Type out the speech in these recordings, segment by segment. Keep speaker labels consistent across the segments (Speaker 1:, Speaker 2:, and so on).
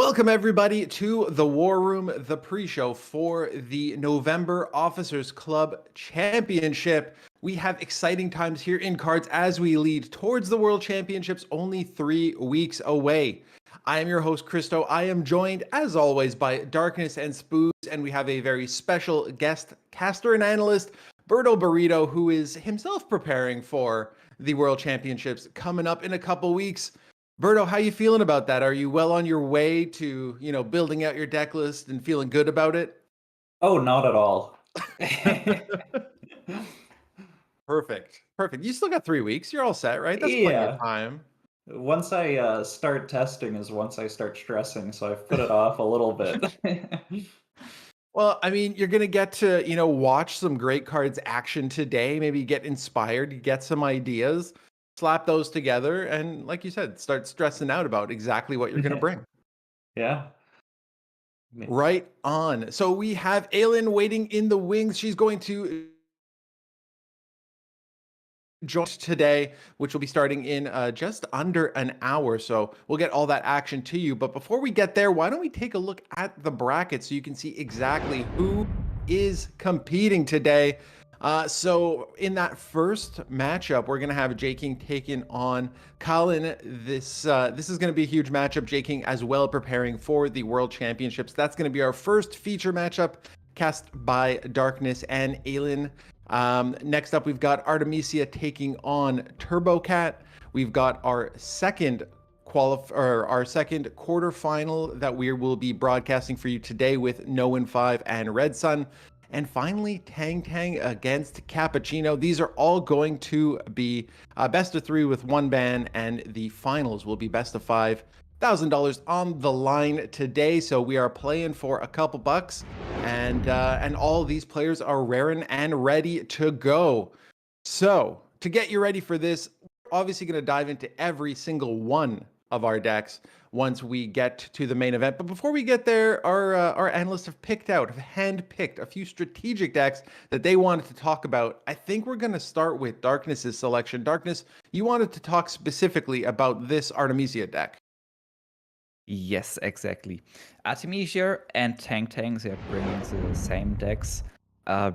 Speaker 1: Welcome, everybody, to the War Room, the pre-show for the November Officers Club Championship. We have exciting times here in Cards as we lead towards the World Championships, only 3 weeks away. I am your host, Christo. I am joined, as always, by Darkness and Spooz, and we have a very special guest caster and analyst, Berto Burrito, who is himself preparing for the World Championships coming up in a couple weeks. Berto, how you feeling about that? Are you well on your way to, building out your deck list and feeling good about it?
Speaker 2: Oh, not at all.
Speaker 1: Perfect. You still got 3 weeks. You're all set, right? That's plenty of time.
Speaker 2: Once I start testing is once I start stressing, so I've put it off a little bit.
Speaker 1: Well, I mean, you're going to get to, watch some great cards action today, maybe get inspired, get some ideas, slap those together, and like you said, start stressing out about exactly what you're going to bring.
Speaker 2: Yeah.
Speaker 1: Right on. So we have Elin waiting in the wings. She's going to join today, which will be starting in just under an hour. So we'll get all that action to you. But before we get there, why don't we take a look at the bracket so you can see exactly who is competing today. So in that first matchup, we're going to have J King taking on Colin. This is going to be a huge matchup. J King as well preparing for the World Championships. That's going to be our first feature matchup cast by Darkness and Elin. Next up, we've got Artemisia taking on TurboCat. We've got our second quarterfinal that we will be broadcasting for you today with No Win 5 and Red Sun. And finally, Tang Tang against Cappuccino. These are all going to be best of 3 with 1 ban, and the finals will be best of 5. $1,000 on the line today, so we are playing for a couple bucks, and all these players are raring and ready to go. So to get you ready for this, we're obviously going to dive into every single one of our decks once we get to the main event. But before we get there, our analysts have handpicked a few strategic decks that they wanted to talk about. I think we're going to start with Darkness's selection. Darkness, you wanted to talk specifically about this Artemisia deck.
Speaker 3: Yes, exactly. Artemisia and Tang Tang, they are bringing the same decks,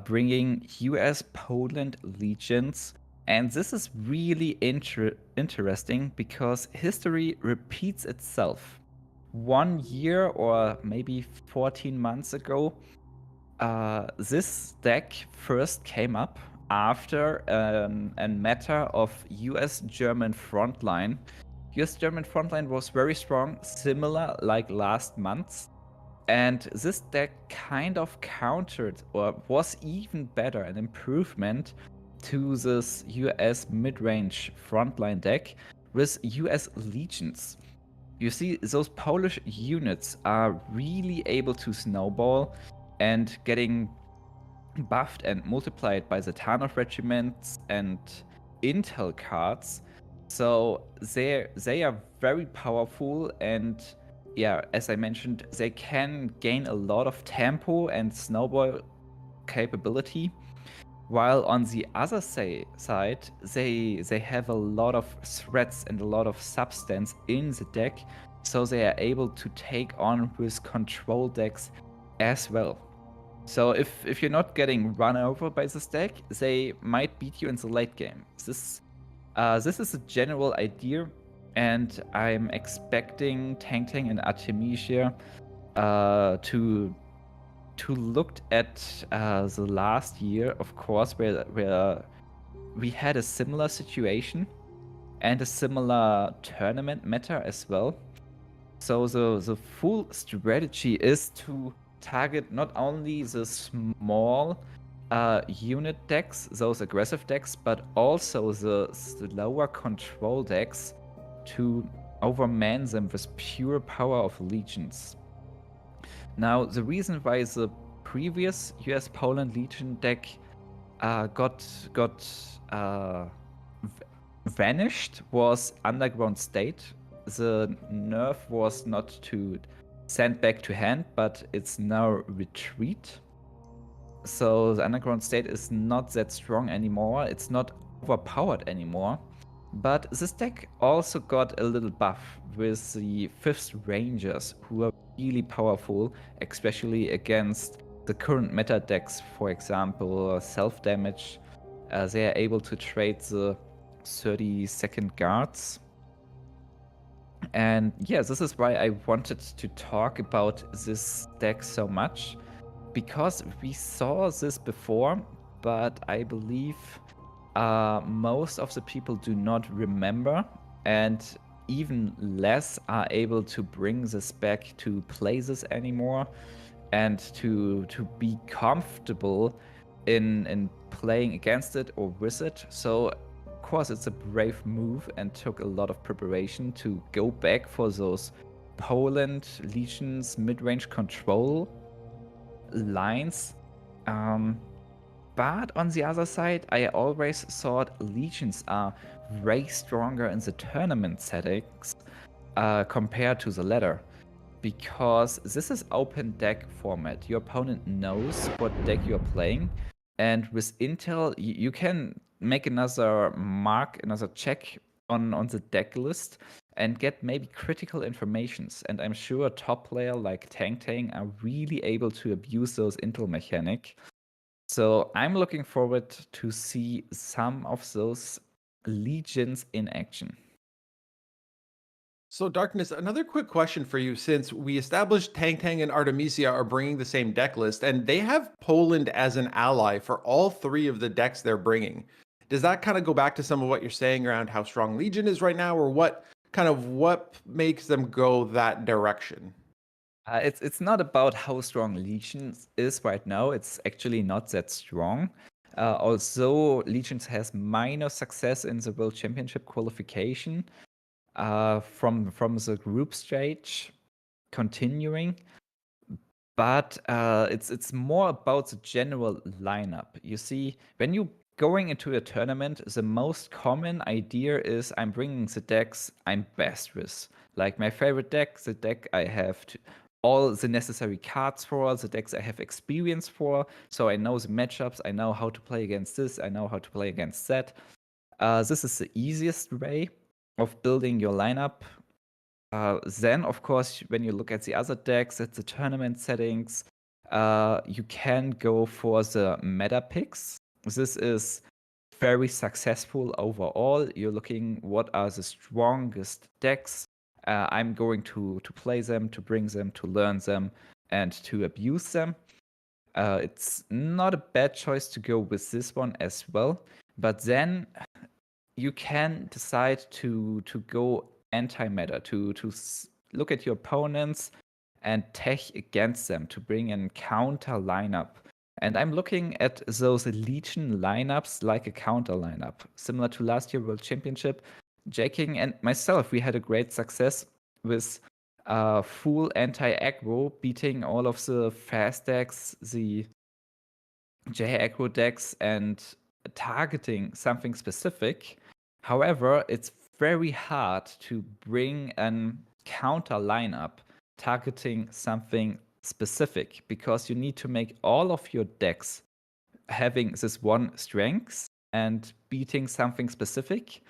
Speaker 3: bringing US Poland Legions. And this is really interesting because history repeats itself. 1 year or maybe 14 months ago, this deck first came up after a matter of US-German frontline. US-German frontline was very strong, similar like last month. And this deck kind of countered or was even better, an improvement to this US mid-range frontline deck with US Legions. You see, those Polish units are really able to snowball and getting buffed and multiplied by the Tarnov regiments and intel cards. So they are very powerful, and yeah, as I mentioned, they can gain a lot of tempo and snowball capability. While on the other side, they have a lot of threats and a lot of substance in the deck, so they are able to take on with control decks as well. So if you're not getting run over by this deck, they might beat you in the late game. This is a general idea, and I'm expecting Tang Tang and Artemisia to look at the last year, of course, where we had a similar situation and a similar tournament meta as well. So the full strategy is to target not only the small unit decks, those aggressive decks, but also the lower control decks to overman them with pure power of legions. Now, the reason why the previous US Poland Legion deck got vanished was Underground State. The nerf was not to send back to hand, but it's now retreat. So the Underground State is not that strong anymore. It's not overpowered anymore. But this deck also got a little buff with the 5th Rangers, who are really powerful, especially against the current meta decks, for example, self-damage. They are able to trade the 30-second guards. And yeah, this is why I wanted to talk about this deck so much, because we saw this before, but I believe most of the people do not remember, and even less are able to bring this back to play this anymore and to be comfortable in playing against it or with it. So of course it's a brave move and took a lot of preparation to go back for those Poland Legions mid-range control lines. But on the other side, I always thought Legions are way stronger in the tournament settings compared to the latter. Because this is open deck format. Your opponent knows what deck you're playing. And with Intel, you can make another check on the deck list and get maybe critical informations. And I'm sure a top player like Tang are really able to abuse those Intel mechanic. So I'm looking forward to see some of those legions in action.
Speaker 1: So, Darkness, another quick question for you, since we established Tang and Artemisia are bringing the same deck list, and they have Poland as an ally for all three of the decks they're bringing. Does that kind of go back to some of what you're saying around how strong Legion is right now, or what makes them go that direction?
Speaker 3: It's not about how strong Legions is right now. It's actually not that strong. Although Legions has minor success in the World Championship qualification from the group stage continuing, but it's more about the general lineup. You see, when you going into a tournament, the most common idea is I'm bringing the decks I'm best with. Like my favorite deck, the deck I have all the necessary cards for, the decks I have experience for, so I know the matchups, I know how to play against this, I know how to play against that. This is the easiest way of building your lineup. Then, of course, when you look at the other decks, at the tournament settings, you can go for the meta picks. This is very successful overall. You're looking what are the strongest decks. I'm going to play them, to bring them, to learn them, and to abuse them. It's not a bad choice to go with this one as well. But then you can decide to go anti-meta, to look at your opponents and tech against them, to bring in counter lineup. And I'm looking at those Legion lineups like a counter lineup, similar to last year World Championship. Jaking and myself, we had a great success with full anti-aggro, beating all of the fast decks, the J-aggro decks, and targeting something specific. However, it's very hard to bring a counter lineup targeting something specific, because you need to make all of your decks having this one strength and beating something specific.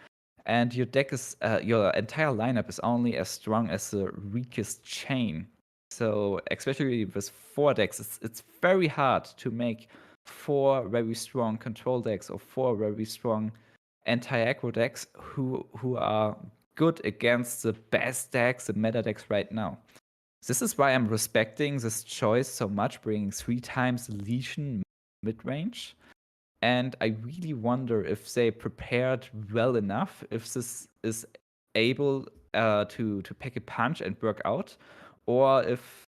Speaker 3: And your deck is your entire lineup is only as strong as the weakest chain. So especially with 4 decks, it's very hard to make 4 very strong control decks or 4 very strong anti-aggro decks who are good against the best decks, the meta decks right now. This is why I'm respecting this choice so much, bringing 3 times Legion mid-range. And I really wonder if they prepared well enough, if this is able to pack a punch and work out, or if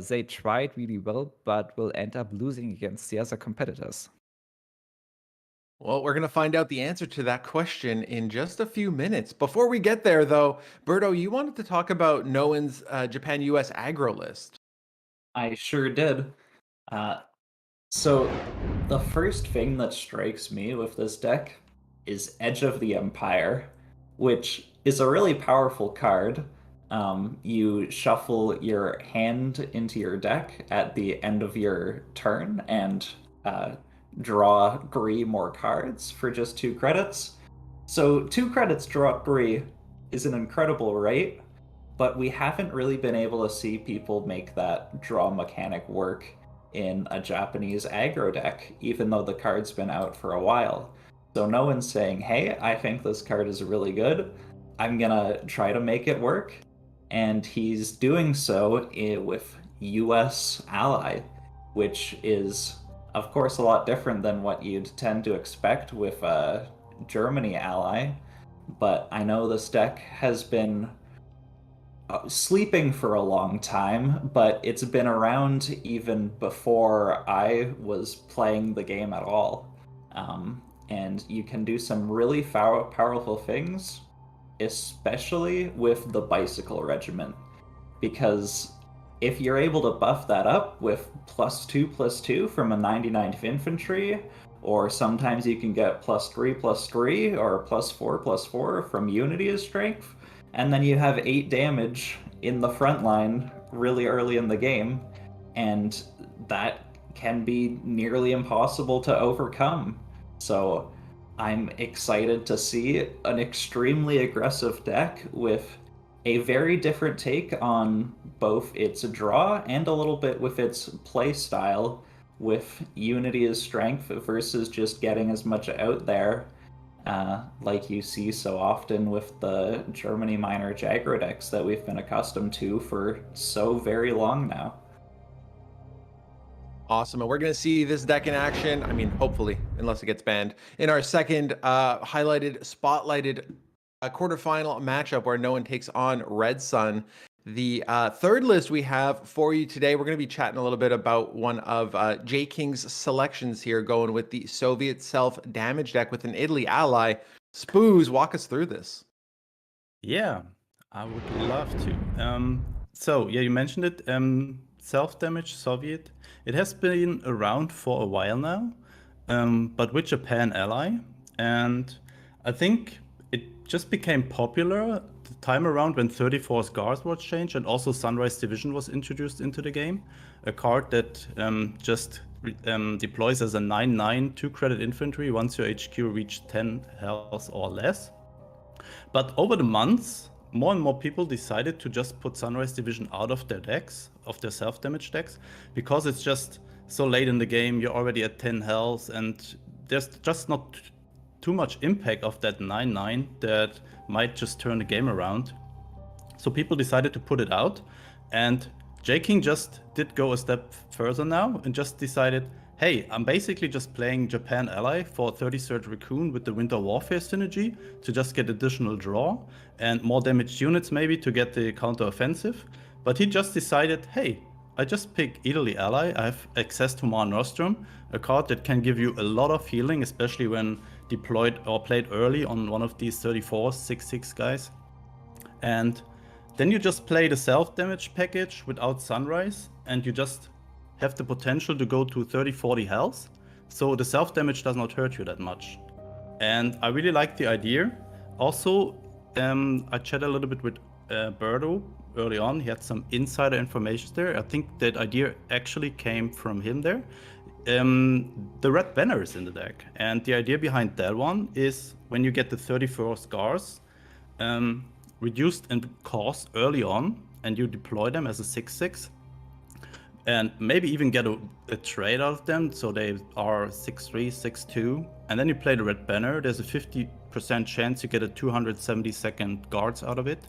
Speaker 3: they tried really well but will end up losing against the other competitors.
Speaker 1: Well, we're going to find out the answer to that question in just a few minutes. Before we get there, though, Berto, you wanted to talk about Noen's Japan-US aggro list.
Speaker 2: I sure did. So the first thing that strikes me with this deck is Edge of the Empire, which is a really powerful card. You shuffle your hand into your deck at the end of your turn and draw 3 more cards for just 2 credits. So 2 credits, draw 3 is an incredible rate. but we haven't really been able to see people make that draw mechanic work in a Japanese aggro deck, even though the card's been out for a while. So no one's saying, hey, I think this card is really good. I'm gonna try to make it work. And he's doing so with US Ally, which is, of course, a lot different than what you'd tend to expect with Germany Ally. But I know this deck has been sleeping for a long time, but it's been around even before I was playing the game at all. And you can do some really powerful things, especially with the Bicycle Regiment, because if you're able to buff that up with +2/+2 from a 99th Infantry, or sometimes you can get +3/+3 or +4/+4 from Unity as strength, and then you have 8 damage in the front line really early in the game, and that can be nearly impossible to overcome. So I'm excited to see an extremely aggressive deck with a very different take on both its draw and a little bit with its play style, with Unity as strength versus just getting as much out there, like you see so often with the Germany minor Jagro decks that we've been accustomed to for so very long now.
Speaker 1: Awesome. And we're going to see this deck in action. I mean, hopefully, unless it gets banned, in our second spotlighted quarterfinal matchup where no one takes on Red Sun. The third list we have for you today, we're going to be chatting a little bit about one of J King's selections here, going with the Soviet self-damage deck with an Italy ally. Spooz, walk us through this.
Speaker 4: Yeah, I would love to. So, yeah, you mentioned it. Self-damage Soviet. It has been around for a while now, but with Japan ally. And I think it just became popular the time around when 34's guards was changed, and also Sunrise Division was introduced into the game. A card that just deploys as a 9/9 2-credit infantry once your HQ reached 10 health or less. But over the months, more and more people decided to just put Sunrise Division out of their decks, of their self-damage decks, because it's just so late in the game, you're already at 10 health, and there's just not too much impact of that 9/9 that might just turn the game around. So people decided to put it out, and J King just did go a step further now and just decided, hey, I'm basically just playing Japan ally for 33rd Raccoon with the Winter Warfare synergy to just get additional draw and more damaged units maybe to get the counter-offensive. But he just decided, hey, I just pick Italy ally, I have access to Mare Nostrum, a card that can give you a lot of healing, especially when deployed or played early on one of these 34 6/6 guys. And then you just play the self-damage package without Sunrise, and you just have the potential to go to 30-40 health, so the self-damage does not hurt you that much. And I really like the idea. Also, I chatted a little bit with Berto early on. He had some insider information there. I think that idea actually came from him there. The red banner is in the deck, and the idea behind that one is when you get the 34 scars reduced in cost early on, and you deploy them as a 6/6, and maybe even get a trade out of them, so they are 6/3, 6/2, and then you play the red banner. There's a 50% chance you get a 270-second guards out of it,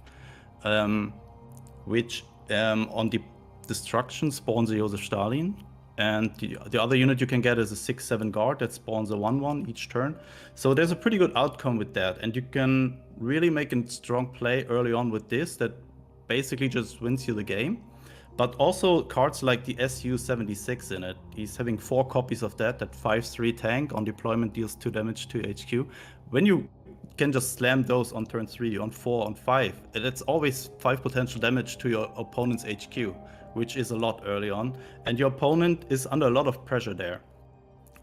Speaker 4: which on the destruction spawns a Joseph Stalin, and the other unit you can get is a 6/7 guard that spawns a 1/1 each turn. So there's a pretty good outcome with that, and you can really make a strong play early on with this that basically just wins you the game. But also cards like the SU-76 in it. He's having 4 copies of that 5/3 tank on deployment deals 2 damage to HQ. When you can just slam those on turn 3, on 4, on 5, it's always 5 potential damage to your opponent's HQ, which is a lot early on. And your opponent is under a lot of pressure there.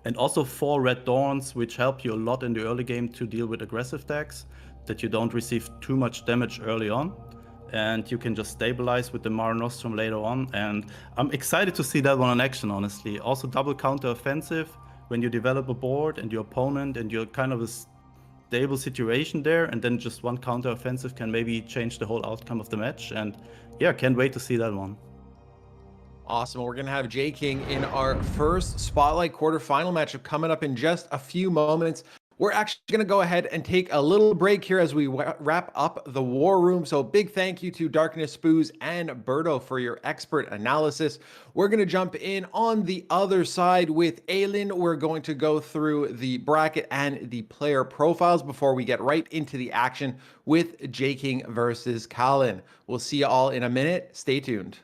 Speaker 4: And also 4 Red Dawns, which help you a lot in the early game to deal with aggressive decks, that you don't receive too much damage early on. And you can just stabilize with the Mare Nostrum later on. And I'm excited to see that one in action, honestly. Also double counter offensive when you develop a board and your opponent and you're kind of stable situation there, and then just one counter offensive can maybe change the whole outcome of the match. And yeah, can't wait to see that one.
Speaker 1: Awesome. We're going to have J King in our first Spotlight quarterfinal matchup coming up in just a few moments. We're actually going to go ahead and take a little break here as we wrap up the War Room. So big thank you to Darkness, Spooz, and Berto for your expert analysis. We're going to jump in on the other side with Elin. We're going to go through the bracket and the player profiles before we get right into the action with J King versus Colin. We'll see you all in a minute. Stay tuned.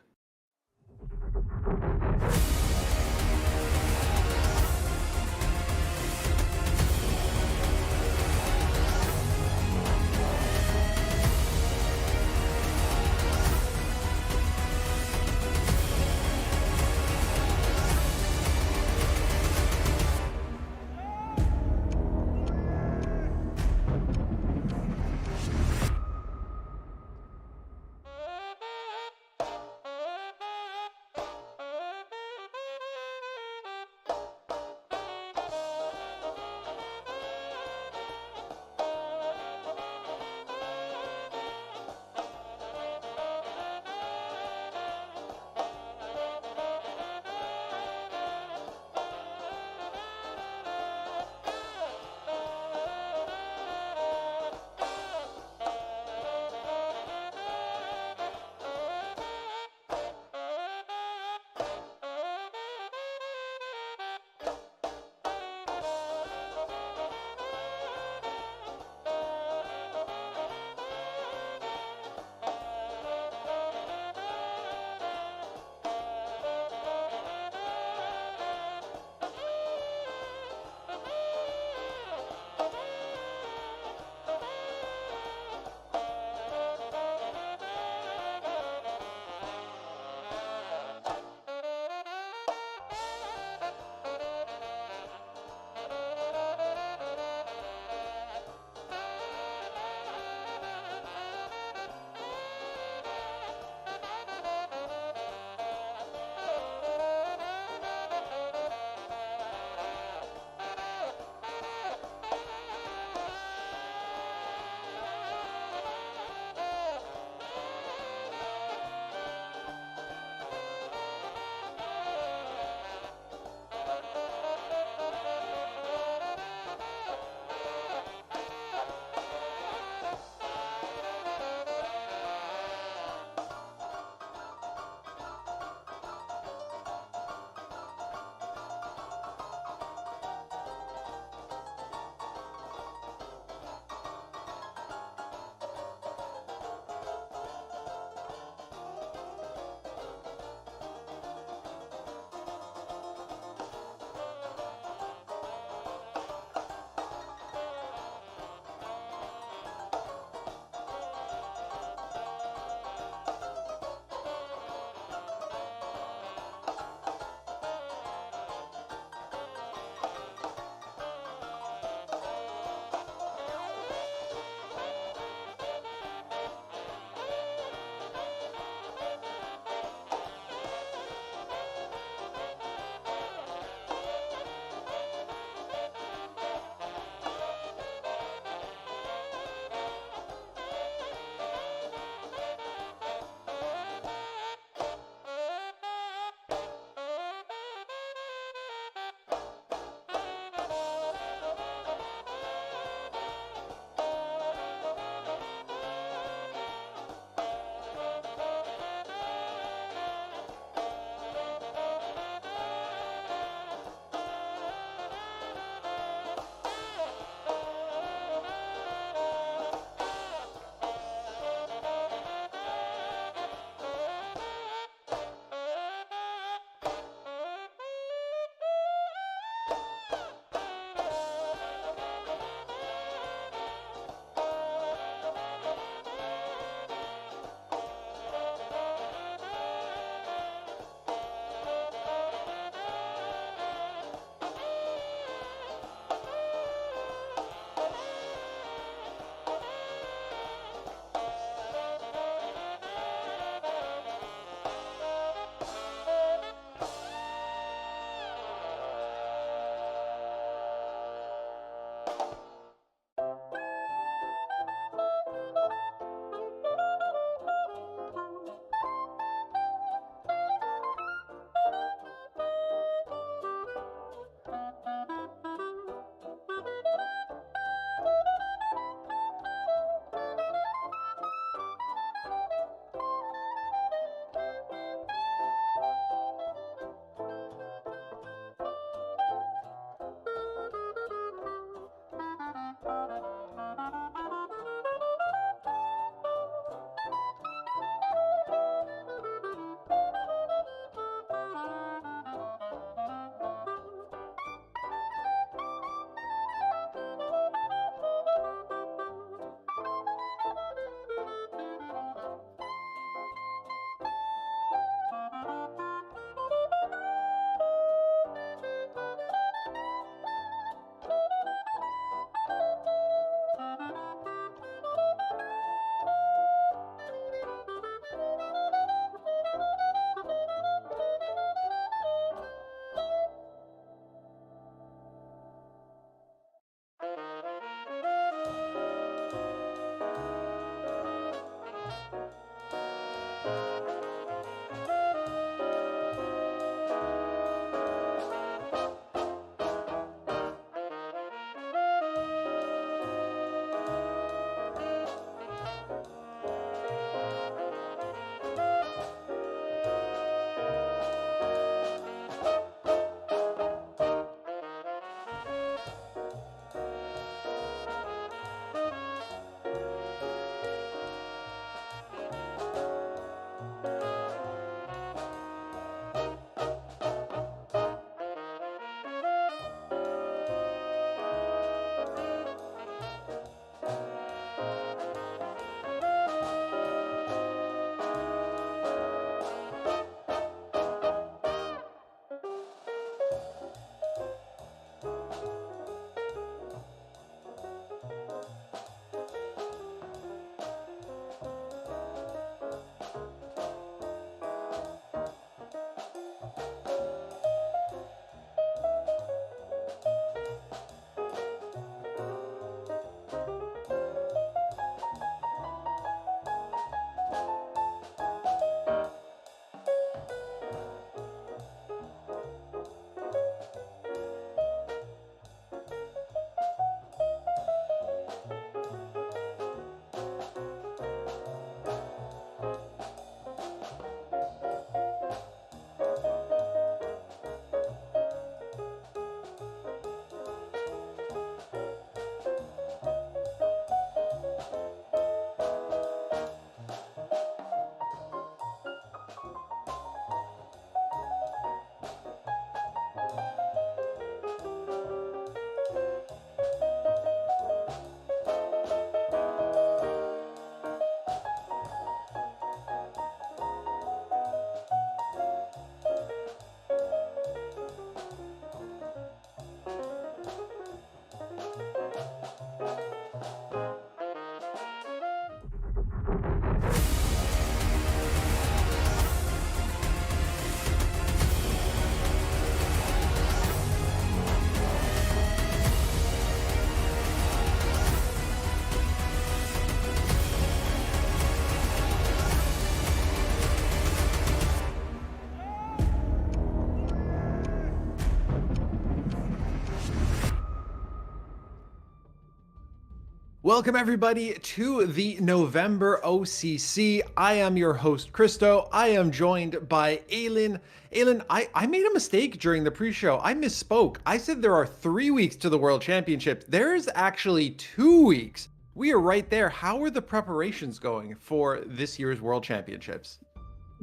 Speaker 1: Welcome everybody to the November OCC. I am your host, Christo. I am joined by Elin. Elin, I made a mistake during the pre-show. I misspoke. I said there are 3 weeks to the World Championship. There's actually 2 weeks. We are right there. How are the preparations going for this year's World Championships?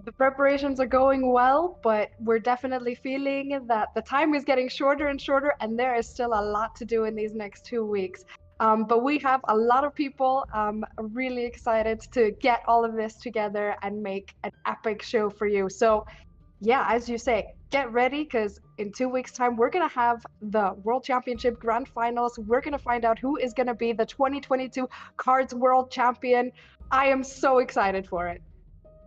Speaker 5: The preparations are going well, but we're definitely feeling that the time is getting shorter and shorter, and there is still a lot to do in these next 2 weeks. But we have a lot of people really excited to get all of this together and make an epic show for you. So yeah, as you say, get ready, because in 2 weeks' time, we're going to have the World Championship Grand Finals. We're going to find out who is going to be the 2022 KARDS World Champion. I am so excited for it.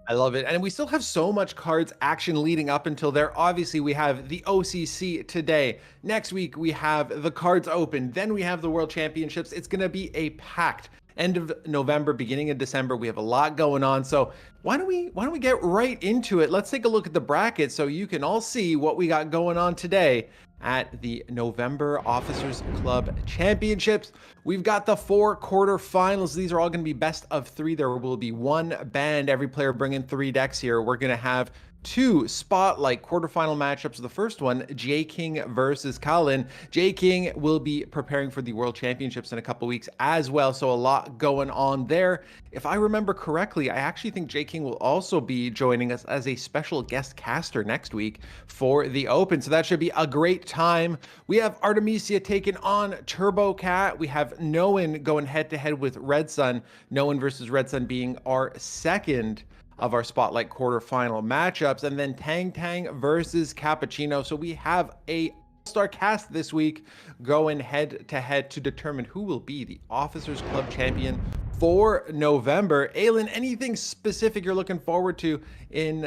Speaker 1: I love it. And we still have so much KARDS action leading up until there. Obviously, we have the OCC today. Next week, we have the KARDS Open. Then we have the World Championships. It's going to be a packed end of November, beginning of December. We have a lot going on. So why don't we get right into it? Let's take a look at the bracket so you can all see what we got going on today at the November Officers Club Championships. We've got the 4 quarterfinals. These are all going to be best of 3. There will be 1 band, every player bringing 3 decks here. We're going to have 2 spotlight quarterfinal matchups. The first one, J King versus Colin. J King will be preparing for the World Championships in a couple weeks as well, so a lot going on there. If I remember correctly, I actually think J King will also be joining us as a special guest caster next week for the Open, so that should be a great time. We have Artemisia taking on Turbo Cat. We have Noen going head-to-head with Red Sun. Noen versus Red Sun being our second of our spotlight quarterfinal matchups, and then Tang Tang versus Cappuccino. So we have a all-star cast this week going head to head to determine who will be the Officers Club champion for November. Elin, anything specific you're looking forward to in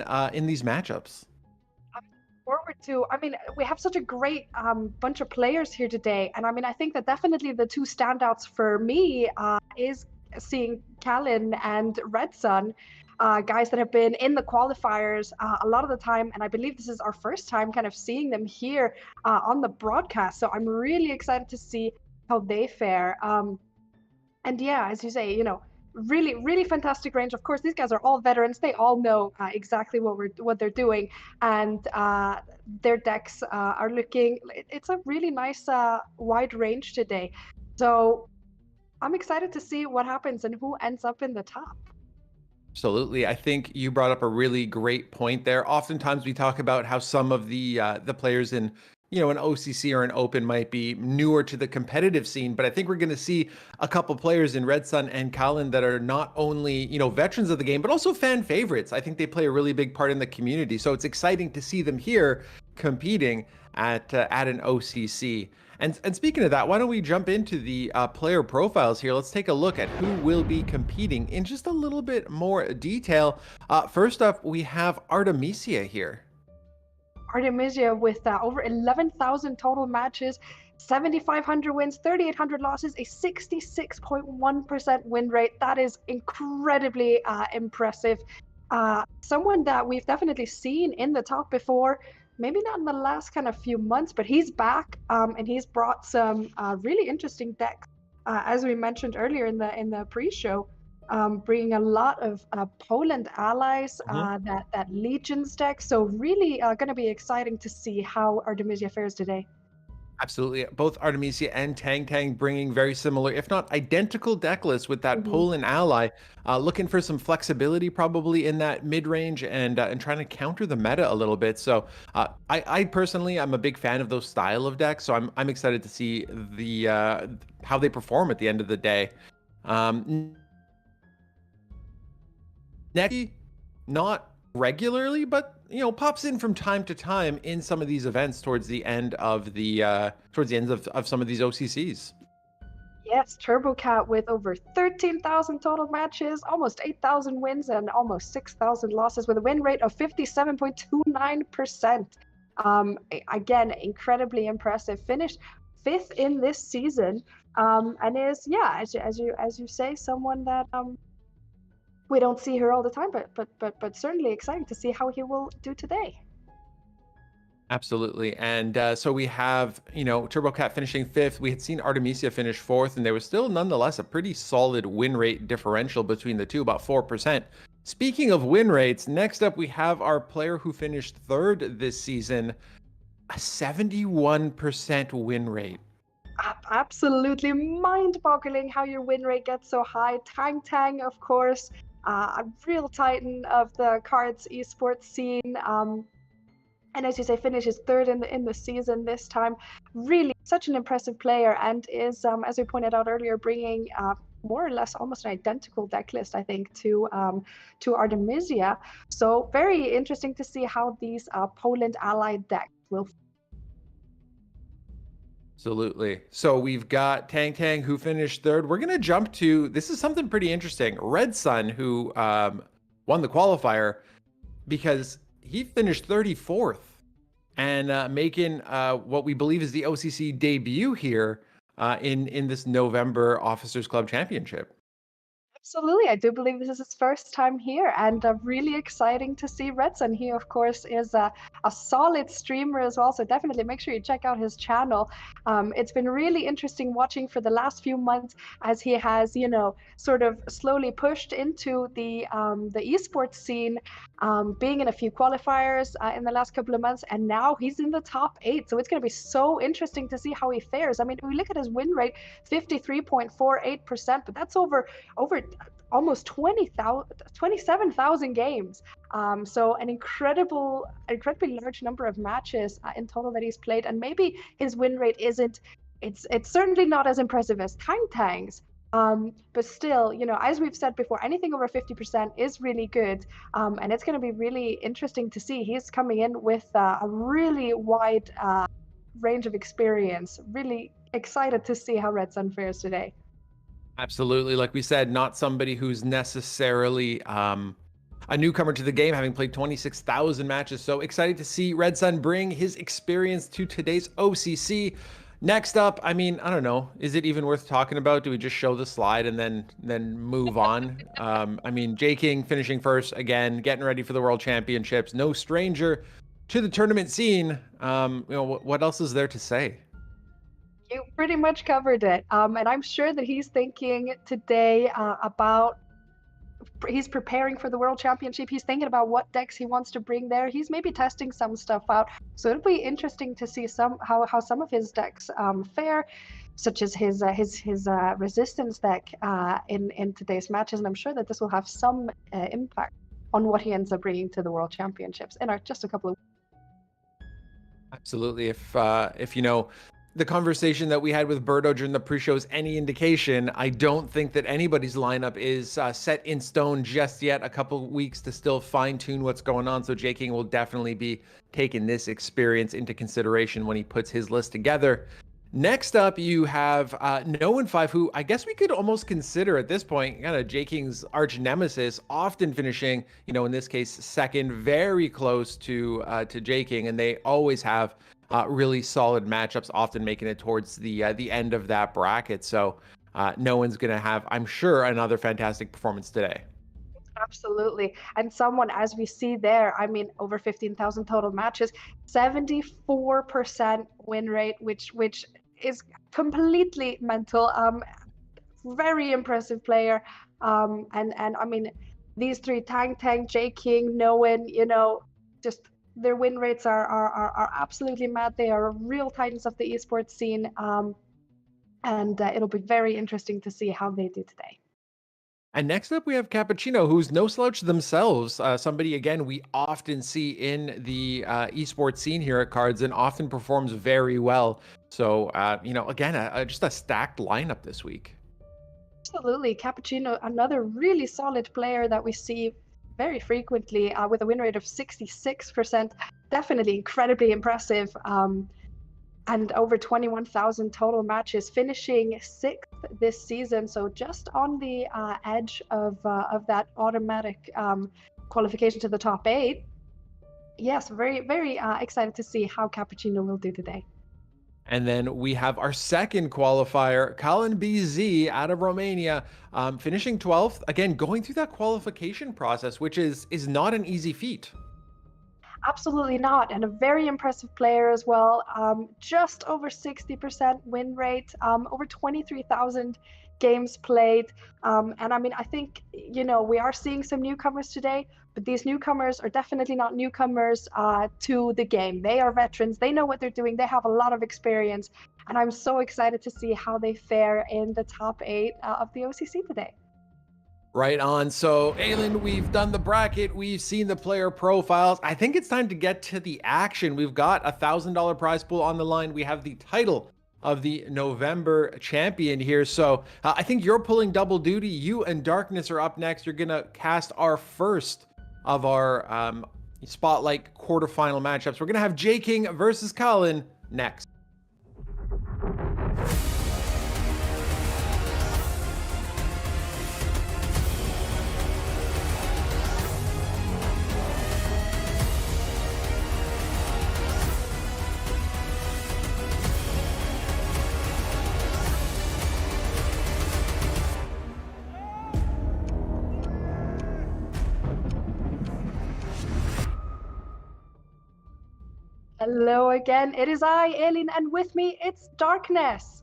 Speaker 1: these matchups?
Speaker 5: Forward to, we have such a great bunch of players here today, and I think that definitely the 2 standouts for me is seeing Kalin and Red Sun. Guys that have been in the qualifiers a lot of the time, and I believe this is our first time kind of seeing them here on the broadcast. So I'm really excited to see how they fare. And yeah, as you say, really, really fantastic range. Of course, these guys are all veterans. They all know exactly what they're doing, and their decks are looking. It's a really nice wide range today. So I'm excited to see what happens and who ends up in the top.
Speaker 1: Absolutely. I think you brought up a really great point there. Oftentimes we talk about how some of the players in, an OCC or an Open might be newer to the competitive scene, but I think we're going to see a couple players in Red Sun and Colin that are not only, veterans of the game, but also fan favorites. I think they play a really big part in the community. So it's exciting to see them here competing at an OCC. And speaking of that, why don't we jump into the player profiles here? Let's take a look at who will be competing in just a little bit more detail. First up, we have Artemisia here.
Speaker 5: Artemisia with over 11,000 total matches, 7,500 wins, 3,800 losses, a 66.1% win rate. That is incredibly impressive. Someone that we've definitely seen in the top before. Maybe not in the last kind of few months, but he's back, and he's brought some really interesting decks, as we mentioned earlier in the pre-show, bringing a lot of Poland allies, that Legions deck. So really going to be exciting to see how Artemisia fares today.
Speaker 1: Absolutely. Both Artemisia and Tang Tang bringing very similar, if not identical deck lists with that Poland ally, looking for some flexibility probably in that mid-range and trying to counter the meta a little bit. So I personally, I'm a big fan of those style of decks. So I'm excited to see the how they perform at the end of the day. Next, not regularly, but pops in from time to time in some of these events towards the end of some of these OCCs.
Speaker 5: Yes, Turbo Cat with over 13,000 total matches, almost 8,000 wins, and almost 6,000 losses with a win rate of 57.29%. Again, incredibly impressive. Finished 5th in this season, and is, as you say, someone that we don't see her all the time, but certainly exciting to see how he will do today.
Speaker 1: Absolutely. And so we have, TurboCat finishing 5th. We had seen Artemisia finish 4th, and there was still nonetheless a pretty solid win rate differential between the two, about 4%. Speaking of win rates, next up we have our player who finished 3rd this season, a 71% win rate.
Speaker 5: Absolutely mind-boggling how your win rate gets so high. Tang, of course, a real titan of the KARDS esports scene. And as you say, finishes 3rd in the season this time. Really, such an impressive player, and is, as we pointed out earlier, bringing more or less almost an identical deck list, I think, to Artemisia. So very interesting to see how these Poland allied decks will.
Speaker 1: Absolutely. So we've got Tang who finished 3rd. We're going to jump to, this is something pretty interesting. Red Sun, who won the qualifier, because he finished 34th and making what we believe is the OCC debut here in this November Officers Club Championship.
Speaker 5: Absolutely, I do believe this is his first time here, and really exciting to see Red Sun. He, of course, is a solid streamer as well, so definitely make sure you check out his channel. It's been really interesting watching for the last few months as he has, sort of slowly pushed into the esports scene, being in a few qualifiers in the last couple of months, and now he's in the top 8. So it's going to be so interesting to see how he fares. I mean, we look at his win rate, 53.48%, but that's over almost 27,000 games. So an incredibly large number of matches in total that he's played, and maybe his win rate isn't. It's certainly not as impressive as Tang's. But still, as we've said before, anything over 50% is really good. And it's going to be really interesting to see. He's coming in with a really wide range of experience. Really excited to see how Red Sun fares today.
Speaker 1: Absolutely. Like we said, not somebody who's necessarily a newcomer to the game, having played 26,000 matches. So excited to see Red Sun bring his experience to today's OCC. Next up, I mean, I don't know. Is it even worth talking about? Do we just show the slide and then move on? I mean, J King finishing 1st again, getting ready for the World Championships. No stranger to the tournament scene. What else is there to say?
Speaker 5: You pretty much covered it. And I'm sure that he's thinking today about, he's preparing for the World Championship. He's thinking about what decks he wants to bring there. He's maybe testing some stuff out. So it'll be interesting to see how some of his decks fare, such as his resistance deck in today's matches. And I'm sure that this will have some impact on what he ends up bringing to the World Championships in just a couple of weeks.
Speaker 1: Absolutely. If the conversation that we had with Berto during the pre-show is any indication, I don't think that anybody's lineup is set in stone just yet. A couple weeks to still fine-tune what's going on. So J King will definitely be taking this experience into consideration when he puts his list together. Next up, you have No15, who I guess we could almost consider at this point kind of J King's arch nemesis, often finishing, in this case, 2nd, very close to J King, and they always have really solid matchups, often making it towards the end of that bracket. So no one's going to have, I'm sure, another fantastic performance today.
Speaker 5: Absolutely. And someone, as we see there, I mean, over 15,000 total matches, 74% win rate, which is completely mental. Very impressive player. And I mean, these three, Tang, J King, Noen, just their win rates are absolutely mad. They are real titans of the esports scene. And it'll be very interesting to see how they do today.
Speaker 1: And next up, we have Cappuccino, who's no slouch themselves. Somebody, again, we often see in the esports scene here at KARDS and often performs very well. So, again, just a stacked lineup this week.
Speaker 5: Absolutely. Cappuccino, another really solid player that we see very frequently with a win rate of 66%. Definitely incredibly impressive. And over 21,000 total matches, finishing 6th this season. So just on the edge of that automatic qualification to the top 8. Yes, very, very excited to see how Cappuccino will do today.
Speaker 1: And then we have our second qualifier, Colin BZ out of Romania, finishing 12th. Again, going through that qualification process, which is not an easy feat.
Speaker 5: Absolutely not. And a very impressive player as well. Just over 60% win rate, over 23,000 games played. And I mean, I think, we are seeing some newcomers today, but these newcomers are definitely not newcomers to the game. They are veterans. They know what they're doing. They have a lot of experience. And I'm so excited to see how they fare in the top 8 of the OCC today.
Speaker 1: Right on. So, Elin, we've done the bracket. We've seen the player profiles. I think it's time to get to the action. We've got a $1,000 prize pool on the line. We have the title of the November champion here. So I think you're pulling double duty. You and Darkness are up next. You're going to cast our first of our Spotlight quarterfinal matchups. We're going to have J King versus Colin next.
Speaker 5: Hello again. It is I, Elin, and with me it's Darkness.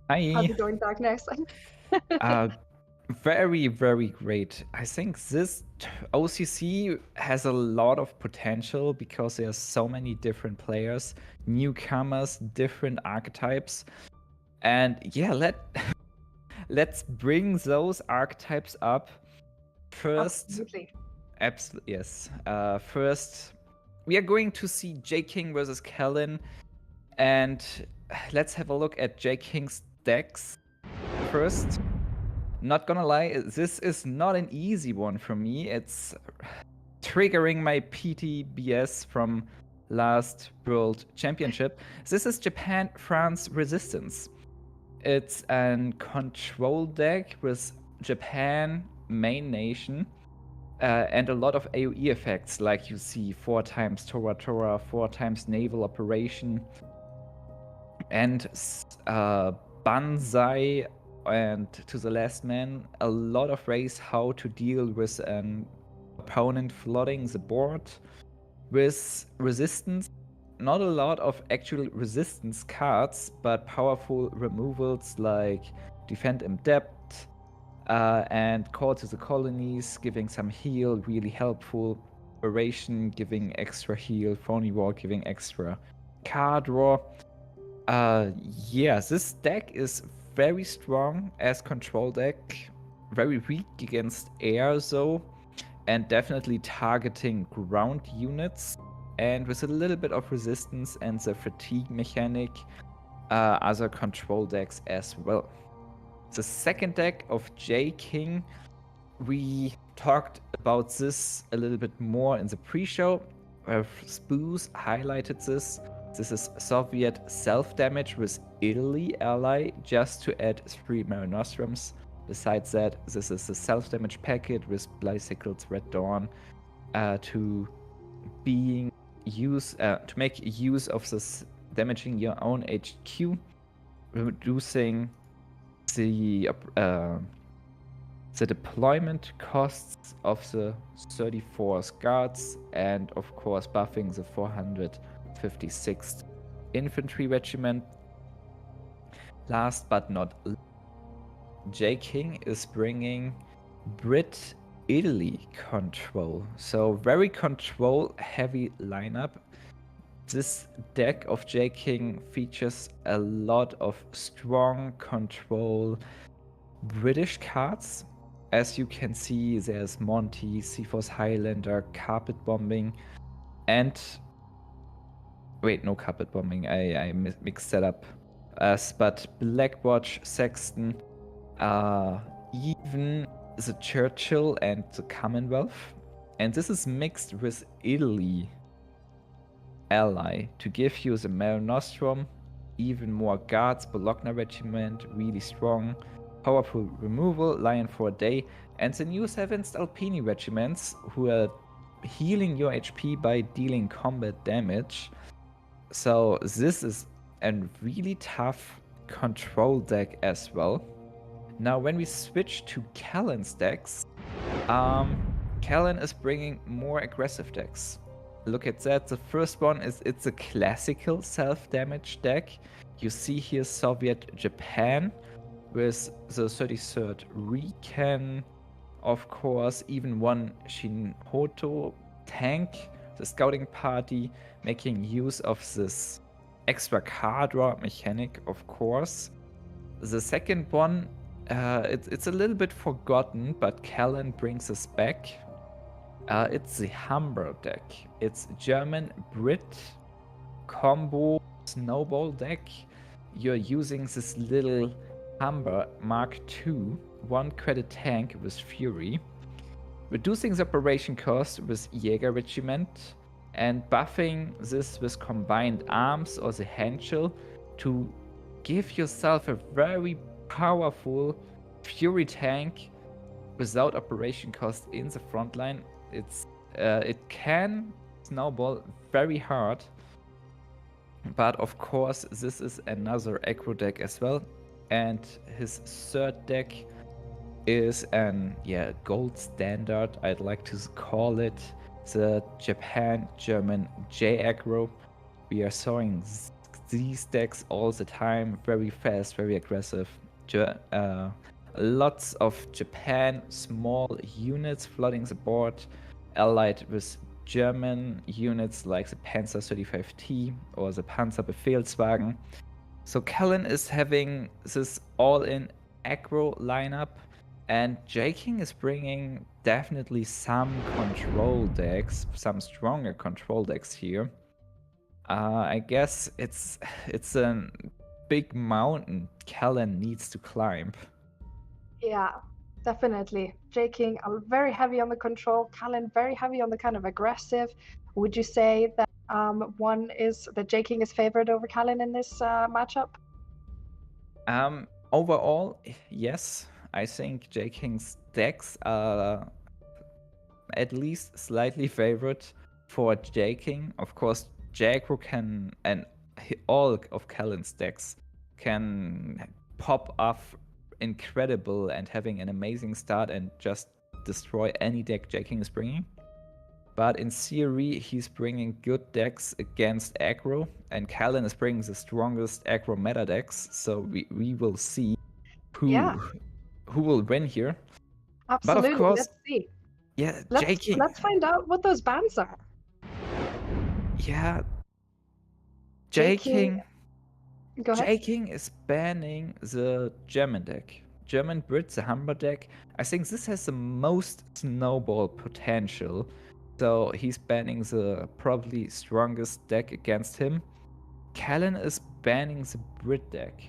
Speaker 3: Hi.
Speaker 5: How's it going, Darkness?
Speaker 3: Very, very great. I think this OCC has a lot of potential because there's so many different players, newcomers, different archetypes. And yeah, let's bring those archetypes up. First,
Speaker 5: Absolutely.
Speaker 3: yes. First, we are going to see J King versus Kellen, and let's have a look at J King's decks first. Not gonna lie, this is not an easy one for me. It's triggering my PTBS from last World Championship. This is Japan-France Resistance. It's a control deck with Japan main nation. And a lot of AoE effects, like you see 4 times Tora Tora, 4 times Naval Operation, and Banzai, and To the Last Man. A lot of ways how to deal with an opponent flooding the board. With resistance, not a lot of actual resistance cards, but powerful removals like Defend in Depth, and Call to the Colonies, giving some heal, really helpful. Operation, giving extra heal. Phony War, giving extra card draw. Yeah, this deck is very strong as control deck. Very weak against air though. And definitely targeting ground units. And with a little bit of resistance and the fatigue mechanic, other control decks as well. The second deck of J King, we talked about this a little bit more in the pre-show. Spooz highlighted this. This is Soviet self-damage with Italy ally, just to add 3 Marinostrums. Besides that, this is a self-damage packet with Bicycles Red Dawn to make use of this damaging your own HQ, reducing the deployment costs of the 34 guards, and of course buffing the 456th Infantry Regiment. Last but not least, J King is bringing Brit Italy control, so very control heavy lineup. This deck of J King features a lot of strong control British cards. As you can see, there's Monty, Seaforth Highlander, Carpet Bombing, and wait, no Carpet Bombing, I mixed that up. But Blackwatch, Sexton, even the Churchill and the Commonwealth. And this is mixed with Italy ally to give you the Mare Nostrum, even more guards, Bologna Regiment, really strong, powerful removal, Lion for a day, and the new 7th Alpini regiments who are healing your HP by dealing combat damage. So this is a really tough control deck as well. Now when we switch to Kellen's decks, Kellen is bringing more aggressive decks. look at that. The first one is it's a classical self-damage deck. You see here Soviet Japan with the 33rd Recon, of course, even one Shinhoto tank, the scouting party, making use of this extra card draw mechanic, of course. The second one, it's a little bit forgotten, but Callan brings us back. It's the Humber deck. It's German Brit combo snowball deck. You're using this little Humber Mark II 1 credit tank with Fury, reducing the operation cost with Jäger Regiment, and buffing this with combined arms or the Henschel to give yourself a very powerful Fury tank without operation cost in the front line. It can snowball very hard, but of course this is another aggro deck as well. And his third deck is an gold standard, I'd like to call it, the Japan-German J-aggro. We are sawing these decks all the time, very fast, very aggressive. Lots of Japan small units flooding the board, allied with German units like the Panzer 35T or the Panzerbefehlswagen. So Callan is having this all-in aggro lineup, and J-King is bringing definitely some control decks, some stronger control decks here. I guess it's a big mountain Callan needs to climb.
Speaker 5: Yeah, definitely. J-King very heavy on the control, Callan very heavy on the kind of aggressive. Would you say that J-King is favored over Callan in this matchup?
Speaker 3: Overall, yes. I think J-King's decks are at least slightly favored for J-King. Of course, J-Aggro can, and all of Callan's decks can pop off incredible and having an amazing start and just destroy any deck J-King is bringing. But in theory, he's bringing good decks against aggro, and Callan is bringing the strongest aggro meta decks. So we will see who will win here.
Speaker 5: Absolutely.
Speaker 3: But of course,
Speaker 5: let's see.
Speaker 3: Yeah,
Speaker 5: J-King. Let's find out what those bans are.
Speaker 3: Yeah, J-King.
Speaker 5: Go ahead.
Speaker 3: J-King is banning the German deck. German Brit, the Humber deck. I think this has the most snowball potential. So he's banning the probably strongest deck against him. Callan is banning the Brit deck.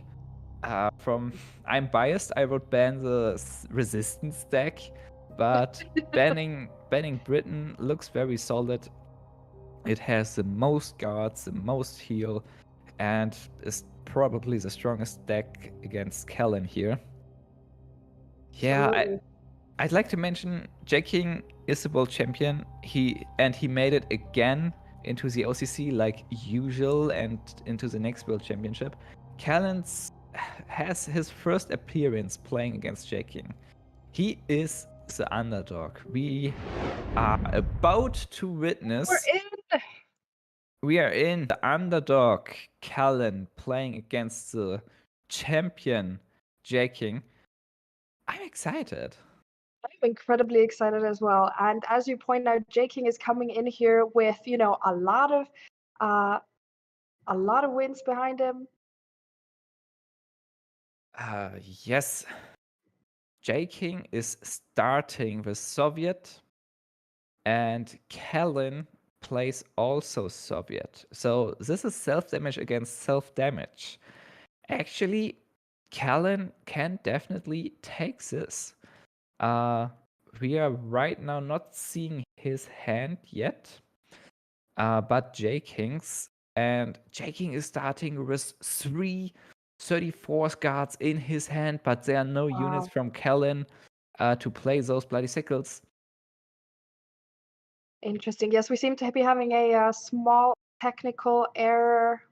Speaker 3: I'm biased, I would ban the Resistance deck, but banning Britain looks very solid. It has the most guards, the most heal, and is probably the strongest deck against Callan here. Yeah, I'd like to mention J-King is the world champion. He made it again into the OCC like usual and into the next world championship. Callan has his first appearance playing against J-King. He is the underdog. We are about to witness. We are in the underdog Callan playing against the champion J-King. I'm excited.
Speaker 5: I'm incredibly excited as well. And as you point out, J-King is coming in here with, a lot of wins behind him.
Speaker 3: Yes. J-King is starting with Soviet, and Callan plays also Soviet. So this is self-damage against self-damage. Actually, Callan can definitely take this. We are right now not seeing his hand yet, but J-King's. And J-King is starting with 3 34 guards in his hand, but there are no units from Callan to play those bloody sickles.
Speaker 5: Interesting. Yes, we seem to be having a small technical error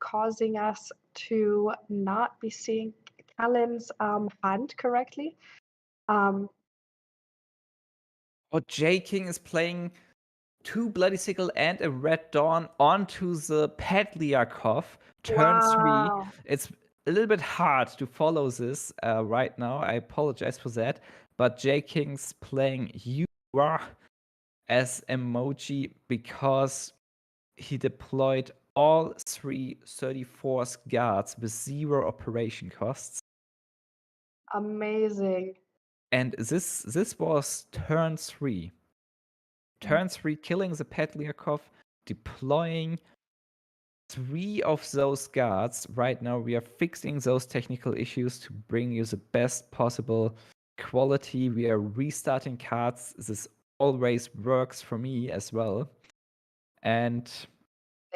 Speaker 5: causing us to not be seeing Callan's hand correctly.
Speaker 3: J-King is playing 2 Bloody Sickle and a Red Dawn onto the Petliakov. Turn 3.
Speaker 5: Wow.
Speaker 3: It's a little bit hard to follow this right now. I apologize for that. But J King's playing Yura as emoji because he deployed all 3 34's guards with 0 operation costs.
Speaker 5: Amazing.
Speaker 3: And this was turn 3. Turn 3, killing the Petliakov, deploying 3 of those guards. Right now, we are fixing those technical issues to bring you the best possible quality. We are restarting KARDS. This always works for me as well. And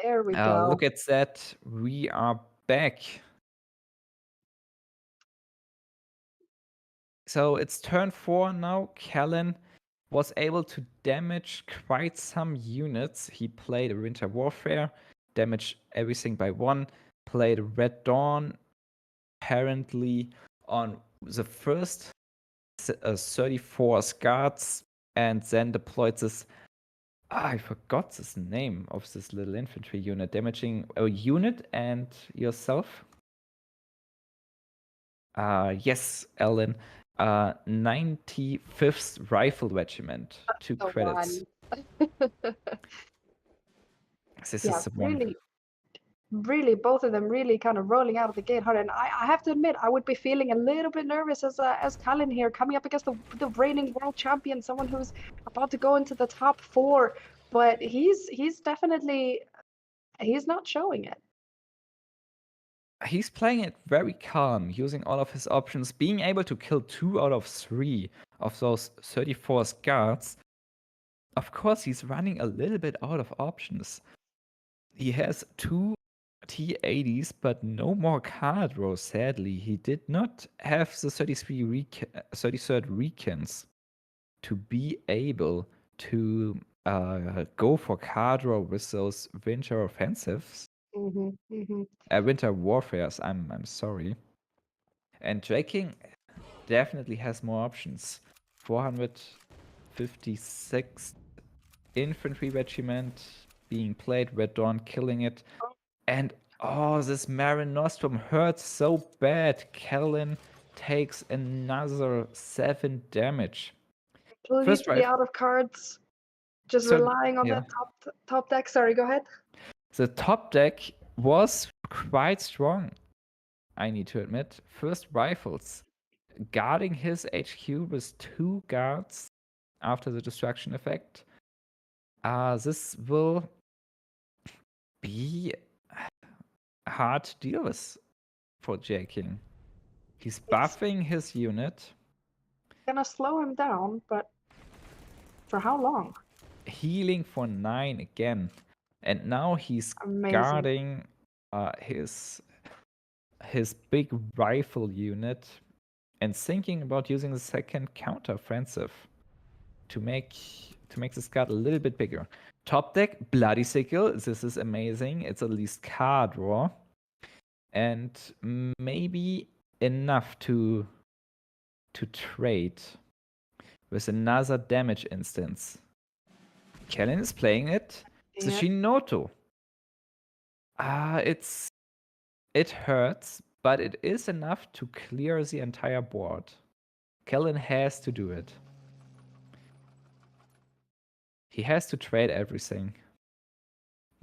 Speaker 5: There we go.
Speaker 3: look at that. We are back. So it's turn 4 now. Callan was able to damage quite some units. He played a Winter Warfare, damaged everything by 1, played a Red Dawn, apparently on the first 34 guards, and then deployed this. I forgot this name of this little infantry unit, damaging a unit and yourself. Yes, Elin. 95th Rifle Regiment. 2
Speaker 5: The
Speaker 3: credits.
Speaker 5: one.
Speaker 3: This
Speaker 5: Yeah,
Speaker 3: is the one.
Speaker 5: really, both of them really kind of rolling out of the gate hard. And I have to admit, I would be feeling a little bit nervous as Callan here, coming up against the reigning world champion, someone who's about to go into the top 4. But he's definitely, he's not showing it.
Speaker 3: He's playing it very calm, using all of his options, being able to kill 2 out of 3 of those 34 guards. Of course, he's running a little bit out of options. He has 2 T80s, but no more card rows, sadly. He did not have the 33rd Recons to be able to go for card row with those winter offensives. Winter warfares, I'm sorry. And Draking definitely has more options. 456 infantry regiment being played, Red Dawn killing it. And this Marin Nostrum hurts so bad. Callan takes another 7 damage.
Speaker 5: Completely out of cards. Just relying on that top deck. Sorry, go ahead.
Speaker 3: The top deck was quite strong, I need to admit. First rifles, guarding his HQ with 2 guards after the destruction effect. This will be hard to deal with for J King. He's buffing his unit.
Speaker 5: Gonna slow him down, but for how long?
Speaker 3: Healing for 9 again. And now he's guarding his big rifle unit and thinking about using the second counter-offensive to make this guard a little bit bigger. Top deck, Bloody Sickle. This is amazing. It's at least card draw. And maybe enough to trade with another damage instance. Callan is playing it. The Shinoto. It hurts, but it is enough to clear the entire board. Callan has to do it. He has to trade everything.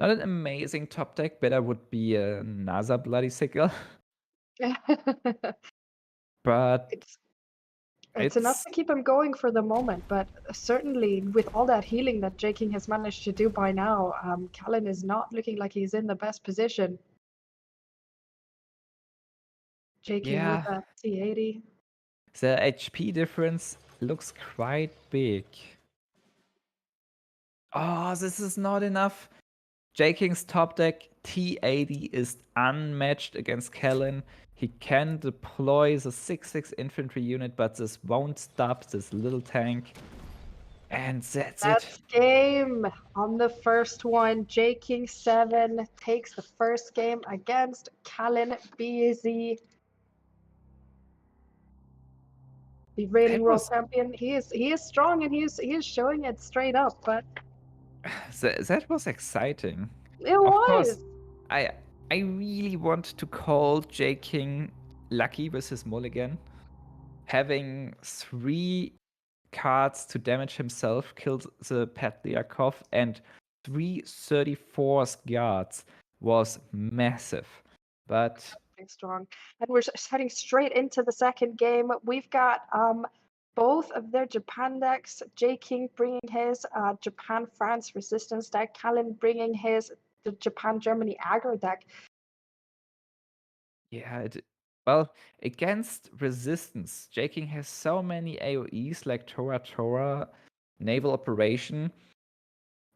Speaker 3: Not an amazing top deck. Better would be another Bloody Sickle. But
Speaker 5: it's enough to keep him going for the moment, but certainly with all that healing that J King has managed to do by now, Callan is not looking like he's in the best position. J King with that T80.
Speaker 3: The HP difference looks quite big. This is not enough. J King's top deck T80 is unmatched against Callan. He can deploy the 6/6 infantry unit, but this won't stop this little tank. And that's it.
Speaker 5: Game on the first one. J King 7 takes the first game against Callan BZ. The reigning world champion. He is strong and he is showing it straight up, but
Speaker 3: That was exciting.
Speaker 5: It
Speaker 3: Of
Speaker 5: was.
Speaker 3: course, I I really want to call J King lucky with his mulligan. Having 3 cards to damage himself, kill the Patriarchov, and 3 34 guards was massive. But
Speaker 5: Strong. And we're heading straight into the second game. We've got both of their Japan decks. J King bringing his Japan France resistance deck. Callan bringing his the Japan Germany aggro deck.
Speaker 3: yeah, well, against resistance, J King has so many AoEs like Tora, Naval Operation,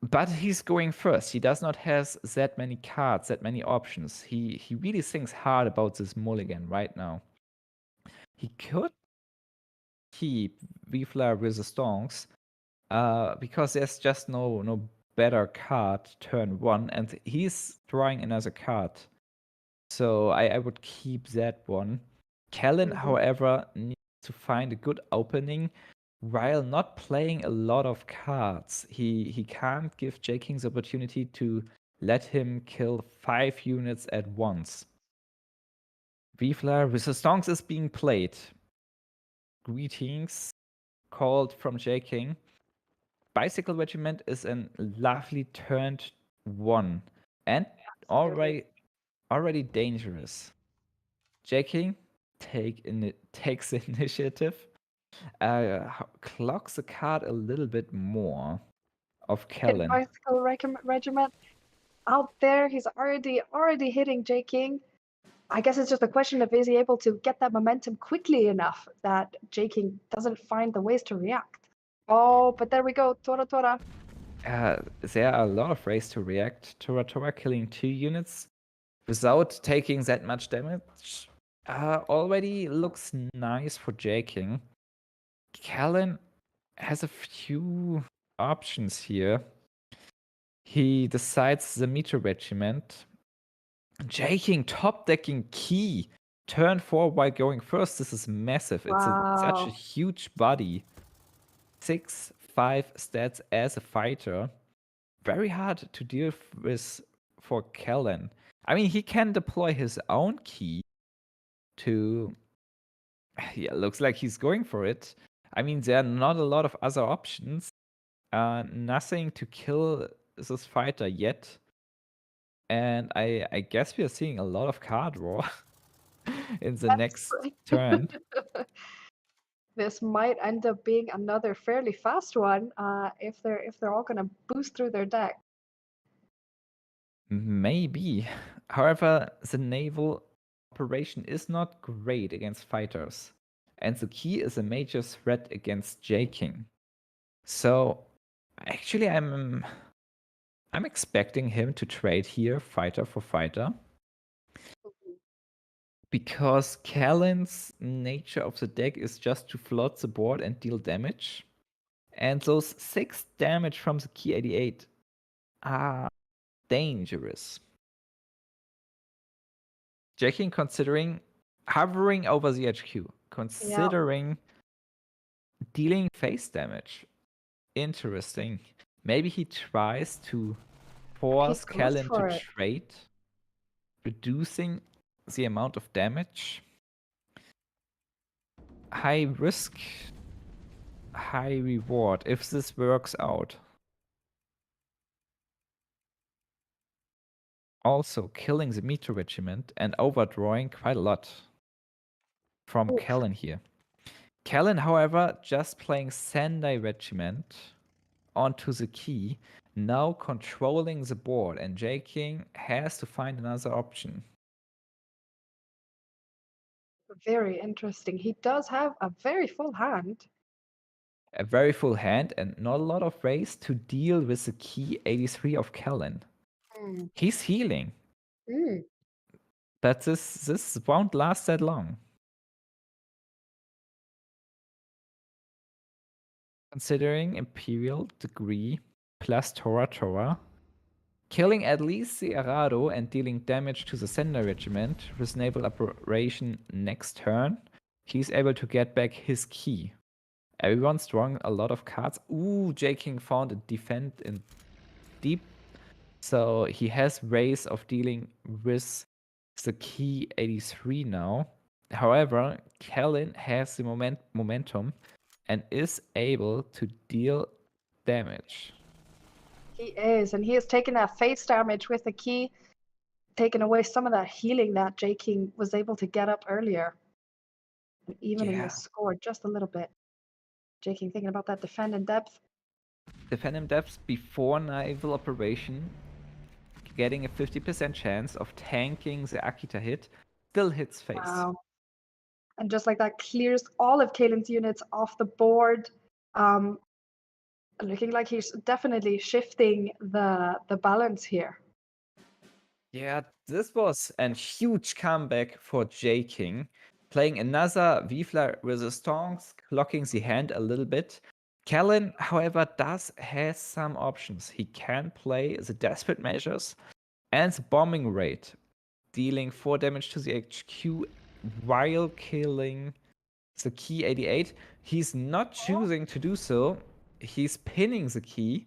Speaker 3: but he's going first. He does not have that many cards, that many options. He really thinks hard about this mulligan right now. He could keep Vifla Resistance because there's just no better card turn 1, and he's drawing another card. So I would keep that one. Callan, however, needs to find a good opening while not playing a lot of cards. He can't give J King the opportunity to let him kill 5 units at once. Vifla Resistance is being played. Greetings called from J King. Bicycle Regiment is a lovely turned 1 and already dangerous. J King takes the initiative, clocks the card a little bit more of Callan.
Speaker 5: Bicycle regiment out there. He's already hitting J King. I guess it's just a question of is he able to get that momentum quickly enough that J King doesn't find the ways to react. Oh, but there we go, Tora.
Speaker 3: There are a lot of ways to react. Tora killing 2 units without taking that much damage already looks nice for J King. Callan has a few options here. He decides the Meteor Regiment. J King top decking Key. Turn 4 while going first. This is massive. It's such a huge body. 6-5 stats as a fighter. Very hard to deal with for Callan. I mean, he can deploy his own Key to... Yeah, looks like he's going for it. I mean, there are not a lot of other options. Nothing to kill this fighter yet. And I guess we are seeing a lot of card draw in the next turn.
Speaker 5: This might end up being another fairly fast one if they're all gonna boost through their deck.
Speaker 3: Maybe. However, the naval operation is not great against fighters, and the Key is a major threat against J King. So actually, I'm expecting him to trade here, fighter for fighter. Because Callan's nature of the deck is just to float the board and deal damage. And those 6 damage from the Key 88 are dangerous. J King considering hovering over the HQ, considering dealing face damage. Interesting. Maybe he tries to force Callan to trade, reducing the amount of damage. High risk, high reward if this works out. Also killing the Meteor Regiment and overdrawing quite a lot from Callan here. Callan, however, just playing Sendai Regiment onto the Key, now controlling the board, and J King has to find another option.
Speaker 5: Very interesting. He does have a very full hand.
Speaker 3: A very full hand and not a lot of ways to deal with the Key 83 of Callan. He's healing. But this won't last that long. Considering Imperial Degree plus Tora, killing at least the Arado and dealing damage to the Sender Regiment with Naval Operation next turn, he's able to get back his Key. Everyone's drawing a lot of cards. Ooh, J King found a defend in deep. So he has ways of dealing with the key 83 now. However, Kellen has the momentum and is able to deal damage.
Speaker 5: He is, and he has taken that face damage with the key, taken away some of that healing that J King was able to get up earlier, and evening the score just a little bit. J King thinking about that defend in depth.
Speaker 3: Defend in depth before naval operation, getting a 50% chance of tanking the Akita hit, still hits face.
Speaker 5: Wow. And just like that, clears all of Kalen's units off the board. Looking like he's definitely shifting the balance here.
Speaker 3: Yeah, this was a huge comeback for J King, playing another Vifla Resistance, clocking the hand a little bit. Kellen, however, has some options. He can play the Desperate Measures and the Bombing Rate, dealing 4 damage to the HQ while killing the key 88. He's not choosing to do so. He's pinning the key,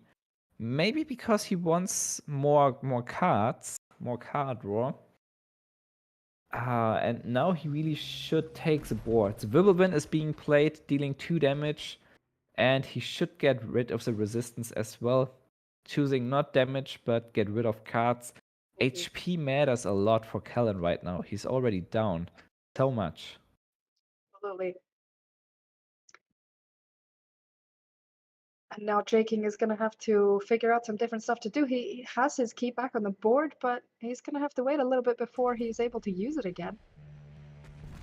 Speaker 3: maybe because he wants more cards, more card draw. And now he really should take the board. The Wirbelwind is being played, dealing 2 damage, and he should get rid of the resistance as well, choosing not damage but get rid of cards. HP matters a lot for Kellen right now. He's already down so much.
Speaker 5: Absolutely. And now J King is going to have to figure out some different stuff to do. He has his key back on the board, but he's going to have to wait a little bit before he's able to use it again.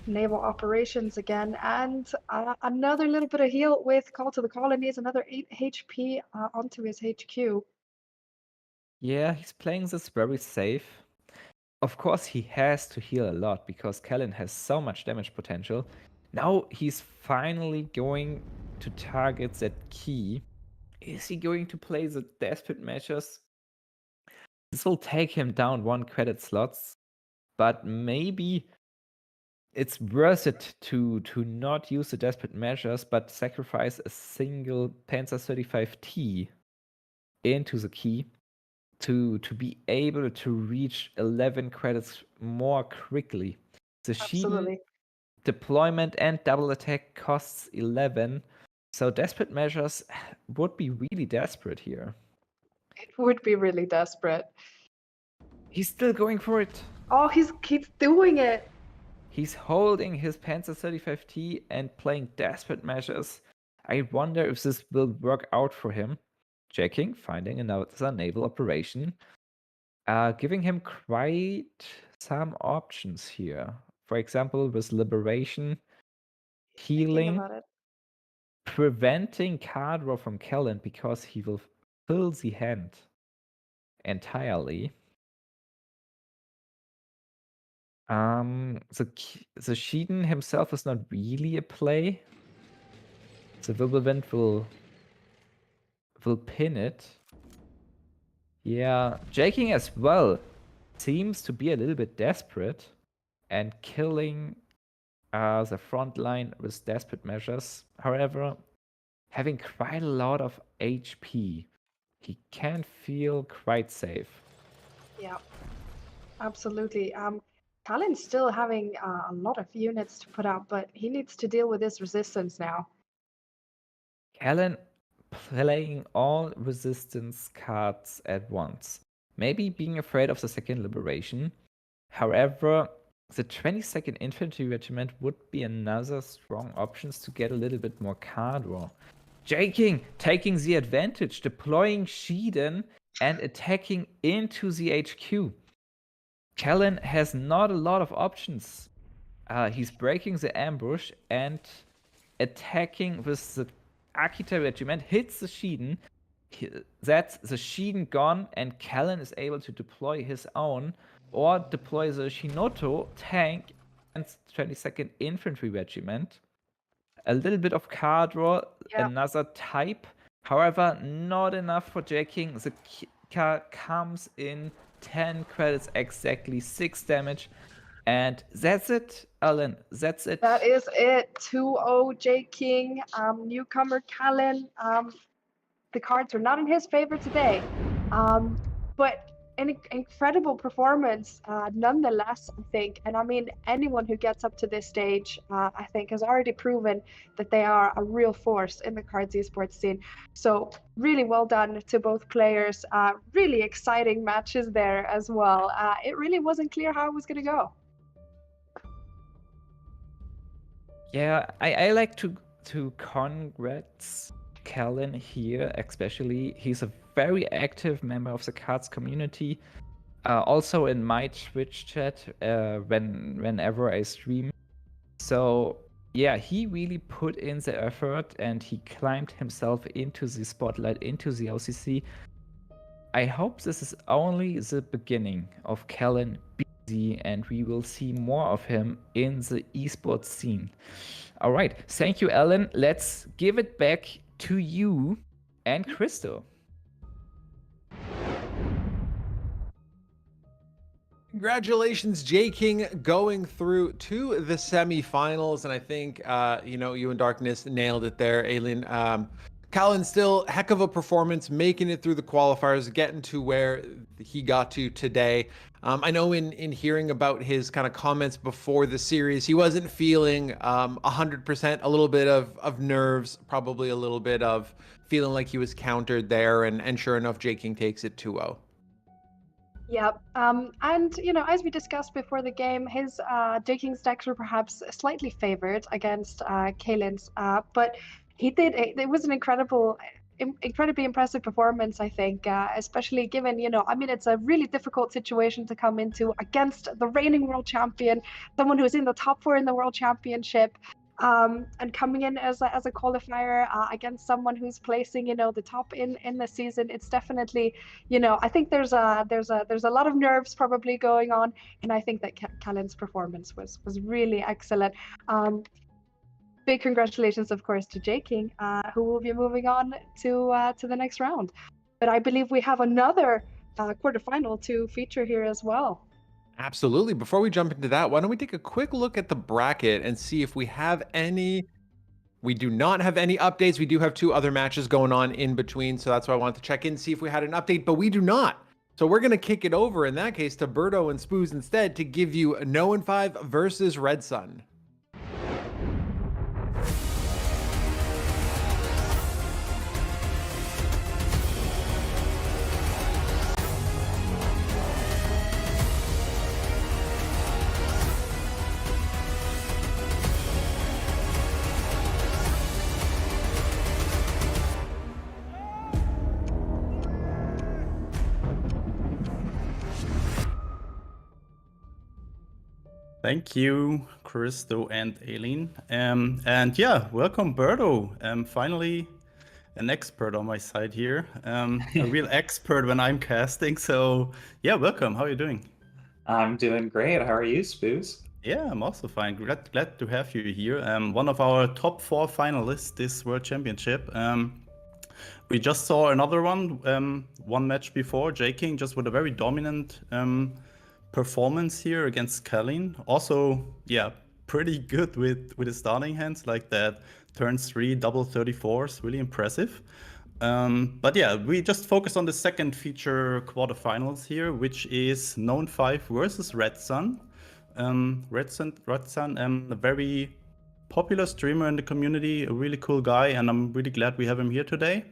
Speaker 5: Naval operations again, and another little bit of heal with Call to the Colonies, another 8 HP onto his HQ.
Speaker 3: Yeah, he's playing this very safe. Of course, he has to heal a lot because Kellen has so much damage potential. Now he's finally going to target that key. Is he going to play the Desperate Measures? This will take him down 1 credit slots, but maybe it's worth it to not use the Desperate Measures, but sacrifice a single Panzer 35T into the key to be able to reach 11 credits more quickly. The Sheeden deployment and double attack costs 11, so Desperate Measures would be really desperate here.
Speaker 5: It would be really desperate.
Speaker 3: He's still going for it.
Speaker 5: Oh, he keeps doing it.
Speaker 3: He's holding his Panzer 35T and playing Desperate Measures. I wonder if this will work out for him. J King finding another naval operation, giving him quite some options here. For example, with Liberation, healing, preventing card draw from Kellen because he will fill the hand entirely. The Sheeden himself is not really a play. The Wirbelwind will pin it. Yeah, J King as well seems to be a little bit desperate and killing the front line with Desperate Measures. However, having quite a lot of HP, he can feel quite safe.
Speaker 5: Yeah, absolutely. Kalen's still having a lot of units to put out, but he needs to deal with this resistance now.
Speaker 3: Kellen playing all resistance cards at once. Maybe being afraid of the second Liberation. However, the 22nd Infantry Regiment would be another strong option to get a little bit more card draw. J King taking the advantage, deploying Sheeden and attacking into the HQ. Kellen has not a lot of options. He's breaking the ambush and attacking with the Akita Regiment, hits the Sheeden. That's the Sheeden gone, and Kellen is able to deploy his own or deploy the Shinoto tank and 22nd Infantry Regiment. A little bit of card draw, another type. However, not enough for J King. The car comes in 10 credits exactly, 6 damage. And that's it, Elin. That's it.
Speaker 5: That is it. 2-0 J King. Newcomer Kellen. The cards are not in his favor today. But an incredible performance, nonetheless, I think. And I mean, anyone who gets up to this stage, I think, has already proven that they are a real force in the cards esports scene. So, really well done to both players. Really exciting matches there as well. It really wasn't clear how it was going to go.
Speaker 3: Yeah, I like to congrats Callan here, especially. He's a very active member of the cards community. Also in my Twitch chat, whenever I stream. So yeah, he really put in the effort and he climbed himself into the spotlight, into the OCC. I hope this is only the beginning of Callan busy and we will see more of him in the esports scene. All right, thank you, Elin. Let's give it back to you and Christo.
Speaker 1: Congratulations, J King, going through to the semifinals, and I think you and Darkness nailed it there, Elin. Callan still heck of a performance, making it through the qualifiers, getting to where he got to today. I know in hearing about his kind of comments before the series, he wasn't feeling 100%, a little bit of nerves, probably a little bit of feeling like he was countered there, and sure enough, J King takes it 2-0.
Speaker 5: Yep. And as we discussed before the game, his J King's decks were perhaps slightly favored against Kalen's, but he did. It was an incredibly impressive performance, I think, especially given, it's a really difficult situation to come into against the reigning world champion, someone who's in the top 4 in the world championship. And coming in as a qualifier against someone who's placing, the top in the season, it's definitely, I think there's a lot of nerves probably going on, and I think that Callan's performance was really excellent. Big congratulations, of course, to J King, who will be moving on to the next round. But I believe we have another quarterfinal to feature here as well.
Speaker 1: Absolutely. Before we jump into that, why don't we take a quick look at the bracket and see if we have any. We do not have any updates. We do have 2 other matches going on in between, so that's why I wanted to check in, see if we had an update, but we do not. So we're going to kick it over, in that case, to Berto and Spooz instead to give you No and 5 versus Red Sun.
Speaker 4: Thank you, Christo and Elin. And yeah, welcome, Berto. Finally, an expert on my side here. A real expert when I'm casting. So yeah, welcome. How are you doing?
Speaker 2: I'm doing great. How are you, Spooz?
Speaker 4: Yeah, I'm also fine. Glad to have you here. One of our top 4 finalists this World Championship. We just saw another one match before, J King, just with a very dominant performance here against Callan. Also, yeah, pretty good with his starting hands, like that turn 3 double 34s, really impressive. But yeah, we just focus on the second feature quarterfinals here, which is No and 5 versus Red Sun. Red Sun, a very popular streamer in the community, a really cool guy, and I'm really glad we have him here today.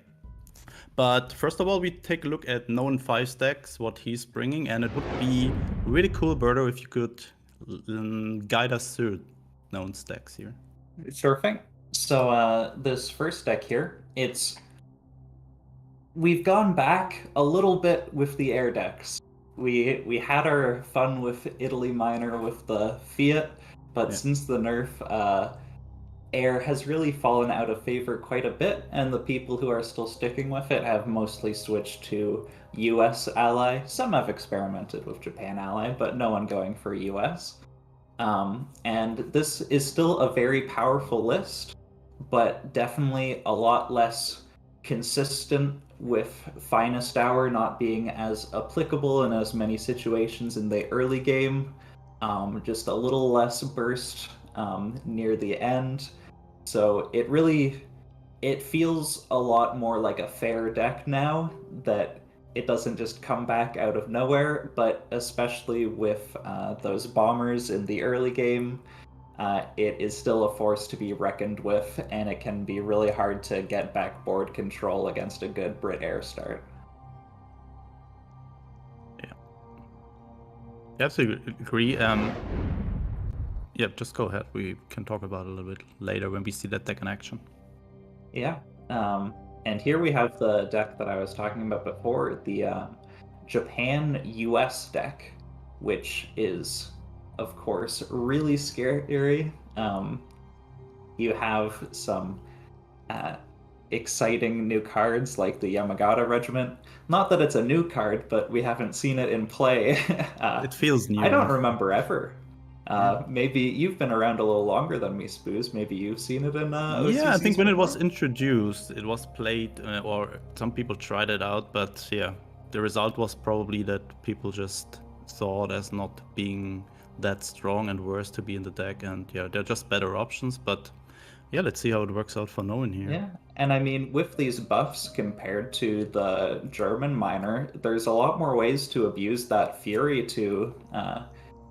Speaker 4: But first of all, we take a look at No and 5 stacks, what he's bringing, and it would be really cool, Berto, if you could guide us through No and stacks here.
Speaker 2: Sure thing. So this first deck here, we've gone back a little bit with the air decks. We had our fun with Italy Minor with the Fiat, but since the nerf, air has really fallen out of favor quite a bit, and the people who are still sticking with it have mostly switched to US ally. Some have experimented with Japan ally, but no one going for US. And this is still a very powerful list, but definitely a lot less consistent, with Finest Hour not being as applicable in as many situations in the early game. Just a little less burst near the end. So it feels a lot more like a fair deck now that it doesn't just come back out of nowhere, but especially with those bombers in the early game, it is still a force to be reckoned with, and it can be really hard to get back board control against a good Brit air start.
Speaker 4: I absolutely agree. Yeah, just go ahead. We can talk about it a little bit later when we see that deck in action.
Speaker 2: Yeah. And here we have the deck that I was talking about before, the Japan-US deck, which is, of course, really scary. You have some exciting new cards like the Yamagata Regiment. Not that it's a new card, but we haven't seen it in play.
Speaker 4: It feels new.
Speaker 2: I don't remember ever. Maybe you've been around a little longer than me, Spooz. Maybe you've seen it in OCCs
Speaker 4: Yeah, I think when it was
Speaker 2: before?
Speaker 4: introduced, it was played, or some people tried it out, but yeah, the result was probably that people just saw it as not being that strong and worse to be in the deck, and yeah, they're just better options, but yeah, let's see how it works out for Noen here.
Speaker 2: Yeah, and I mean, with these buffs compared to the German minor, there's a lot more ways to abuse that Fury to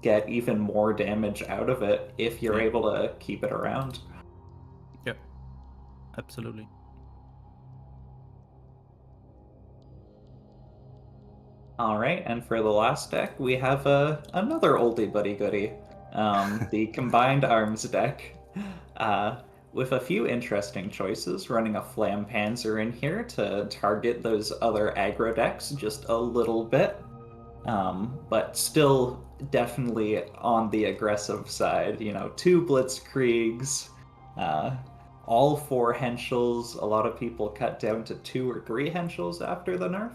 Speaker 2: get even more damage out of it if you're
Speaker 4: Yeah.
Speaker 2: able to keep it around.
Speaker 4: Yeah, absolutely.
Speaker 2: All right, and for the last deck, we have another oldie buddy goodie, the Combined Arms deck, with a few interesting choices, running a Flampanzer in here to target those other aggro decks just a little bit, but still definitely on the aggressive side. You know, 2 Blitzkriegs, all 4 Henschels. A lot of people cut down to 2 or 3 Henschels after the nerf.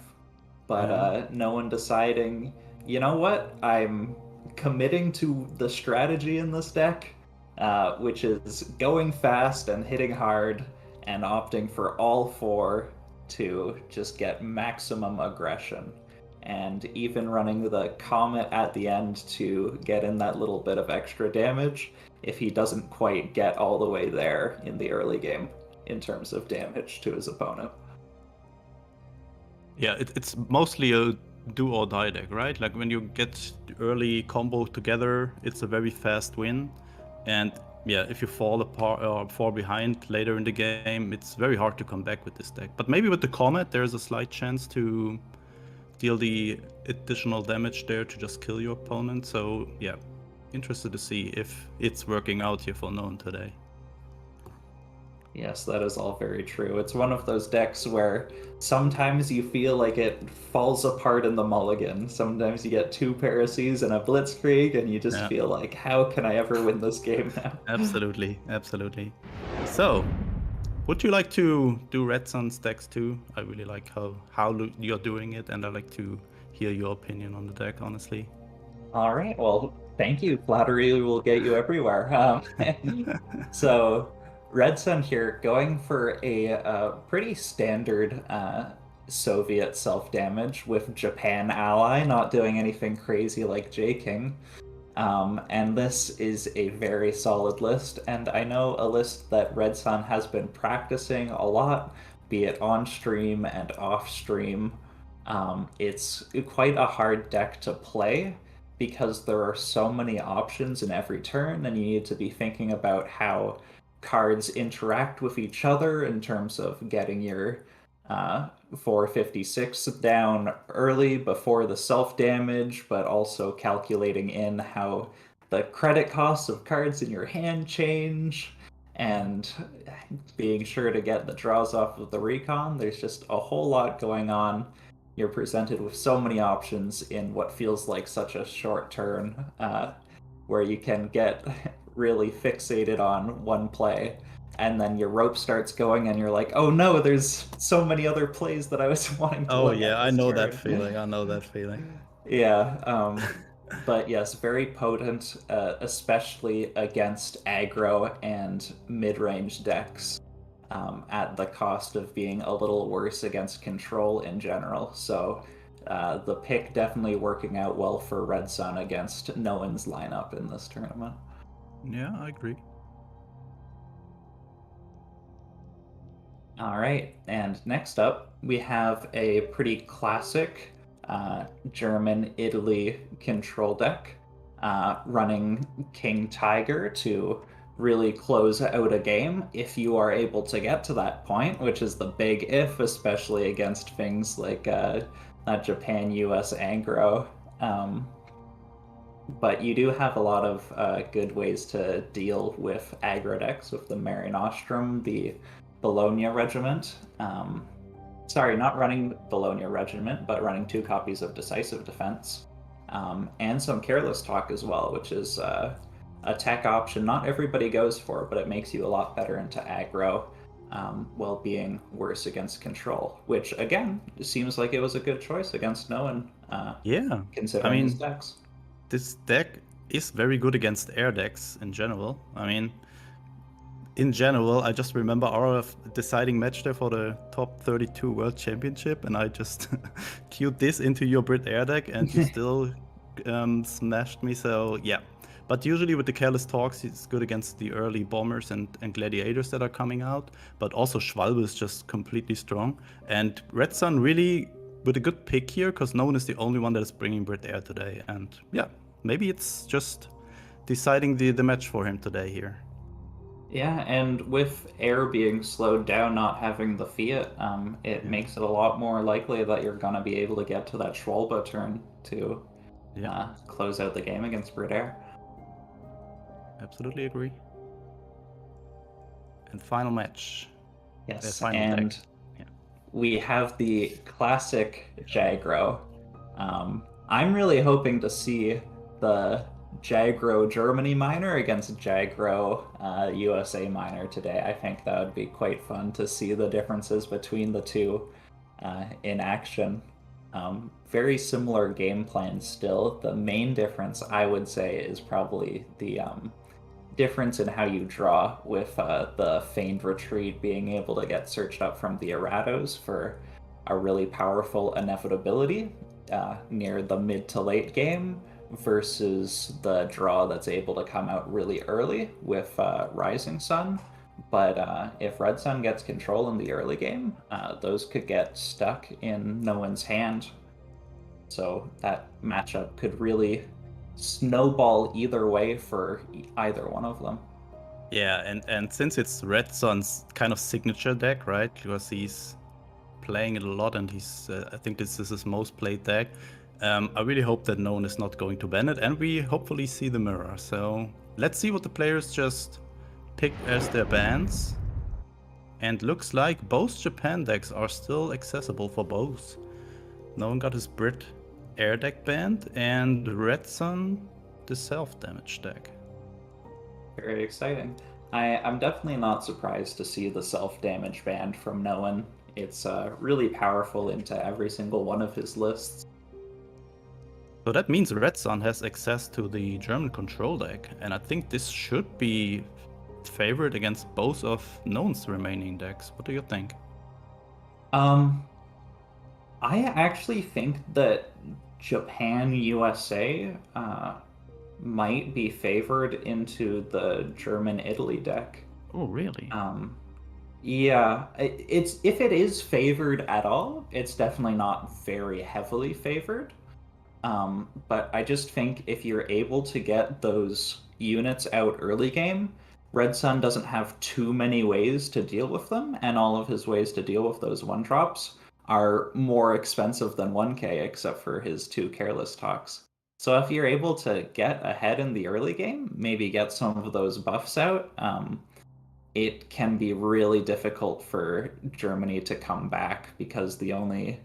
Speaker 2: But no one deciding, you know what, I'm committing to the strategy in this deck, which is going fast and hitting hard and opting for all 4 to just get maximum aggression. And even running the Comet at the end to get in that little bit of extra damage if he doesn't quite get all the way there in the early game in terms of damage to his opponent.
Speaker 4: Yeah, it's mostly a do or die deck, right? Like when you get the early combo together, it's a very fast win. And yeah, if you fall apart or fall behind later in the game, it's very hard to come back with this deck. But maybe with the Comet, there's a slight chance to deal the additional damage there to just kill your opponent. So yeah, interested to see if it's working out here for Noen today.
Speaker 2: Yes, that is all very true. It's one of those decks where sometimes you feel like it falls apart in the mulligan. Sometimes you get 2 Parasees and a Blitzkrieg, and you just feel like, how can I ever win this game now?
Speaker 4: Absolutely, absolutely. So, would you like to do Red Sun's decks too? I really like how you're doing it, and I like to hear your opinion on the deck, honestly.
Speaker 2: All right, well, thank you. Flattery will get you everywhere. So, Red Sun here, going for a pretty standard Soviet self-damage with Japan ally, not doing anything crazy like J-King. And this is a very solid list, and I know a list that Red Sun has been practicing a lot, be it on stream and off stream. It's quite a hard deck to play because there are so many options in every turn, and you need to be thinking about how cards interact with each other in terms of getting your 456 down early before the self-damage, but also calculating in how the credit costs of cards in your hand change, and being sure to get the draws off of the recon. There's just a whole lot going on. You're presented with so many options in what feels like such a short turn, where you can get really fixated on one play, and then your rope starts going and you're like, oh no, there's so many other plays that I was wanting to look at
Speaker 4: I
Speaker 2: this
Speaker 4: know
Speaker 2: turn.
Speaker 4: that feeling. I know that feeling.
Speaker 2: Yeah, but yes, very potent, especially against aggro and mid-range decks, at the cost of being a little worse against control in general. So the pick definitely working out well for Red Sun against Noen's lineup in this tournament.
Speaker 4: Yeah, I agree.
Speaker 2: All right, and next up we have a pretty classic German-Italy control deck running King Tiger to really close out a game if you are able to get to that point, which is the big if, especially against things like that Japan-US aggro. But you do have a lot of good ways to deal with aggro decks with the Mare Nostrum, the Bologna Regiment. Sorry, not running Bologna Regiment, but running 2 copies of Decisive Defense. And some Careless Talk as well, which is a tech option not everybody goes for, but it makes you a lot better into aggro while being worse against control, which again seems like it was a good choice against no one
Speaker 4: Yeah,
Speaker 2: considering his decks.
Speaker 4: this deck is very good against air decks in general. I mean, in general, I just remember our deciding match there for the top 32 World Championship, and I just queued this into your Brit air deck, and you still smashed me. So yeah, but usually with the Careless Talks, it's good against the early bombers and gladiators that are coming out. But also Schwalbe is just completely strong, and Red Sun really with a good pick here, because no one is the only one that is bringing Brit air today. And yeah, maybe it's just deciding the match for him today here.
Speaker 2: Yeah, and with air being slowed down, not having the Fiat, it makes it a lot more likely that you're going to be able to get to that Schwalbe turn to close out the game against Brit Air.
Speaker 4: Absolutely agree. And final match.
Speaker 2: Yes,
Speaker 4: final
Speaker 2: and
Speaker 4: deck. Yeah.
Speaker 2: we have the classic Jagro. I'm really hoping to see the Jagro Germany minor against Jagro USA minor today. I think that would be quite fun to see the differences between the two in action. Very similar game plans still. The main difference, I would say, is probably the difference in how you draw, with the Feigned Retreat being able to get searched up from the erratos for a really powerful inevitability near the mid to late game, versus the draw that's able to come out really early with Rising Sun. But if Red Sun gets control in the early game, those could get stuck in no one's hand. So that matchup could really snowball either way for either one of them.
Speaker 4: Yeah, and since it's Red Sun's kind of signature deck, right? Because he's playing it a lot, and he's I think this is his most played deck. I really hope that no one is not going to ban it, and we hopefully see the mirror. So let's see what the players just pick as their bans. And looks like both Japan decks are still accessible for both. No one got his Brit air deck banned, and Red Sun the self-damage deck.
Speaker 2: Very exciting. I'm definitely not surprised to see the self-damage banned from no one. It's really powerful into every single one of his lists.
Speaker 4: So that means Red Sun has access to the German control deck, and I think this should be favored against both of Known's remaining decks. What do you think?
Speaker 2: I actually think that Japan USA might be favored into the German Italy deck.
Speaker 4: Oh, really?
Speaker 2: Yeah, it's if it is favored at all, it's definitely not very heavily favored. But I just think if you're able to get those units out early game, Red Sun doesn't have too many ways to deal with them, and all of his ways to deal with those 1-drops are more expensive than 1k, except for his 2 Careless Talks. So if you're able to get ahead in the early game, maybe get some of those buffs out, it can be really difficult for Germany to come back, because they only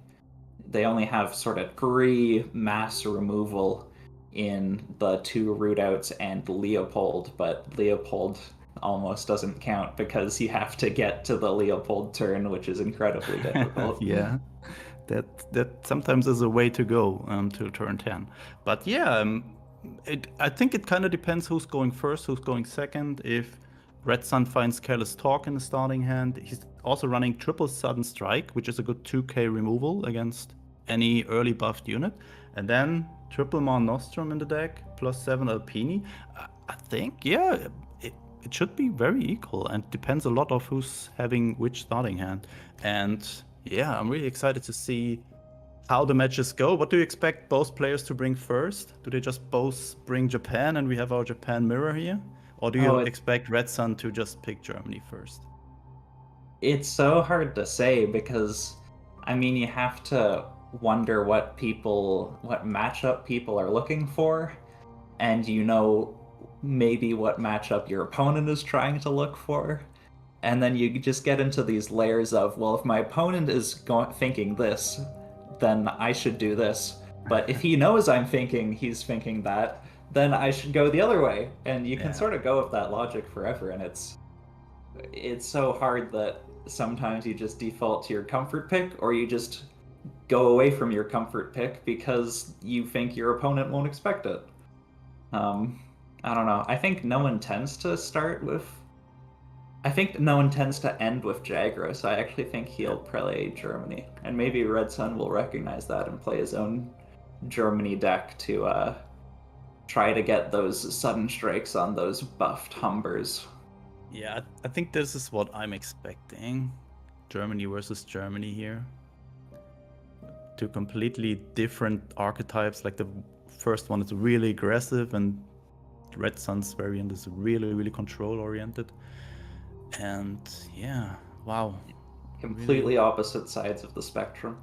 Speaker 2: have sort of 3 mass removal in the 2 rootouts and Leopold, but Leopold almost doesn't count because you have to get to the Leopold turn, which is incredibly difficult.
Speaker 4: Yeah, that sometimes is a way to go to turn 10. But yeah, I think it kind of depends who's going first, who's going second. If Red Sun finds Careless Talk in the starting hand, he's also running triple Sudden Strike, which is a good 2k removal against any early buffed unit, and then triple Mare Nostrum in the deck, +7 Alpini. I think, yeah, it should be very equal, and depends a lot of who's having which starting hand. And yeah, I'm really excited to see how the matches go. What do you expect both players to bring first? Do they just both bring Japan and we have our Japan mirror here? Or do you expect Red Sun to just pick Germany first?
Speaker 2: It's so hard to say because, I mean, you have to wonder what matchup people are looking for, and you know maybe what matchup your opponent is trying to look for. And then you just get into these layers of, well, if my opponent is thinking this, then I should do this. But if he knows he's thinking that, then I should go the other way. And you can sort of go with that logic forever, and it's so hard that sometimes you just default to your comfort pick, or you just go away from your comfort pick because you think your opponent won't expect it. I don't know. I think no one tends to end with Jagras. I actually think he'll play Germany. And maybe Red Sun will recognize that and play his own Germany deck to try to get those sudden strikes on those buffed Humbers.
Speaker 4: Yeah, I think this is what I'm expecting. Germany versus Germany here. Two completely different archetypes. Like the first one is really aggressive, and Red Sun's variant is really, really control-oriented. And yeah, wow.
Speaker 2: Completely opposite sides of the spectrum.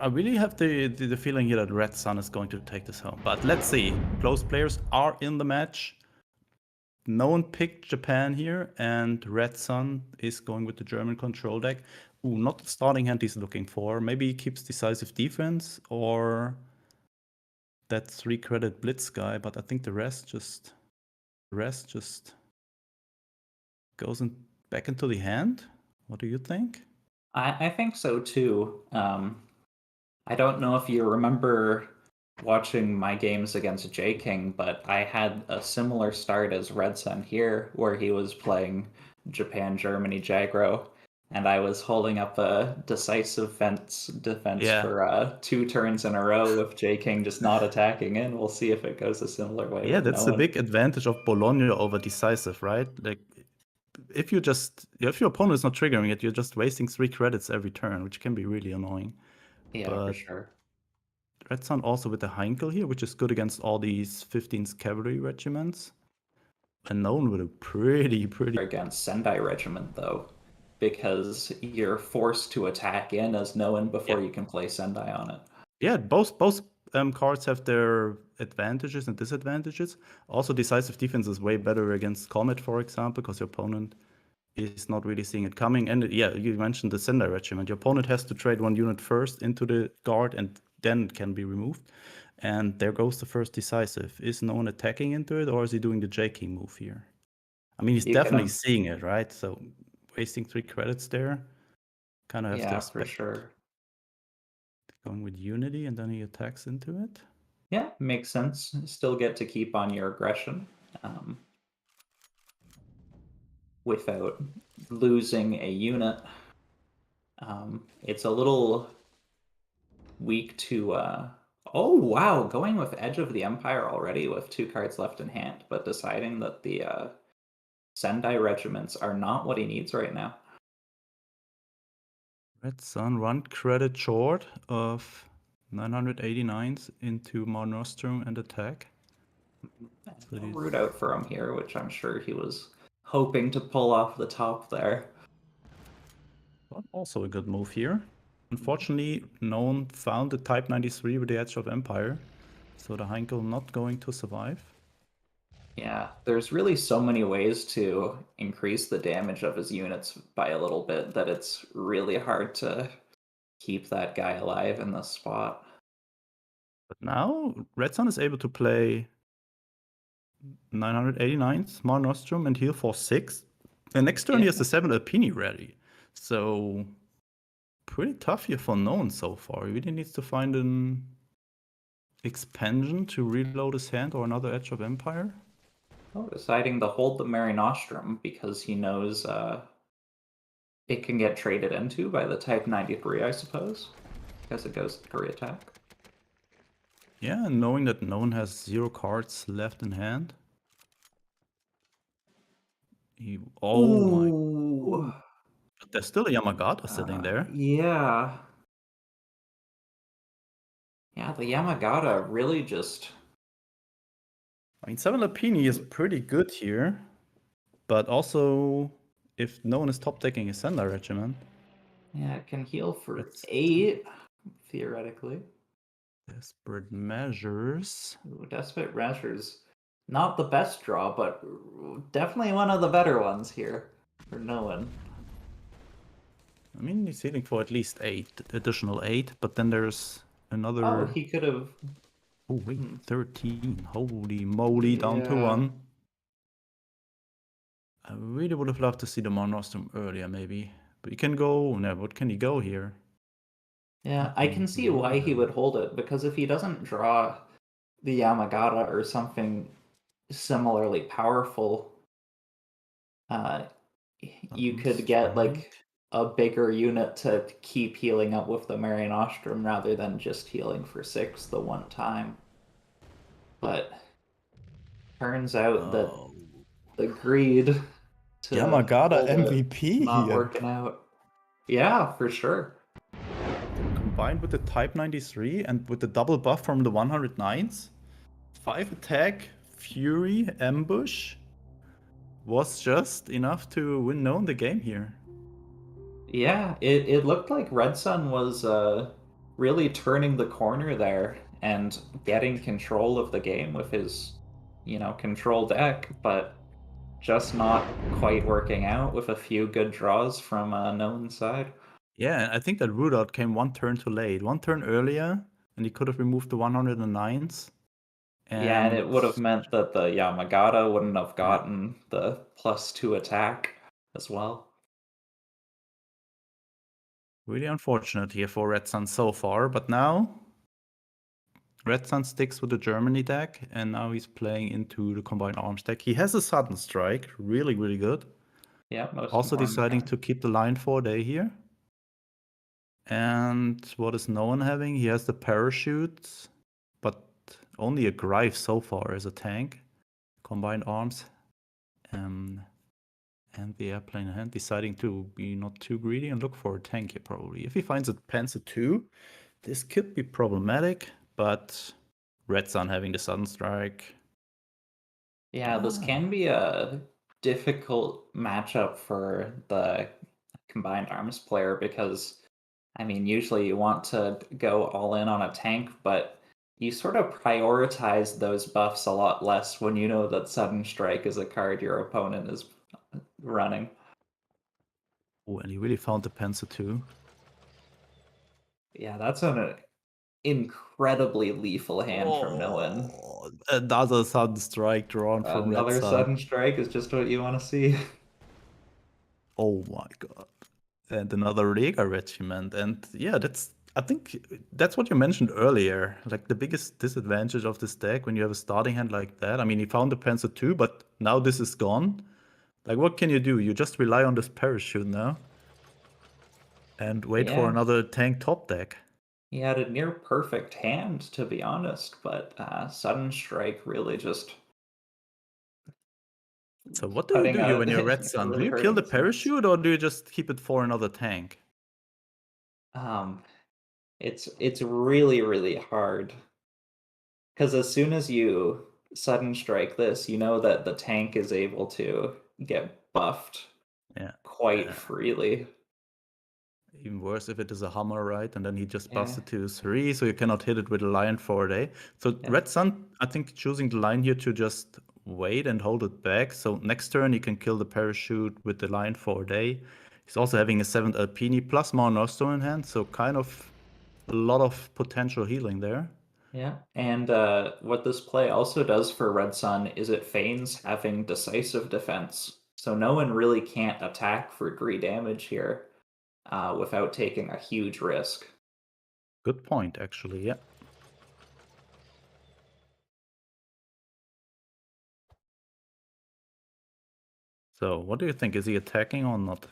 Speaker 4: I really have the feeling here that Red Sun is going to take this home. But let's see. Close players are in the match. No one picked Japan here, and Red Sun is going with the German control deck. Ooh, not the starting hand he's looking for. Maybe he keeps decisive defense, or that 3-credit blitz guy, but I think the rest just goes back into the hand. What do you think?
Speaker 2: I think so too. I don't know if you remember watching my games against J King, but I had a similar start as Red Sun here, where he was playing Japan, Germany, Jagro, and I was holding up a decisive defense for 2 turns in a row with J King just not attacking in. We'll see if it goes a similar way.
Speaker 4: Yeah, that's the big advantage of Bologna over decisive, right? Like, if your opponent is not triggering it, you're just wasting 3 credits every turn, which can be really annoying.
Speaker 2: Yeah, for sure.
Speaker 4: Red Sun also with the Heinkel here, which is good against all these 15th cavalry regiments. And known with a pretty
Speaker 2: against Sendai regiment though, because you're forced to attack in as Noen before you can play Sendai on it.
Speaker 4: Yeah, both cards have their advantages and disadvantages. Also, decisive defense is way better against Comet, for example, because your opponent is not really seeing it coming. And yeah, you mentioned the Sendai regiment. Your opponent has to trade 1 unit first into the guard, and then it can be removed. And there goes the first decisive. Is no one attacking into it, or is he doing the J-King move here? I mean, he's definitely seeing it, right? So wasting 3 credits there, kind of have to expect.
Speaker 2: Yeah, for sure.
Speaker 4: Going with Unity, and then he attacks into it.
Speaker 2: Yeah, makes sense. Still get to keep on your aggression without losing a unit. It's a little weak to... Oh, wow, going with Edge of the Empire already with 2 cards left in hand, but deciding that the Sendai regiments are not what he needs right now.
Speaker 4: Red Sun 1 credit short of 989s into Mar Nostrum and attack.
Speaker 2: So root out for him here, which I'm sure he was hoping to pull off the top there.
Speaker 4: But also a good move here. Unfortunately, no one found the Type 93 with the Edge of Empire, so the Heinkel not going to survive.
Speaker 2: Yeah, there's really so many ways to increase the damage of his units by a little bit that it's really hard to keep that guy alive in this spot.
Speaker 4: But now, Red Sun is able to play 989s, Mar Nostrum, and heal for 6. And next turn he has the 7 Alpini ready. So, pretty tough here for Known so far. He really needs to find an expansion to reload his hand or another Edge of Empire.
Speaker 2: Oh, deciding to hold the Mare Nostrum because he knows it can get traded into by the Type 93, I suppose, because it goes to free attack.
Speaker 4: Yeah, and knowing that no one has 0 cards left in hand. Oh my.
Speaker 2: Ooh.
Speaker 4: Ooh. But there's still a Yamagata sitting there.
Speaker 2: Yeah. Yeah, the Yamagata really just.
Speaker 4: I mean, 7 Lapini is pretty good here. But also, if no one is top decking his Sender Regiment,
Speaker 2: Yeah, it can heal for
Speaker 4: that's
Speaker 2: 8, theoretically.
Speaker 4: desperate measures.
Speaker 2: Ooh, Desperate Measures. Not the best draw, but definitely one of the better ones here for no one.
Speaker 4: I mean, he's hitting for at least 8, additional 8, but then there's another.
Speaker 2: Oh, he could have.
Speaker 4: Oh, wait, 13. Holy moly, down to 1. I really would have loved to see the Monostrum earlier, maybe. But you can go. No, what can he go here?
Speaker 2: Yeah, I can see why he would hold it, because if he doesn't draw the Yamagata or something similarly powerful, you could get like a bigger unit to keep healing up with the Mare Nostrum rather than just healing for 6 the one time. But turns out that the greed to
Speaker 4: Yamagata
Speaker 2: hold it
Speaker 4: MVP
Speaker 2: not
Speaker 4: here.
Speaker 2: working out. Yeah, for sure.
Speaker 4: Combined with the Type 93 and with the double buff from the 109s, 5 attack, Fury, Ambush was just enough to win known the game here.
Speaker 2: Yeah, it looked like Red Sun was really turning the corner there and getting control of the game with his, control deck, but just not quite working out with a few good draws from Known's side.
Speaker 4: Yeah, I think that root out came 1 turn too late. 1 turn earlier, and he could have removed the 109s.
Speaker 2: Yeah, and it would have meant that the Yamagata wouldn't have gotten the +2 attack as well.
Speaker 4: Really unfortunate here for Red Sun so far, but now Red Sun sticks with the Germany deck, and now he's playing into the Combined Arms deck. He has a Sudden Strike, really, really good.
Speaker 2: Yeah, most
Speaker 4: Also
Speaker 2: important
Speaker 4: deciding
Speaker 2: thing.
Speaker 4: to keep the line 4-day here. And what is no one having? He has the Parachutes, but only a Greif so far as a tank. Combined Arms. And the airplane in hand, deciding to be not too greedy and look for a tank here probably. If he finds a Panzer II, this could be problematic, but Red Sun having the Sudden Strike.
Speaker 2: Yeah, this can be a difficult matchup for the Combined Arms player because, I mean, usually you want to go all in on a tank, but you sort of prioritize those buffs a lot less when you know that Sudden Strike is a card your opponent is running.
Speaker 4: Oh, and he really found the Panzer II.
Speaker 2: Yeah, that's an incredibly lethal hand from no one.
Speaker 4: Another Sudden Strike drawn from Red
Speaker 2: Another
Speaker 4: Sun.
Speaker 2: Sudden Strike is just what you want to see.
Speaker 4: Oh my god. And another Lega regiment. And yeah, I think that's what you mentioned earlier. Like the biggest disadvantage of this deck when you have a starting hand like that. I mean, he found the Panzer II, but now this is gone. Like, what can you do? You just rely on this parachute now. And wait for
Speaker 2: Yeah.
Speaker 4: another tank top deck.
Speaker 2: He had a near perfect hand, to be honest, but Sudden Strike really just.
Speaker 4: So what do you do here when you're Red Sun? Do you kill the parachute or do you just keep it for another tank?
Speaker 2: It's really, really hard. Because as soon as you Sudden Strike this, you know that the tank is able to get buffed quite freely.
Speaker 4: Even worse if it is a Hummer, right? And then he just busts it to 3, so you cannot hit it with a Lion 4-day. So Red Sun, I think, choosing the line here to just wait and hold it back. So next turn he can kill the parachute with the Lion 4-day. He's also having a 7th Alpini plus more Nostro in hand, so kind of a lot of potential healing there.
Speaker 2: Yeah, and what this play also does for Red Sun is it feigns having decisive defense. So no one really can't attack for 3 damage here without taking a huge risk.
Speaker 4: Good point, actually, yeah. So what do you think? Is he attacking or not?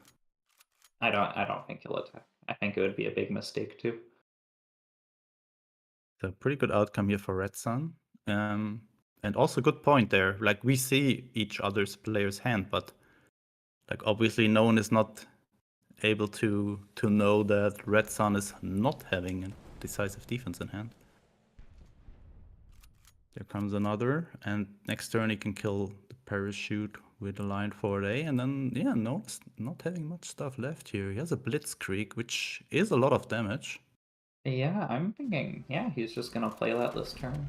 Speaker 2: I don't think he'll attack. I think it would be a big mistake too.
Speaker 4: So pretty good outcome here for Red Sun. And also good point there. Like we see each other's player's hand, but Like obviously no one is not able to know that Red Sun is not having a decisive defense in hand. There comes another, and next turn he can kill the parachute with the line 4A, and then yeah, no, it's not having much stuff left here. He has a blitzkrieg, which is a lot of damage.
Speaker 2: Yeah, I'm thinking, yeah, he's just gonna play that this turn.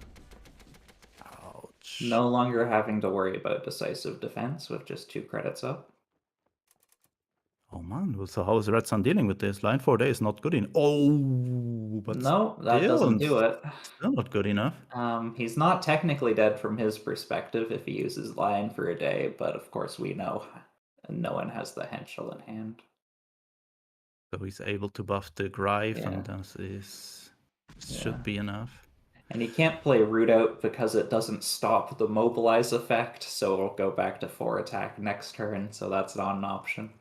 Speaker 4: Ouch.
Speaker 2: No longer having to worry about decisive defense with just 2 credits up.
Speaker 4: Oh man, well, so how is Red Sun dealing with this? Line 4A is not good enough. Oh, but
Speaker 2: No, that
Speaker 4: still,
Speaker 2: doesn't do it.
Speaker 4: Still not good enough.
Speaker 2: He's not technically dead from his perspective if he uses Lion for a day, but of course we know no one has the Henschel in hand.
Speaker 4: So he's able to buff the Greif,
Speaker 2: Yeah.
Speaker 4: and this should be enough.
Speaker 2: And he can't play Root Out because it doesn't stop the Mobilize effect, so it'll go back to 4 attack next turn, so that's not an option.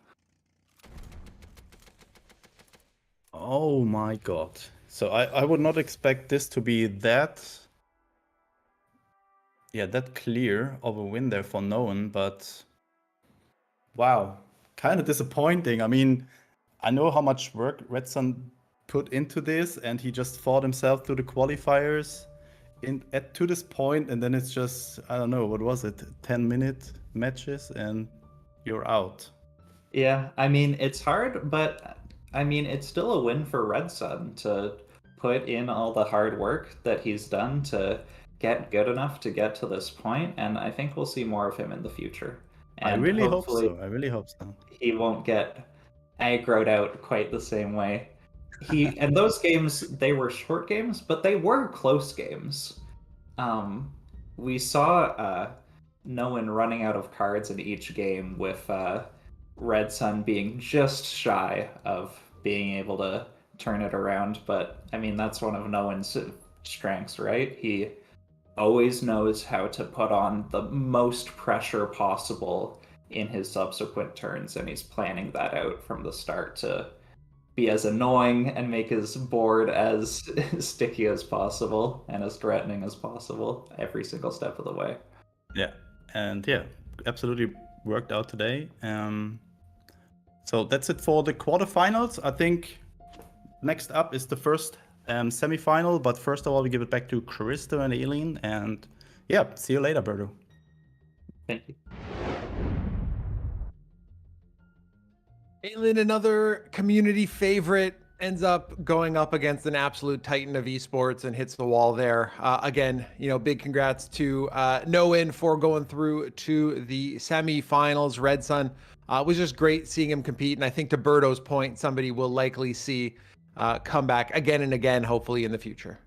Speaker 4: Oh my god. So I would not expect this to be that clear of a win there for Noen, but wow, kind of disappointing. I mean, I know how much work Red Sun put into this, and he just fought himself through the qualifiers to this point, and then it's just, I don't know, what was it, 10-minute matches, and you're out.
Speaker 2: Yeah, I mean, it's hard, but I mean, it's still a win for Red Sun to put in all the hard work that he's done to get good enough to get to this point, and I think we'll see more of him in the future. And
Speaker 4: I really hope
Speaker 2: hopefully
Speaker 4: so. I really hope so.
Speaker 2: he won't get aggroed out quite the same way. And those games, they were short games, but they were close games. We saw no one running out of cards in each game, with Red Sun being just shy of being able to turn it around. But I mean, that's one of no one's strengths, right? He always knows how to put on the most pressure possible in his subsequent turns, and he's planning that out from the start to be as annoying and make his board as sticky as possible and as threatening as possible every single step of the way.
Speaker 4: Yeah, and yeah, absolutely worked out today. So that's it for the quarterfinals. I think next up is the first semifinal, but first of all, we give it back to Christo and Elin, and yeah, see you later, Berto.
Speaker 2: Thank you.
Speaker 1: Elin, another community favorite, ends up going up against an absolute titan of esports and hits the wall there. Again, big congrats to Noen for going through to the semifinals. Red Sun was just great seeing him compete, and I think to Berto's point, somebody will likely see come back again and again, hopefully in the future.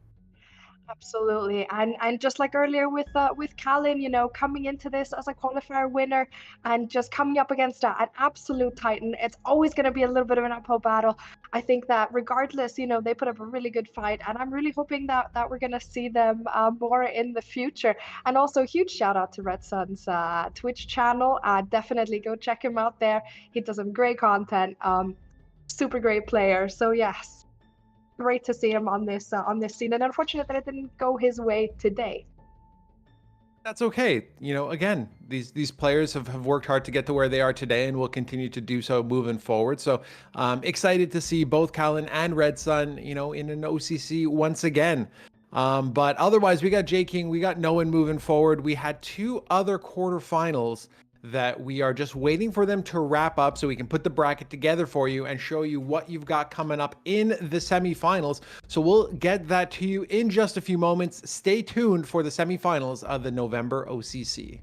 Speaker 5: Absolutely, and just like earlier with Kalin, coming into this as a qualifier winner and just coming up against an absolute titan, it's always going to be a little bit of an uphill battle. I think that regardless, they put up a really good fight, and I'm really hoping that we're going to see them more in the future. And also, huge shout out to Red Sun's Twitch channel. Definitely go check him out there. He does some great content. Super great player. So yes. Great to see him on this scene, and unfortunate that it didn't go his way today.
Speaker 1: That's okay. Again, these players have worked hard to get to where they are today and will continue to do so moving forward. So excited to see both Kalin and Red Sun, in an OCC once again. But otherwise, we got J King, we got Noen moving forward. We had 2 other quarterfinals that we are just waiting for them to wrap up so we can put the bracket together for you and show you what you've got coming up in the semifinals. So we'll get that to you in just a few moments. Stay tuned for the semifinals of the November OCC.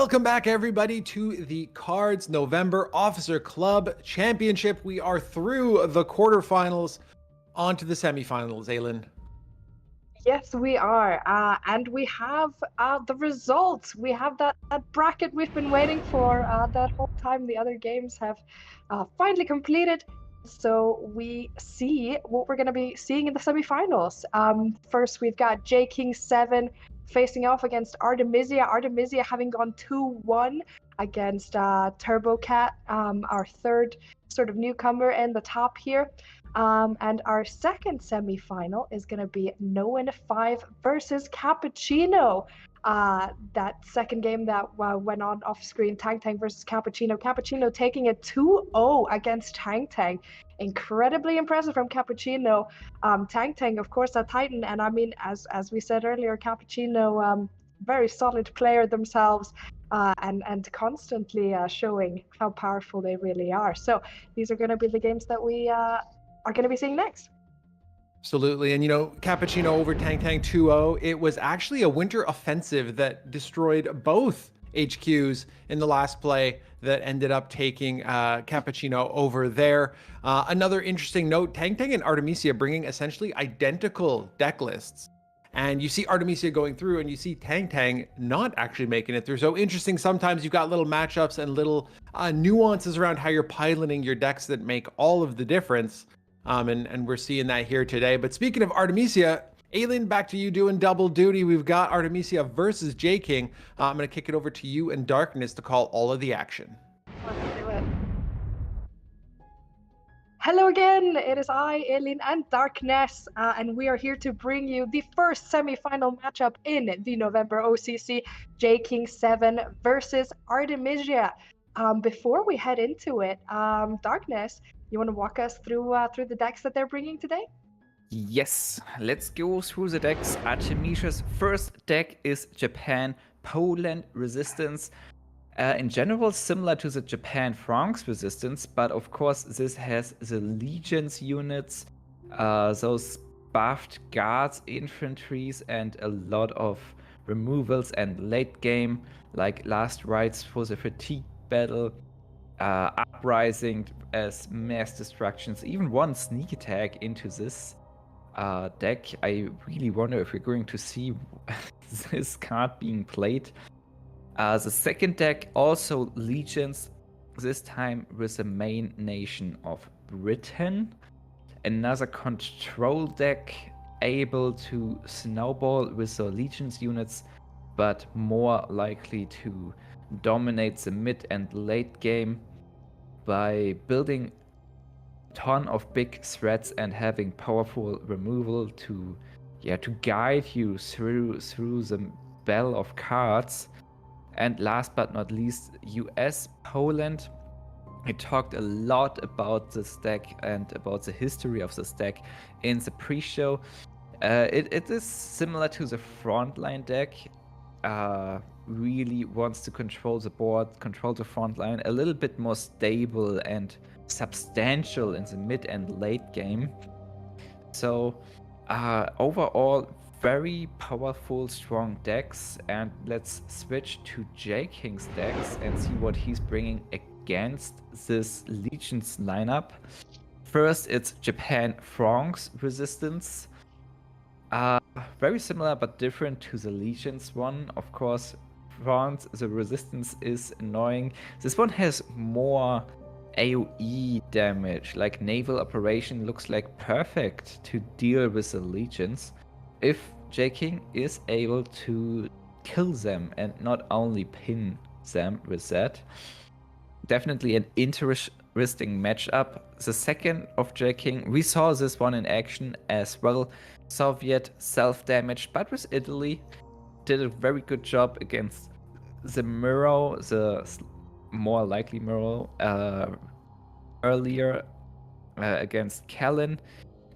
Speaker 1: Welcome back, everybody, to the KARDS November Officer Club Championship. We are through the quarterfinals, on to the semifinals, Elin.
Speaker 5: Yes, we are. And we have the results. We have that bracket we've been waiting for that whole time. The other games have finally completed. So we see what we're going to be seeing in the semifinals. First, we've got J King 7 facing off against Artemisia. Artemisia having gone 2-1 against Turbo Cat, our third sort of newcomer in the top here. And our second semifinal is going to be Noen 5 versus Cappuccino. That second game that went on off screen, Tang Tang versus Cappuccino. Cappuccino taking it 2-0 against Tang Tang. Incredibly impressive from Cappuccino. Tang Tang, of course, a Titan. And I mean, as we said earlier, Cappuccino, very solid player themselves. And constantly showing how powerful they really are. So these are going to be the games that we are going to be seeing next.
Speaker 1: Absolutely. And, Cappuccino over Tang Tang 2-0, it was actually a winter offensive that destroyed both HQs in the last play that ended up taking Cappuccino over there. Another interesting note, Tang Tang and Artemisia bringing essentially identical deck lists. And you see Artemisia going through and you see Tang Tang not actually making it through. So interesting. Sometimes you've got little matchups and little nuances around how you're piloting your decks that make all of the difference. And we're seeing that here today. But speaking of Artemisia, Elin, back to you doing double duty. We've got Artemisia versus J King. I'm going to kick it over to you and Darkness to call all of the action.
Speaker 5: Let's do it. Hello again, it is I, Elin, and Darkness, and we are here to bring you the first semi-final matchup in the November OCC, J King 7 versus Artemisia. Before we head into it, Darkness, you want to walk us through the decks that they're bringing today?
Speaker 3: Yes, let's go through the decks. Artemisia's first deck is Japan, Poland Resistance. In general, similar to the Japan-France Resistance, but of course this has the Legions units, those buffed guards, infantries, and a lot of removals and late game, like last rites for the fatigue battle, uprising as mass destructions, even one sneak attack into this deck. I really wonder if we're going to see this card being played. The second deck, also Legions, this time with the main nation of Britain. Another control deck able to snowball with the Legions units, but more likely to dominate the mid and late game by building a ton of big threats and having powerful removal to guide you through the bell of cards. And last but not least, US Poland. I talked a lot about this deck and about the history of this deck in the pre-show. It is similar to the frontline deck. Really wants to control the board, control the frontline, a little bit more stable and substantial in the mid and late game. So overall, very powerful, strong decks. And let's switch to J King's decks and see what he's bringing against this Legions lineup. First, it's Japan-France Resistance. Very similar but different to the Legions one. Of course, France, the resistance is annoying. This one has more AoE damage, like naval operation looks like perfect to deal with the Legions. If J King is able to kill them and not only pin them with that. Definitely an interesting matchup. The second of J King, we saw this one in action as well. Soviet self-damage, but with Italy, did a very good job against the Miro, the more likely Miro, earlier against Kalin.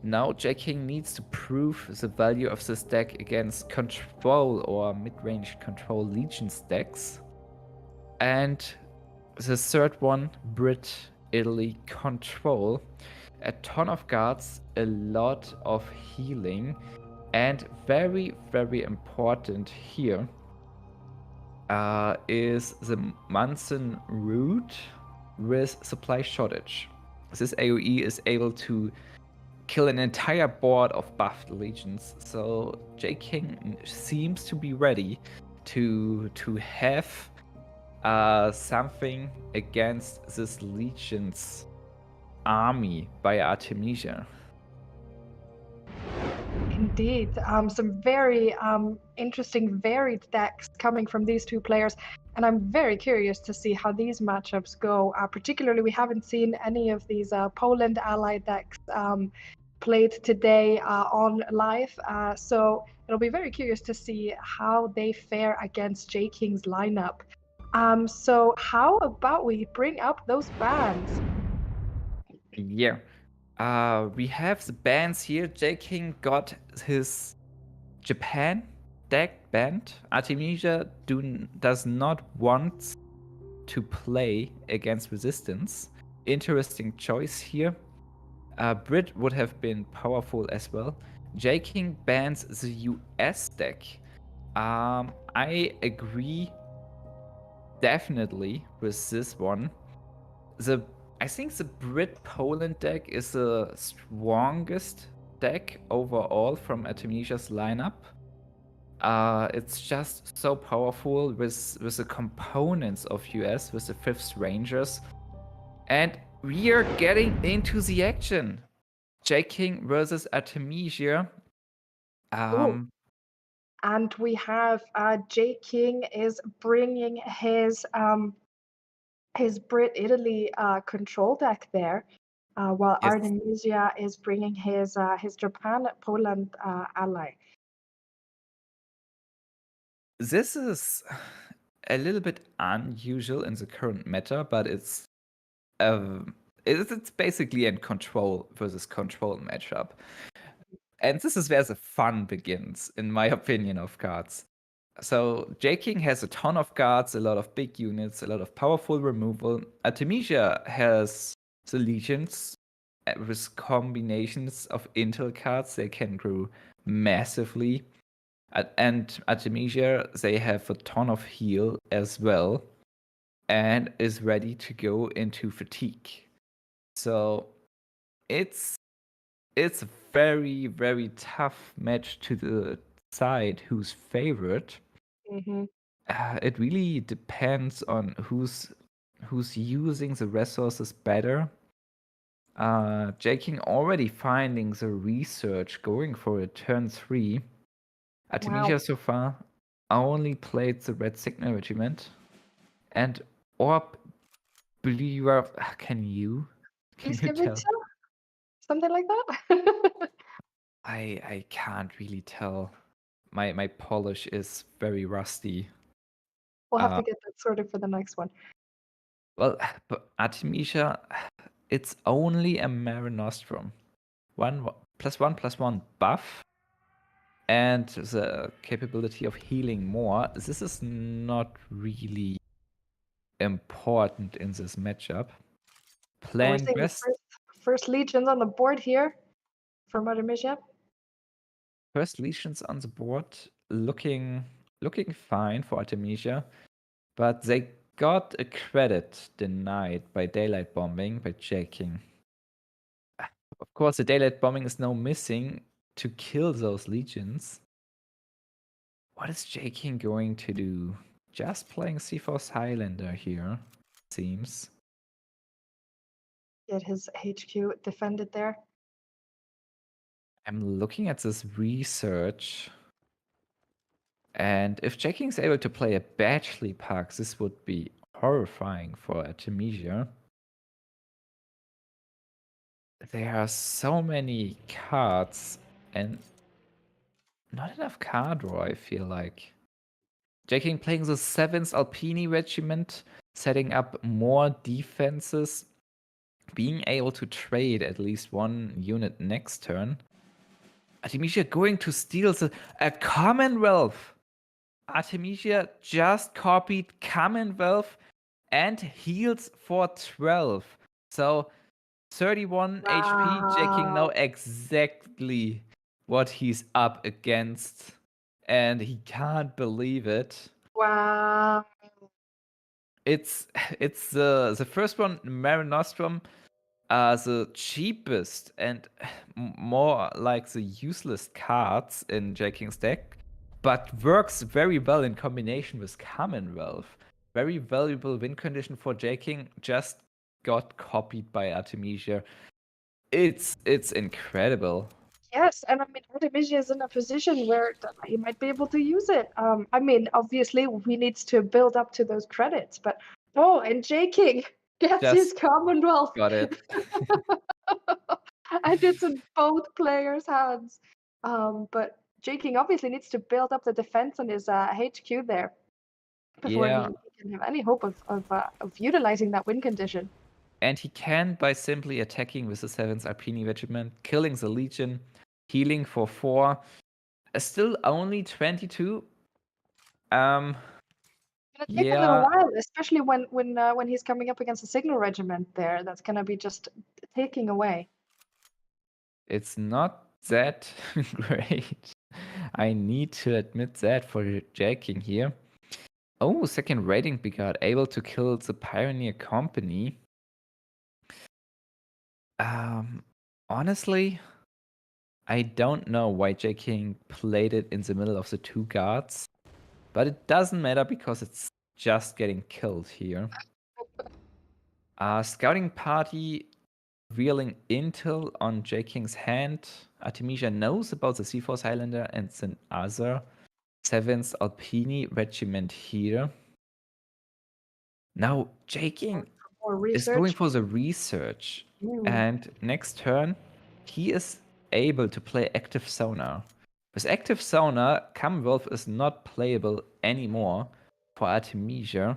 Speaker 3: Now J King needs to prove the value of this deck against control or mid-range control Legions decks. And the third one, Brit, Italy, control. A ton of guards, a lot of healing, and very, very important here. is the Munson route with supply shortage. This AoE is able to kill an entire board of buffed legions, so J King seems to be ready to have something against this legion's army by Artemisia.
Speaker 5: Indeed, some very interesting, varied decks coming from these two players, and I'm very curious to see how these matchups go. Particularly, we haven't seen any of these Poland ally decks played today on live, so it'll be very curious to see how they fare against J King's lineup. So how about we bring up those bans?
Speaker 3: Yeah. We have the bans here. J King got his Japan deck banned. Artemisia does not want to play against resistance. Interesting choice here. Brit would have been powerful as well. J King bans the US deck. I agree definitely with this one. I think the Brit Poland deck is the strongest deck overall from Artemisia's lineup. It's just so powerful with the components of US, with the 5th Rangers. And we are getting into the action. J King versus Artemisia.
Speaker 5: Ooh. And we have J King is bringing his Brit Italy control deck there, while
Speaker 3: Yes.
Speaker 5: Artemisia is bringing his Japan Poland ally.
Speaker 3: This is a little bit unusual in the current meta, but it's basically a control versus control matchup. And this is where the fun begins, in my opinion, of cards. So J King has a ton of cards, a lot of big units, a lot of powerful removal. Artemisia has the legions with combinations of intel cards. They can grow massively. And Artemisia, they have a ton of heal as well, and is ready to go into fatigue. So it's a very, very tough match to decide who's favorite.
Speaker 5: Mm-hmm.
Speaker 3: It really depends on who's using the resources better. J King already finding the research going for a turn 3. Artemisia so far only played the Red Signal Regiment. And Orb Believer, can you
Speaker 5: Please give
Speaker 3: tell?
Speaker 5: it to something like that.
Speaker 3: I can't really tell. My Polish is very rusty.
Speaker 5: We'll have to get that sorted for the next one.
Speaker 3: Well, but Artemisia, it's only a Marinostrum. 1+1/+1 buff, and the capability of healing more. This is not really important in this matchup.
Speaker 5: We're
Speaker 3: Playing
Speaker 5: seeing the
Speaker 3: best
Speaker 5: first legions on the board here for Artemisia.
Speaker 3: first legions on the board, looking fine for Artemisia, but they got a credit denied by daylight bombing by J King. Of course, the daylight bombing is now missing to kill those legions. What is J King going to do? Just playing C4 Highlander here, seems.
Speaker 5: Get his HQ defended there.
Speaker 3: I'm looking at this research. And if J King's able to play a Batchley Pack, this would be horrifying for Artemisia. There are so many cards and not enough card draw, I feel like. J King playing the 7th Alpini Regiment, setting up more defenses, being able to trade at least one unit next turn. Artemisia going to steal a Commonwealth. Artemisia just copied Commonwealth and heals for 12. So 31 HP, J King know exactly what he's up against. And he can't believe it.
Speaker 5: Wow.
Speaker 3: It's the first one, Mare Nostrum, the cheapest and more like the useless cards in J King's deck, but works very well in combination with Commonwealth. Very valuable win condition for J King, just got copied by Artemisia. It's incredible.
Speaker 5: Yes, and I mean, Artemisia is in a position where he might be able to use it. I mean, obviously, he needs to build up to those credits, but and J King gets his
Speaker 3: Just
Speaker 5: Commonwealth.
Speaker 3: got it.
Speaker 5: And it's in both players' hands. But J King obviously needs to build up the defense on his HQ there before
Speaker 3: Yeah.
Speaker 5: he can have any hope of utilizing that win condition.
Speaker 3: And he can by simply attacking with the 7th Alpini Regiment, killing the Legion, healing for 4. Still only 22.
Speaker 5: Gonna take a little while, especially when he's coming up against a Signal Regiment there. That's gonna be just taking away.
Speaker 3: It's not that great. I need to admit that for Jacking here. Oh, second rating brigade, able to kill the Pioneer Company. Honestly, I don't know why J King played it in the middle of the 2 guards, but it doesn't matter because it's just getting killed here. Scouting party revealing intel on J King's hand. Artemisia knows about the C4 Highlander and the other 7th Alpini Regiment here. Now J King is going for the research. And next turn, he is able to play active sonar. With active sonar, Commonwealth is not playable anymore for Artemisia.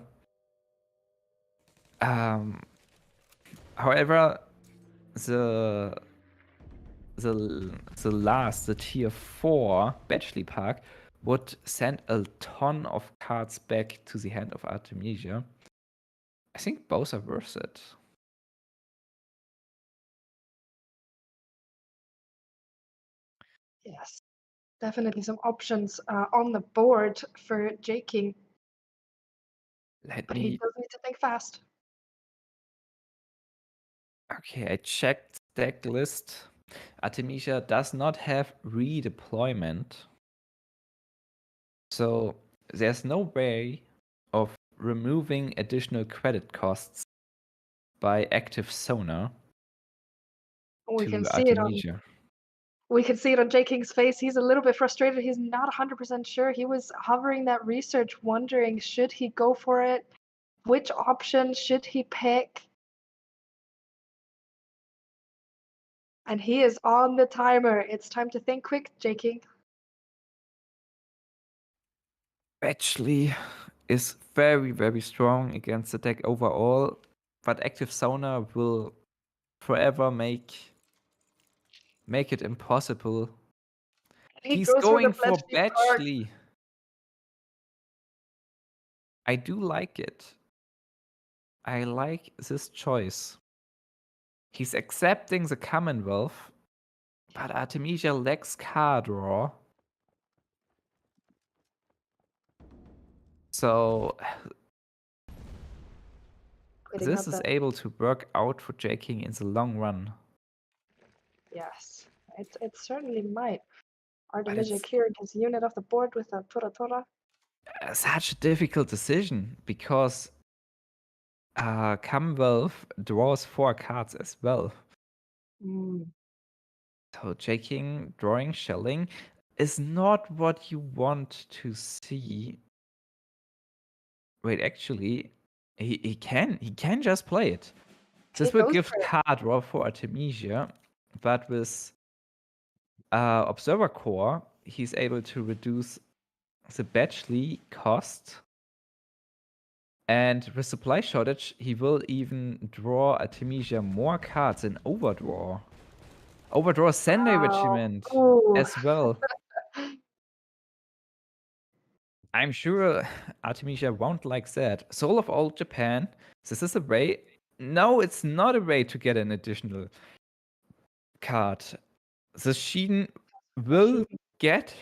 Speaker 3: However, the tier 4 Bletchley Park would send a ton of cards back to the hand of Artemisia. I think both are worth it.
Speaker 5: Yes, definitely some options on the board for J King. But he does need to think fast.
Speaker 3: Okay, I checked deck list. Artemisia does not have redeployment. So there's no way of removing additional credit costs by active sonar to Artemisia.
Speaker 5: We can see it on J King's face. He's a little bit frustrated. He's not 100% sure. He was hovering that research, wondering should he go for it? Which option should he pick? And he is on the timer. It's time to think quick, J King.
Speaker 3: Bletchley is very, very strong against the deck overall, but active sonar will forever make it impossible. He's going for Bletchley. I do like it. I like this choice. He's accepting the Commonwealth, but Artemisia lacks card draw. So this is able to work out for J King in the long run.
Speaker 5: Yes, it certainly might. Artemisia clearing his unit off the board with a Tora Tora.
Speaker 3: Such a difficult decision because Commonwealth draws 4 cards as well. So J King drawing shelling is not what you want to see. Wait, actually, he can just play it. This will give card draw for Artemisia, but with Observer Core, he's able to reduce the Bletchley cost. And with supply shortage, he will even draw Artemisia more cards in Overdraw. Overdraw Sendai Regiment as well. I'm sure Artemisia won't like that. Soul of Old Japan. This is a way. No, it's not a way to get an additional card. The Sheen will get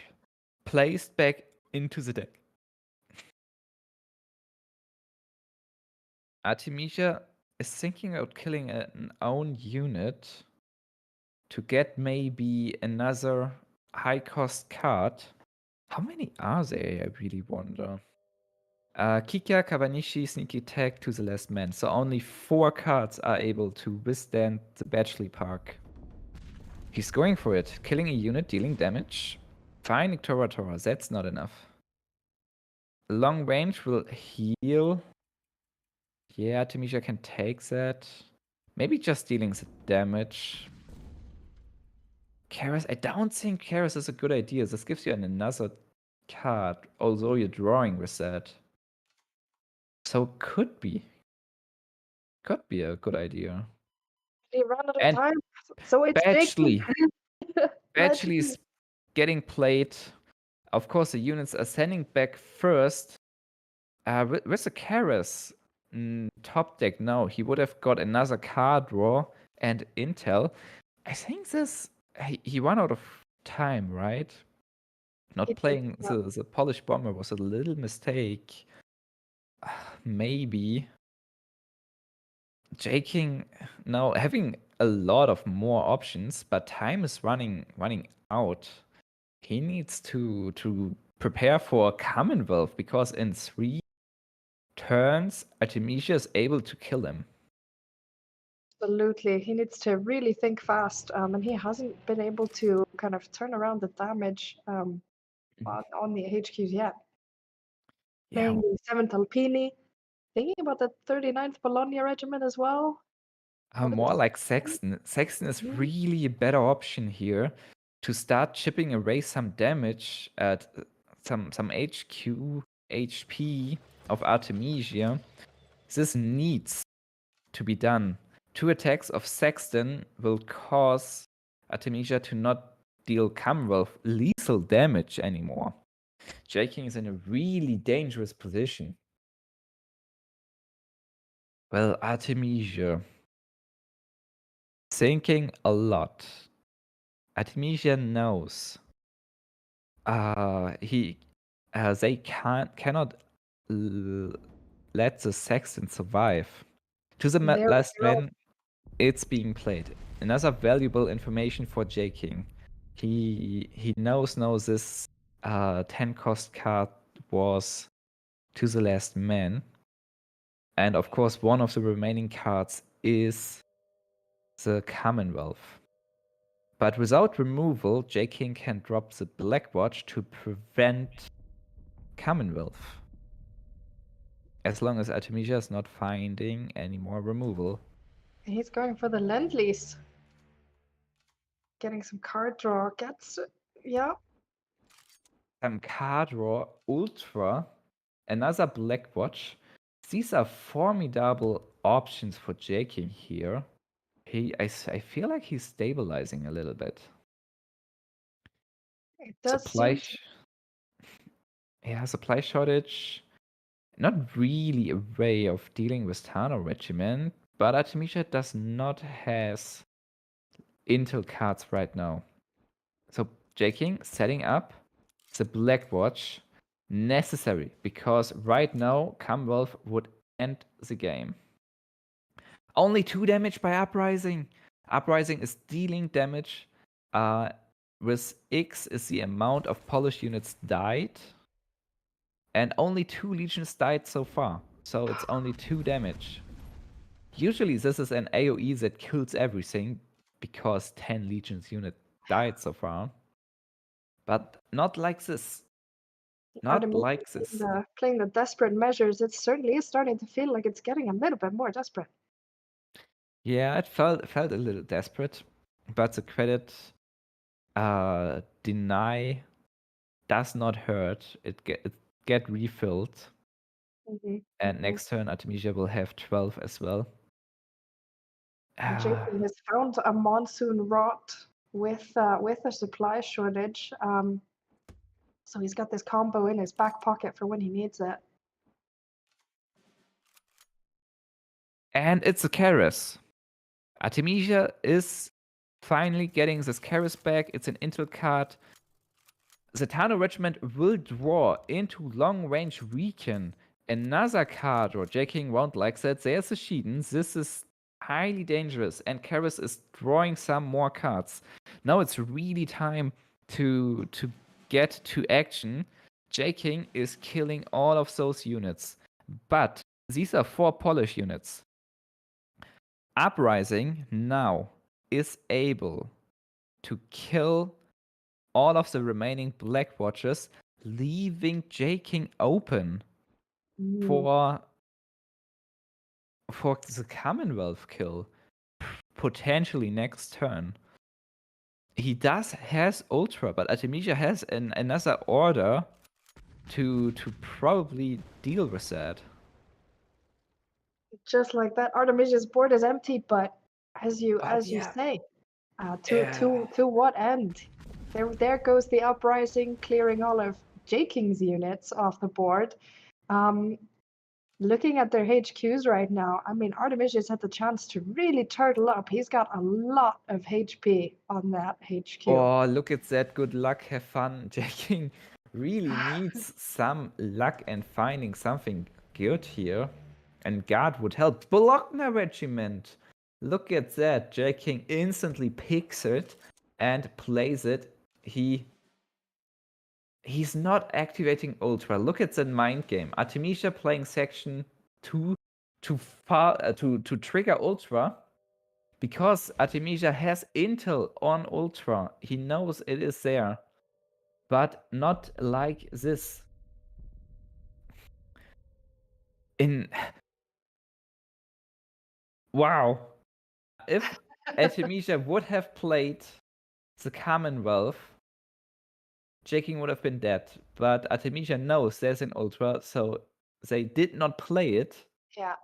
Speaker 3: placed back into the deck. Artemisia is thinking about killing an own unit to get maybe another high-cost card. How many are there, I really wonder? Kika, Kabanishi, Sneaky Attack, To the Last Man. So only 4 cards are able to withstand the Batchley Park. He's going for it. Killing a unit, dealing damage. Fine, Tora, that's not enough. Long range will heal. Yeah, Artemisia can take that. Maybe just dealing the damage. Karas, I don't think Karas is a good idea. This gives you another card, although you're drawing with that. So could be a good idea.
Speaker 5: He ran out of
Speaker 3: And
Speaker 5: time, so it's
Speaker 3: Batchley.
Speaker 5: Batchley.
Speaker 3: is getting played. Of course, the units are sending back first. With the Karas top deck now, he would have got another card draw and intel. I think he ran out of time, right? Not
Speaker 5: He did,
Speaker 3: playing
Speaker 5: yeah.
Speaker 3: the Polish Bomber was a little mistake. Maybe. J-King now having a lot of more options, but time is running out. He needs to prepare for a Commonwealth because in 3 turns, Artemisia is able to kill him.
Speaker 5: Absolutely. He needs to really think fast, and he hasn't been able to kind of turn around the damage on the HQs yet.
Speaker 3: Yeah,
Speaker 5: Playing the 7th Alpini, thinking about the 39th Bologna Regiment as well.
Speaker 3: more like Sexton. Sexton is really a better option here to start chipping away some damage at some HQ HP of Artemisia. This needs to be done. 2 attacks of Sexton will cause Artemisia to not deal Commonwealth lethal damage anymore. J-King is in a really dangerous position. Well, Artemisia. Thinking a lot. Artemisia knows. They cannot let the Sexton survive. To the
Speaker 5: There we
Speaker 3: last
Speaker 5: go.
Speaker 3: man, it's being played. Another valuable information for J-King. He knows now this 10 cost card was To the Last Man. And of course, one of the remaining cards is the Commonwealth. But without removal, J-King can drop the Black Watch to prevent Commonwealth. As long as Artemisia is not finding any more removal.
Speaker 5: He's going for the Lend-Lease. Getting some card draw. Yeah.
Speaker 3: Some card draw, Ultra, another Black Watch. These are formidable options for J-King here. I feel like he's stabilizing a little bit.
Speaker 5: It does
Speaker 3: Supply
Speaker 5: seem
Speaker 3: supply shortage. Not really a way of dealing with Tano Regiment, but Artemisia does not have intel cards right now. So J-King setting up the Black Watch necessary because right now Commonwealth would end the game. Only 2 damage by Uprising. Uprising is dealing damage. With X is the amount of Polish units died. And only 2 legions died so far. So it's only 2 damage. Usually this is an AoE that kills everything because 10 legions unit died so far. But not like this. Not
Speaker 5: Artemisia
Speaker 3: like this.
Speaker 5: playing the desperate measures. It certainly is starting to feel like it's getting a little bit more desperate.
Speaker 3: Yeah, it felt a little desperate, but the credit deny does not hurt. It get refilled, and next turn Artemisia will have 12 as well.
Speaker 5: J-King has found a monsoon rot with a supply shortage. So he's got this combo in his back pocket for when he needs it.
Speaker 3: And it's a Karas. Artemisia is finally getting this Karas back. It's an intel card. The Tano Regiment will draw into long range Recon another card or J-King won't like that. There's a Shiden. This is highly dangerous, and Karis is drawing some more cards. Now it's really time to get to action. J-King is killing all of those units, but these are 4 Polish units. Uprising now is able to kill all of the remaining Black Watchers, leaving J-King open for the Commonwealth kill, potentially next turn. He has Ultra, but Artemisia has another order to probably deal with that.
Speaker 5: Just like that, Artemisia's board is empty, but as you
Speaker 3: yeah.
Speaker 5: say, to what end? There goes the uprising, clearing all of J-King's units off the board. Looking at their HQs right now, I mean, Artemisia's had the chance to really turtle up. He's got a lot of HP on that HQ.
Speaker 3: Oh, look at that. Good luck. Have fun. J-King really needs some luck and finding something good here. And guard would help. Bologna Regiment. Look at that. J-King instantly picks it and plays it. He's not activating Ultra. Look at that mind game. Artemisia playing section 2 to trigger Ultra. Because Artemisia has intel on Ultra. He knows it is there. But not like this. Wow. If Artemisia would have played the Commonwealth, J-King would have been dead. But Artemisia knows there's an Ultra, so they did not play it.
Speaker 5: Yeah.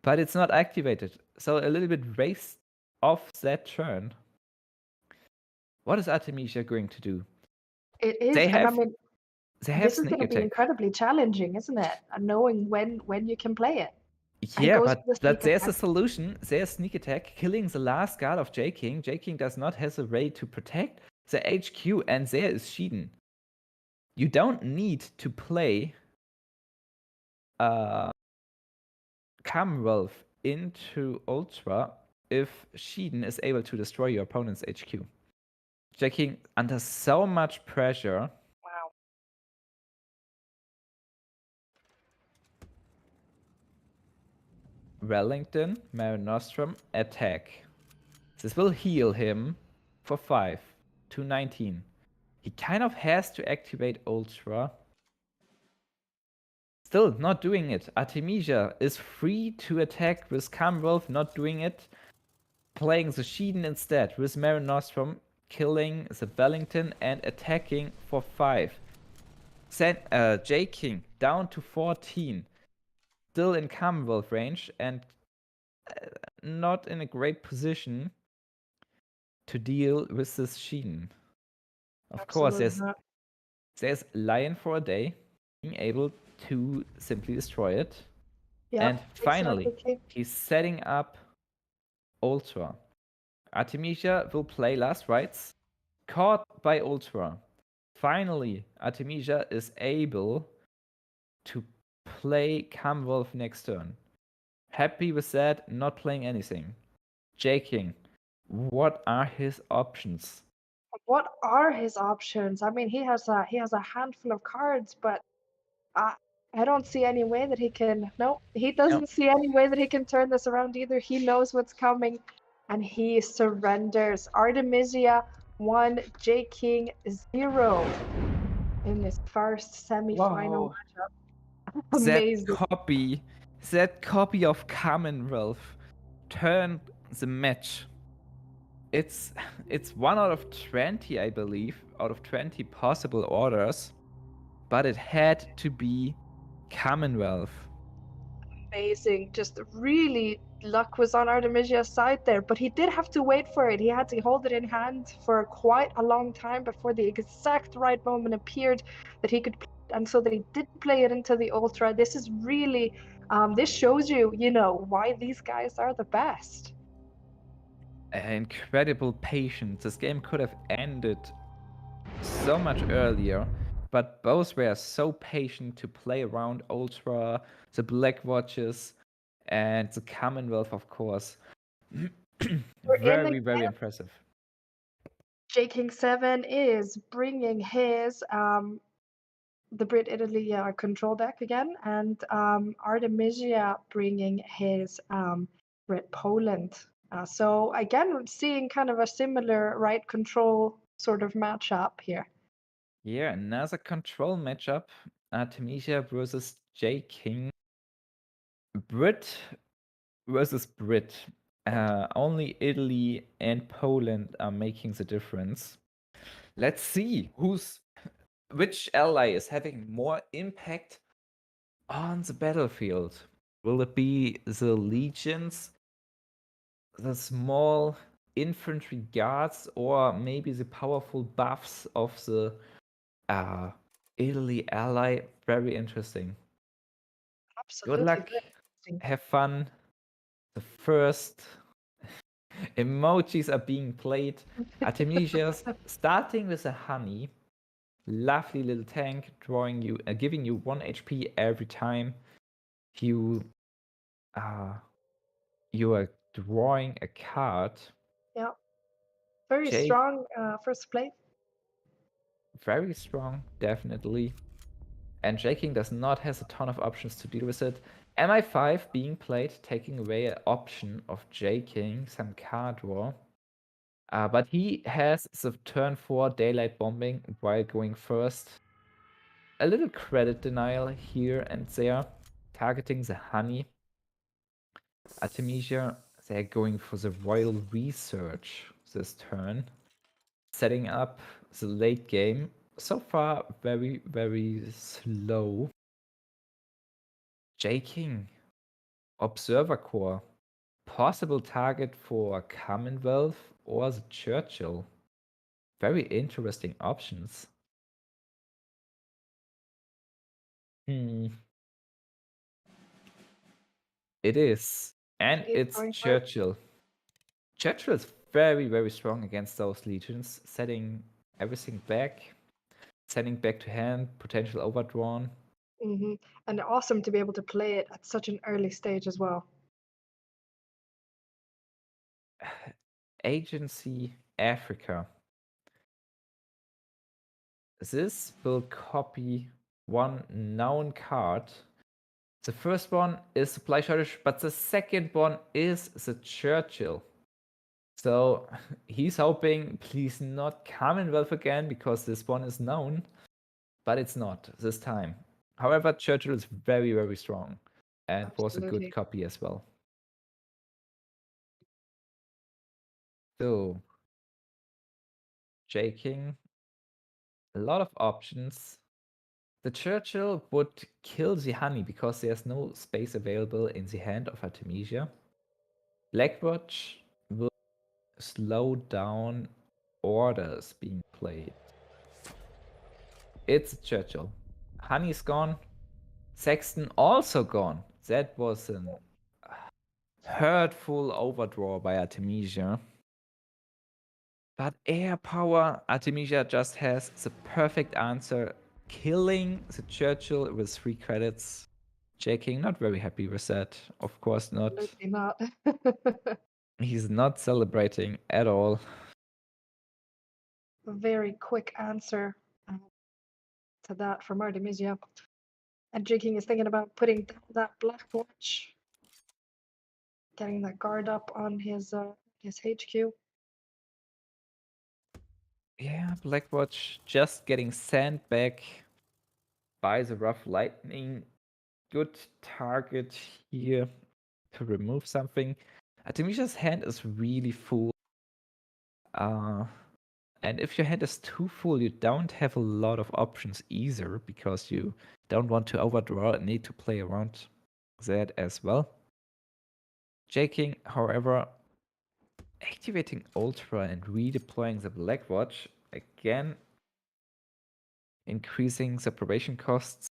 Speaker 3: But it's not activated. So a little bit raised off that turn. What is Artemisia going to do?
Speaker 5: It is.
Speaker 3: They have
Speaker 5: this is
Speaker 3: sneak
Speaker 5: going to be
Speaker 3: attack.
Speaker 5: incredibly challenging, isn't it? Knowing when you can play it.
Speaker 3: Yeah,
Speaker 5: goes
Speaker 3: but
Speaker 5: for the sneak
Speaker 3: there's a
Speaker 5: attack.
Speaker 3: solution. There's sneak attack, killing the last guard of J-King. J-King does not have a way to protect the HQ, and there is Shiden. You don't need to play Commonwealth into Ultra if Shiden is able to destroy your opponent's HQ. J-King under so much pressure.
Speaker 5: Wow.
Speaker 3: Wellington, Mare Nostrum, attack. This will heal him for 5 to 19. He kind of has to activate Ultra. Still not doing it. Artemisia is free to attack with Commonwealth, not doing it. Playing the Shiden instead with Mare Nostrum, killing the Wellington and attacking for 5. J-King down to 14. Still in Commonwealth range and not in a great position to deal with this Shiden. Of course, there's Lion for a day, being able to simply destroy it.
Speaker 5: Yeah,
Speaker 3: and finally,
Speaker 5: exactly.
Speaker 3: he's setting up Ultra. Artemisia will play last rites, caught by Ultra. Finally, Artemisia is able to play Commonwealth next turn. Happy with that, not playing anything. J-King, what are his options?
Speaker 5: What are his options? I mean, he has a handful of cards, but I don't see any way that he can. No, he doesn't see any way that he can turn this around either. He knows what's coming, and he surrenders. Artemisia 1, J-King 0 in this first semi-final matchup. Amazing.
Speaker 3: That copy of Commonwealth turned the match. It's 1 out of 20, I believe, out of 20 possible orders, but it had to be Commonwealth.
Speaker 5: Amazing. Just really, luck was on Artemisia's side there, but he did have to wait for it. He had to hold it in hand for quite a long time before the exact right moment appeared that he could, and so that he did play it into the Ultra. This is really, this shows you, why these guys are the best.
Speaker 3: Incredible patience. This game could have ended so much earlier, but both were so patient to play around Ultra, the Black Watches, and the Commonwealth, of course. Very, very impressive.
Speaker 5: J King 7 is bringing his the Brit Italy control deck again, and Artemisia bringing his Brit Poland. So again, we're seeing kind of a similar right control sort of matchup here.
Speaker 3: Yeah, another control matchup. Artemisia versus J King. Brit versus Brit. Only Italy and Poland are making the difference. Let's see which ally is having more impact on the battlefield. Will it be the legions, the small infantry guards, or maybe the powerful buffs of the Italy ally? Very interesting.
Speaker 5: Absolutely.
Speaker 3: Good luck.
Speaker 5: Very interesting.
Speaker 3: Have fun. The first emojis are being played. Artemisia's starting with a honey. Lovely little tank, giving you 1 HP every time you are drawing a card.
Speaker 5: Yeah. Very
Speaker 3: Jake,
Speaker 5: strong first play.
Speaker 3: very strong, definitely. And Jaking does not have a ton of options to deal with it. MI5 being played, taking away an option of Jaking, some card draw. But he has the turn 4 daylight bombing while going first. A little credit denial here and there, targeting the honey. Artemisia, they're going for the royal research this turn, setting up the late game. So far, very, very slow. J King, Observer Corps, possible target for Commonwealth or the Churchill. Very interesting options. It is. And it's Churchill. Churchill is very, very strong against those legions, setting everything back, sending back to hand, potential overdrawn.
Speaker 5: And awesome to be able to play it at such an early stage as well.
Speaker 3: Agency Africa. This will copy one known card. The first one is supply shortage, but the second one is the Churchill. So he's hoping, please not Commonwealth again, because this one is known, but it's not this time. However, Churchill is very, very strong and was a good copy as well. So, J King, a lot of options. The Churchill would kill the honey because there's no space available in the hand of Artemisia. Blackwatch will slow down orders being played. It's a Churchill. Honey's gone. Sexton also gone. That was an hurtful overdraw by Artemisia. But air power, Artemisia just has the perfect answer, killing the Churchill with 3 credits. J King not very happy with that. Of course not.
Speaker 5: Absolutely not.
Speaker 3: He's not celebrating at all.
Speaker 5: A very quick answer to that from Artemisia. And J King is thinking about putting that black watch, getting that guard up on his HQ.
Speaker 3: Yeah, Blackwatch just getting sent back by the rough lightning. Good target here to remove something. Artemisia's hand is really full. And if your hand is too full, you don't have a lot of options either, because you don't want to overdraw and need to play around that as well. J King, however, activating Ultra and redeploying the Black Watch, again increasing the probation costs.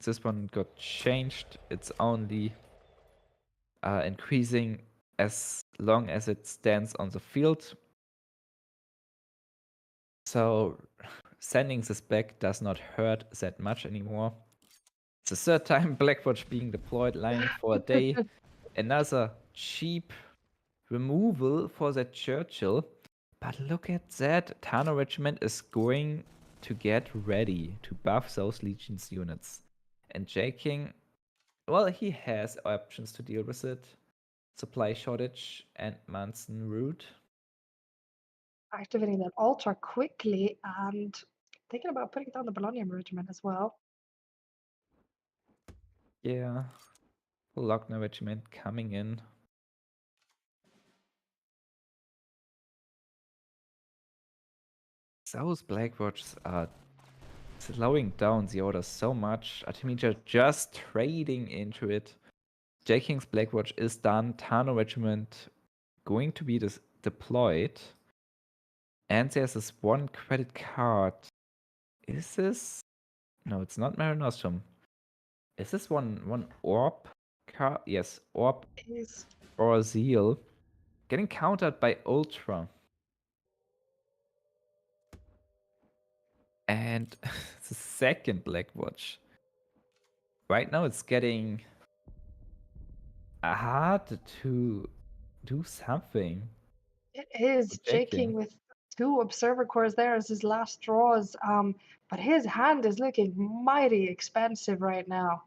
Speaker 3: This one got changed. It's only increasing as long as it stands on the field. So sending this back does not hurt that much anymore. It's the third time Blackwatch being deployed, lying for a day. Another cheap removal for that Churchill. But look at that. Tano Regiment is going to get ready to buff those Legions units. And J-King, well, he has options to deal with it. Supply shortage and Manson route.
Speaker 5: Activating that ultra quickly and thinking about putting down the Bologna Regiment as well.
Speaker 3: Yeah. Lochner Regiment coming in. Those Blackwatches are slowing down the order so much. Artemisia just trading into it. J-King's Blackwatch is done. Tano Regiment going to be deployed. And there's this one credit card. Is this? No, it's not Marinostrum. Is this one orb card? Yes, orb
Speaker 5: Is
Speaker 3: or zeal. Getting countered by Ultra. And the second Blackwatch. Right now it's getting hard to do something.
Speaker 5: It is J-King with 2 Observer Cores there as his last draws. But his hand is looking mighty expensive right now.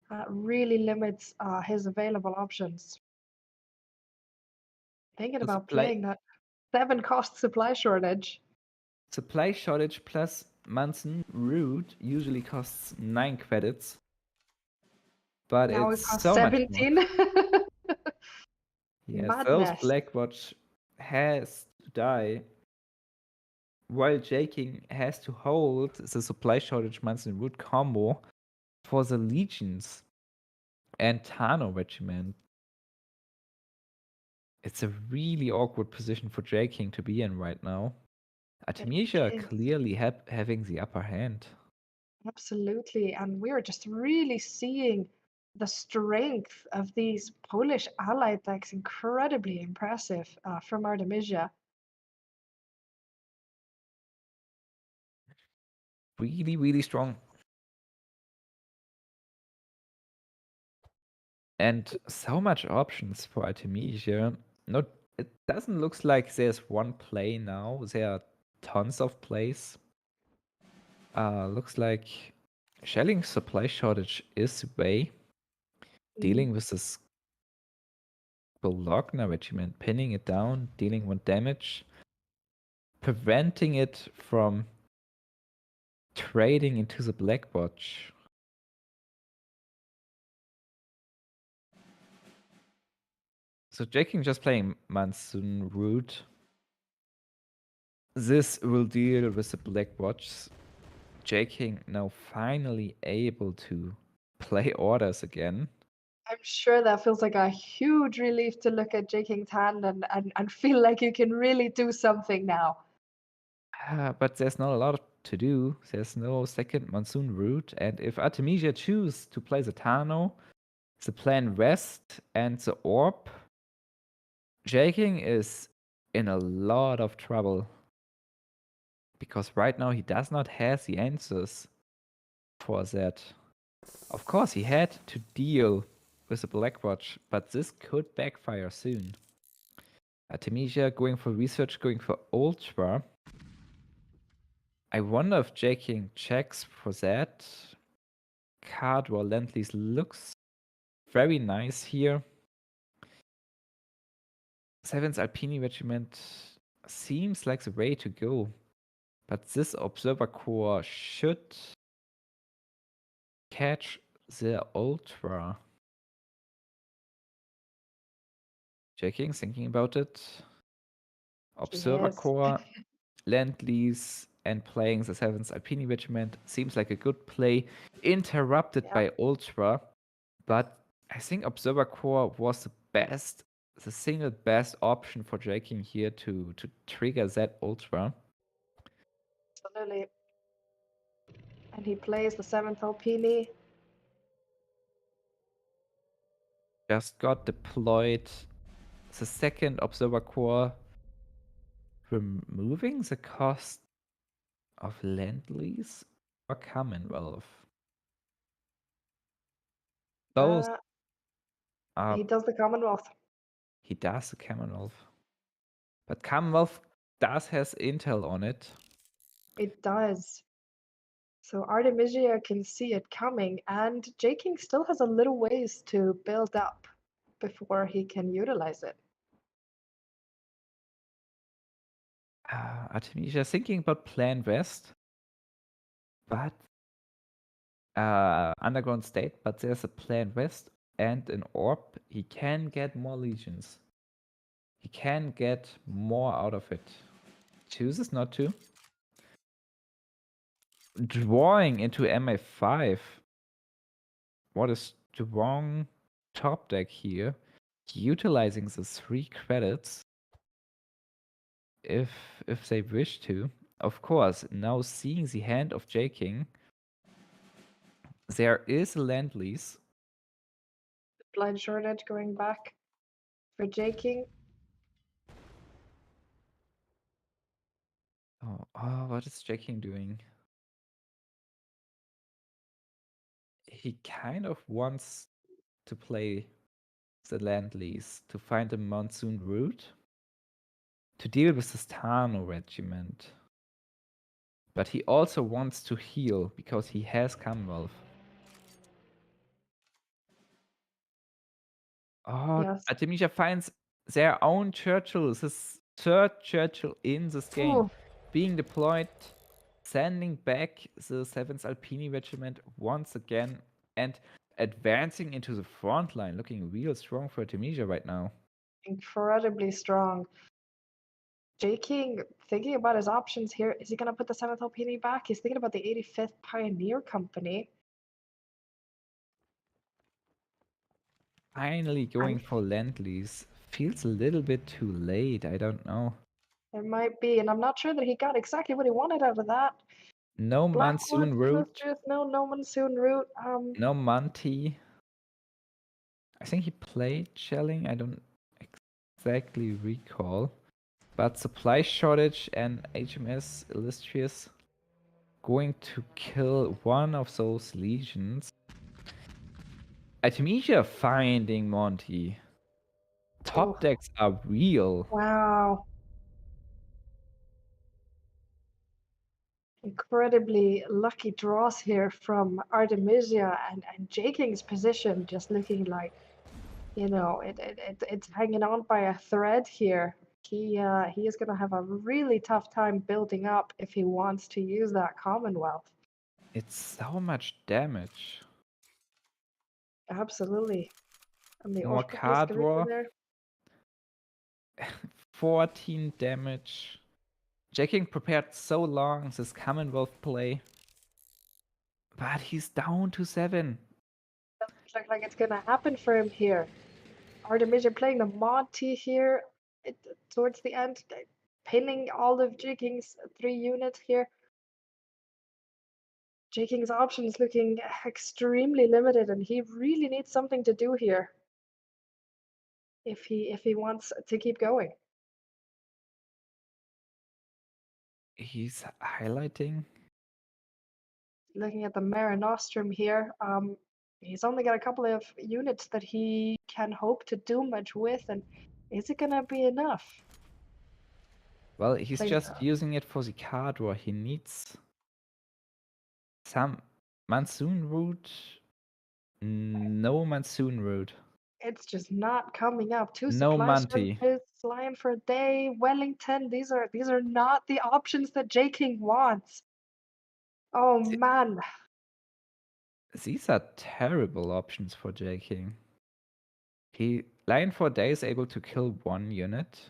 Speaker 5: That really limits his available options. Thinking
Speaker 3: The
Speaker 5: about
Speaker 3: supply-
Speaker 5: playing that 7-cost supply shortage.
Speaker 3: Supply shortage plus Manson route usually costs 9 credits. But
Speaker 5: Now it
Speaker 3: it's
Speaker 5: costs
Speaker 3: so much more.
Speaker 5: 17.
Speaker 3: Yes, those
Speaker 5: Madness.
Speaker 3: Blackwatch has to die while J-King has to hold the supply shortage Manson route combo for the Legions and Tano Regiment. It's a really awkward position for J-King to be in right now. Artemisia
Speaker 5: is.
Speaker 3: clearly having the upper hand.
Speaker 5: Absolutely. And we're just really seeing the strength of these Polish allied decks. Incredibly impressive from Artemisia.
Speaker 3: Really, really strong. And so much options for Artemisia. Not, it doesn't look like there's one play now. There are tons of plays. Looks like shelling supply shortage is the way. Dealing with this Bologna Regiment, pinning it down, dealing 1 damage, preventing it from trading into the Blackwatch. So J-King just playing Monsoon route. This will deal with the Blackwatch. J-King now finally able to play orders again.
Speaker 5: I'm sure that feels like a huge relief to look at J-King's hand and feel like you can really do something now.
Speaker 3: But there's not a lot to do. There's no second Monsoon route. And if Artemisia choose to play the Tano, the Plan West, and the Orb, J-King is in a lot of trouble. Because right now he does not have the answers for that. Of course, he had to deal with the Blackwatch, but this could backfire soon. Artemisia going for research, going for Ultra. I wonder if J-King checks for that. Card or Lend-Lease looks very nice here. 7th Alpini Regiment seems like the way to go. But this Observer Corps should catch the Ultra. J-King thinking about it. Observer
Speaker 5: Yes.
Speaker 3: Corps, Lend-Lease, and playing the 7th Alpini Regiment seems like a good play. Interrupted by Ultra, but I think Observer Corps was the single best option for J-King here to trigger that Ultra.
Speaker 5: Absolutely. And he plays the 7th Alpini.
Speaker 3: Just got deployed. The second Observer Corps removing the cost of Lend-Lease or Commonwealth? Those are
Speaker 5: He does the Commonwealth.
Speaker 3: he does the Commonwealth. But Commonwealth does has intel on it.
Speaker 5: It does. So Artemisia can see it coming, and J King still has a little ways to build up before he can utilize it.
Speaker 3: Artemisia thinking about Plan West, but Underground State, but there's a Plan West and an orb. He can get more legions. He can get more out of it. Chooses not to. Drawing into MA5. What is the wrong top deck here? Utilizing the 3 credits if they wish to. Of course, now seeing the hand of J King, there is a Lend-Lease.
Speaker 5: Blind Short Edge going back for J King.
Speaker 3: Oh, what is J King doing? He kind of wants to play the Lend-Lease to find a monsoon route to deal with the Stano regiment. But he also wants to heal because he has Commonwealth. Oh,
Speaker 5: Yes.
Speaker 3: Artemisia finds their own Churchill, this third Churchill in this game,
Speaker 5: Ooh.
Speaker 3: being deployed, sending back the 7th Alpini regiment once again, and advancing into the front line, looking real strong for Artemisia right now.
Speaker 5: Incredibly strong. J King thinking about his options here. Is he going to put the 7th Alpini back? He's thinking about the 85th Pioneer Company.
Speaker 3: Finally going for Lend-Lease. Feels a little bit too late, I don't know.
Speaker 5: There might be, and I'm not sure that he got exactly what he wanted out of that.
Speaker 3: No
Speaker 5: Blackwood,
Speaker 3: monsoon route.
Speaker 5: Illustrious, no monsoon route.
Speaker 3: No Monty. I think he played shelling, I don't exactly recall. But supply shortage and HMS Illustrious going to kill one of those legions. Artemisia finding Monty. Top decks are real.
Speaker 5: Wow. Incredibly lucky draws here from Artemisia, and J King's position just looking like, you know, it's hanging on by a thread here. He is going to have a really tough time building up if he wants to use that Commonwealth.
Speaker 3: It's so much damage.
Speaker 5: Absolutely. And the
Speaker 3: More
Speaker 5: Oshkosh
Speaker 3: card
Speaker 5: Escalator
Speaker 3: draw.
Speaker 5: there.
Speaker 3: 14 damage. J King prepared so long this Commonwealth play. But he's down to 7.
Speaker 5: Doesn't look like it's going to happen for him here. Artemisia playing the Monty here towards the end, pinning all of J King's 3 units here. J King's options looking extremely limited, and he really needs something to do here if he wants to keep going.
Speaker 3: He's highlighting.
Speaker 5: Looking at the Mare Nostrum here, he's only got a couple of units that he can hope to do much with, and is it gonna be enough?
Speaker 3: Well, he's
Speaker 5: Think
Speaker 3: just
Speaker 5: so.
Speaker 3: using it for the card draw. He needs some monsoon route. No monsoon route.
Speaker 5: It's just not coming up. 2
Speaker 3: No
Speaker 5: supply
Speaker 3: Monty.
Speaker 5: shortages, Lion for a day, Wellington. These are not the options that J King wants. Oh man.
Speaker 3: These are terrible options for J King. Lion for a day is able to kill 1 unit.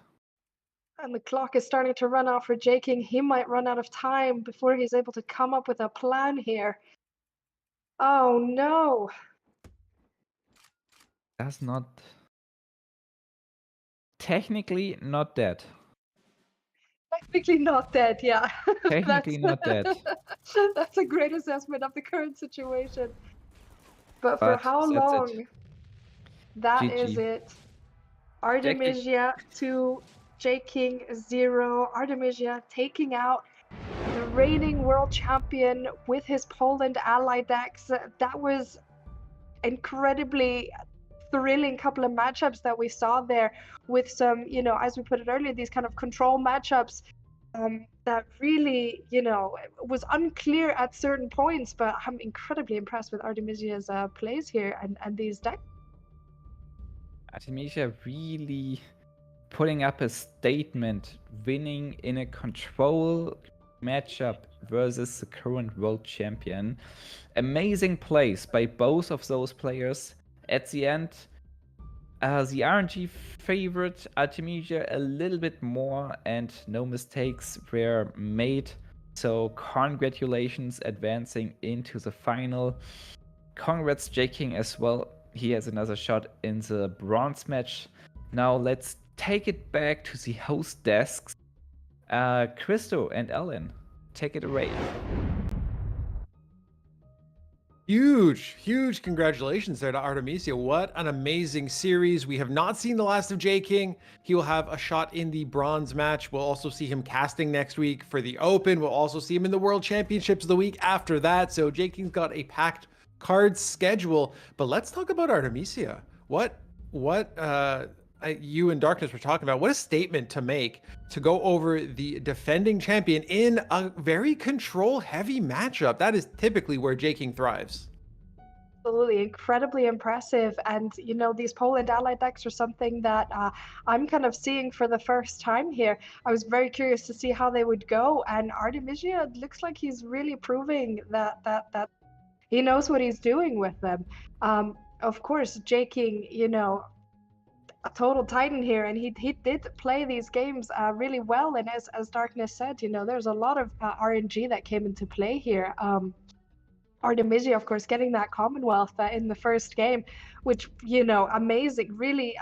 Speaker 5: And the clock is starting to run out for J King. He might run out of time before he's able to come up with a plan here. Oh no.
Speaker 3: That's not. Technically not dead.
Speaker 5: Technically not dead, yeah.
Speaker 3: Technically not dead.
Speaker 5: That's a great assessment of the current situation. But for
Speaker 3: But
Speaker 5: how
Speaker 3: that's it.
Speaker 5: long? That is
Speaker 3: GG.
Speaker 5: it. Artemisia 2, J King 0. Artemisia taking out the reigning world champion with his Poland ally decks. That was incredibly thrilling couple of matchups that we saw there, with some, as we put it earlier, these kind of control matchups that really, was unclear at certain points. But I'm incredibly impressed with Artemisia's plays here and these decks.
Speaker 3: Artemisia really putting up a statement, winning in a control matchup versus the current world champion. Amazing plays by both of those players. At the end, the RNG favored Artemisia a little bit more, and no mistakes were made. So congratulations advancing into the final. Congrats J-King as well. He has another shot in the bronze match. Now let's take it back to the host desks. Christo and Elin, take it away.
Speaker 1: Huge congratulations there to Artemisia. What an amazing series. We have not seen the last of J-King. He will have a shot in the bronze match. We'll also see him casting next week for the Open. We'll also see him in the World Championships the week after that. So J-King's got a packed cards schedule. But let's talk about Artemisia. What you and Darkness were talking about. What a statement to make, to go over the defending champion in a very control heavy matchup. That is typically where J-King thrives.
Speaker 5: Absolutely, incredibly impressive. And these Poland ally decks are something that I'm kind of seeing for the first time here. I was very curious to see how they would go, and Artemisia looks like he's really proving that he knows what he's doing with them. Of course, J-King, a total titan here, and he did play these games really well. And as Darkness said, there's a lot of RNG that came into play here. Artemisia, of course, getting that Commonwealth in the first game, which, amazing, really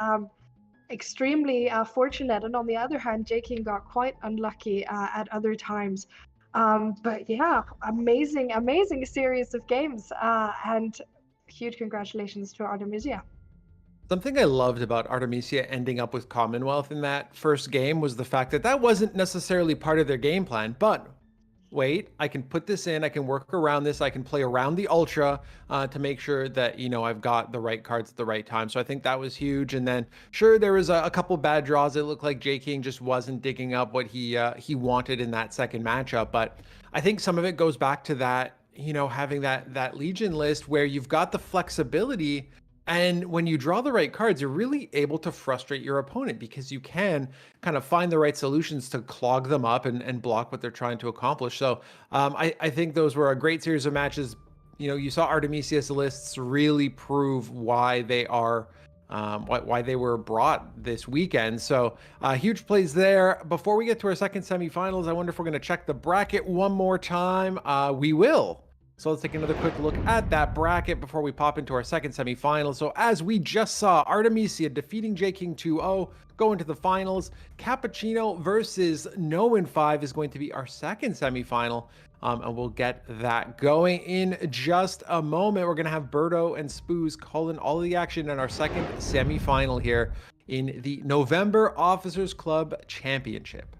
Speaker 5: extremely fortunate. And on the other hand, J-King got quite unlucky at other times. But yeah, amazing series of games, and huge congratulations to Artemisia.
Speaker 1: Something I loved about Artemisia ending up with Commonwealth in that first game was the fact that wasn't necessarily part of their game plan. But wait, I can put this in, I can work around this, I can play around the Ultra to make sure that, I've got the right cards at the right time. So I think that was huge. And then sure, there was a couple bad draws. It looked like J-King just wasn't digging up what he wanted in that second matchup. But I think some of it goes back to that, having that Legion list where you've got the flexibility. And when you draw the right cards, you're really able to frustrate your opponent, because you can kind of find the right solutions to clog them up and block what they're trying to accomplish. So I think those were a great series of matches. You saw Artemisia's lists really prove why they are why they were brought this weekend. So huge plays there. Before we get to our second semifinals, I wonder if we're going to check the bracket one more time. We will. So let's take another quick look at that bracket before we pop into our second semifinal. So as we just saw, Artemisia defeating J-King 2-0, go into the finals. Cappuccino versus No5 is going to be our second semifinal. And we'll get that going in just a moment. We're going to have Berto and Spooz calling all of the action in our second semifinal here in the November Officers Club Championship.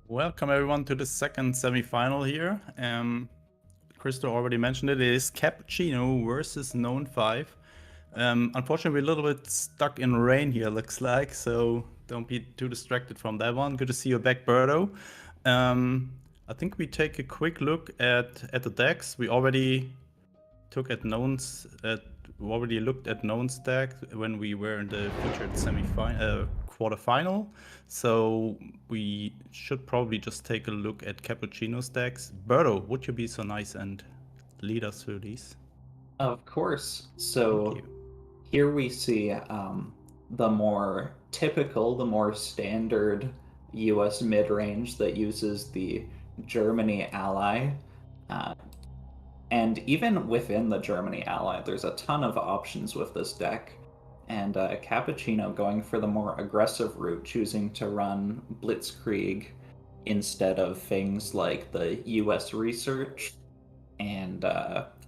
Speaker 4: Welcome everyone to the second semifinal here. Christo already mentioned it. It is Cappuccino versus No5. Unfortunately, we're a little bit stuck in rain here, looks like, so don't be too distracted from that one. Good to see you back, Berto. I think we take a quick look at the decks. We already looked at Known's deck when we were in the featured quarterfinal. So we should probably just take a look at Cappuccino's decks. Berto, would you be so nice and lead us through these?
Speaker 2: Of course. So here we see the more typical, the more standard US mid-range that uses the Germany ally. And even within the Germany ally, there's a ton of options with this deck. And Cappuccino going for the more aggressive route, choosing to run Blitzkrieg instead of things like the US research and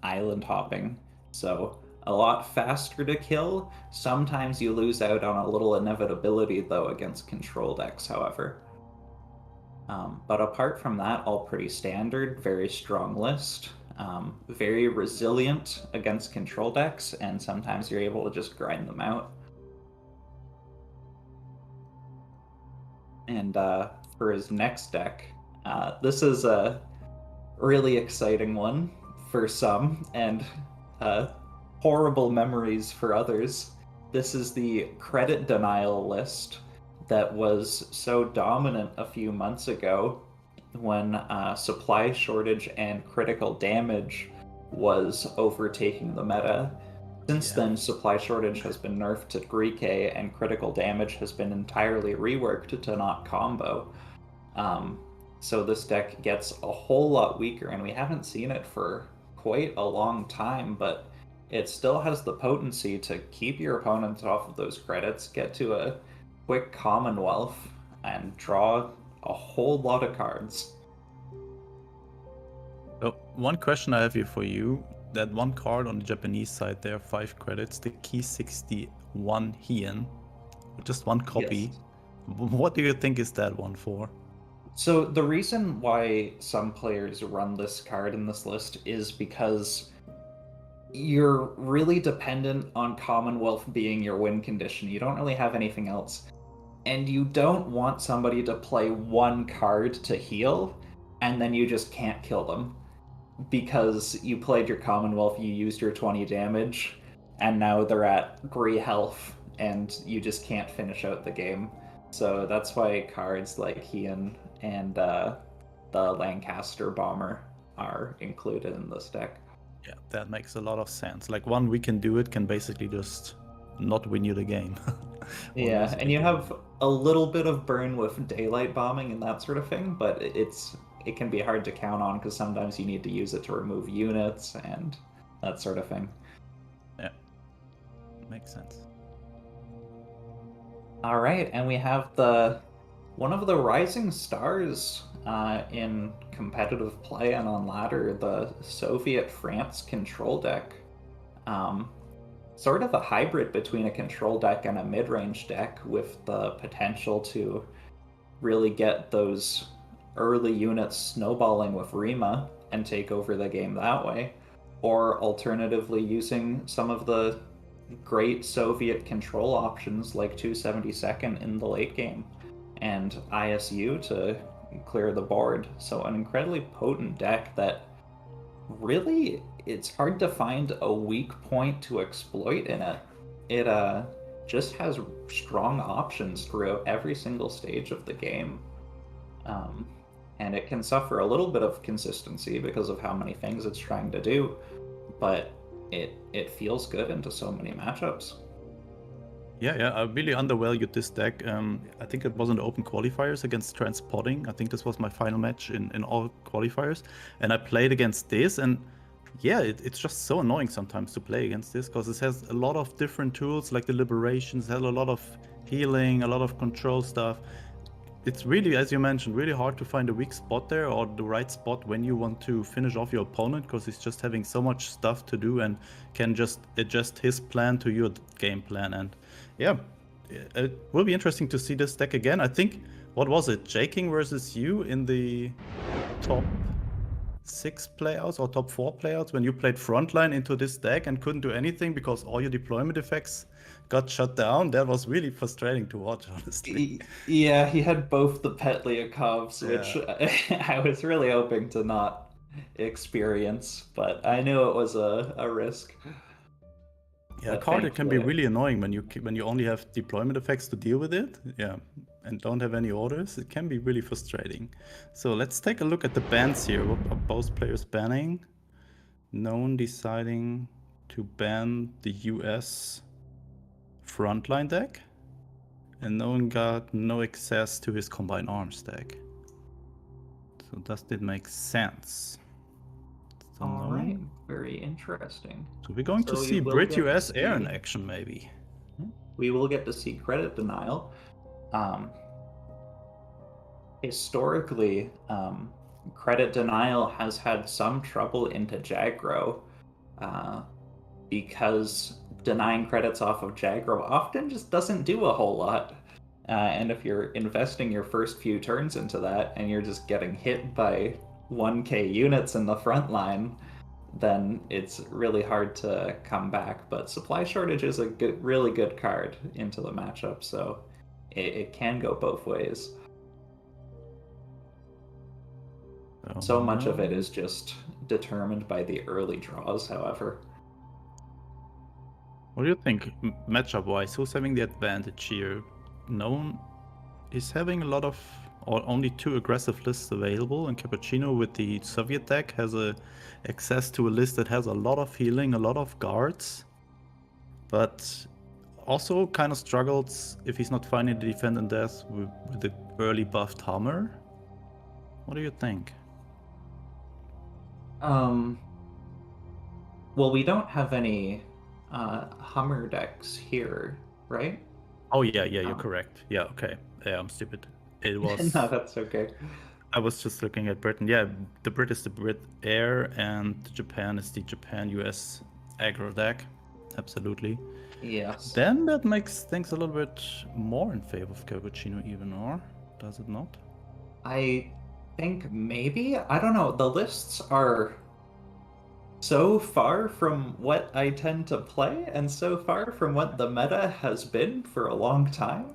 Speaker 2: island hopping. So a lot faster to kill. Sometimes you lose out on a little inevitability, though, against control decks, however. But apart from that, all pretty standard, very strong list. Very resilient against control decks, and sometimes you're able to just grind them out. And for his next deck, this is a really exciting one for some, and horrible memories for others. This is the credit denial list that was so dominant a few months ago when supply shortage and critical damage was overtaking the meta. Since then, supply shortage has been nerfed to 3k and critical damage has been entirely reworked to not combo. So this deck gets a whole lot weaker, and we haven't seen it for quite a long time, but it still has the potency to keep your opponents off of those credits, get to a quick Commonwealth, and draw a whole lot of cards.
Speaker 4: So one question I have here for you, that one card on the Japanese side there, 5 credits, the Key 61 Hien, just one copy.
Speaker 2: Yes.
Speaker 4: What do you think is that one for?
Speaker 2: So the reason why some players run this card in this list is because you're really dependent on Commonwealth being your win condition. You don't really have anything else. And you don't want somebody to play one card to heal, and then you just can't kill them. Because you played your Commonwealth, you used your 20 damage, and now they're at 3 health, and you just can't finish out the game. So that's why cards like Hien and the Lancaster Bomber are included in this deck.
Speaker 4: Yeah, that makes a lot of sense. Like one we can do it can basically just not win you the game.
Speaker 2: Yeah, and you have a little bit of burn with daylight bombing and that sort of thing, but it can be hard to count on because sometimes you need to use it to remove units and that sort of thing.
Speaker 4: Yeah, makes sense.
Speaker 2: All right, and we have one of the rising stars in competitive play and on ladder, the Soviet France control deck. Sort of a hybrid between a control deck and a mid-range deck with the potential to really get those early units snowballing with Rima and take over the game that way, or alternatively using some of the great Soviet control options like 272nd in the late game and ISU to clear the board. So an incredibly potent deck that really, it's hard to find a weak point to exploit in it. It just has strong options throughout every single stage of the game. And it can suffer a little bit of consistency because of how many things it's trying to do, but it feels good into so many matchups.
Speaker 4: Yeah, I really undervalued this deck. I think it was in the open qualifiers against Transpotting. I think this was my final match in all qualifiers. And I played against this, and yeah, it's just so annoying sometimes to play against this because it has a lot of different tools like the Liberations, it has a lot of healing, a lot of control stuff. It's really, as you mentioned, really hard to find a weak spot there or the right spot when you want to finish off your opponent because he's just having so much stuff to do and can just adjust his plan to your game plan. And yeah, it will be interesting to see this deck again. I think, what was it, Jaking versus you in the top 6 playouts or top 4 playouts when you played frontline into this deck and couldn't do anything because all your deployment effects got shut down? That was really frustrating to watch, honestly.
Speaker 2: Yeah, he had both the Petliakovs, which I was really hoping to not experience, but I knew it was a risk.
Speaker 4: Yeah, a card that can be really annoying when you only have deployment effects to deal with it. Yeah, and don't have any orders. It can be really frustrating. So let's take a look at the bans here. What are both players banning? Known deciding to ban the US frontline deck, and Known got no access to his combined arms deck. So does it make sense? So
Speaker 2: all right, very interesting.
Speaker 4: So we're going to see Brit US Air in action, maybe.
Speaker 2: We will get to see credit denial. Historically, credit denial has had some trouble into Jagro because denying credits off of Jagro often just doesn't do a whole lot. And if you're investing your first few turns into that and you're just getting hit by 1k units in the front line, then it's really hard to come back. But Supply Shortage is a really good card into the matchup, so it can go both ways. So much of it is just determined by the early draws, however.
Speaker 4: What do you think, matchup-wise? Who's having the advantage here? No one is having a lot of, or only 2 aggressive lists available, and Cappuccino with the Soviet deck has access to a list that has a lot of healing, a lot of guards, but also kind of struggles if he's not finding the Defend and Death with the early buffed Hammer. What do you think?
Speaker 2: Well, we don't have any Hummer decks here, right?
Speaker 4: Oh yeah, you're correct. Yeah, okay. Yeah, I'm stupid. It was.
Speaker 2: No, that's okay.
Speaker 4: I was just looking at Britain. Yeah, the Brit is the Brit Air, and Japan is the Japan-US aggro deck. Absolutely.
Speaker 2: Yes.
Speaker 4: Then that makes things a little bit more in favor of Cappuccino even, or does it not?
Speaker 2: I think maybe. I don't know. The lists are so far from what I tend to play and so far from what the meta has been for a long time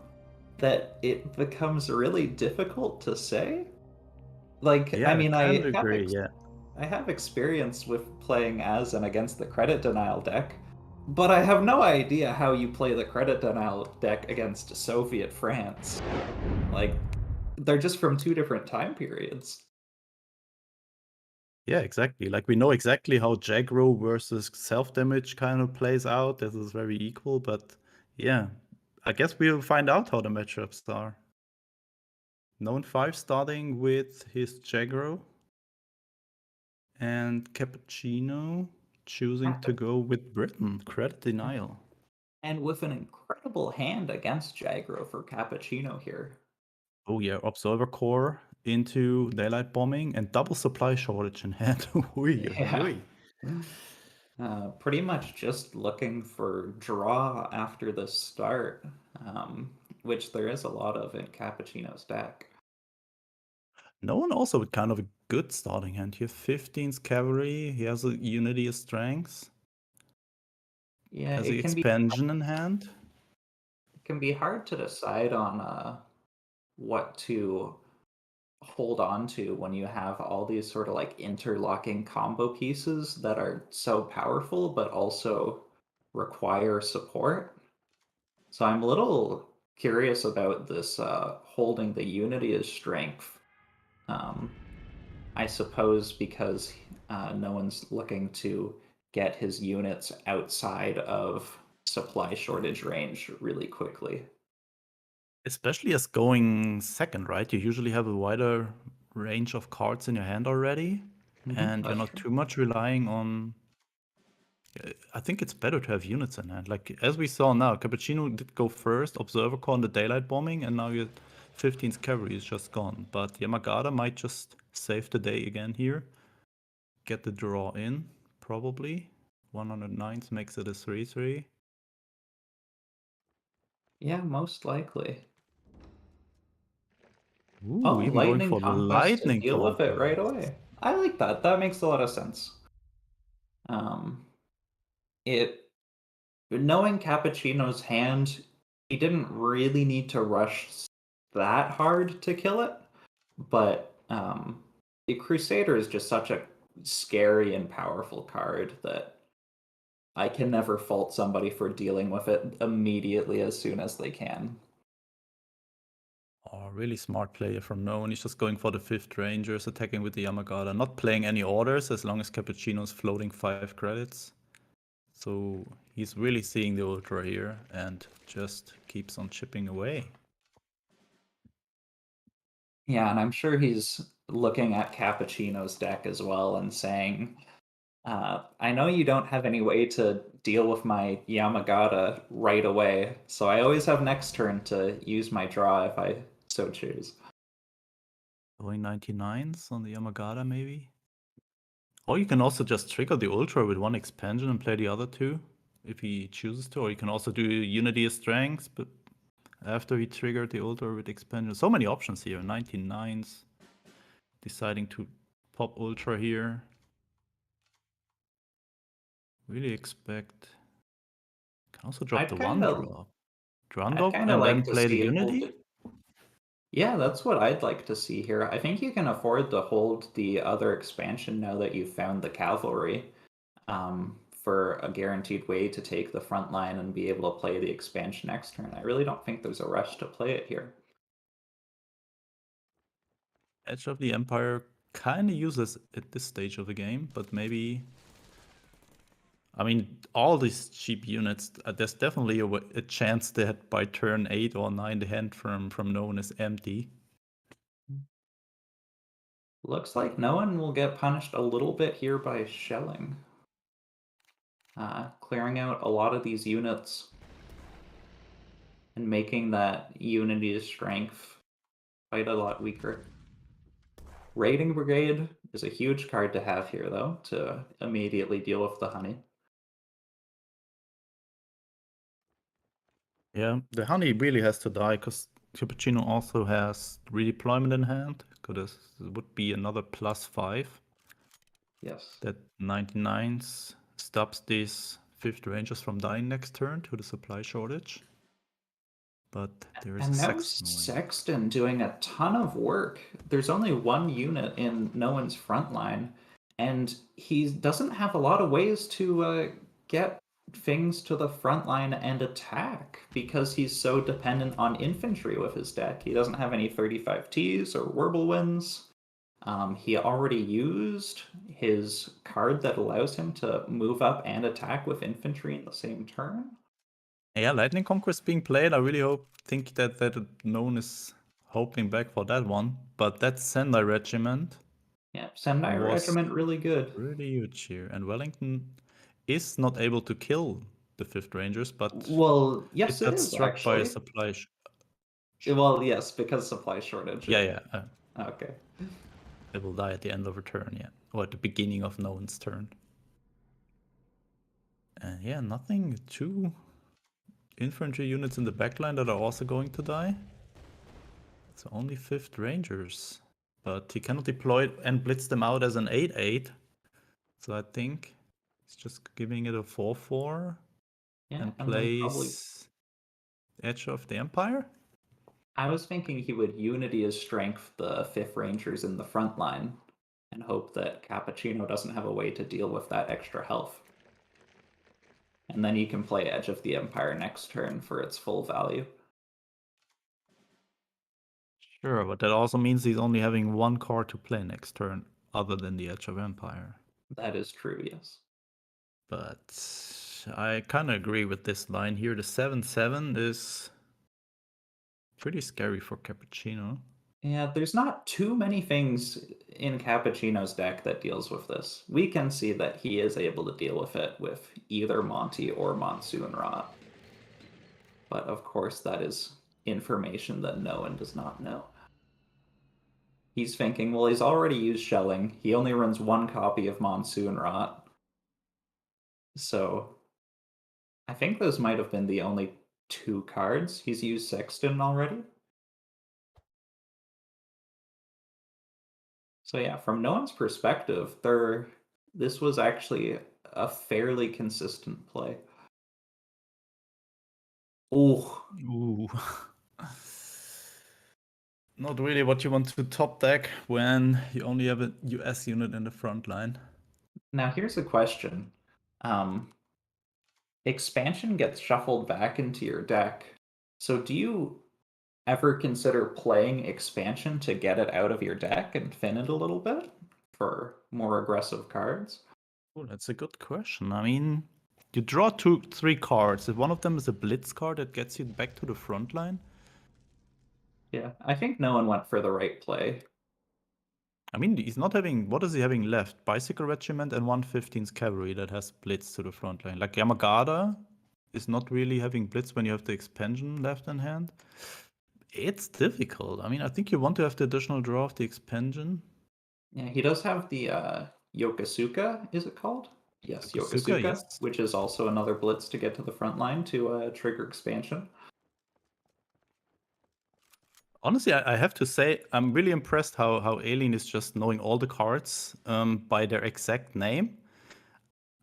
Speaker 2: that it becomes really difficult to say. Like,
Speaker 4: Yeah,
Speaker 2: I mean,
Speaker 4: I
Speaker 2: I
Speaker 4: agree, yeah.
Speaker 2: I have experience with playing as and against the credit denial deck, but I have no idea how you play the credit denial deck against Soviet France. Like, they're just from 2 different time periods.
Speaker 4: Yeah, exactly. Like, we know exactly how Jagro versus self-damage kind of plays out. This is very equal, but yeah, I guess we'll find out how the matchups are. Known 5 starting with his Jagro, and Cappuccino choosing to go with Britain. Credit denial.
Speaker 2: And with an incredible hand against Jagro for Cappuccino here.
Speaker 4: Oh yeah, Observer Core into Daylight Bombing and double supply shortage in hand.
Speaker 2: Yeah. Pretty much just looking for draw after the start, which there is a lot of in Cappuccino's deck.
Speaker 4: No one also with kind of a good starting hand here. 15's Cavalry, he has a Unity of Strength.
Speaker 2: Yeah,
Speaker 4: Has
Speaker 2: it
Speaker 4: the
Speaker 2: can be
Speaker 4: expansion in hand.
Speaker 2: it can be hard to decide on what to hold on to when you have all these sort of like interlocking combo pieces that are so powerful but also require support. So I'm a little curious about this holding the Unity as strength. I suppose because no one's looking to get his units outside of supply shortage range really quickly.
Speaker 4: Especially as going second, right? You usually have a wider range of cards in your hand already, and you're
Speaker 2: That's
Speaker 4: not
Speaker 2: true.
Speaker 4: too much relying on. I think it's better to have units in hand. Like, as we saw now, Cappuccino did go first, Observer Core on the Daylight Bombing, and now your 15's Cavalry is just gone. But Yamagata might just save the day again here. Get the draw in, probably. 109s makes it a 3-3.
Speaker 2: Yeah, most likely.
Speaker 4: Ooh,
Speaker 2: Oh,
Speaker 4: even going
Speaker 2: lightning
Speaker 4: for the
Speaker 2: conquest to
Speaker 4: lightning
Speaker 2: deal with it right
Speaker 4: conquest.
Speaker 2: away. I like that. That makes a lot of sense. It knowing Cappuccino's hand, he didn't really need to rush that hard to kill it, but the Crusader is just such a scary and powerful card that I can never fault somebody for dealing with it immediately as soon as they can.
Speaker 4: Oh, really smart player from No One. He's just going for the 5th Rangers, attacking with the Yamagata, not playing any orders as long as Cappuccino's floating 5 credits. So he's really seeing the Ultra here and just keeps on chipping away.
Speaker 2: Yeah, and I'm sure he's looking at Cappuccino's deck as well and saying, I know you don't have any way to deal with my Yamagata right away, so I always have next turn to use my draw if I so choose.
Speaker 4: Going 99s on the Yamagata, maybe? Or you can also just trigger the Ultra with one expansion and play the other two if he chooses to. Or you can also do Unity of Strengths, but after he triggered the Ultra with expansion. So many options here. 99s. Deciding to pop Ultra here. Really expect. Can also drop
Speaker 2: I'd
Speaker 4: the
Speaker 2: kind
Speaker 4: one
Speaker 2: of
Speaker 4: drop. One
Speaker 2: I'd
Speaker 4: drop
Speaker 2: kind of
Speaker 4: and then
Speaker 2: like to
Speaker 4: play the
Speaker 2: see it
Speaker 4: Unity?
Speaker 2: hold. Yeah, that's what I'd like to see here. I think you can afford to hold the other expansion now that you've found the cavalry, for a guaranteed way to take the front line and be able to play the expansion next turn. I really don't think there's a rush to play it here.
Speaker 4: Edge of the Empire kind of useless at this stage of the game, but maybe. I mean, all these cheap units, there's definitely a chance that by turn 8 or 9 the hand from no one is empty.
Speaker 2: Looks like no one will get punished a little bit here by shelling. Clearing out a lot of these units and making that Unity strength quite a lot weaker. Raiding Brigade is a huge card to have here, though, to immediately deal with the honey.
Speaker 4: Yeah, the honey really has to die because Cappuccino also has redeployment in hand. Because it would be another +5.
Speaker 2: Yes.
Speaker 4: That 99s stops these 5th Rangers from dying next turn to the supply shortage. But there is
Speaker 2: And
Speaker 4: a
Speaker 2: now
Speaker 4: Sexton wing.
Speaker 2: Sexton doing a ton of work. There's only one unit in no one's front line, and he doesn't have a lot of ways to get things to the front line and attack because he's so dependent on infantry with his deck. He doesn't have any 35Ts or Whirlwinds. He already used his card that allows him to move up and attack with infantry in the same turn.
Speaker 4: Yeah, Lightning Conquest being played. I really think that no one is hoping back for that one. But that Sendai Regiment.
Speaker 2: Yeah, Sendai Regiment really good.
Speaker 4: Really huge here. And Wellington is not able to kill the 5th Rangers, but
Speaker 2: well, yes,
Speaker 4: it got
Speaker 2: is
Speaker 4: struck
Speaker 2: actually.
Speaker 4: by a supply.
Speaker 2: Well, yes, because supply shortage.
Speaker 4: Yeah.
Speaker 2: Okay.
Speaker 4: It will die at the end of a turn, yeah, or at the beginning of no one's turn. And yeah, nothing. 2 infantry units in the backline that are also going to die. It's only 5th Rangers. But he cannot deploy it and blitz them out as an 8-8. So I think he's just giving it a 4-4 and plays Edge of the Empire.
Speaker 2: I was thinking he would Unity his strength the 5th Rangers in the front line and hope that Cappuccino doesn't have a way to deal with that extra health. And then you can play Edge of the Empire next turn for its full value.
Speaker 4: Sure, but that also means he's only having one card to play next turn other than the Edge of Empire.
Speaker 2: That is true, yes.
Speaker 4: But I kind of agree with this line here. The 7/7 is pretty scary for Cappuccino.
Speaker 2: Yeah, there's not too many things in Cappuccino's deck that deals with this. We can see that he is able to deal with it with either Monty or Monsoon Rot. But of course, that is information that no one does not know. He's thinking, well, he's already used shelling. He only runs one copy of Monsoon Rot. So I think those might have been the only 2 cards. He's used Sexton already. So yeah, from no one's perspective, this was actually a fairly consistent play.
Speaker 4: Ooh. Not really what you want to top deck when you only have a US unit in the front line.
Speaker 2: Now here's a question. Expansion gets shuffled back into your deck. So do you ever consider playing expansion to get it out of your deck and thin it a little bit for more aggressive cards?
Speaker 4: Oh, that's a good question. I mean, you draw 3 cards. If one of them is a blitz card that gets you back to the front line.
Speaker 2: Yeah, I think no one went for the right play.
Speaker 4: I mean, he's not having. What is he having left? Bicycle Regiment and 115th Cavalry that has blitz to the front line. Like Yamagata is not really having blitz when you have the expansion left in hand. It's difficult. I mean, I think you want to have the additional draw of the expansion.
Speaker 2: Yeah, he does have the Yokosuka, is it called? Yes,
Speaker 4: Yokosuka,
Speaker 2: Yokosuka,
Speaker 4: yes.
Speaker 2: which is also another blitz to get to the front line to trigger expansion.
Speaker 4: Honestly, I have to say, I'm really impressed how Elin is just knowing all the cards by their exact name.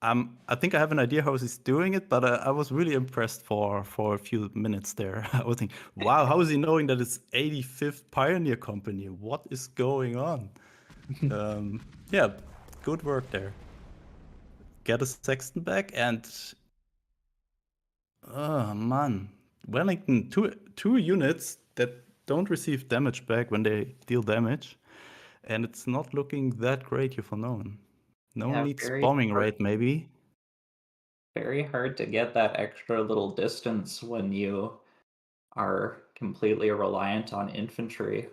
Speaker 4: I think I have an idea how he's doing it, but I was really impressed for a few minutes there. I was thinking, wow, how is he knowing that it's 85th Pioneer Company? What is going on? Yeah, good work there. Get a Sexton back, and oh man, Wellington, two units that don't receive damage back when they deal damage, and it's not looking that great here for Nolan. No one
Speaker 2: Yeah,
Speaker 4: needs
Speaker 2: very
Speaker 4: bombing
Speaker 2: hard.
Speaker 4: rate, maybe.
Speaker 2: Very hard to get that extra little distance when you are completely reliant on infantry.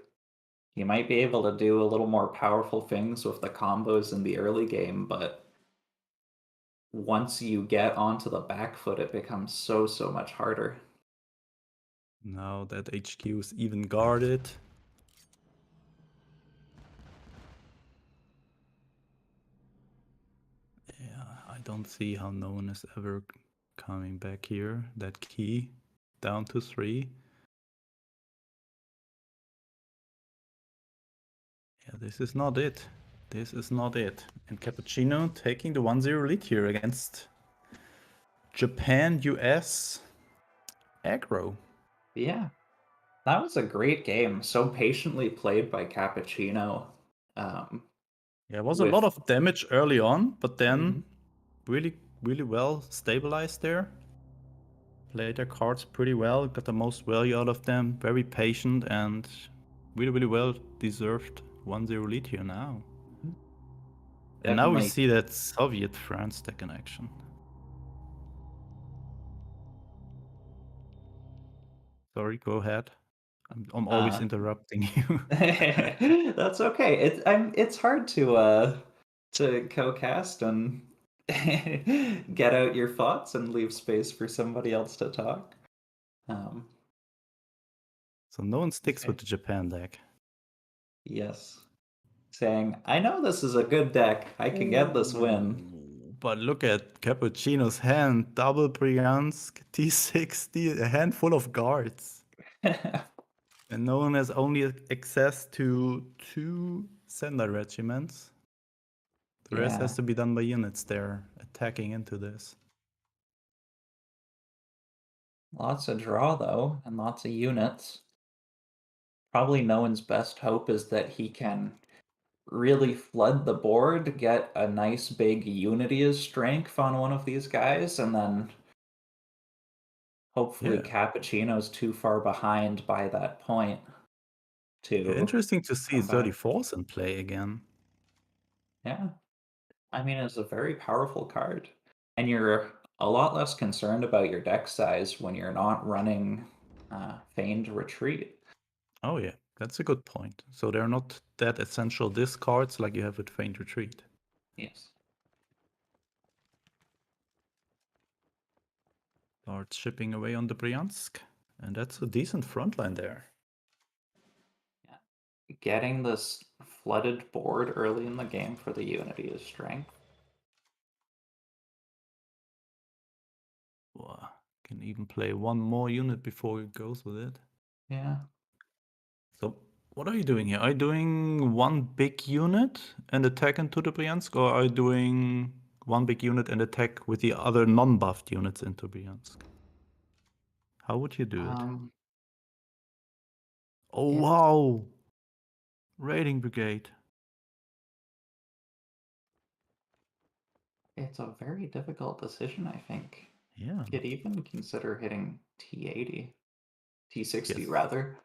Speaker 2: You might be able to do a little more powerful things with the combos in the early game, but once you get onto the back foot, it becomes so much harder.
Speaker 4: Now that HQ is even guarded. Yeah, I don't see how no one is ever coming back here. That key down to 3. Yeah, this is not it. This is not it. And Cappuccino taking the 1-0 lead here against Japan, US, aggro.
Speaker 2: Yeah, that was a great game. So patiently played by Cappuccino.
Speaker 4: Yeah, it was a lot of damage early on, but then really well stabilized there. Played their cards pretty well, got the most value out of them, very patient, and really well deserved 1-0 lead here now. And now we
Speaker 2: Definitely.
Speaker 4: see that Soviet France deck in action. Sorry, go ahead. I'm always interrupting you.
Speaker 2: That's okay. It's hard to co-cast and get out your thoughts and leave space for somebody else to talk.
Speaker 4: So no one sticks
Speaker 2: Okay.
Speaker 4: with the Japan deck.
Speaker 2: Yes. Saying, I know this is a good deck. I can get this win.
Speaker 4: But look at Cappuccino's hand. Double Bryansk, T60, a handful of guards. And no one has only access to 2 Sendai regiments. The rest has to be done by units there, attacking into this.
Speaker 2: Lots of draw, though, and lots of units. Probably no one's best hope is that he can really flood the board, get a nice big unity as strength on one of these guys, and then hopefully Cappuccino's too far behind by that point to
Speaker 4: Interesting to see
Speaker 2: come back.
Speaker 4: 34s in play again.
Speaker 2: Yeah. I mean, it's a very powerful card. And you're a lot less concerned about your deck size when you're not running Feigned Retreat.
Speaker 4: Oh yeah, that's a good point. So they're not that essential discards like you have with Feigned Retreat.
Speaker 2: Yes.
Speaker 4: Starts chipping away on the Bryansk, and that's a decent front line there.
Speaker 2: Yeah. Getting this flooded board early in the game for the unity is strength.
Speaker 4: Wow. Can even play one more unit before it goes with it.
Speaker 2: Yeah.
Speaker 4: So what are you doing here? Are you doing one big unit and attack into the Bryansk, or are you doing one big unit and attack with the other non-buffed units into Bryansk? How would you do it? Oh wow! Raiding Brigade.
Speaker 2: It's a very difficult decision, I think.
Speaker 4: Yeah.
Speaker 2: Could even consider hitting T80. T60
Speaker 4: Yes.
Speaker 2: rather.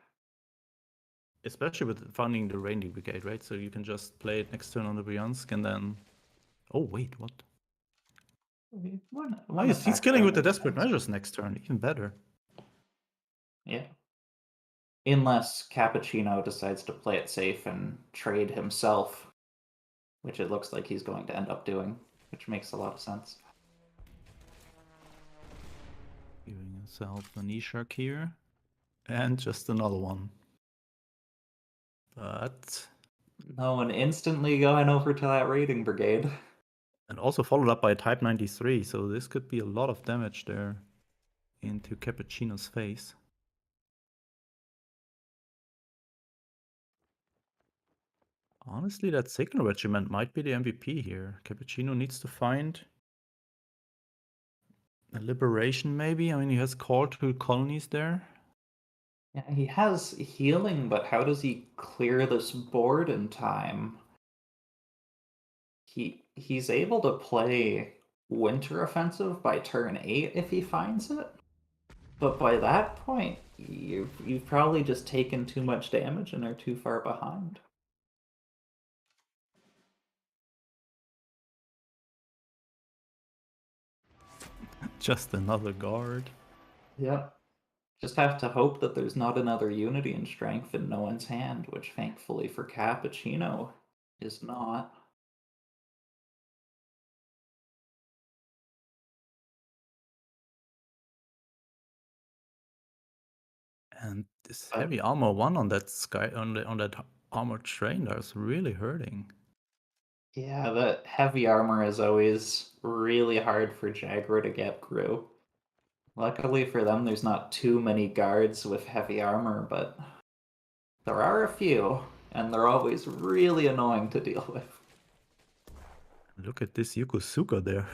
Speaker 4: Especially with funding the Raiding Brigade, right? So you can just play it next turn on the Bryansk and then... Oh wait, what? He's killing with the Desperate Measures next turn, even better.
Speaker 2: Yeah. Unless Cappuccino decides to play it safe and trade himself, which it looks like he's going to end up doing, which makes a lot of sense.
Speaker 4: Giving himself an Ishak here. And just another one. But
Speaker 2: No one instantly going over to that raiding brigade.
Speaker 4: And also followed up by a Type 93, so this could be a lot of damage there into Cappuccino's face. Honestly, that Signal Regiment might be the MVP here. Cappuccino needs to find a liberation, maybe. I mean, he has called to colonies there.
Speaker 2: Yeah, he has healing, but how does he clear this board in time? He's able to play Winter Offensive by turn 8 if he finds it. But by that point, you've probably just taken too much damage and are too far behind.
Speaker 4: Just another guard.
Speaker 2: Yep. Just have to hope that there's not another Unity in Strength in no one's hand, which thankfully for Cappuccino is not.
Speaker 4: And this
Speaker 2: But-
Speaker 4: heavy armor one on that sky on that armored train there is really hurting.
Speaker 2: Yeah, the heavy armor is always really hard for Jaguar to get through. Luckily for them, there's not too many guards with heavy armor, but there are a few, and they're always really annoying to deal with.
Speaker 4: Look at this Yokosuka there.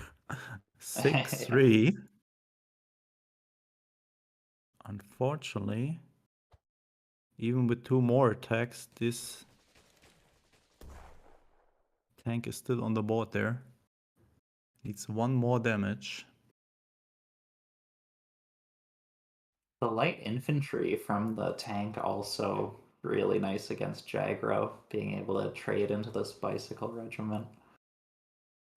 Speaker 4: 6-3. Unfortunately, even with 2 more attacks, this tank is still on the board there. Needs 1 more damage.
Speaker 2: The light infantry from the tank also really nice against Jagro, being able to trade into this bicycle regiment.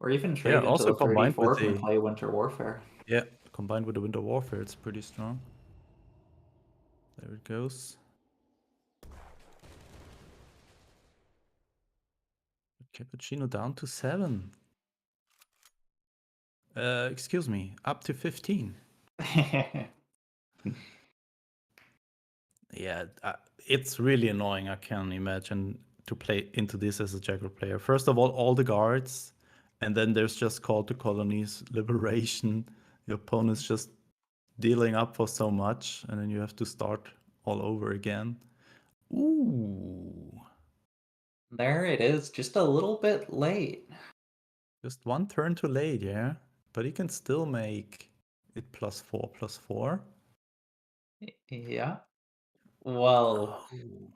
Speaker 2: Or even trade into
Speaker 4: also
Speaker 2: the
Speaker 4: combined with
Speaker 2: 34th and
Speaker 4: the-
Speaker 2: play Winter Warfare.
Speaker 4: Yeah, combined with the Winter Warfare, it's pretty strong. There it goes. Cappuccino down to 7. Excuse me, up to 15. Yeah, it's really annoying. I can imagine to play into this as a Jaguar player. First of all the guards, and then there's just call to colonies, liberation. Your opponent's just dealing up for so much, and then you have to start all over again. Ooh,
Speaker 2: There it is, just a little bit late.
Speaker 4: just 1 turn too late, yeah. But he can still make it +4/+4.
Speaker 2: Yeah. Well,
Speaker 4: Oh.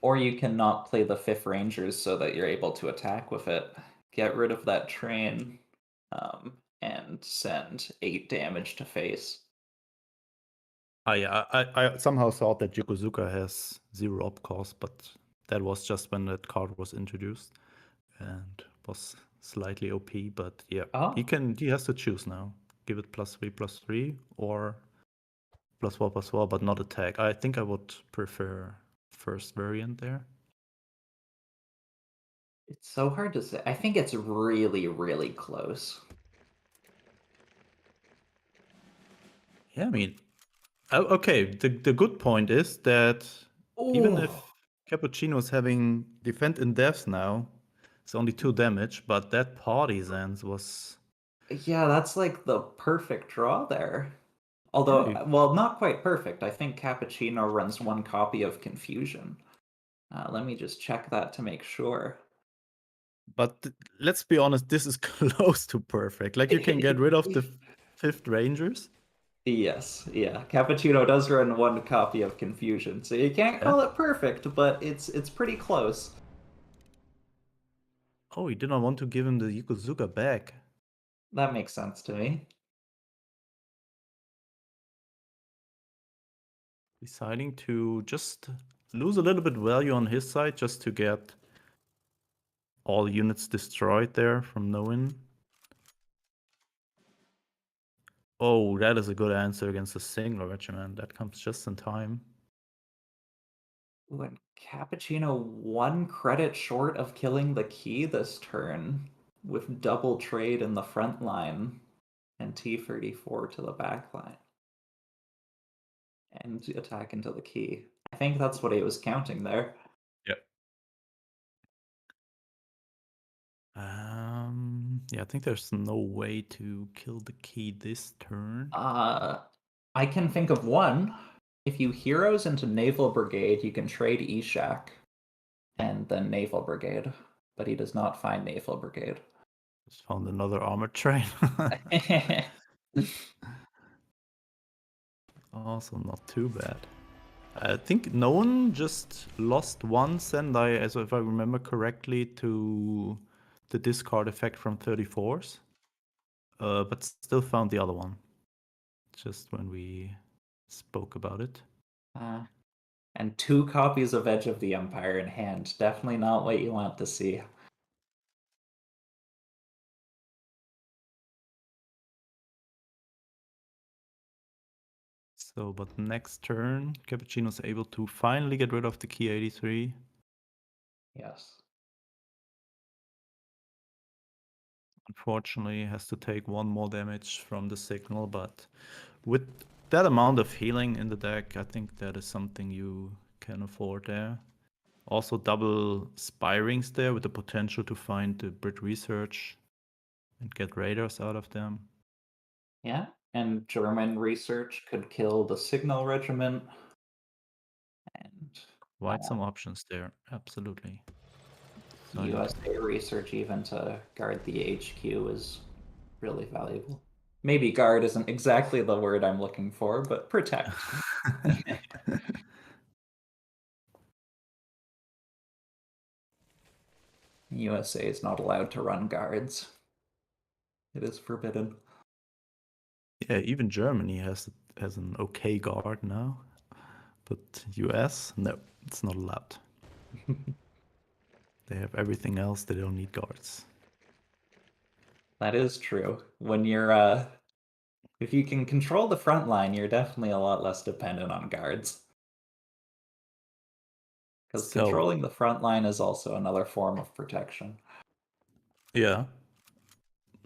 Speaker 2: or you can not play the 5th Rangers so that you're able to attack with it. Get rid of that train, and send 8 damage to face.
Speaker 4: Yeah, I somehow thought that Yokosuka has 0 op cost, but that was just when that card was introduced and was slightly OP. But yeah,
Speaker 2: Oh.
Speaker 4: he has to choose now. Give it +3/+3 or +4/+4, but not attack. I think I would prefer first variant there.
Speaker 2: It's so hard to say. I think it's really, really close.
Speaker 4: Yeah, I mean, okay. The good point is that even if Cappuccino is having defend in depth now, it's only 2 damage, but that Partisans was.
Speaker 2: Yeah, that's like the perfect draw there. Although,
Speaker 4: Yeah.
Speaker 2: well, not quite perfect. I think Cappuccino runs 1 copy of Confusion. Let me just check that to make sure.
Speaker 4: But let's be honest, this is close to perfect. Like, you can get rid of the 5th Rangers.
Speaker 2: Yes, yeah. Cappuccino does run 1 copy of Confusion, so you can't call it perfect, but it's pretty close.
Speaker 4: Oh, he did not want to give him the Yokosuka back.
Speaker 2: That makes sense to me.
Speaker 4: Deciding to just lose a little bit value on his side just to get all units destroyed there from Noin. Oh, that is a good answer against a single regiment. That comes just in time.
Speaker 2: When Cappuccino 1 credit short of killing the key this turn, with double trade in the front line and T34 to the back line. And attack into the key. I think that's what he was counting there.
Speaker 4: Yep. Yeah, I think there's no way to kill the key this turn.
Speaker 2: I can think of one. If you heroes into Naval Brigade, you can trade Eshak and then Naval Brigade, but he does not find Naval Brigade.
Speaker 4: Just found another armored train. Also not too bad. I think no one just lost one Sendai, as if I remember correctly, to the discard effect from 34s. But still found the other one. Just when we spoke about it.
Speaker 2: And 2 copies of Edge of the Empire in hand. Definitely not what you want to see.
Speaker 4: So, but next turn, Cappuccino's able to finally get rid of the key 83.
Speaker 2: Yes.
Speaker 4: Unfortunately, has to take 1 more damage from the signal, but with that amount of healing in the deck, I think that is something you can afford there. Also double spy rings there with the potential to find the Brit Research and get raiders out of them.
Speaker 2: Yeah, and German research could kill the Signal Regiment. And
Speaker 4: Quite some options there, absolutely. So
Speaker 2: USA research even to guard the HQ is really valuable. Maybe guard isn't exactly the word I'm looking for, but protect. USA is not allowed to run guards. It is forbidden.
Speaker 4: Yeah, even Germany has an okay guard now, but US, no, it's not allowed. They have everything else, they don't need guards.
Speaker 2: That is true. When you're if you can control the front line, you're definitely a lot less dependent on guards. Because controlling the front line is also another form of protection.
Speaker 4: Yeah.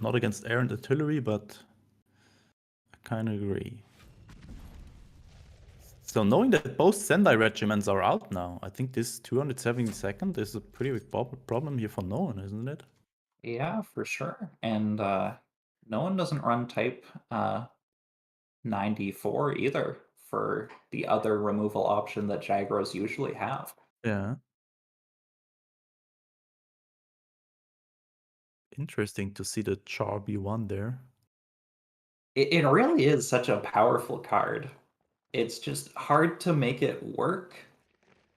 Speaker 4: Not against air and artillery, but I kind of agree. So knowing that both Sendai regiments are out now, I think this 272nd is a pretty big problem here for no one, isn't it?
Speaker 2: Yeah, for sure. And no one doesn't run type 94 either for the other removal option that Jagros usually have.
Speaker 4: Yeah. Interesting to see the Char B1 there.
Speaker 2: It really is such a powerful card. It's just hard to make it work.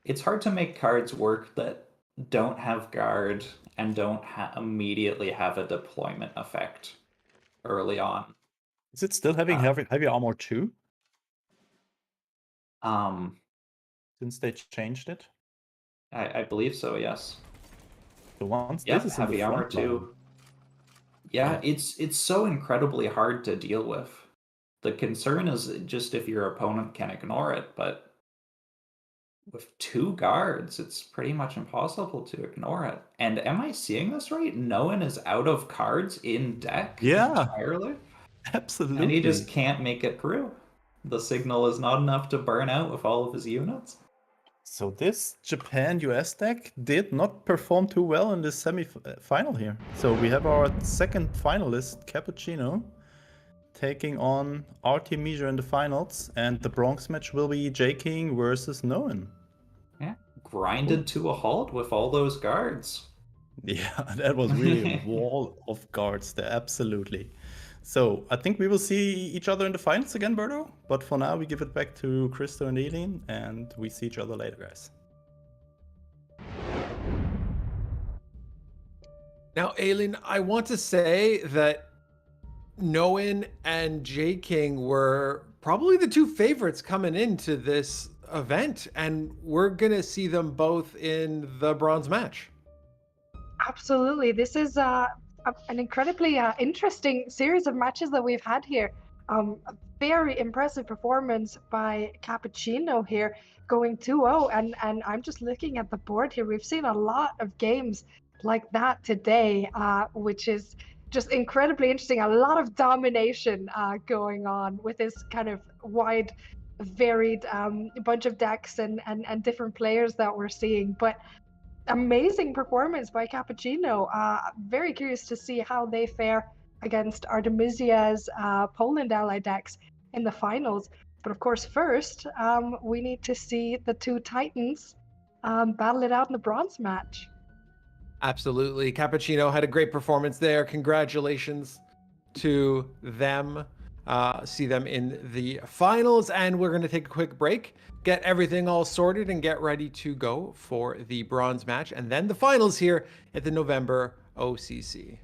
Speaker 2: It's hard to make cards work that don't have guard and don't immediately have a deployment effect early on.
Speaker 4: Is it still having heavy armor too? Since they changed it?
Speaker 2: I believe so, yes.
Speaker 4: The ones
Speaker 2: Yeah,
Speaker 4: this is
Speaker 2: heavy
Speaker 4: in the
Speaker 2: armor
Speaker 4: front line.
Speaker 2: too. Yeah, it's so incredibly hard to deal with. The concern is just if your opponent can ignore it, but with 2 guards, it's pretty much impossible to ignore it. And am I seeing this right? No one is out of cards in deck entirely?
Speaker 4: Absolutely.
Speaker 2: And he just can't make it through. The signal is not enough to burn out with all of his units.
Speaker 4: So this Japan-US deck did not perform too well in the semi-final here. So we have our second finalist, Cappuccino, taking on Artemisia in the finals, and the bronze match will be J King versus Noen.
Speaker 2: Yeah, grinded to a halt with all those guards.
Speaker 4: Yeah, that was really a wall of guards there, absolutely. So I think we will see each other in the finals again, Berto. But for now, we give it back to Christo and Elin, and we see each other later, guys.
Speaker 1: Now, Elin, I want to say that Noen and J King were probably the 2 favorites coming into this event, and we're gonna see them both in the bronze match.
Speaker 5: Absolutely. This is an incredibly interesting series of matches that we've had here. A very impressive performance by Cappuccino here, going 2-0. And I'm just looking at the board here. We've seen a lot of games like that today, which is just incredibly interesting. A lot of domination going on with this kind of wide, varied bunch of decks and different players that we're seeing. But amazing performance by Cappuccino. Very curious to see how they fare against Artemisia's Poland ally decks in the finals. But of course, first, we need to see the two Titans battle it out in the bronze match.
Speaker 1: Absolutely. Cappuccino had a great performance there. Congratulations to them. See them in the finals. And we're going to take a quick break, get everything all sorted, and get ready to go for the bronze match and then the finals here at the November OCC.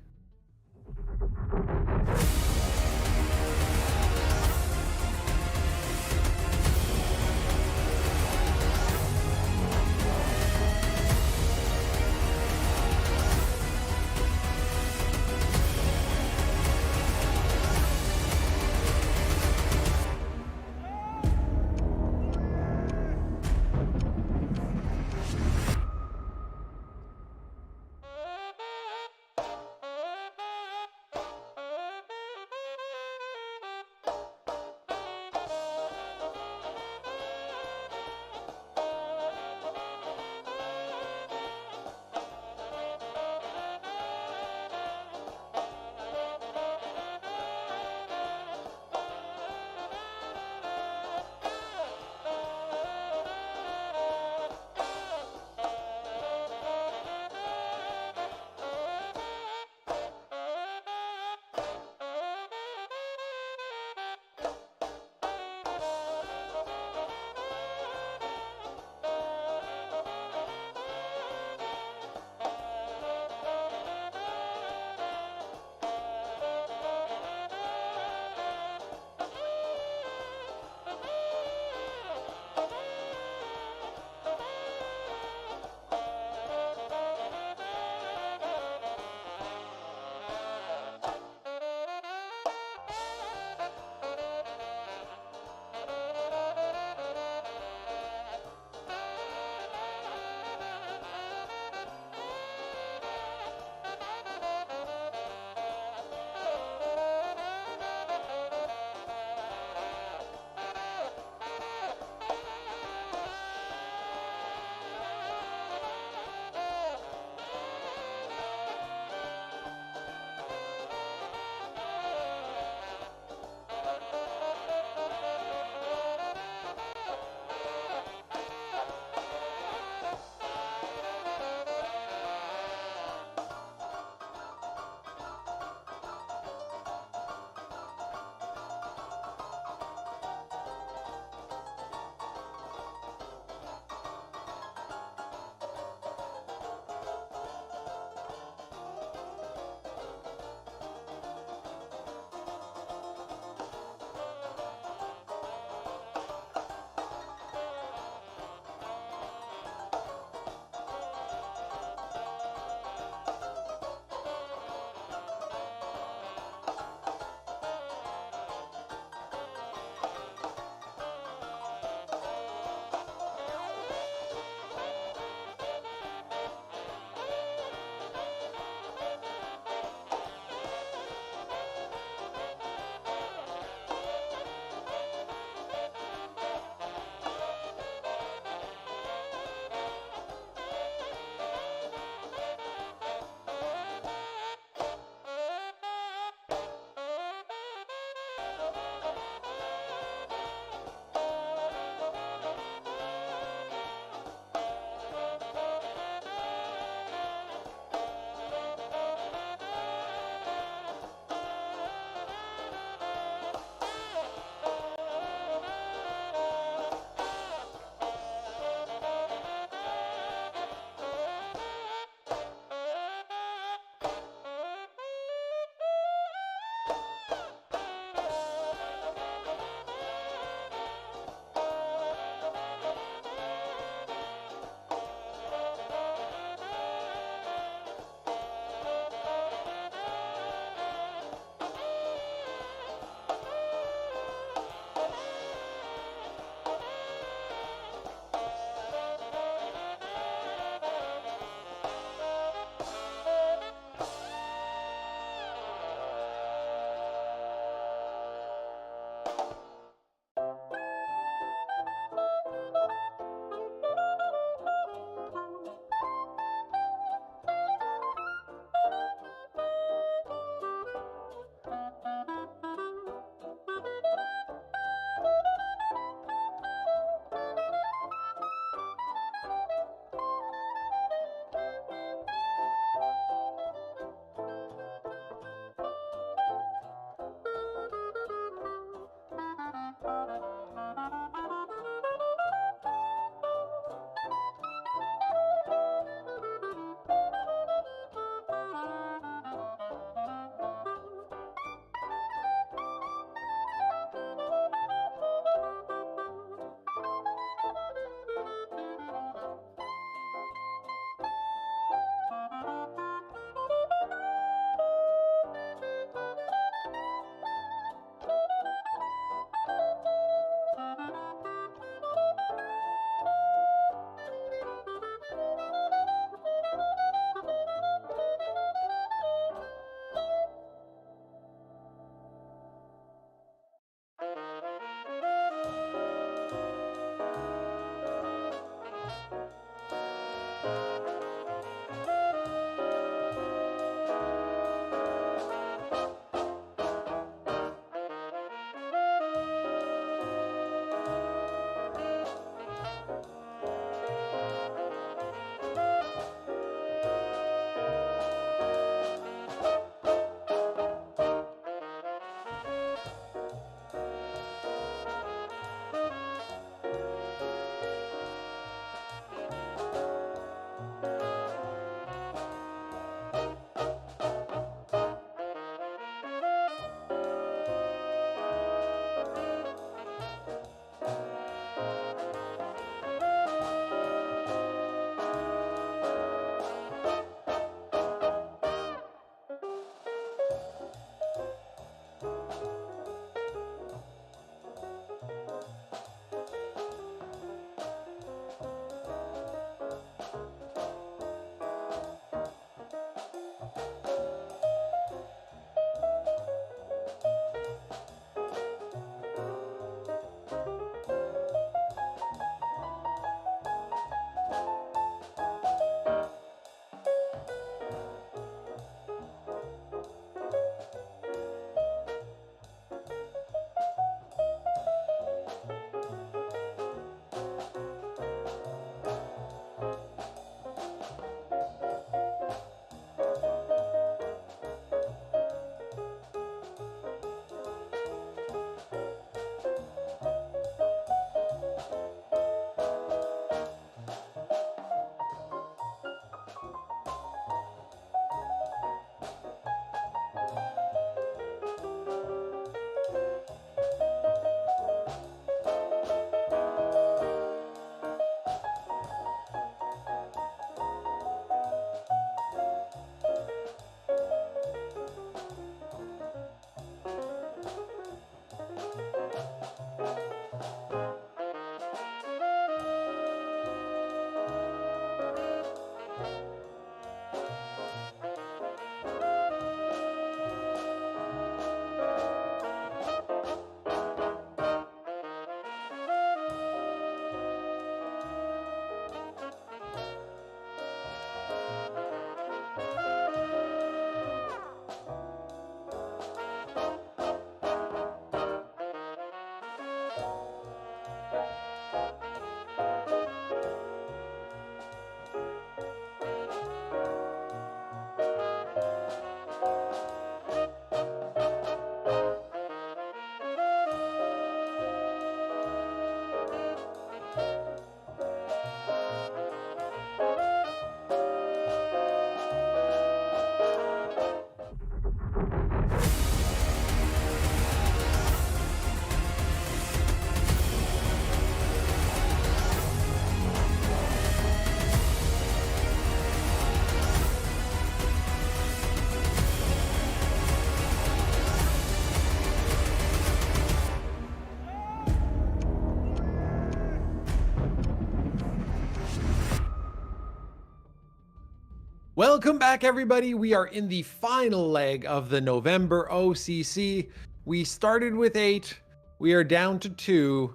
Speaker 1: Welcome back, everybody. We are in the final leg of the November OCC. We started with 8. We are down to 2.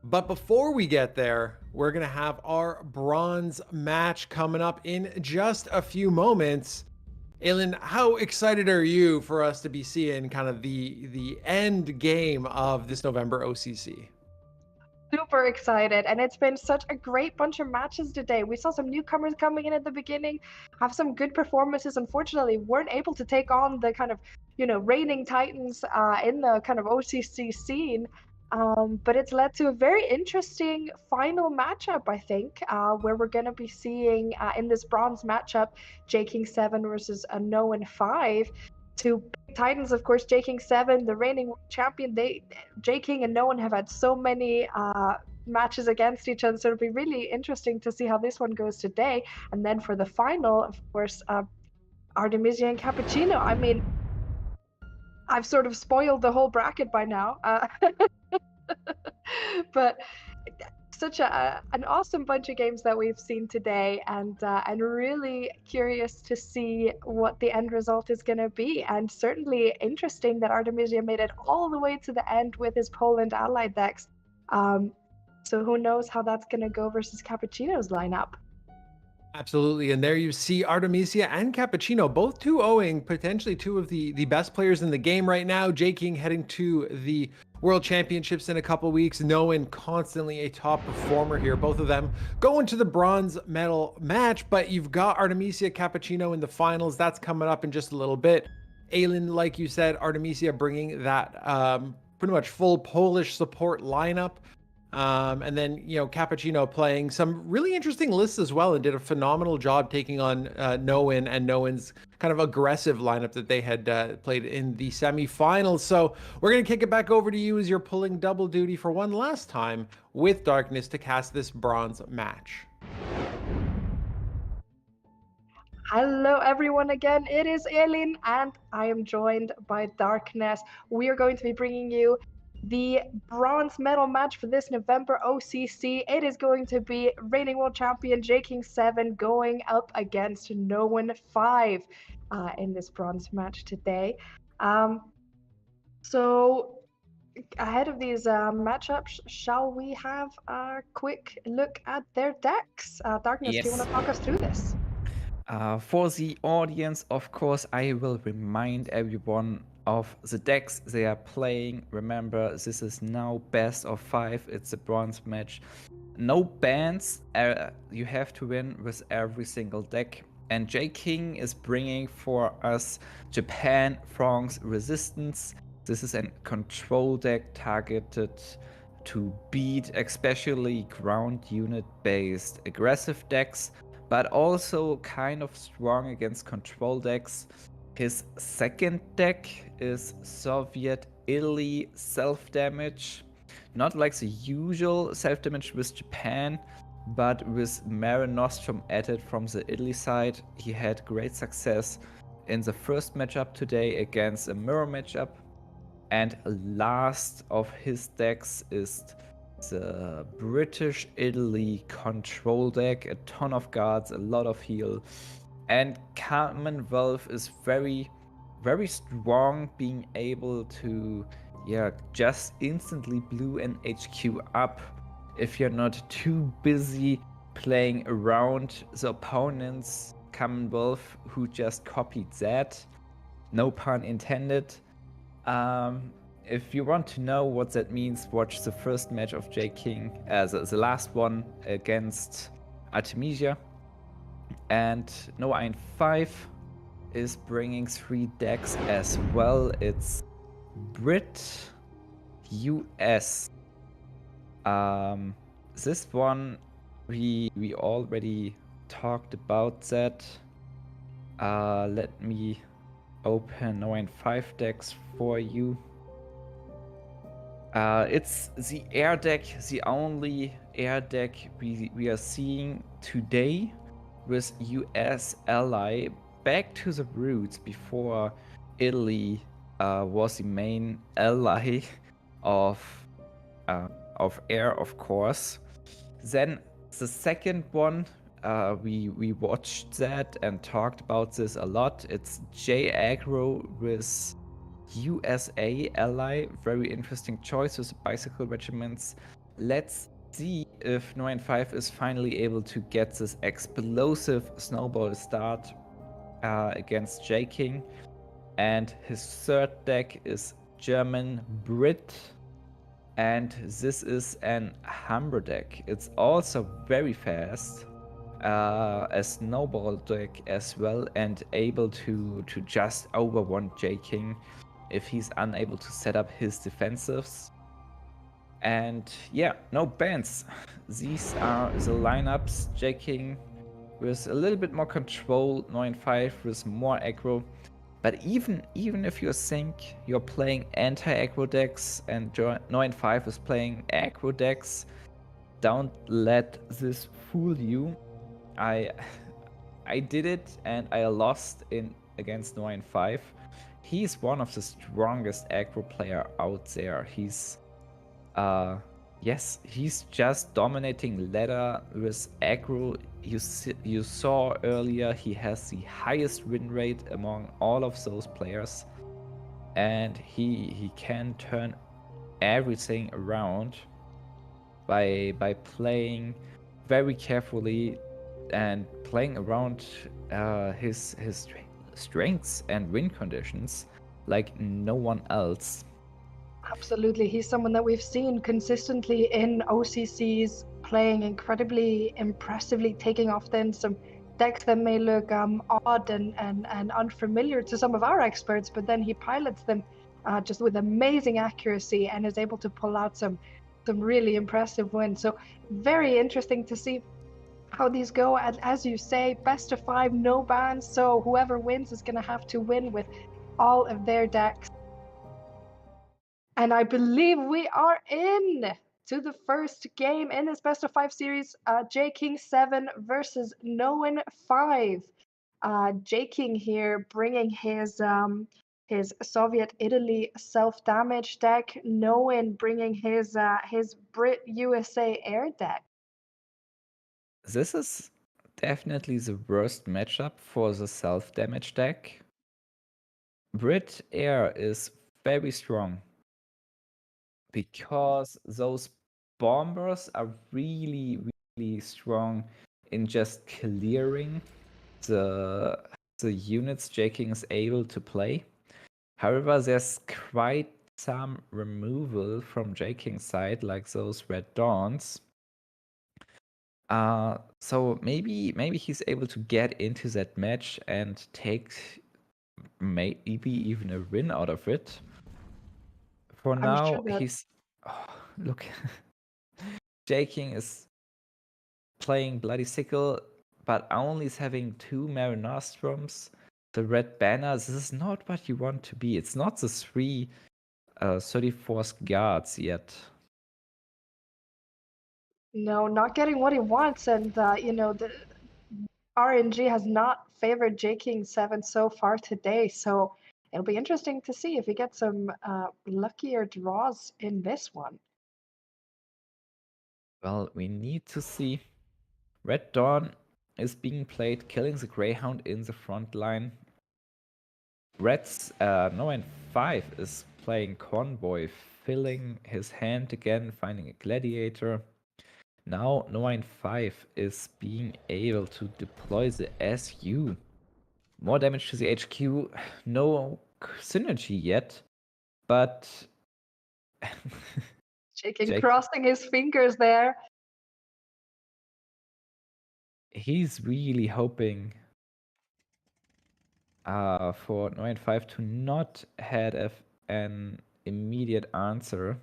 Speaker 1: But before we get there, we're going to have our bronze match coming up in just a few moments. Elin, how excited are you for us to be seeing kind of the end game of this November OCC?
Speaker 5: Super excited, and it's been such a great bunch of matches today. We saw some newcomers coming in at the beginning, have some good performances. Unfortunately, weren't able to take on the kind of, reigning titans in the kind of OCC scene. But it's led to a very interesting final matchup, I think, where we're going to be seeing in this bronze matchup, J King 7 versus a No and 5. Two big titans, of course. J King 7, the reigning champion. J King and No One have had so many matches against each other, so it'll be really interesting to see how this one goes today. And then for the final, of course, Artemisia and Cappuccino. I mean, I've sort of spoiled the whole bracket by now, but such an awesome bunch of games that we've seen today, and really curious to see what the end result is going to be. And certainly interesting that Artemisia made it all the way to the end with his Poland allied decks. So who knows how that's going to go versus Cappuccino's lineup.
Speaker 1: Absolutely. And there you see Artemisia and Cappuccino, both 2-0ing, potentially two of the best players in the game right now. J King heading to the World Championships in a couple weeks. Noen constantly a top performer here. Both of them going to the bronze medal match, but you've got Artemisia, Cappuccino in the finals. That's coming up in just a little bit. Elin, like you said, Artemisia bringing that pretty much full Polish support lineup. And then, Cappuccino playing some really interesting lists as well, and did a phenomenal job taking on Noen and Noen's kind of aggressive lineup that they had played in the semifinals. So we're going to kick it back over to you as you're pulling double duty for one last time with Darkness to cast this bronze match.
Speaker 5: Hello everyone again, it is Elin and I am joined by Darkness. We are going to be bringing you the bronze medal match for this November OCC. It is going to be reigning world champion J King 7 going up against No One 5 in this bronze match today. So ahead of these matchups, shall we have a quick look at their decks? Darkness, do you want to talk us through this?
Speaker 3: For the audience, of course, I will remind everyone of the decks they are playing. Remember, this is now best of 5. It's a bronze match. No bans. You have to win with every single deck. And J King is bringing for us Japan, France, Resistance. This is a control deck targeted to beat especially ground unit based aggressive decks, but also kind of strong against control decks. His second deck is Soviet Italy self-damage. Not like the usual self-damage with Japan, but with Mare Nostrum added from the Italy side. He had great success in the first matchup today against a mirror matchup. And last of his decks is the British Italy control deck. A ton of guards, a lot of heal. And Commonwealth is very, very strong, being able to, just instantly blue an HQ up if you're not too busy playing around the opponent's Commonwealth who just copied that. No pun intended. If you want to know what that means, watch the first match of J King, the last one against Artemisia. And No Ein 5 is bringing 3 decks as well. It's Brit, US. This one we already talked about that. Let me open No Ein 5 decks for you. It's the air deck, the only air deck we are seeing today, with US ally back to the roots before Italy was the main ally of air, of course. Then the second one, we watched that and talked about this a lot. It's J aggro with USA ally. Very interesting choice with bicycle regiments. Let's see if 9-5 is finally able to get this explosive snowball start against J King. And his third deck is German Brit. And this is an Humber deck. It's also very fast. A snowball deck as well, and able to just over one J King if he's unable to set up his defensives. And yeah, no bans. These are the lineups. J King with a little bit more control, 9-5 with more aggro. But even if you think you're playing anti-aggro decks and 9-5 is playing aggro decks, don't let this fool you. I did it and I lost against 9-5. He's one of the strongest aggro player out there. He's he's just dominating ladder with aggro. You saw earlier he has the highest win rate among all of those players, and he can turn everything around by playing very carefully and playing around his strengths and win conditions like no one else.
Speaker 5: Absolutely. He's someone that we've seen consistently in OCCs playing incredibly impressively, taking off then some decks that may look odd and unfamiliar to some of our experts, but then he pilots them just with amazing accuracy and is able to pull out some really impressive wins. So very interesting to see how these go. And as you say, best of 5, no bans. So whoever wins is going to have to win with all of their decks. And I believe we are in to the first game in this best of 5 series, J King 7 versus Noen 5. J King here bringing his Soviet Italy self-damage deck, Noen bringing his Brit USA air deck.
Speaker 3: This is definitely the worst matchup for the self-damage deck. Brit Air is very strong because those bombers are really, really strong in just clearing the units J King is able to play. However, there's quite some removal from J King's side, like those Red Dawns. So maybe he's able to get into that match and take maybe even a win out of it. For now,
Speaker 5: sure that...
Speaker 3: he's look. J King is playing Bloody Sickle, but only is having 2 Marinostrums. The red banner. This is not what you want to be. It's not the 3 34th guards yet.
Speaker 5: No, not getting what he wants, and the RNG has not favored J King 7 so far today, so it'll be interesting to see if we get some luckier draws in this one.
Speaker 3: Well, we need to see. Red Dawn is being played, killing the Greyhound in the front line. Red's 9-5 is playing Convoy, filling his hand again, finding a Gladiator. Now 9-5 is being able to deploy the SU. More damage to the HQ, no synergy yet, but...
Speaker 5: J King crossing his fingers there.
Speaker 3: He's really hoping for 9-5 to not have an immediate answer.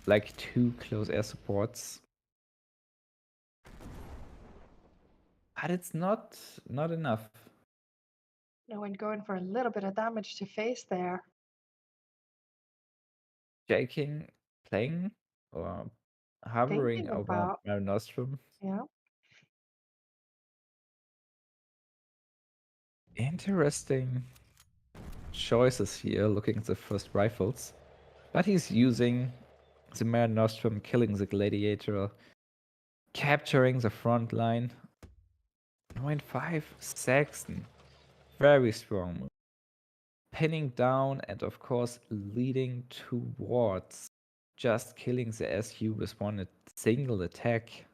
Speaker 3: Like 2 close air supports. But it's not enough.
Speaker 5: No, and going for a little bit of damage to face there.
Speaker 3: J King playing or hovering
Speaker 5: Thinking
Speaker 3: over
Speaker 5: about...
Speaker 3: Marinostrum.
Speaker 5: Yeah.
Speaker 3: Interesting choices here, looking at the first rifles. But he's using the Marinostrum, killing the Gladiator. capturing the front line. 9-5, Saxon. Very strong move. Pinning down and of course leading towards just killing the SU with one single attack.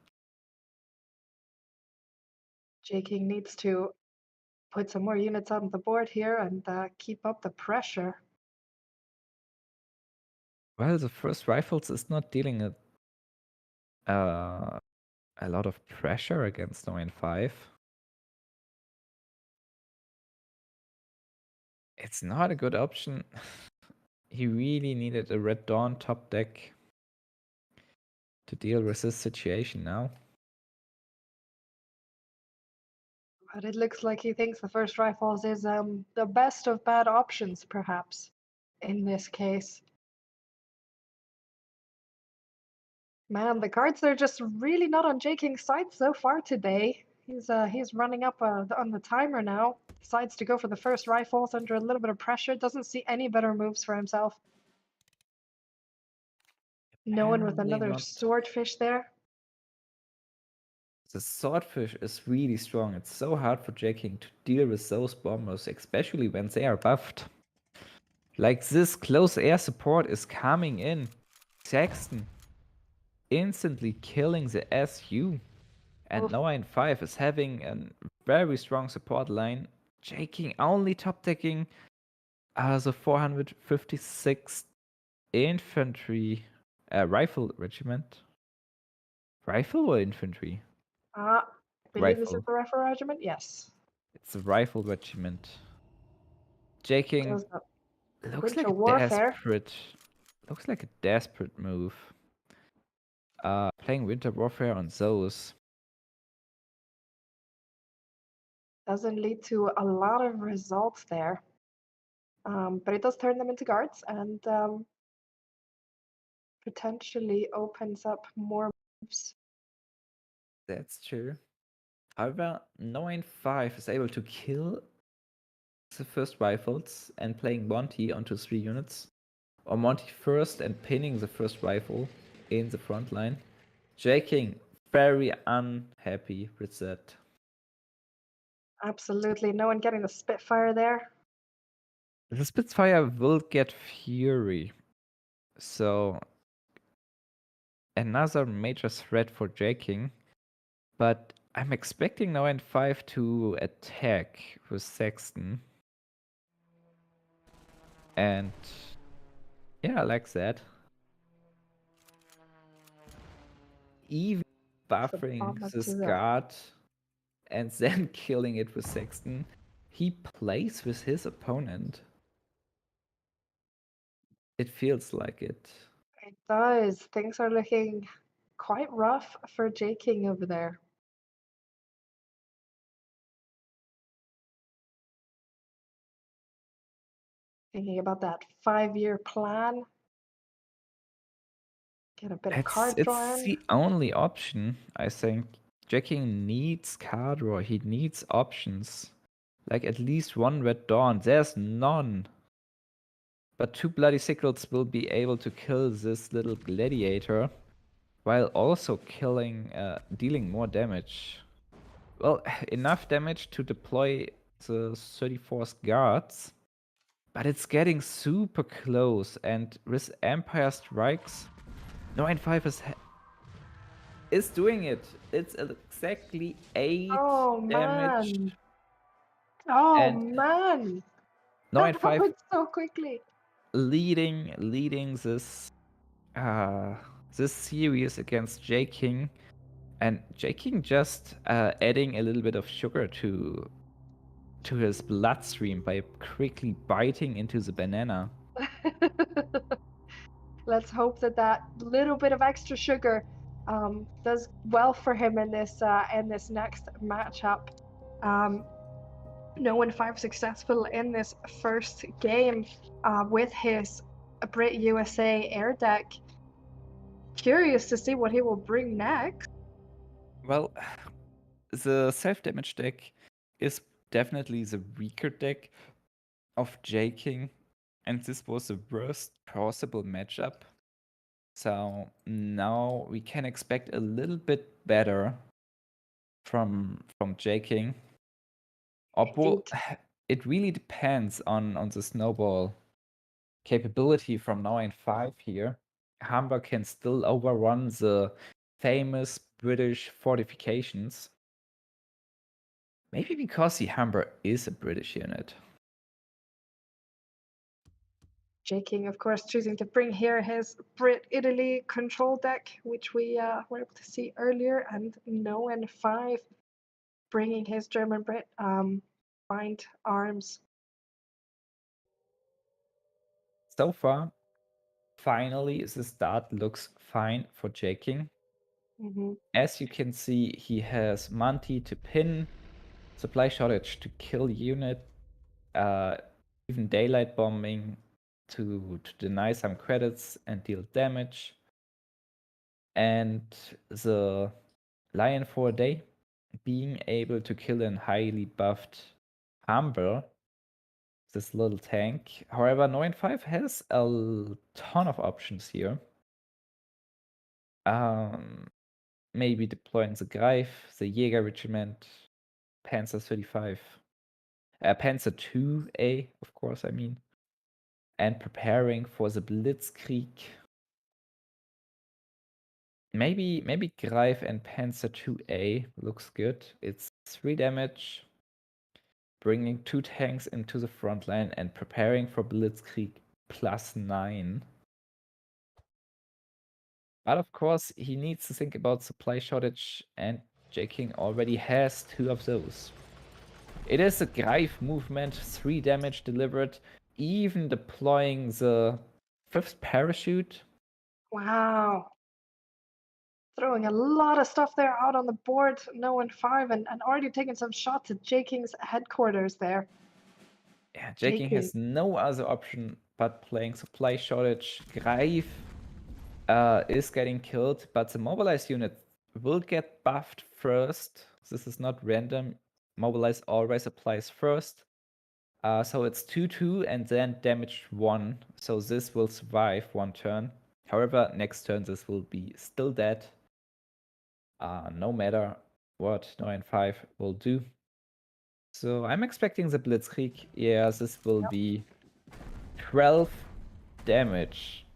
Speaker 5: J-King needs to put some more units on the board here and keep up the pressure.
Speaker 3: Well, the first rifles is not dealing a lot of pressure against 9-5. It's not a good option. He really needed a Red Dawn top deck to deal with this situation now.
Speaker 5: But it looks like he thinks the first rifles is the best of bad options, perhaps, in this case. Man, the cards are just really not on J-King's side so far today. He's running up on the timer now. Decides to go for the first rifles under a little bit of pressure. Doesn't see any better moves for himself. No one with
Speaker 3: Apparently
Speaker 5: another
Speaker 3: not.
Speaker 5: swordfish there.
Speaker 3: The swordfish is really strong. It's so hard for J-King to deal with those bombers, especially when they are buffed. Like this close air support is coming in. Saxon instantly killing the SU. And
Speaker 5: Oof.
Speaker 3: 9-5 is having a very strong support line. J-King only top decking the 456th infantry rifle regiment. Rifle or infantry?
Speaker 5: I believe this is
Speaker 3: Rifle.
Speaker 5: the rifle regiment. Yes.
Speaker 3: It's a rifle regiment. J-King
Speaker 5: Does the
Speaker 3: looks like
Speaker 5: winter warfare.
Speaker 3: looks like a desperate move. Playing winter warfare on those.
Speaker 5: Doesn't lead to a lot of results there. But it does turn them into guards and potentially opens up more moves.
Speaker 3: That's true. However, 9-5 is able to kill the first rifles and playing Monty onto 3 units. Or Monty first and pinning the first rifle in the front line. J-King very unhappy with that.
Speaker 5: Absolutely. No one getting the Spitfire there.
Speaker 3: The Spitfire will get Fury. So another major threat for J-King. But I'm expecting 9-5 to attack with Saxon. And yeah, I like that. Even buffering
Speaker 5: bomber
Speaker 3: this
Speaker 5: to the-
Speaker 3: guard and then killing it with Saxon, he plays with his opponent. It feels like it.
Speaker 5: It does. Things are looking quite rough for J-King over there. Thinking about that 5-year plan. Get a bit of card
Speaker 3: It's
Speaker 5: drawing.
Speaker 3: the only option, I think. J-King needs card draw. He needs options. Like at least one Red Dawn. There's none. But 2 Bloody Sickles will be able to kill this little gladiator while also dealing more damage. Well, enough damage to deploy the 34th guards, but it's getting super close. And with Empire Strikes, 9-5 is doing it. It's exactly 8
Speaker 5: Oh
Speaker 3: damage.
Speaker 5: man. Oh
Speaker 3: And
Speaker 5: man.
Speaker 3: That
Speaker 5: 9-5
Speaker 3: 5
Speaker 5: went so quickly.
Speaker 3: leading this this series against J-King, and J-King just adding a little bit of sugar to his bloodstream by quickly biting into the banana.
Speaker 5: Let's hope that that little bit of extra sugar does well for him in this next matchup. 9-5 successful in this first game with his Brit USA air deck. Curious to see what he will bring next.
Speaker 3: Well, the self-damage deck is definitely the weaker deck of J-King, and this was the worst possible matchup. So now we can expect a little bit better from J King. It really depends on the snowball capability from 9-5 here. Humber can still overrun the famous British fortifications. Maybe because the Humber is a British unit.
Speaker 5: J King, of course, choosing to bring here his Brit-Italy control deck, which we were able to see earlier, and Noen 5 bringing his German-Brit bind arms.
Speaker 3: So far, finally, the start looks fine for J King. As you can see, he has Monty to pin, supply shortage to kill unit, even daylight bombing to deny some credits and deal damage. And the Lion for a day being able to kill a highly buffed Humber, this little tank. However, 9-5 has a ton of options here. Maybe deploying the Greif, the Jäger Regiment, Panzer 35, Panzer 2A, of course, I mean, and preparing for the Blitzkrieg. Maybe Greif and Panzer 2A looks good. It's 3 damage, bringing 2 tanks into the front line and preparing for Blitzkrieg +9. But of course, he needs to think about supply shortage, and J King already has 2 of those. It is a Greif movement, 3 damage delivered, even deploying the 5th parachute.
Speaker 5: Wow. Throwing a lot of stuff there out on the board, Noen 5, and already taking some shots at J King's headquarters there.
Speaker 3: Yeah, J King has no other option but playing supply shortage. Greif is getting killed, but the mobilized unit will get buffed first. This is not random. Mobilize always applies first. So it's 2-2 and then damage 1. So this will survive 1 turn. However, next turn this will be still dead. No matter what 9-5 will do. So I'm expecting the Blitzkrieg. Yeah, this will be 12 damage.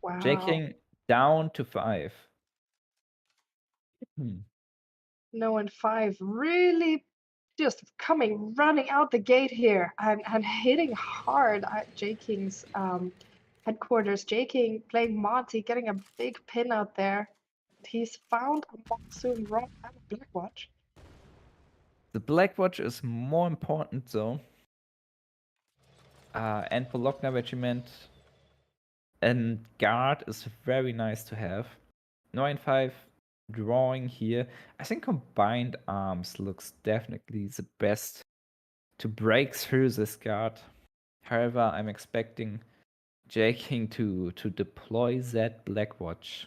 Speaker 5: Wow.
Speaker 3: J King down to 5.
Speaker 5: Noen 5 really just running out the gate here and hitting hard at J King's headquarters. J King playing Monty, getting a big pin out there. He's found a Monsoon Rod and a Blackwatch.
Speaker 3: The Blackwatch is more important though. And Bologna Regiment and Guard is very nice to have. 9-5 drawing here. I think combined arms looks definitely the best to break through this Guard. However, I'm expecting J King to deploy that Blackwatch.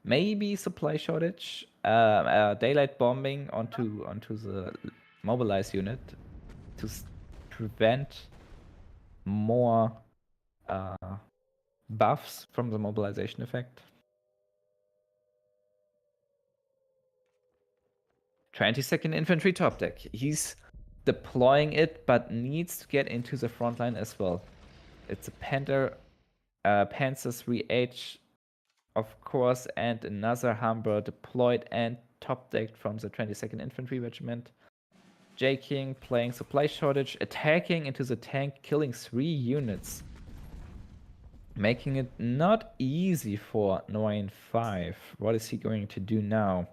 Speaker 3: Maybe supply shortage, daylight bombing onto the mobilized unit to prevent more buffs from the mobilization effect. 22nd Infantry top deck. He's deploying it, but needs to get into the front line as well. It's a Panzer 3H, of course, and another Humber deployed and top decked from the 22nd Infantry Regiment. J King playing supply shortage, attacking into the tank, killing 3 units. Making it not easy for 9-5. What is he going to do now?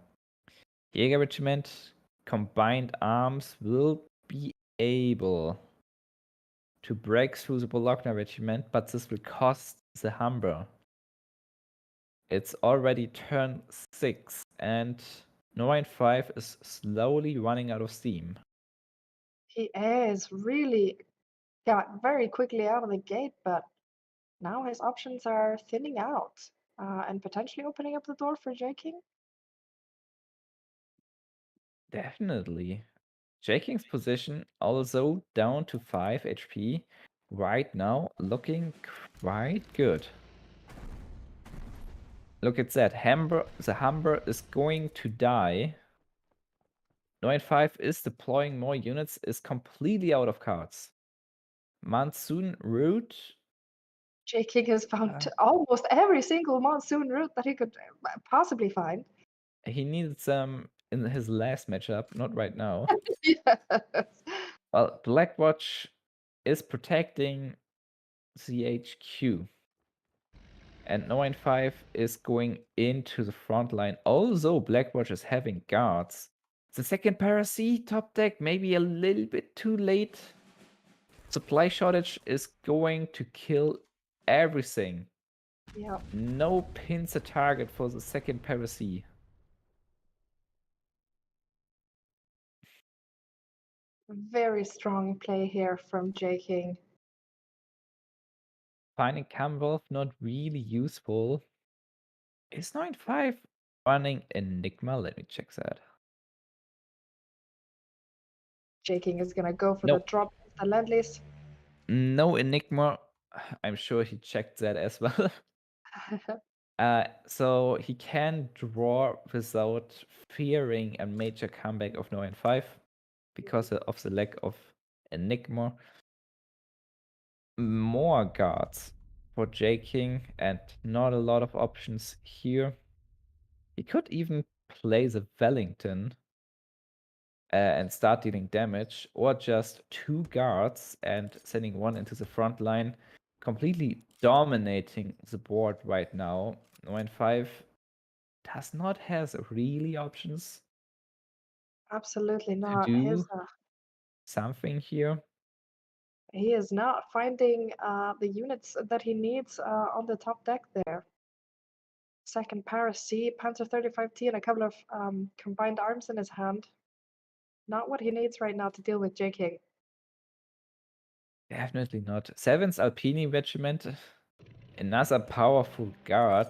Speaker 3: Jäger Regiment, combined arms will be able to break through the Bologna Regiment, but this will cost the Humber. It's already turn 6 and 9-5 is slowly running out of steam.
Speaker 5: He is really got very quickly out of the gate, but now his options are thinning out and potentially opening up the door for J King.
Speaker 3: Definitely. J King's position, although down to 5 HP, right now looking quite good. Look at that. The Humber is going to die. 9-5 is deploying more units, is completely out of cards. Monsoon Route.
Speaker 5: J King has found almost every single monsoon route that he could possibly find.
Speaker 3: He needed some in his last matchup, not right now.
Speaker 5: Yes.
Speaker 3: Well, Blackwatch is protecting CHQ. And 9-5 is going into the front line. Although Blackwatch is having guards. The second Paracy top deck, maybe a little bit too late. Supply shortage is going to kill everything.
Speaker 5: Yeah.
Speaker 3: No pins a target for the second Paracy.
Speaker 5: Very strong play here from J King.
Speaker 3: Finding Commonwealth not really useful. Is 9-5 running Enigma? Let me check that.
Speaker 5: J King is gonna go for
Speaker 3: Nope.
Speaker 5: the drop of the Lend-Lease.
Speaker 3: No Enigma. I'm sure he checked that as well. So he can draw without fearing a major comeback of 9-5 because of the lack of Enigma. More guards for J King and not a lot of options here. He could even play the Wellington and start dealing damage, or just 2 guards and sending one into the front line, completely dominating the board right now. 9-5 does not have really options
Speaker 5: Absolutely
Speaker 3: to
Speaker 5: not.
Speaker 3: do something here.
Speaker 5: He is not finding the units that he needs on the top deck there. Second Paris C, Panzer 35T, and a couple of combined arms in his hand. Not what he needs right now to deal with J King.
Speaker 3: Definitely not. 7th Alpini Regiment, another powerful guard.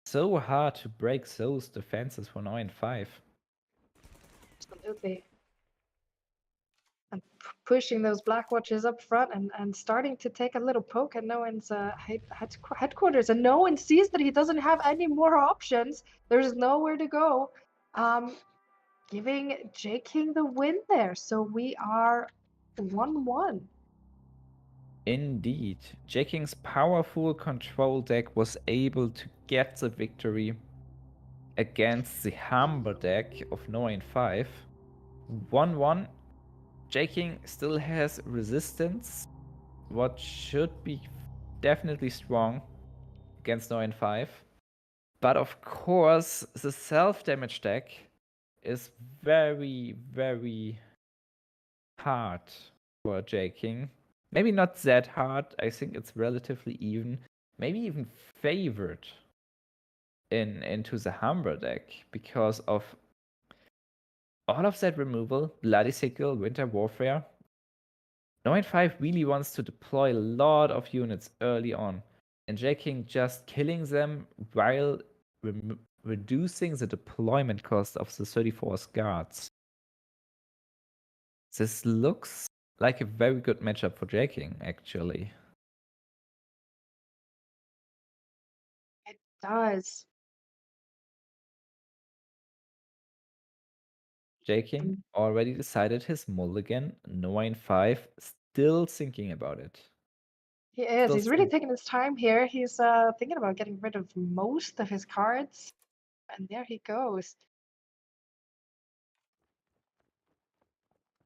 Speaker 3: So hard to break those defenses for 9-5.
Speaker 5: Absolutely. And pushing those Black Watches up front and starting to take a little poke at Noen's headquarters. And Noen sees that he doesn't have any more options. There's nowhere to go. Giving J King the win there. So we are 1-1.
Speaker 3: Indeed, J King's powerful control deck was able to get the victory against the Humber deck of 9-5. 1-1. J King still has resistance, what should be definitely strong against 9-5. But of course, the self-damage deck is very, very hard for J King. Maybe not that hard. I think it's relatively even. Maybe even favored into the Humber deck because of all of that removal, Bloody Sickle, Winter Warfare. 9-5 really wants to deploy a lot of units early on, and J King just killing them while reducing the deployment cost of the 34th guards. This looks like a very good matchup for J King, actually.
Speaker 5: It does.
Speaker 3: J King already decided his mulligan. 9-5 still thinking about it.
Speaker 5: He is.
Speaker 3: Still
Speaker 5: He's really
Speaker 3: thinking.
Speaker 5: taking his time here. He's thinking about getting rid of most of his cards. And there he goes.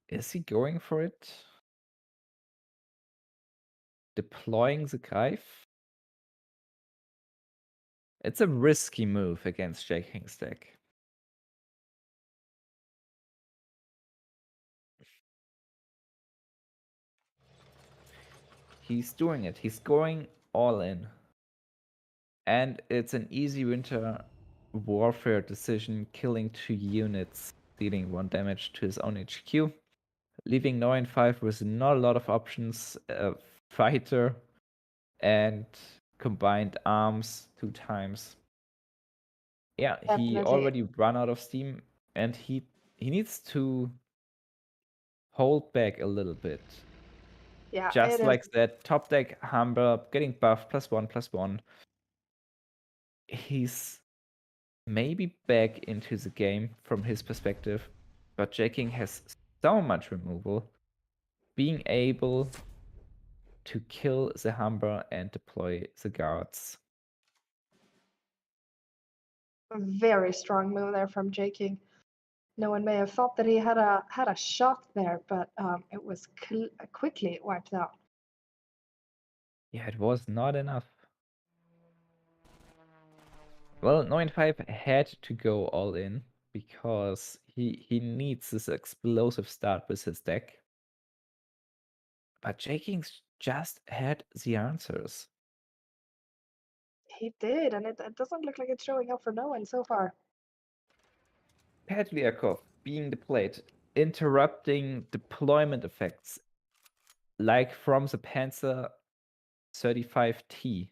Speaker 3: Is he going for it? Deploying the Greif? It's a risky move against J King's deck. He's doing it. He's going all in. And it's an easy winter warfare decision, killing 2 units, dealing 1 damage to his own HQ, leaving 9-5 with not a lot of options, a fighter and combined arms 2 times. Yeah, he
Speaker 5: Definitely.
Speaker 3: already ran out of steam, and he needs to hold back a little bit.
Speaker 5: Yeah,
Speaker 3: Just
Speaker 5: it is.
Speaker 3: like that top deck Humber getting buffed +1/+1. he's maybe back into the game from his perspective, but J-King has so much removal, being able to kill the Humber and deploy the guards.
Speaker 5: A very strong move there from J-King. No one may have thought that he had a shot there, but it was quickly wiped out.
Speaker 3: Yeah, it was not enough. Well, 9-5 had to go all in because he needs this explosive start with his deck. But J-King's just had the answers.
Speaker 5: He did, and it doesn't look like it's showing up for no one so far.
Speaker 3: Petliakov being deployed, interrupting deployment effects, like from the Panzer 35T.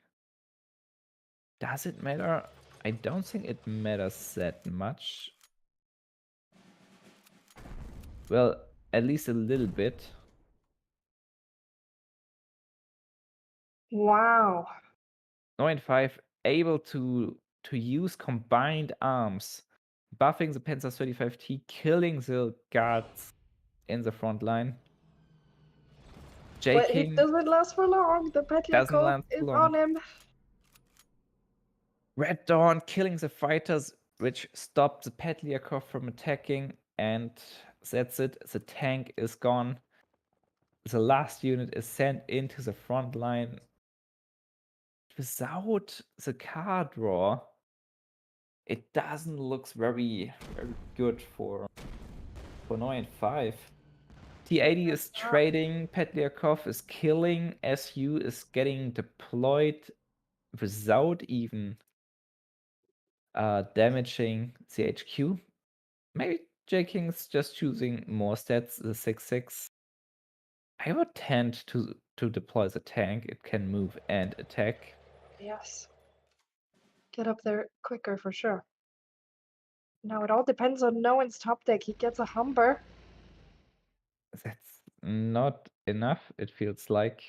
Speaker 3: Does it matter? I don't think it matters that much. Well, at least a little bit.
Speaker 5: Wow.
Speaker 3: 9-5 able to use combined arms, buffing the Panzer 35T, killing the guards in the front line.
Speaker 5: But it
Speaker 3: J-King
Speaker 5: doesn't last for long. The
Speaker 3: doesn't
Speaker 5: Petliakov
Speaker 3: last
Speaker 5: is
Speaker 3: long.
Speaker 5: on him.
Speaker 3: Red Dawn killing the fighters, which stopped the Petliakov from attacking, and that's it. The tank is gone. The last unit is sent into the front line. Without the card draw, it doesn't look very good for 9-5. T80 is trading, Petliakov is killing, SU is getting deployed without even damaging the HQ. Maybe J-King's just choosing more stats, the 6-6. I would tend to deploy the tank. It can move and attack.
Speaker 5: Yes. Get up there quicker for sure. Now it all depends on no one's top deck. He gets a Humber.
Speaker 3: That's not enough, it feels like.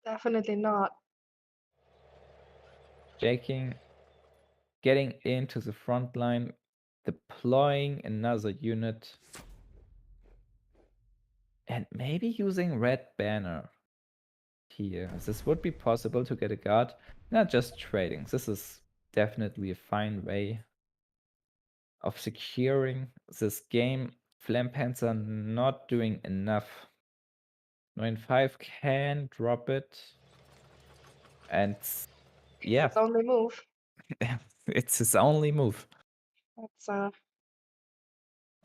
Speaker 5: Definitely not.
Speaker 3: J-King getting into the front line, deploying another unit, and maybe using Red Banner here. This would be possible to get a guard, not just trading. This is definitely a fine way of securing this game. Flampanzer not doing enough. 9-5 can drop it. And yeah,
Speaker 5: It's only move.
Speaker 3: it's his only move.
Speaker 5: That's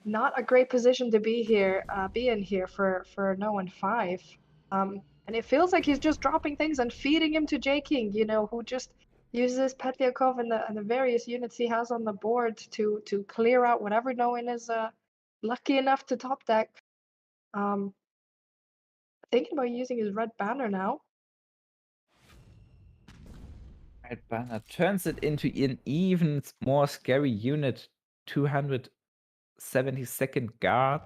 Speaker 5: not a great position to be in here for no one 5. And it feels like he's just dropping things and feeding him to J-King, who just uses Petliakov and the various units he has on the board to clear out whatever no one is lucky enough to top deck. Thinking about using his Red Banner now.
Speaker 3: Red Banner turns it into an even more scary unit. 272nd guard.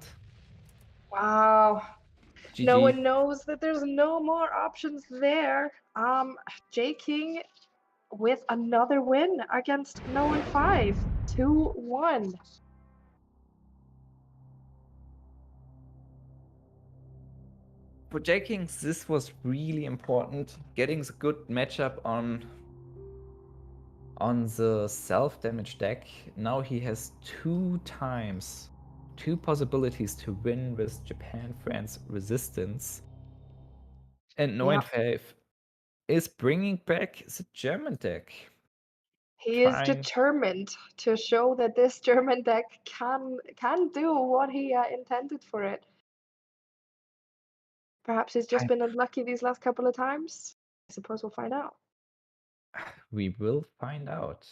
Speaker 5: Wow.
Speaker 3: GG.
Speaker 5: No one knows that there's no more options there. J-King with another win against no one 5. 2-1.
Speaker 3: For J-King, this was really important. Getting the good matchup on the self-damage deck. Now he has 2 possibilities to win with Japan, France, Resistance. And 9-5 is bringing back the German deck.
Speaker 5: He is determined to show that this German deck can do what he intended for it. Perhaps he's just been unlucky these last couple of times. I suppose we'll find out.
Speaker 3: We will find out.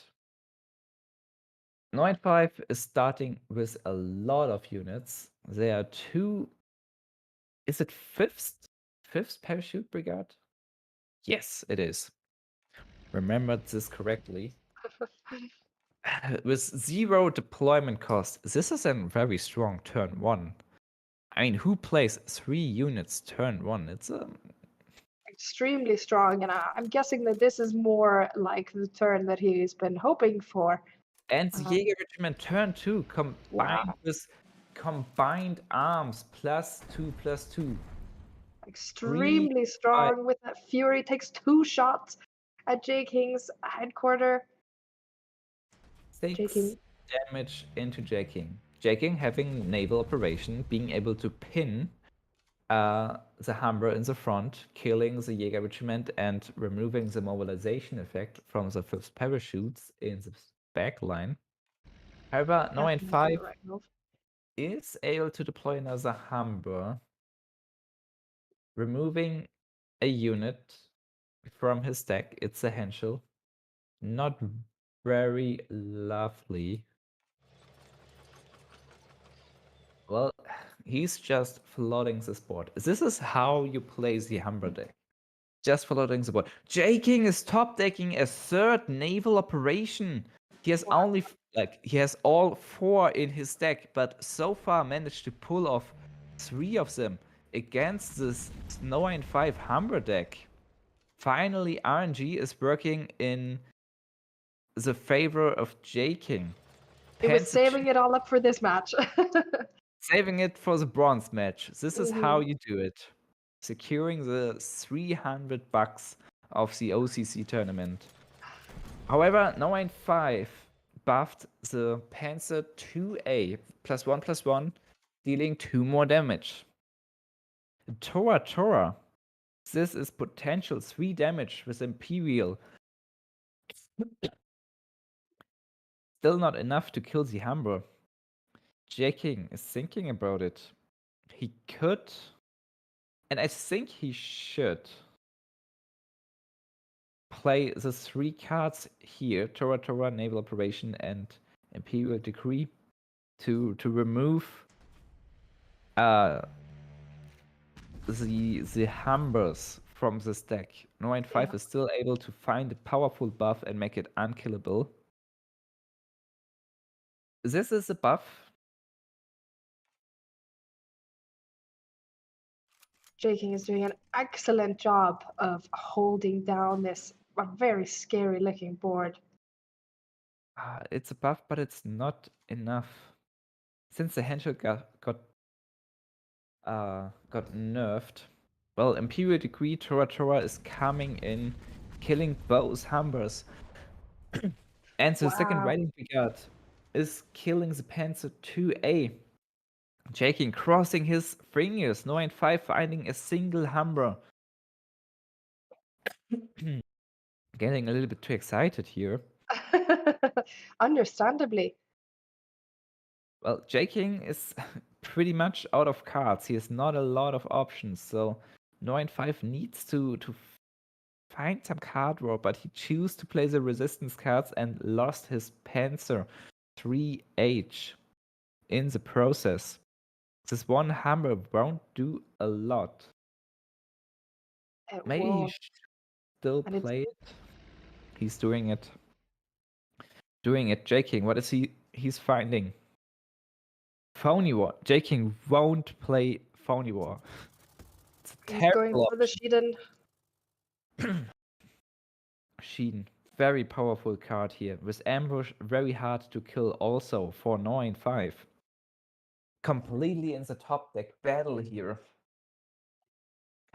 Speaker 3: 9-5 is starting with a lot of units. There are 2. Is it 5th Parachute Brigade? Yes, it is. Remembered this correctly. With 0 deployment cost, this is a very strong turn 1. I mean, who plays 3 units turn 1? It's
Speaker 5: extremely strong, and I'm guessing that this is more like the turn that he's been hoping for.
Speaker 3: And the Jäger Regiment turn 2 combined
Speaker 5: Wow.
Speaker 3: with combined arms +2/+2.
Speaker 5: Extremely strong with that Fury. Takes 2 shots at J King's headquarter.
Speaker 3: 6
Speaker 5: King.
Speaker 3: damage into J King. J King having naval operation, being able to pin the Humber in the front, killing the Jäger Regiment and removing the mobilization effect from the first parachutes in the back line. However,
Speaker 5: Definitely
Speaker 3: 9-5
Speaker 5: the right move.
Speaker 3: is able to deploy another Humber, removing a unit from his deck. It's a Henschel. Not very lovely. Well, he's just flooding this board. This is how you play the Humber deck. Just flooding the board. J King is top decking a third naval operation. He has
Speaker 5: Wow.
Speaker 3: only he has all 4 in his deck, but so far managed to pull off 3 of them against this Snow and 5 Humber deck. Finally, RNG is working in the favor of J King.
Speaker 5: It was saving it all up for this match.
Speaker 3: Saving it for the bronze match. This is how
Speaker 5: Mhm.
Speaker 3: you do it. Securing the $300 of the OCC tournament. However, 9-5 buffed the Panzer 2A +1/+1, dealing 2 more damage. Tora. This is potential 3 damage with Imperial. Still not enough to kill the Humber. J King is thinking about it. He could, and I think he should, play the 3 cards here, Tora, Naval Operation, and Imperial Decree, to remove the Humbers from this deck. 9-5 is still able to find a powerful buff and make it unkillable. This is a buff.
Speaker 5: J King is doing an excellent job of holding down this very scary looking board.
Speaker 3: It's a buff, but it's not enough. Since the Henschel got nerfed, well, Imperial Decree Tora is coming in, killing both Humbers. And the second
Speaker 5: Wow.
Speaker 3: Riding Brigade is killing the Panzer 2A. J King crossing his fingers, 9-5 finding a single Humber. Getting a little bit too excited here.
Speaker 5: Understandably.
Speaker 3: Well, J King is pretty much out of cards. He has not a lot of options, so 9-5 needs to find some card draw, but he chose to play the resistance cards and lost his Panzer 3H in the process. This one Humber won't do a lot. Maybe he should still play it. He's doing it. J King, what is he's finding? Phony War. J King won't play Phony War.
Speaker 5: He's going for the Shiden.
Speaker 3: Shiden. Very powerful card here. With Ambush, very hard to kill also for 9-5. Completely in the top deck battle here.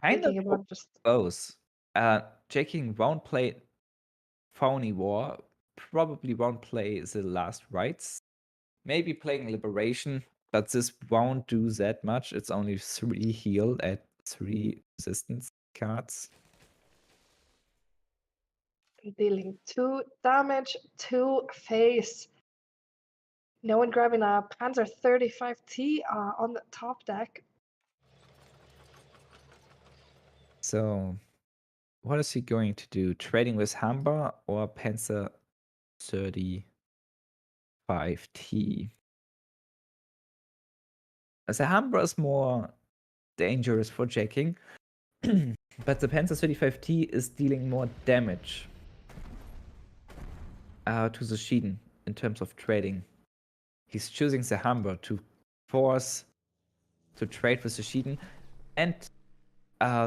Speaker 3: Kind of
Speaker 5: just
Speaker 3: both. J King won't play Phony War. Probably won't play the Last Rites. Maybe playing Liberation, but this won't do that much. It's only 3 heal at 3 resistance cards.
Speaker 5: Dealing 2 damage to face. No one grabbing a Panzer 35T on the top deck.
Speaker 3: So, what is he going to do? Trading with Humber or Panzer 35T? As a Humber is more dangerous for J King, but the Panzer 35T is dealing more damage to the Shiden in terms of trading. He's choosing the Humber to force to trade with the Shiden, and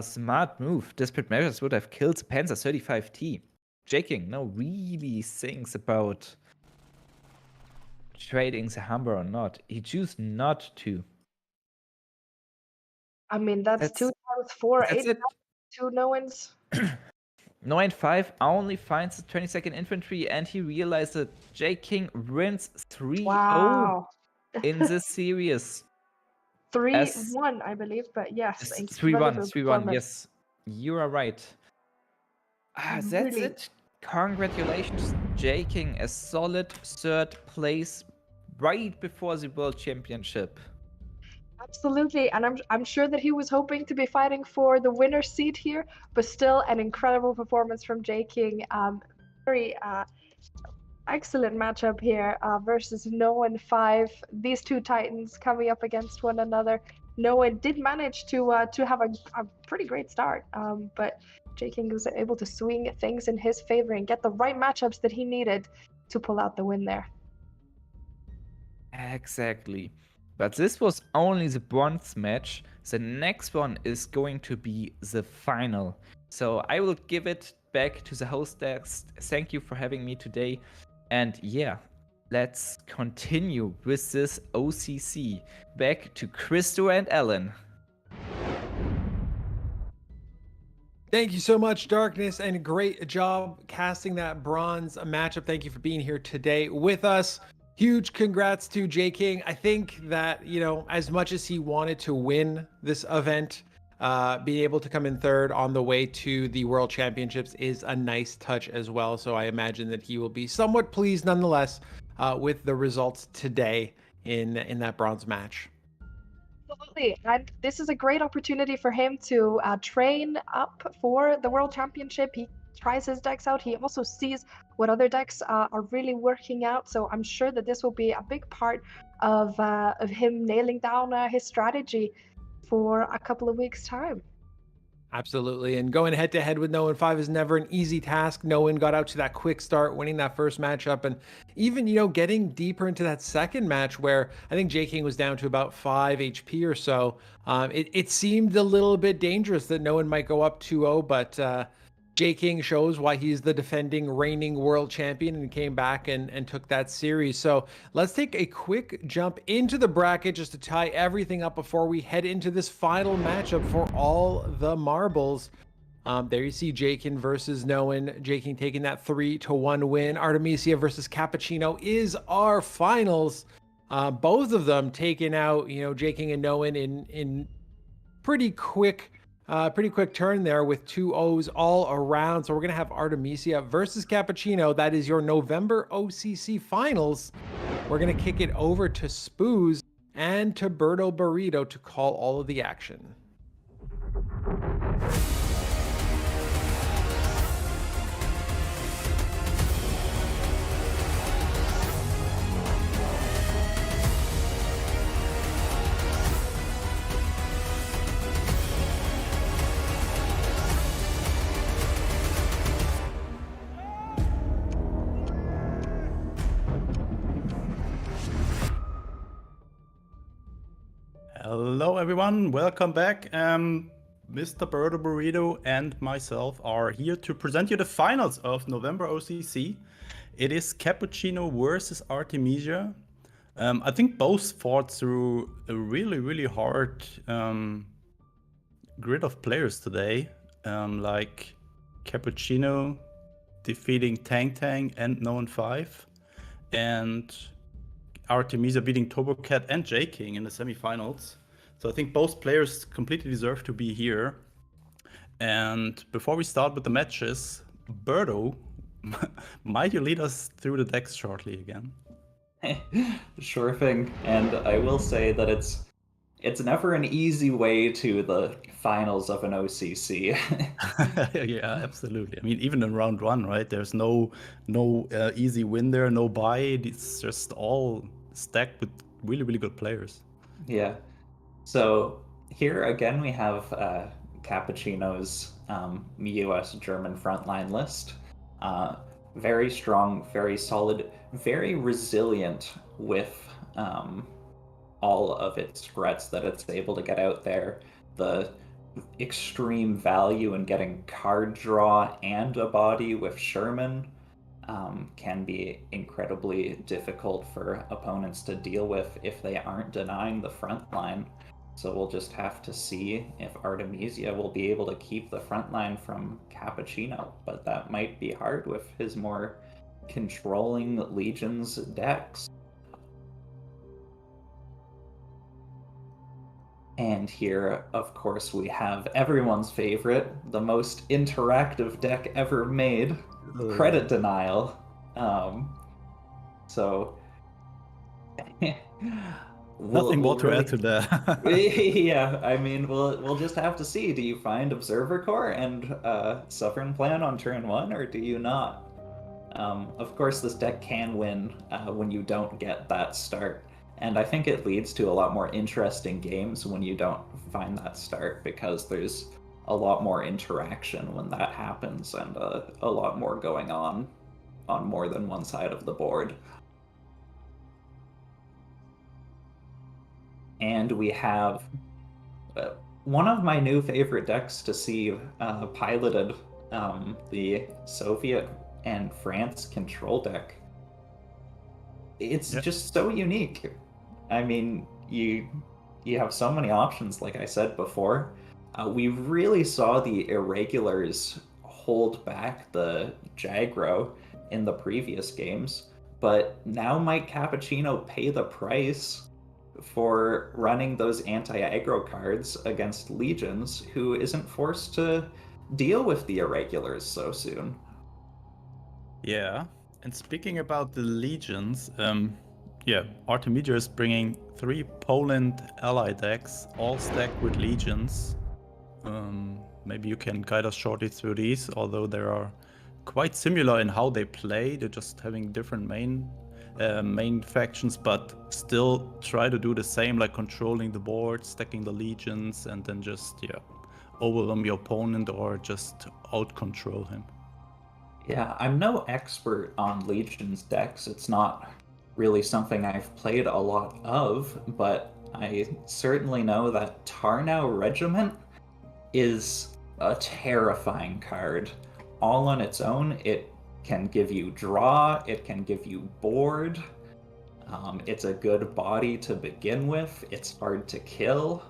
Speaker 3: Smart move. Desperate measures would have killed Panzer 35T. Jaking now really thinks about trading the Humber or not. He choose not to.
Speaker 5: I mean, that's 2 times 4,
Speaker 3: That's
Speaker 5: 8
Speaker 3: it.
Speaker 5: 2 no-wins.
Speaker 3: 9-5 only finds the 22nd Infantry, and he realized that J King wins 3-0
Speaker 5: Wow.
Speaker 3: in this series.
Speaker 5: 3-1, I believe, but yes, a
Speaker 3: 3-1,
Speaker 5: relevant
Speaker 3: 3-1,
Speaker 5: performance.
Speaker 3: yes. You are right. That's
Speaker 5: Really.
Speaker 3: it. Congratulations, J King, a solid 3rd place right before the World Championship.
Speaker 5: Absolutely, and I'm sure that he was hoping to be fighting for the winner's seat here, but still an incredible performance from J King. Very excellent matchup here versus Noah 5. These two titans coming up against one another. Noah did manage to have a pretty great start, but J King was able to swing things in his favor and get the right matchups that he needed to pull out the win there.
Speaker 3: Exactly. But this was only the bronze match. The next one is going to be the final. So I will give it back to the hostess. Thank you for having me today. And yeah, let's continue with this OCC. Back to Christo and Elin.
Speaker 1: Thank you so much, Darkness, and great job casting that bronze matchup. Thank you for being here today with us. Huge congrats to J King. I think that, you know, as much as he wanted to win this event, being able to come in 3rd on the way to the World Championships is a nice touch as well. So I imagine that he will be somewhat pleased nonetheless with the results today in that bronze match.
Speaker 5: Absolutely, and this is a great opportunity for him to train up for the World Championship. He tries his decks out. He also sees what other decks are really working out. So I'm sure that this will be a big part of him nailing down his strategy for a couple of weeks' time.
Speaker 1: Absolutely. And going head to head with Noah 5 is never an easy task. Noah got out to that quick start, winning that first matchup, and even, you know, getting deeper into that second match where I think J King was down to about 5 HP or so. It seemed a little bit dangerous that Noah might go up 2-0, but J King shows why he's the defending reigning world champion and came back and took that series. So let's take a quick jump into the bracket just to tie everything up before we head into this final matchup for all the marbles. There you see J King versus Noah. J King taking that 3-1 win. Artemisia versus Cappuccino is our finals. Both of them taking out, you know, J King and Noah in pretty quick turn there with 2 O's all around. So we're going to have Artemisia versus Cappuccino. That is your November OCC finals. We're going to kick it over to Spooz and to Berto Burrito to call all of the action.
Speaker 4: Hello everyone, welcome back. Mr. Berto Burrito and myself are here to present you the finals of November OCC. It is Cappuccino versus Artemisia. I think both fought through a really hard grid of players today. Like Cappuccino defeating Tang and Noah 5, and Artemisia beating TurboCat and J King in the semifinals. So I think both players completely deserve to be here. And before we start with the matches, Berto, might you lead us through the decks shortly again?
Speaker 2: Sure thing. And I will say that it's never an easy way to the finals of an OCC.
Speaker 4: Yeah, absolutely. I mean, even in round 1, right? There's no easy win there, no bye. It's just all stacked with really good players.
Speaker 2: Yeah. So here again we have Cappuccino's US-German frontline list. Very strong, very solid, very resilient with all of its threats that it's able to get out there. The extreme value in getting card draw and a body with Sherman can be incredibly difficult for opponents to deal with if they aren't denying the front line. So we'll just have to see if Artemisia will be able to keep the front line from Cappuccino, but that might be hard with his more controlling Legions decks. And here, of course, we have everyone's favorite, the most interactive deck ever made, Credit Denial. So
Speaker 4: Nothing more to add to that.
Speaker 2: Yeah, I mean, we'll just have to see. Do you find Observer Core and Sovereign Plan on turn 1, or do you not? Of course, this deck can win when you don't get that start. And I think it leads to a lot more interesting games when you don't find that start, because there's a lot more interaction when that happens, and a lot more going on more than one side of the board. And we have one of my new favorite decks to see piloted, the Soviet and France control deck. It's just so unique. I mean, you have so many options, like I said before. We really saw the Irregulars hold back the Jagro in the previous games, but now might Cappuccino pay the price for running those anti-aggro cards against Legions, who isn't forced to deal with the Irregulars so soon.
Speaker 4: Yeah, and speaking about the Legions, Artemisia is bringing 3 Poland ally decks, all stacked with Legions. Maybe you can guide us shortly through these, although they are quite similar in how they play. They're just having different main factions, but still try to do the same, like controlling the board, stacking the Legions, and then just overwhelm your opponent or just out-control him.
Speaker 2: Yeah, I'm no expert on Legion's decks. It's not really something I've played a lot of, but I certainly know that Tarnow Regiment is a terrifying card. All on its own, it can give you draw, it can give you board. It's a good body to begin with. It's hard to kill.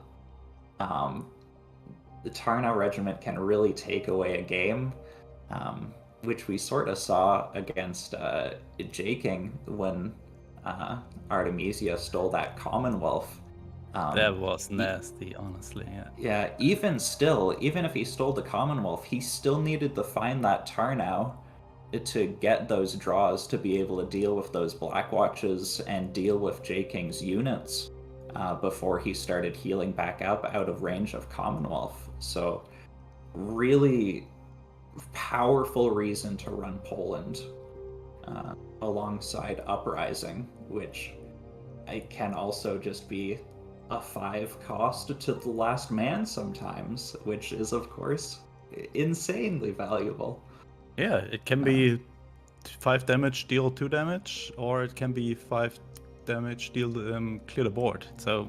Speaker 2: The Tarnow Regiment can really take away a game, which we sort of saw against Jaking when Artemisia stole that Commonwealth.
Speaker 4: That was nasty, honestly.
Speaker 2: Yeah, even still, even if he stole the Commonwealth, he still needed to find that Tarnow to get those draws to be able to deal with those Blackwatches and deal with Jaking's units before he started healing back up out of range of Commonwealth. So really powerful reason to run Poland alongside Uprising, which can also just be a 5 cost to the last man sometimes, which is of course insanely valuable.
Speaker 4: Yeah, it can be 5 damage, deal 2 damage, or it can be 5 damage, deal clear the board. So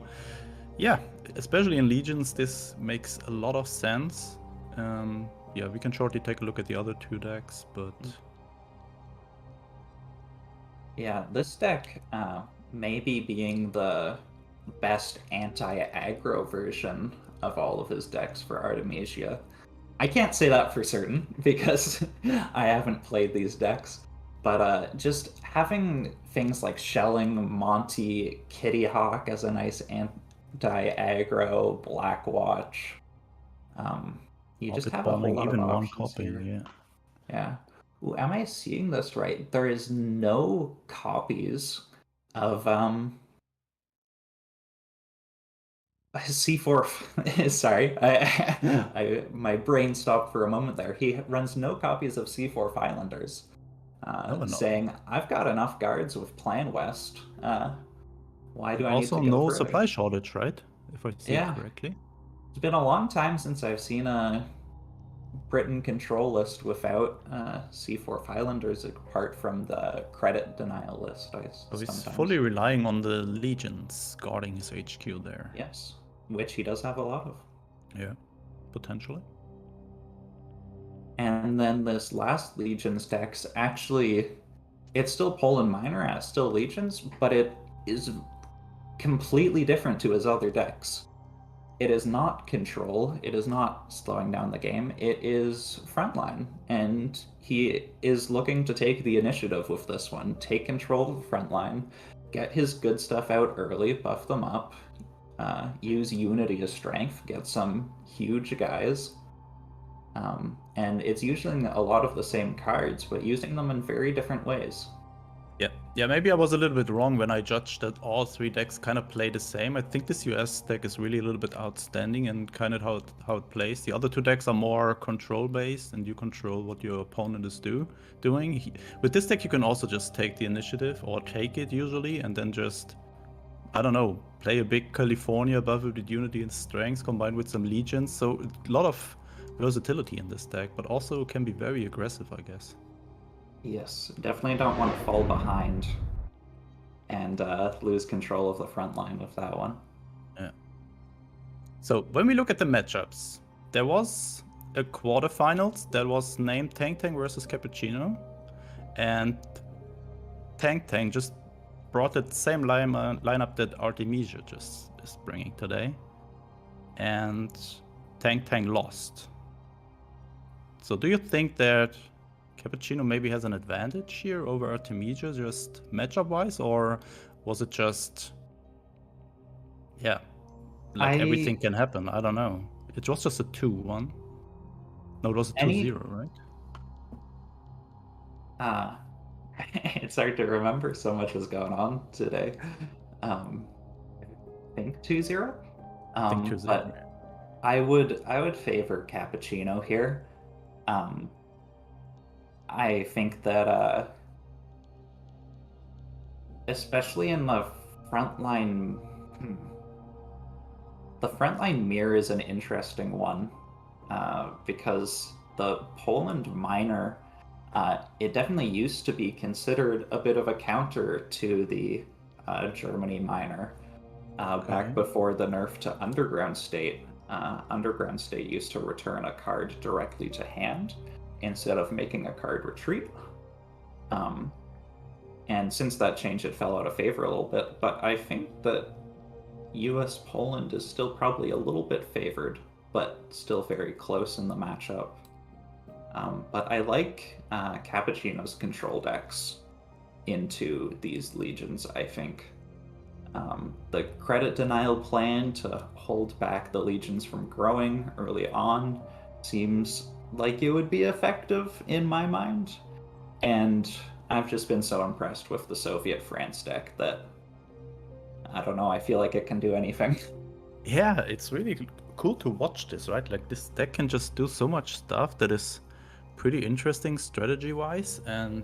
Speaker 4: yeah, especially in Legions, this makes a lot of sense. Yeah, we can shortly take a look at the other 2 decks, but
Speaker 2: yeah, this deck maybe being the best anti-aggro version of all of his decks for Artemisia. I can't say that for certain because I haven't played these decks, but just having things like Shelling, Monty, Kitty Hawk as a nice anti-aggro, Blackwatch. You just have a whole lot
Speaker 4: even
Speaker 2: of
Speaker 4: one
Speaker 2: options
Speaker 4: copy,
Speaker 2: here. Yeah. Ooh, am I seeing this right? There is no copies of C4. Sorry, my brain stopped for a moment there. He runs no copies of C4 Highlanders, saying I've got enough guards with Plan West. Why do I need to go
Speaker 4: also no
Speaker 2: further?
Speaker 4: supply shortage, right? If I see it correctly.
Speaker 2: It's been a long time since I've seen a Britain control list without C4 Highlanders, apart from the credit denial list.
Speaker 4: So he's fully relying on the Legions guarding his HQ there.
Speaker 2: Yes, which he does have a lot of.
Speaker 4: Yeah. potentially.
Speaker 2: And then this last Legions deck's actually, it's still Poland Minor, and it's still Legions, but it is completely different to his other decks. It is not control, it is not slowing down the game, it is frontline. And he is looking to take the initiative with this one, take control of the frontline, get his good stuff out early, buff them up, use Unity as strength, get some huge guys. And it's using a lot of the same cards, but using them in very different ways.
Speaker 4: Yeah, maybe I was a little bit wrong when I judged that all 3 decks kind of play the same. I think this US deck is really a little bit outstanding and kind of how it plays. The other 2 decks are more control based, and you control what your opponent is doing. With this deck, you can also just take the initiative, or take it usually, and then just, I don't know, play a big California buff with Unity and Strength combined with some Legions. So a lot of versatility in this deck, but also can be very aggressive, I guess.
Speaker 2: Yes, definitely don't want to fall behind and lose control of the front line with that one.
Speaker 4: Yeah. So when we look at the matchups, there was a quarterfinals that was named Tank versus Cappuccino, and Tank just brought the same lineup that Artemisia just is bringing today, and Tank lost. So do you think that Cappuccino maybe has an advantage here over Artemisia, just matchup-wise, or was it just, yeah, like everything can happen? I don't know. It was just a 2-1. No, it was a 2-0, right?
Speaker 2: It's hard to remember, so much was going on today. I think 2-0.
Speaker 4: I think 2-0.
Speaker 2: But I would favor Cappuccino here. I think that especially in the frontline, the frontline mirror is an interesting one, because the Poland Minor, it definitely used to be considered a bit of a counter to the Germany Minor, back before the nerf to Underground State. Underground State used to return a card directly to hand instead of making a card retreat. And since that change, it fell out of favor a little bit, but I think that US Poland is still probably a little bit favored, but still very close in the matchup. But I like Cappuccino's control decks into these Legions, I think. The credit denial plan to hold back the Legions from growing early on seems like it would be effective in my mind. And I've just been so impressed with the Soviet France deck that, I don't know, I feel like it can do anything.
Speaker 4: Yeah, it's really cool to watch this, right? Like, this deck can just do so much stuff that is pretty interesting strategy-wise, and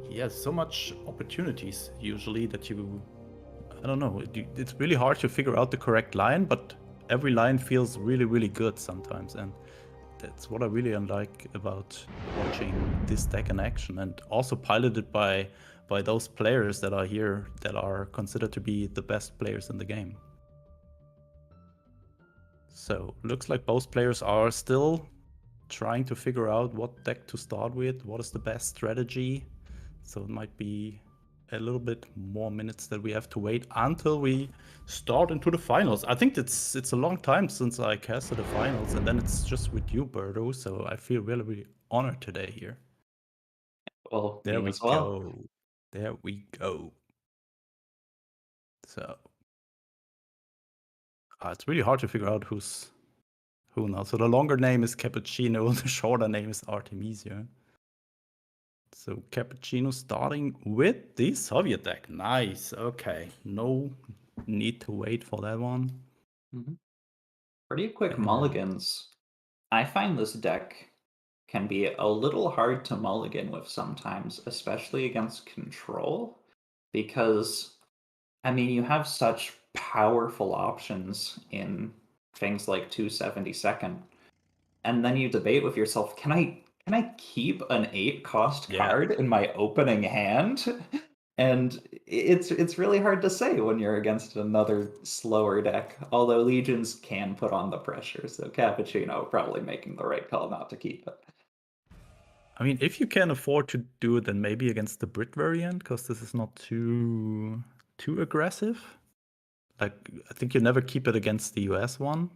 Speaker 4: he has so much opportunities usually that you, I don't know, it's really hard to figure out the correct line, but every line feels really, really good sometimes, and that's what I really like about watching this deck in action, and also piloted by those players that are here that are considered to be the best players in the game. So looks like both players are still trying to figure out what deck to start with, what is the best strategy. So it might be a little bit more minutes that we have to wait until we start into the finals. I think it's a long time since I casted the finals, and then it's just with you, Berto. So I feel really, really honored today here.
Speaker 2: Well,
Speaker 4: there we
Speaker 2: as well.
Speaker 4: go. There we go. So it's really hard to figure out who's who now. So the longer name is Cappuccino, the shorter name is Artemisia. So Cappuccino starting with the Soviet deck. Nice. Okay. No need to wait for that one.
Speaker 2: Mm-hmm. Pretty quick mulligans. I find this deck can be a little hard to mulligan with sometimes, especially against control, because, I mean, you have such powerful options in things like 272nd, and then you debate with yourself, can I keep an 8 cost card in my opening hand? And it's really hard to say when you're against another slower deck, although Legions can put on the pressure, so Cappuccino probably making the right call not to keep it.
Speaker 4: I mean, if you can afford to do it, then maybe against the Brit variant, because this is not too aggressive. Like, I think you never keep it against the US one.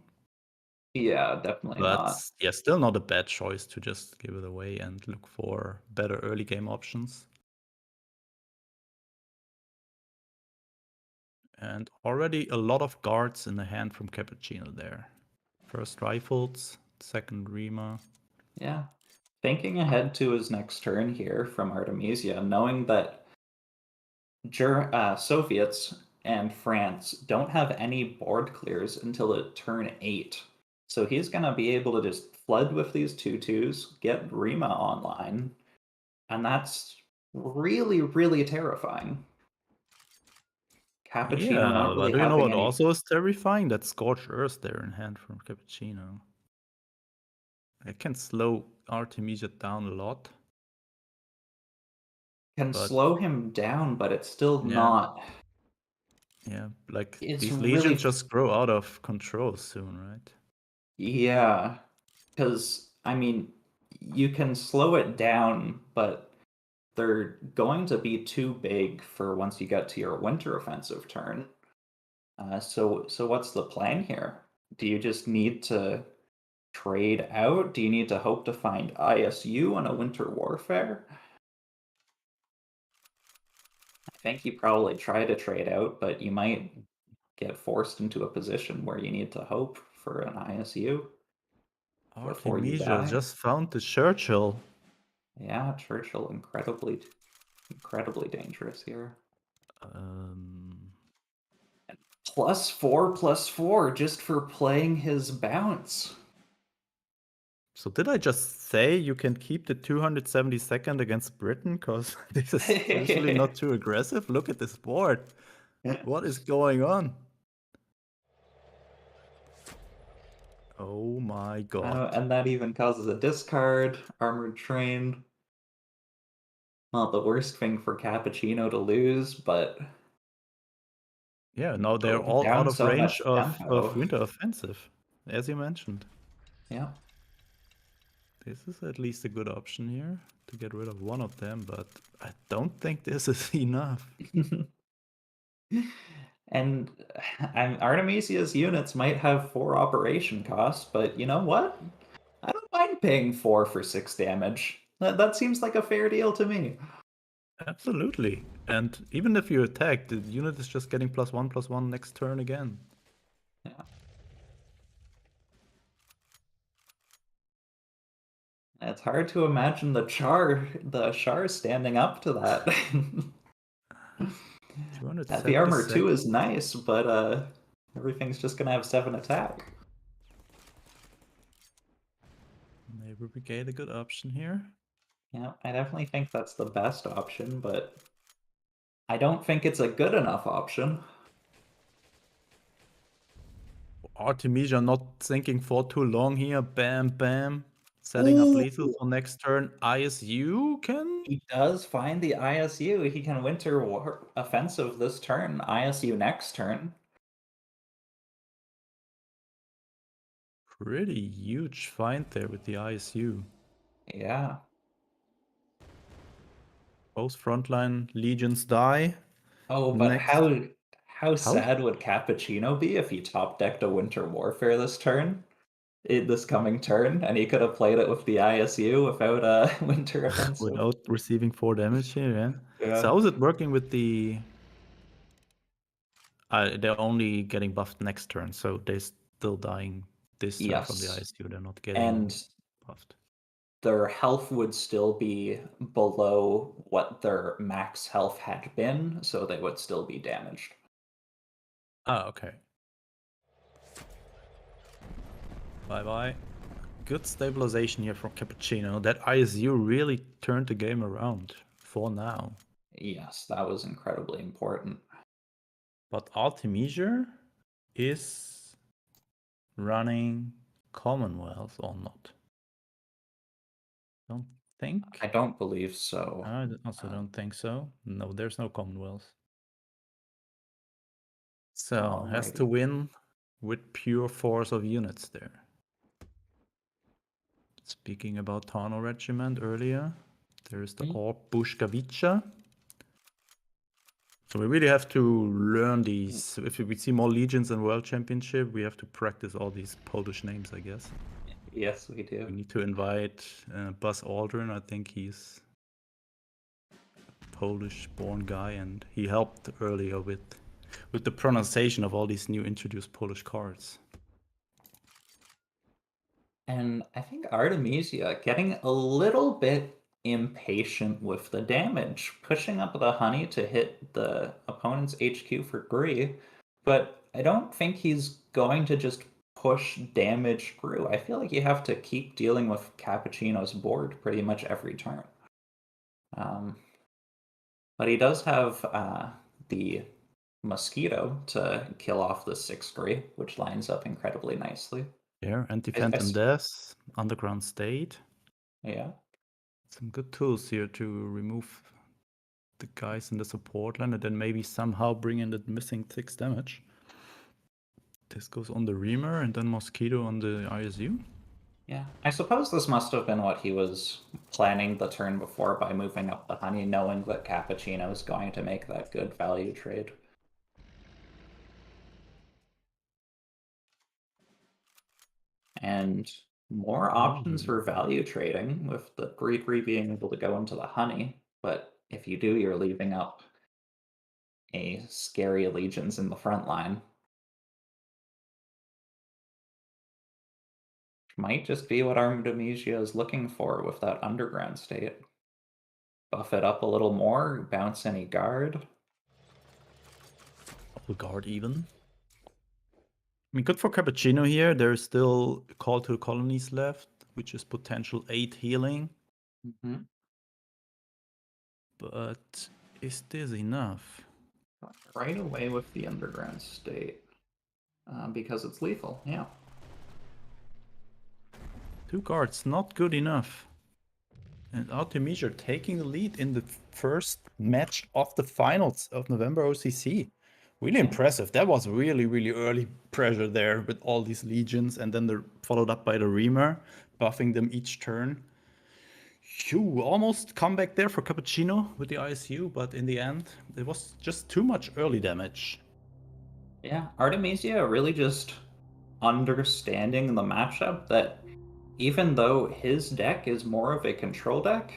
Speaker 2: Yeah, definitely
Speaker 4: But
Speaker 2: not.
Speaker 4: yeah, still not a bad choice to just give it away and look for better early game options. And already a lot of guards in the hand from Cappuccino there. First Rifles, second Rima.
Speaker 2: Yeah. Thinking ahead to his next turn here from Artemisia, knowing that Soviets and France don't have any board clears until turn 8. So he's going to be able to just flood with these 2/2s, get Rima online, and that's really, really terrifying. Cappuccino
Speaker 4: Yeah,
Speaker 2: not really
Speaker 4: but do you know
Speaker 2: having
Speaker 4: what
Speaker 2: any.
Speaker 4: also is terrifying? That Scorched Earth there in hand from Cappuccino. It can slow Artemisia down a lot.
Speaker 2: Can
Speaker 4: but
Speaker 2: slow him down, but it's still
Speaker 4: Yeah.
Speaker 2: not.
Speaker 4: Yeah, like
Speaker 2: It's
Speaker 4: these
Speaker 2: really
Speaker 4: legions just grow out of control soon, right?
Speaker 2: Yeah, because I mean, you can slow it down, but they're going to be too big for once you get to your winter offensive turn. So what's the plan here? Do you just need to trade out? Do you need to hope to find ISU on a winter warfare? I think you probably try to trade out, but you might get forced into a position where you need to hope for an ISU before you
Speaker 4: Artemisia
Speaker 2: die.
Speaker 4: just found the Churchill.
Speaker 2: Yeah, Churchill incredibly dangerous here. +4/+4 just for playing his bounce.
Speaker 4: So did I just say you can keep the 272nd against Britain? Because this is usually not too aggressive. Look at this board. What is going on? Oh my god.
Speaker 2: And that even causes a discard, Armored Train. Not the worst thing for Cappuccino to lose, but
Speaker 4: Yeah, now they're
Speaker 2: going
Speaker 4: all
Speaker 2: down
Speaker 4: out of
Speaker 2: so
Speaker 4: range
Speaker 2: much
Speaker 4: of
Speaker 2: tempo.
Speaker 4: Winter Offensive, as you mentioned.
Speaker 2: Yeah.
Speaker 4: This is at least a good option here to get rid of one of them, but I don't think this is enough.
Speaker 2: And Artemisia's units might have 4 operation costs, but you know what? I don't mind paying 4 for 6 damage. That seems like a fair deal to me.
Speaker 4: Absolutely. And even if you attack, the unit is just getting +1/+1 next turn again.
Speaker 2: Yeah. It's hard to imagine the Char standing up to that. The armor 2 is nice, but everything's just gonna have 7 attack.
Speaker 4: Maybe Brigade a good option here.
Speaker 2: Yeah, I definitely think that's the best option, but I don't think it's a good enough option.
Speaker 4: Artemisia not thinking for too long here. Bam, bam. Setting up lethal for next turn. ISU can...
Speaker 2: He does find the ISU. He can winter offensive this turn, ISU next turn.
Speaker 4: Pretty huge find there with the ISU.
Speaker 2: Yeah.
Speaker 4: Both frontline legions die.
Speaker 2: Oh, but
Speaker 4: Next.
Speaker 2: how sad would Cappuccino be if he top decked a Winter Warfare this turn? This coming turn, and he could have played it with the ISU without a Winter Offensive.
Speaker 4: Without receiving 4 damage here, yeah.
Speaker 2: Yeah.
Speaker 4: So how is it working with the... they're only getting buffed next turn, so they're still dying this turn from the
Speaker 2: Yes.
Speaker 4: ISU. They're not getting
Speaker 2: And
Speaker 4: buffed.
Speaker 2: their health would still be below what their max health had been, so they would still be damaged.
Speaker 4: Ah, okay. Bye-bye. Good stabilization here from Cappuccino. That ISU really turned the game around for now.
Speaker 2: Yes, that was incredibly important.
Speaker 4: But Artemisia is running Commonwealth or not? Don't think.
Speaker 2: I don't believe so.
Speaker 4: I also don't think so. No, there's no Commonwealth. So has to
Speaker 2: Alrighty.
Speaker 4: win with pure force of units there. Speaking about Tano Regiment earlier, there's the Orb Bushkavica. So we really have to learn these. If we see more legions in World Championship, we have to practice all these Polish names, I guess.
Speaker 2: Yes, we do.
Speaker 4: We need to invite Buzz Aldrin. I think he's a Polish-born guy, and he helped earlier with the pronunciation of all these new introduced Polish cards.
Speaker 2: And I think Artemisia getting a little bit impatient with the damage, pushing up the honey to hit the opponent's HQ for Gree, but I don't think he's going to just push damage through. I feel like you have to keep dealing with Cappuccino's board pretty much every turn. But he does have the Mosquito to kill off the 6 Gree, which lines up incredibly nicely.
Speaker 4: Yeah, Anti-Phantom Death, Underground State.
Speaker 2: Yeah.
Speaker 4: Some good tools here to remove the guys in the support line and then maybe somehow bring in the missing 6 damage. This goes on the Reamer and then Mosquito on the ISU.
Speaker 2: Yeah, I suppose this must have been what he was planning the turn before by moving up the honey, knowing that Cappuccino is going to make that good value trade. And more options for value trading, with the Gree being able to go into the honey. But if you do, you're leaving up a scary Allegiance in the front line. Might just be what Artemisia is looking for with that Underground State. Buff it up a little more, bounce any guard.
Speaker 4: Double guard even. I mean, good for Cappuccino here. There's still Call to the Colonies left, which is potential 8 healing.
Speaker 2: Mm-hmm.
Speaker 4: But is this enough?
Speaker 2: Right away with the Underground State. Because it's lethal, yeah.
Speaker 4: 2 guards, not good enough. And Artemisia taking the lead in the first match of the finals of November OCC. Really impressive. That was really, really early pressure there with all these legions, and then they're followed up by the Reamer, buffing them each turn. Phew, almost comeback there for Cappuccino with the ISU, but in the end, it was just too much early damage.
Speaker 2: Yeah, Artemisia really just understanding the matchup that even though his deck is more of a control deck,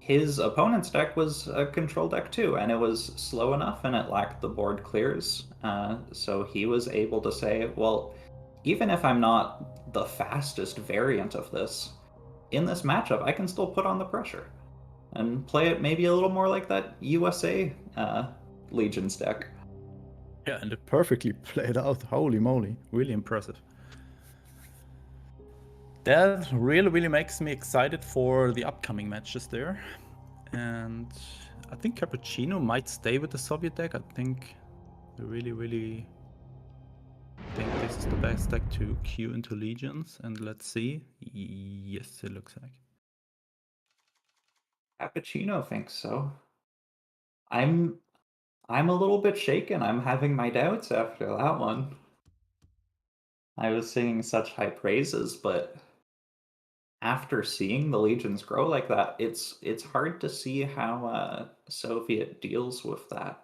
Speaker 2: his opponent's deck was a control deck too, and it was slow enough and it lacked the board clears. So he was able to say, well, even if I'm not the fastest variant of this, in this matchup, I can still put on the pressure and play it maybe a little more like that USA Legion's deck.
Speaker 4: Yeah, and it perfectly played out. Holy moly, really impressive. That really, really makes me excited for the upcoming matches there. And I think Cappuccino might stay with the Soviet deck. I think I really, really think this is the best deck to queue into Legions. And let's see. Yes, it looks like.
Speaker 2: Cappuccino thinks so. I'm a little bit shaken. I'm having my doubts after that one. I was singing such high praises, but after seeing the legions grow like that, it's hard to see how Soviet deals with that.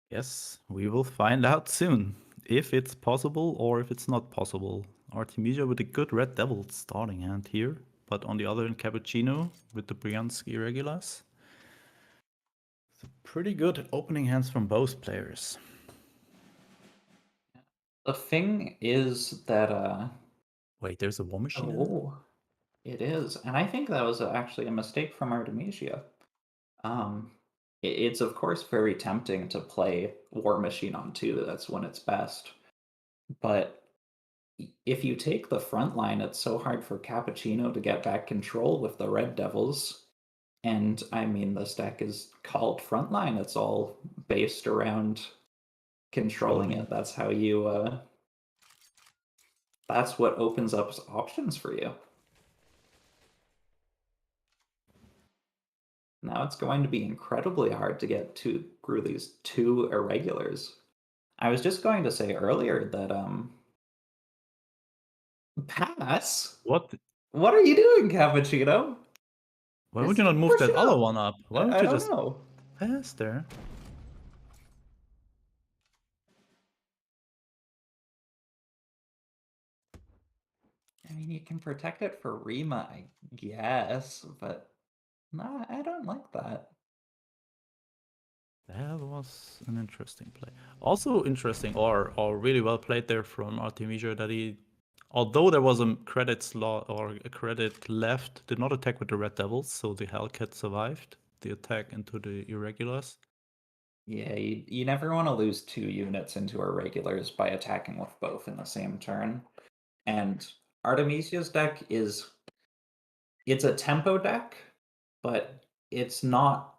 Speaker 4: Yes, we will find out soon if it's possible or if it's not possible. Artemisia with a good Red Devil starting hand here, but on the other end, Cappuccino with the Bryansky Regulars. So pretty good opening hands from both players.
Speaker 2: The thing is that
Speaker 4: Wait, there's a War Machine?
Speaker 2: oh, it is, and I think that was actually a mistake from Artemisia. It's of course very tempting to play War Machine on 2. That's when it's best. But if you take the front line, it's so hard for Cappuccino to get back control with the Red Devils. And I mean, this deck is called Frontline. It's all based around controlling it. That's how you that's what opens up options for you. Now it's going to be incredibly hard to get through these two irregulars. I was just going to say earlier that pass.
Speaker 4: What?
Speaker 2: What are you doing, Cappuccino?
Speaker 4: Why would you not move
Speaker 2: Push
Speaker 4: that
Speaker 2: it
Speaker 4: other
Speaker 2: up.
Speaker 4: one up? Why would
Speaker 2: I
Speaker 4: you
Speaker 2: don't
Speaker 4: just
Speaker 2: know.
Speaker 4: pass there?
Speaker 2: I mean, you can protect it for Rima, I guess, but no, I don't like that.
Speaker 4: That was an interesting play. Also interesting, or really well played there from Artemisia, that he, although there was a credit slot or a credit left, did not attack with the Red Devils, so the Hellcat survived the attack into the irregulars.
Speaker 2: Yeah, you never want to lose 2 units into irregulars by attacking with both in the same turn. And Artemisia's deck it's a tempo deck, but it's not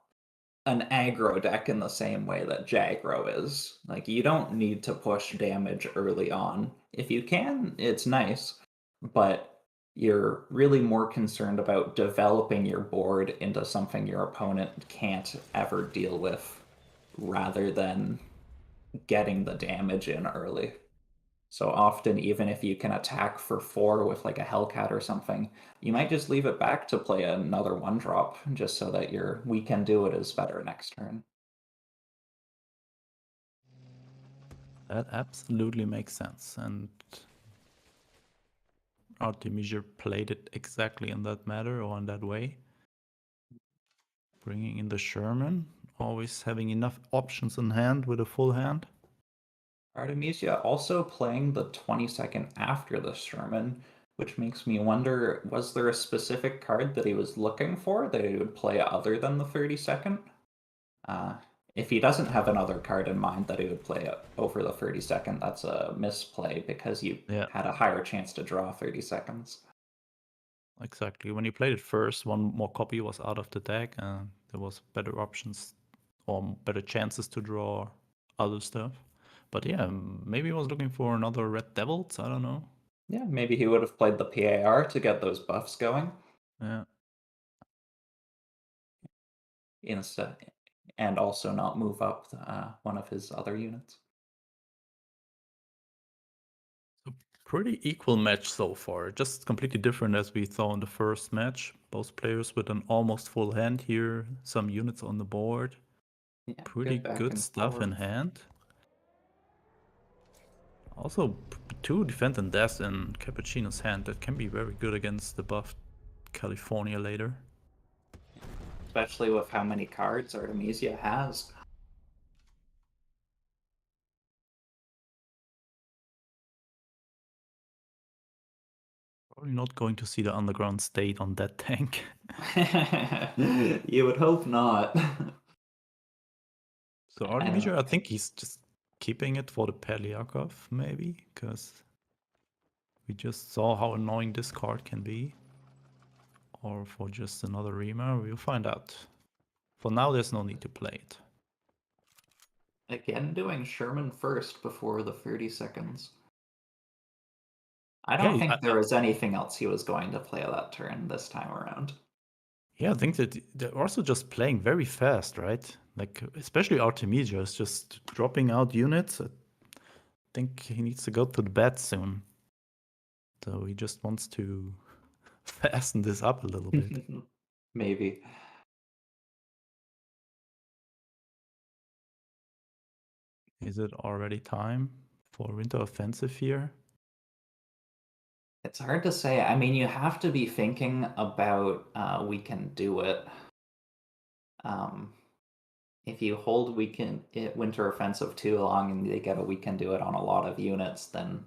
Speaker 2: an aggro deck in the same way that Jagro is. Like, you don't need to push damage early on. If you can, it's nice, but you're really more concerned about developing your board into something your opponent can't ever deal with rather than getting the damage in early. So often, even if you can attack for 4 with like a Hellcat or something, you might just leave it back to play another 1-drop just so that your we can do it is better next turn.
Speaker 4: That absolutely makes sense, and Artemisia played it exactly in that manner or in that way. Bringing in the Sherman, always having enough options in hand with a full hand.
Speaker 2: Artemisia also playing the 20-second after the Sherman, which makes me wonder, was there a specific card that he was looking for that he would play other than the 30-second? If he doesn't have another card in mind that he would play over the 30-second, that's a misplay because you had a higher chance to draw 30 seconds.
Speaker 4: Exactly. When you played it first, one more copy was out of the deck, and there was better options or better chances to draw other stuff. But yeah, maybe he was looking for another Red Devils. I don't know.
Speaker 2: Yeah, maybe he would have played the PAR to get those buffs going.
Speaker 4: Yeah.
Speaker 2: Instead, and also not move up one of his other units.
Speaker 4: So pretty equal match so far. Just completely different as we saw in the first match. Both players with an almost full hand here. Some units on the board.
Speaker 2: Yeah,
Speaker 4: Pretty good stuff in hand. Also, 2 Defend and Death in Cappuccino's hand. That can be very good against the buffed California later.
Speaker 2: Especially with how many cards Artemisia has.
Speaker 4: Probably not going to see the underground state on that tank.
Speaker 2: You would hope not.
Speaker 4: So Artemisia, I think he's just keeping it for the Peliakov, maybe, because we just saw how annoying this card can be. Or for just another Rima, we'll find out. For now, there's no need to play it.
Speaker 2: Again, doing Sherman first before the 30 seconds. I don't think there was anything else he was going to play that turn this time around.
Speaker 4: Yeah, I think that they're also just playing very fast, right? Like, especially Artemisia is just dropping out units. I think he needs to go to the bed soon. So he just wants to fasten this up a little bit.
Speaker 2: Maybe.
Speaker 4: Is it already time for winter offensive here?
Speaker 2: It's hard to say. I mean, you have to be thinking about we can do it. If you hold winter offensive too long and they get a we can do it on a lot of units, then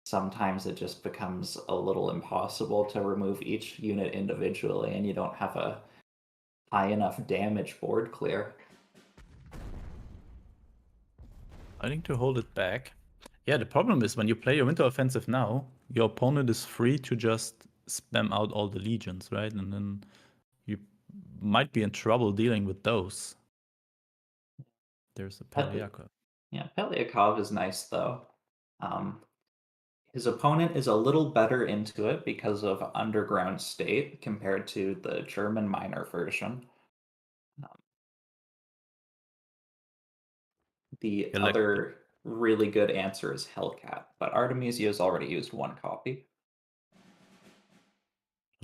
Speaker 2: sometimes it just becomes a little impossible to remove each unit individually, and you don't have a high enough damage board clear.
Speaker 4: I think to hold it back. Yeah, the problem is when you play your winter offensive now, your opponent is free to just spam out all the legions, right? And then you might be in trouble dealing with those. There's a Peliakov.
Speaker 2: Yeah, Peliakov is nice though. His opponent is a little better into it because of Underground State compared to the German minor version. The
Speaker 4: Yeah, like
Speaker 2: other really good answer is Hellcat, but Artemisia has already used one copy.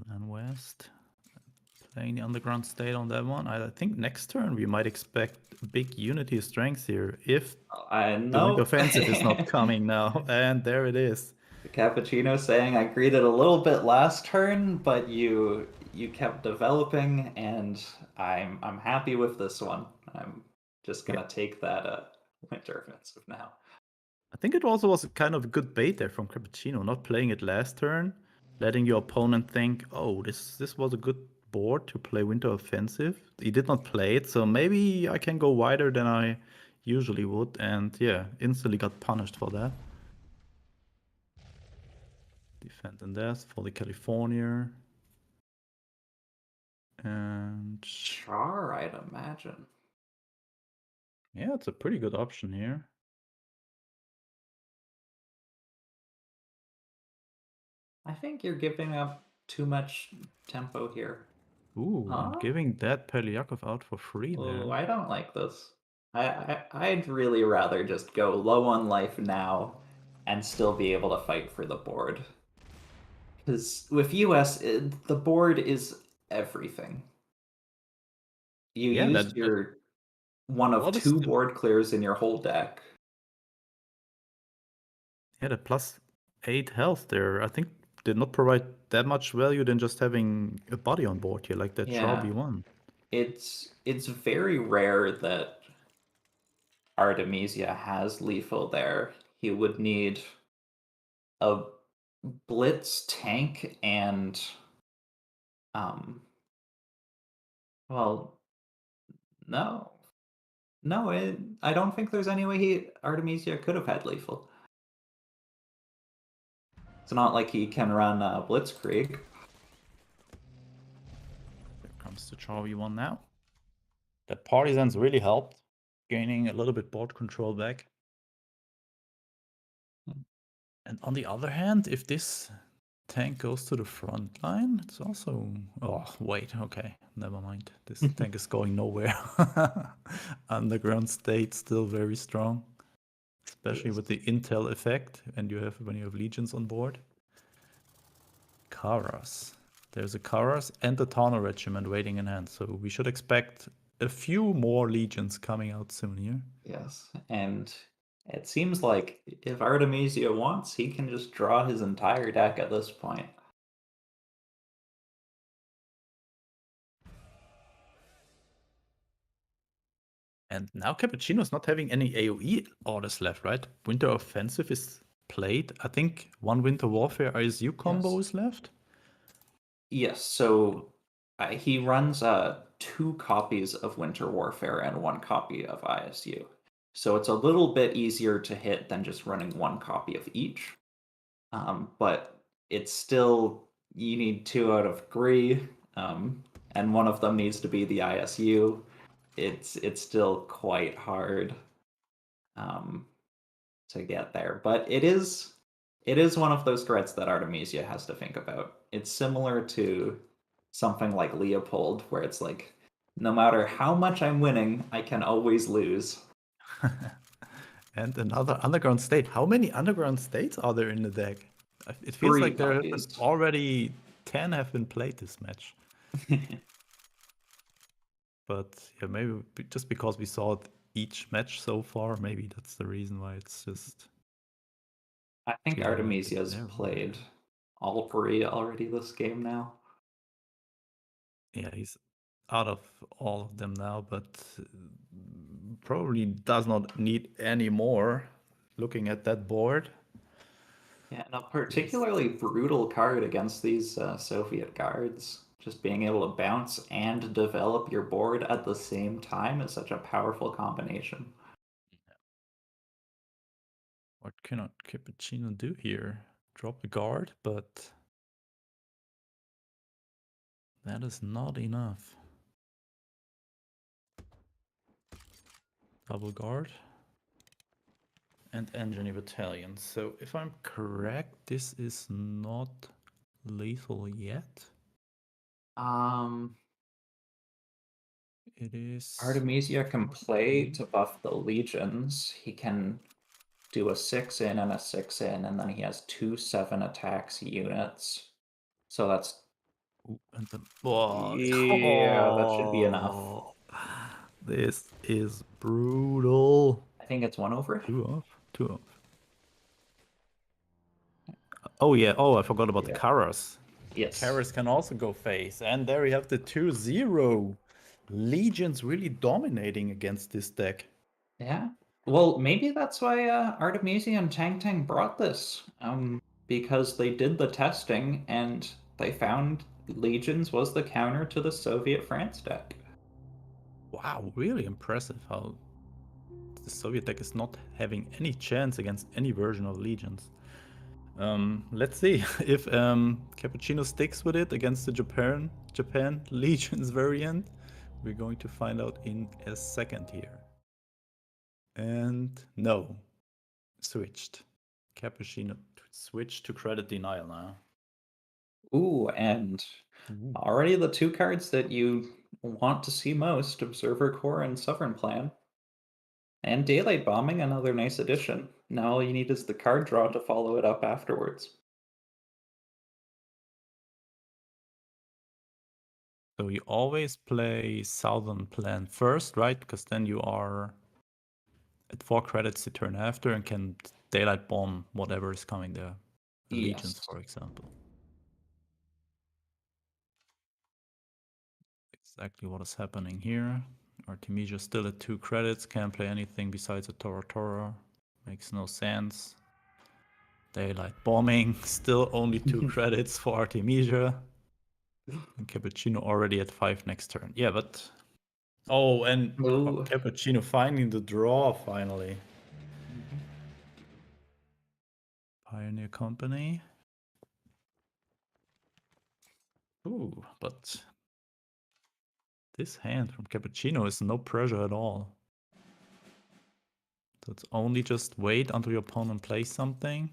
Speaker 4: Plan West. Playing the underground state on that one. I think next turn we might expect big unity strength here if
Speaker 2: I
Speaker 4: the
Speaker 2: know.
Speaker 4: Winter Offensive is not coming now. And there it is.
Speaker 2: The Cappuccino saying I greeted a little bit last turn, but you kept developing, and I'm happy with this one. I'm just gonna take that Winter Offensive now.
Speaker 4: I think it also was kind of a good bait there from Cappuccino, not playing it last turn, letting your opponent think, oh, this was a good board to play Winter Offensive. He did not play it, so maybe I can go wider than I usually would, and yeah, instantly got punished for that. Defend and death for the California. And
Speaker 2: Char, I'd imagine.
Speaker 4: yeah, it's a pretty good option here.
Speaker 2: I think you're giving up too much tempo here.
Speaker 4: Ooh, and
Speaker 2: Huh?
Speaker 4: giving that Pelyakov out for free
Speaker 2: Oh,
Speaker 4: there.
Speaker 2: I don't like this. I'd really rather just go low on life now and still be able to fight for the board. Because with US, the board is everything. You
Speaker 4: Yeah,
Speaker 2: used your one of
Speaker 4: what is
Speaker 2: two
Speaker 4: the-
Speaker 2: board clears in your whole deck.
Speaker 4: yeah, the +8 health there, I think did not provide that much value than just having a body on board here, like that Char
Speaker 2: Yeah.
Speaker 4: B1.
Speaker 2: It's very rare that Artemisia has lethal there. He would need a blitz tank and well, no. No, I don't think there's any way Artemisia could have had lethal. It's not like he can run Blitzkrieg.
Speaker 4: There comes the Char B1 now. That Partisans really helped, gaining a little bit board control back. And on the other hand, if this tank goes to the front line, it's also... Oh, wait, okay, never mind. This tank is going nowhere. Underground state still very strong, especially with the intel effect, and when you have legions on board. Karas. There's a Karas and a Tana regiment waiting in hand, so we should expect a few more legions coming out soon here.
Speaker 2: Yes, and it seems like if Artemisia wants, he can just draw his entire deck at this point.
Speaker 4: And now Cappuccino's not having any AoE orders left, right? Winter Offensive is played. I think one Winter Warfare ISU combo is left.
Speaker 2: Yes, so he runs 2 copies of Winter Warfare and 1 copy of ISU. So it's a little bit easier to hit than just running 1 copy of each. But it's still, you need 2 out of 3, and one of them needs to be the ISU. It's still quite hard to get there, but it is one of those threats that Artemisia has to think about. It's similar to something like Leopold, where it's like, no matter how much I'm winning, I can always lose.
Speaker 4: And another underground state. How many underground states are there in the deck? It feels
Speaker 2: 3
Speaker 4: like there have been
Speaker 2: copies.
Speaker 4: already 10 have been played this match. But yeah, maybe just because we saw it each match so far, maybe that's the reason why it's just...
Speaker 2: I think
Speaker 4: feeling like
Speaker 2: Artemisia's
Speaker 4: there.
Speaker 2: played all 3 already this game now.
Speaker 4: Yeah, he's out of all of them now, but probably does not need any more looking at that board.
Speaker 2: Yeah, and a particularly brutal card against these Soviet guards. Just being able to bounce and develop your board at the same time is such a powerful combination.
Speaker 4: What cannot Cappuccino do here? Drop a guard, but that is not enough. Double guard. and engineer battalion. So if I'm correct, this is not lethal yet. It is.
Speaker 2: Artemisia can play to buff the legions. He can do a 6-in and a 6-in, and then he has 2 7 attacks units. So that's
Speaker 4: Ooh, and then, oh,
Speaker 2: yeah, that should be enough.
Speaker 4: This is brutal.
Speaker 2: I think it's 1 over.
Speaker 4: 2 off. 2 off. Oh yeah. Oh, I forgot about the
Speaker 2: Yeah.
Speaker 4: KARDS.
Speaker 2: Yes.
Speaker 4: KARDS can also go face, and there we have the 2-0. Legions really dominating against this deck.
Speaker 2: Yeah. Well, maybe that's why Artemisia and Tang brought this. Because they did the testing and they found Legions was the counter to the Soviet France deck.
Speaker 4: Wow, really impressive how the Soviet deck is not having any chance against any version of Legions. Let's see if Cappuccino sticks with it against the Japan Legions variant. We're going to find out in a second here. And no, switched. Cappuccino switched to credit denial now.
Speaker 2: Ooh, and
Speaker 4: Ooh.
Speaker 2: already the 2 cards that you want to see most, Observer Core and Sovereign Plan. And Daylight Bombing, another nice addition. Now all you need is the card draw to follow it up afterwards.
Speaker 4: So you always play Southern Plan first, right? Because then you are at 4 credits the turn after and can Daylight Bomb whatever is coming there. The Legions,
Speaker 2: Yes.
Speaker 4: for example. Exactly what is happening here. Artemisia still at 2 credits, can't play anything besides a Tora. Makes no sense. Daylight Bombing, still only 2 credits for Artemisia. And Cappuccino already at 5 next turn. Yeah, but... Oh, and
Speaker 2: Ooh.
Speaker 4: Cappuccino finding the draw finally. Pioneer Company. Ooh, but this hand from Cappuccino is no pressure at all. So it's only just wait until your opponent plays something.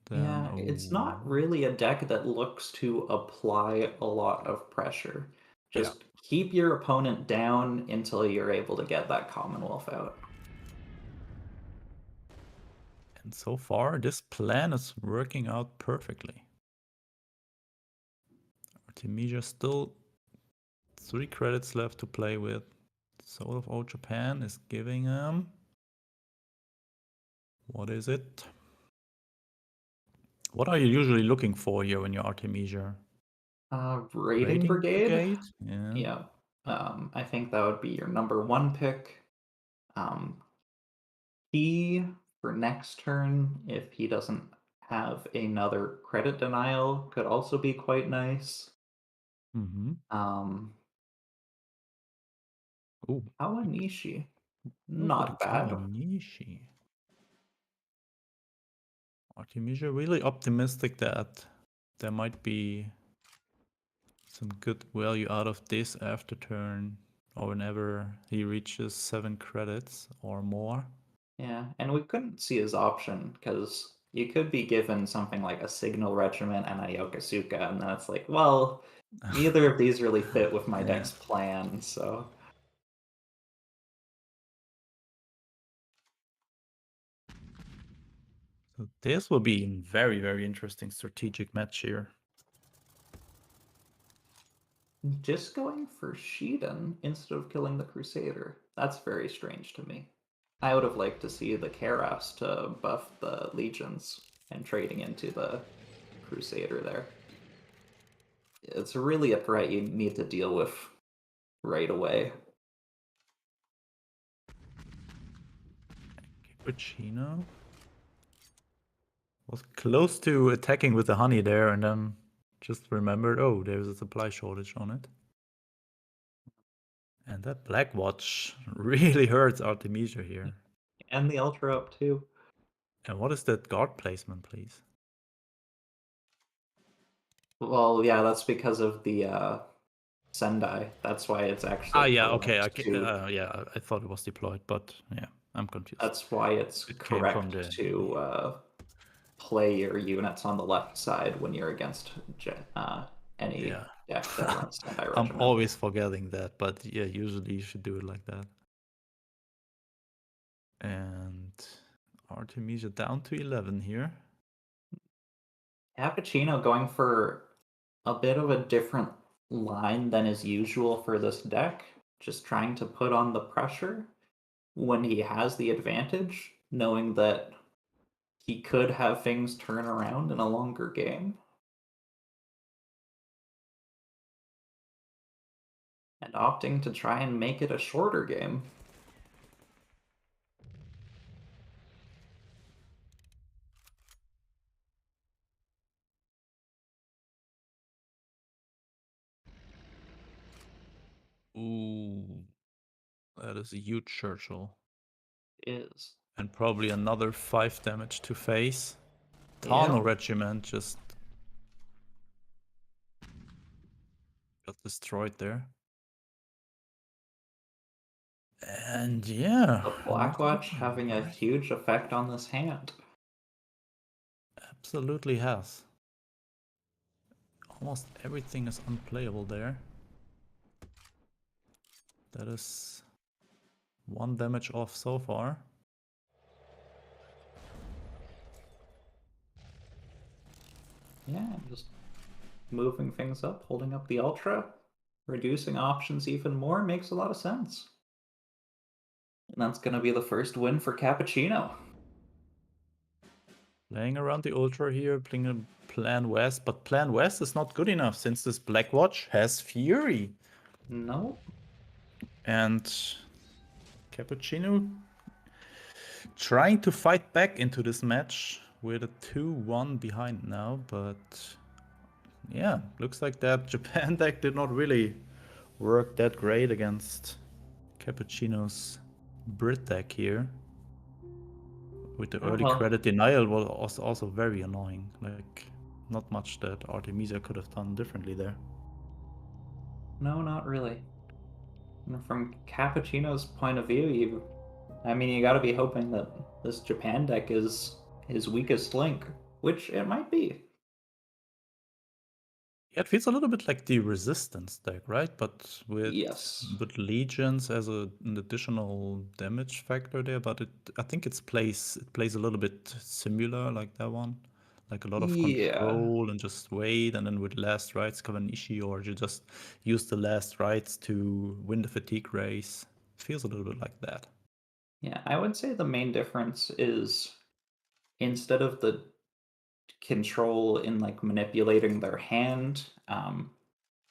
Speaker 4: Then,
Speaker 2: Yeah, it's not really a deck that looks to apply a lot of pressure. Just keep your opponent down until you're able to get that Commonwealth out.
Speaker 4: And so far, this plan is working out perfectly. Artemisia still 3 credits left to play with. Soul of Old Japan is giving him... What is it? What are you usually looking for here when you're Artemisia?
Speaker 2: Raiding Brigade?
Speaker 4: Yeah.
Speaker 2: I think that would be your number 1 pick. Key for next turn, if he doesn't have another credit denial, could also be quite nice.
Speaker 4: Mm-hmm. Ooh.
Speaker 2: Kawanishi. Not bad.
Speaker 4: Kawanishi. Artemisia really optimistic that there might be some good value out of this after turn or whenever he reaches 7 credits or more.
Speaker 2: Yeah, and we couldn't see his option because you could be given something like a Signal Regiment and a Yokosuka, and then it's like, well, neither of these really fit with my deck's plan, so...
Speaker 4: So this will be a very, very interesting strategic match here.
Speaker 2: Just going for Shiden instead of killing the Crusader. That's very strange to me. I would have liked to see the Karas to buff the Legions and trading into the Crusader there. It's really a threat you need to deal with right away.
Speaker 4: Cappuccino was close to attacking with the honey there and then just remembered, oh, there's a supply shortage on it. And that Black Watch really hurts Artemisia here.
Speaker 2: And the Ultra up too.
Speaker 4: And what is that guard placement, please?
Speaker 2: Well, yeah, that's because of the Sendai. That's why it's actually...
Speaker 4: yeah, okay. Yeah, I thought it was deployed, but yeah, I'm confused.
Speaker 2: That's why it's
Speaker 4: It came from
Speaker 2: correct
Speaker 4: the-
Speaker 2: to play your units on the left side when you're against any
Speaker 4: Yeah.
Speaker 2: deck that runs standby
Speaker 4: I'm
Speaker 2: regiment.
Speaker 4: always forgetting that, but yeah, usually you should do it like that. And Artemisia down to 11 here.
Speaker 2: Cappuccino going for a bit of a different line than is usual for this deck, just trying to put on the pressure when he has the advantage, knowing that he could have things turn around in a longer game. And opting to try and make it a shorter game.
Speaker 4: Ooh, that is a huge Churchill.
Speaker 2: Is.
Speaker 4: And probably another 5 damage to face. Tano
Speaker 2: Yeah.
Speaker 4: Regiment just got destroyed there. And yeah.
Speaker 2: The Blackwatch having a huge effect on this hand.
Speaker 4: Absolutely has. Almost everything is unplayable there. That is 1 damage off so far.
Speaker 2: Yeah, just moving things up, holding up the Ultra, reducing options even more makes a lot of sense. And that's going to be the first win for Cappuccino.
Speaker 4: Playing around the Ultra here, playing a Plan West, but Plan West is not good enough since this Blackwatch has Fury.
Speaker 2: No.
Speaker 4: And Cappuccino trying to fight back into this match with a 2-1 behind now, but yeah, looks like that Japan deck did not really work that great against Cappuccino's Brit deck here. With the early credit denial was also very annoying. Like, not much that Artemisia could have done differently there.
Speaker 2: No, not really. And from Cappuccino's point of view, you gotta be hoping that this Japan deck is his weakest link, which it might be.
Speaker 4: Yeah, it feels a little bit like the Resistance deck, right? But with
Speaker 2: Yes.
Speaker 4: with Legions as an additional damage factor there. But I think it plays a little bit similar like that one, like a lot of control and just wait, and then with last rights Kawanishi, or you just use the last rights to win the fatigue race. It feels a little bit like that.
Speaker 2: Yeah, I would say the main difference is instead of the control in like manipulating their hand,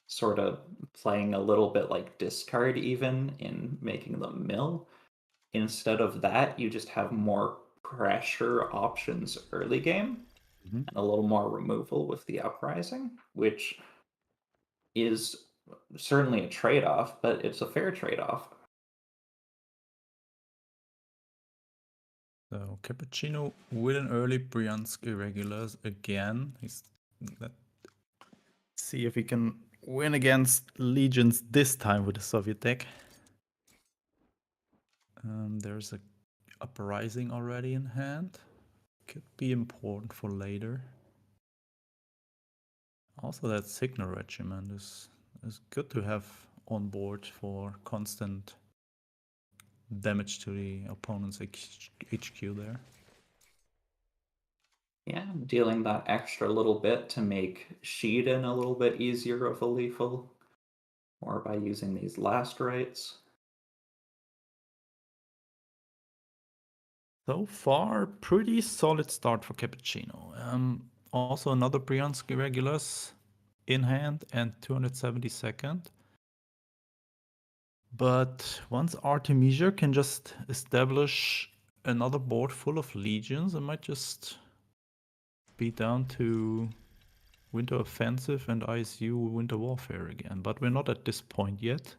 Speaker 2: sort of playing a little bit like discard even in making them mill. Instead of that, you just have more pressure options early game and a little more removal with the uprising, which is certainly a trade-off, but it's a fair trade-off.
Speaker 4: So Cappuccino with an early Bryansk Irregulars again. Let's see if he can win against Legions this time with the Soviet deck. There's a Uprising already in hand. Could be important for later. Also, that Signal Regiment is good to have on board for constant damage to the opponent's HQ there.
Speaker 2: Yeah, dealing that extra little bit to make Shiden a little bit easier of a lethal, or by using these last rights.
Speaker 4: So far, pretty solid start for Cappuccino. Also another Bryansk Irregulars in hand and 272nd. But once Artemisia can just establish another board full of legions, it might just be down to Winter Offensive and ISU Winter Warfare again. But we're not at this point yet.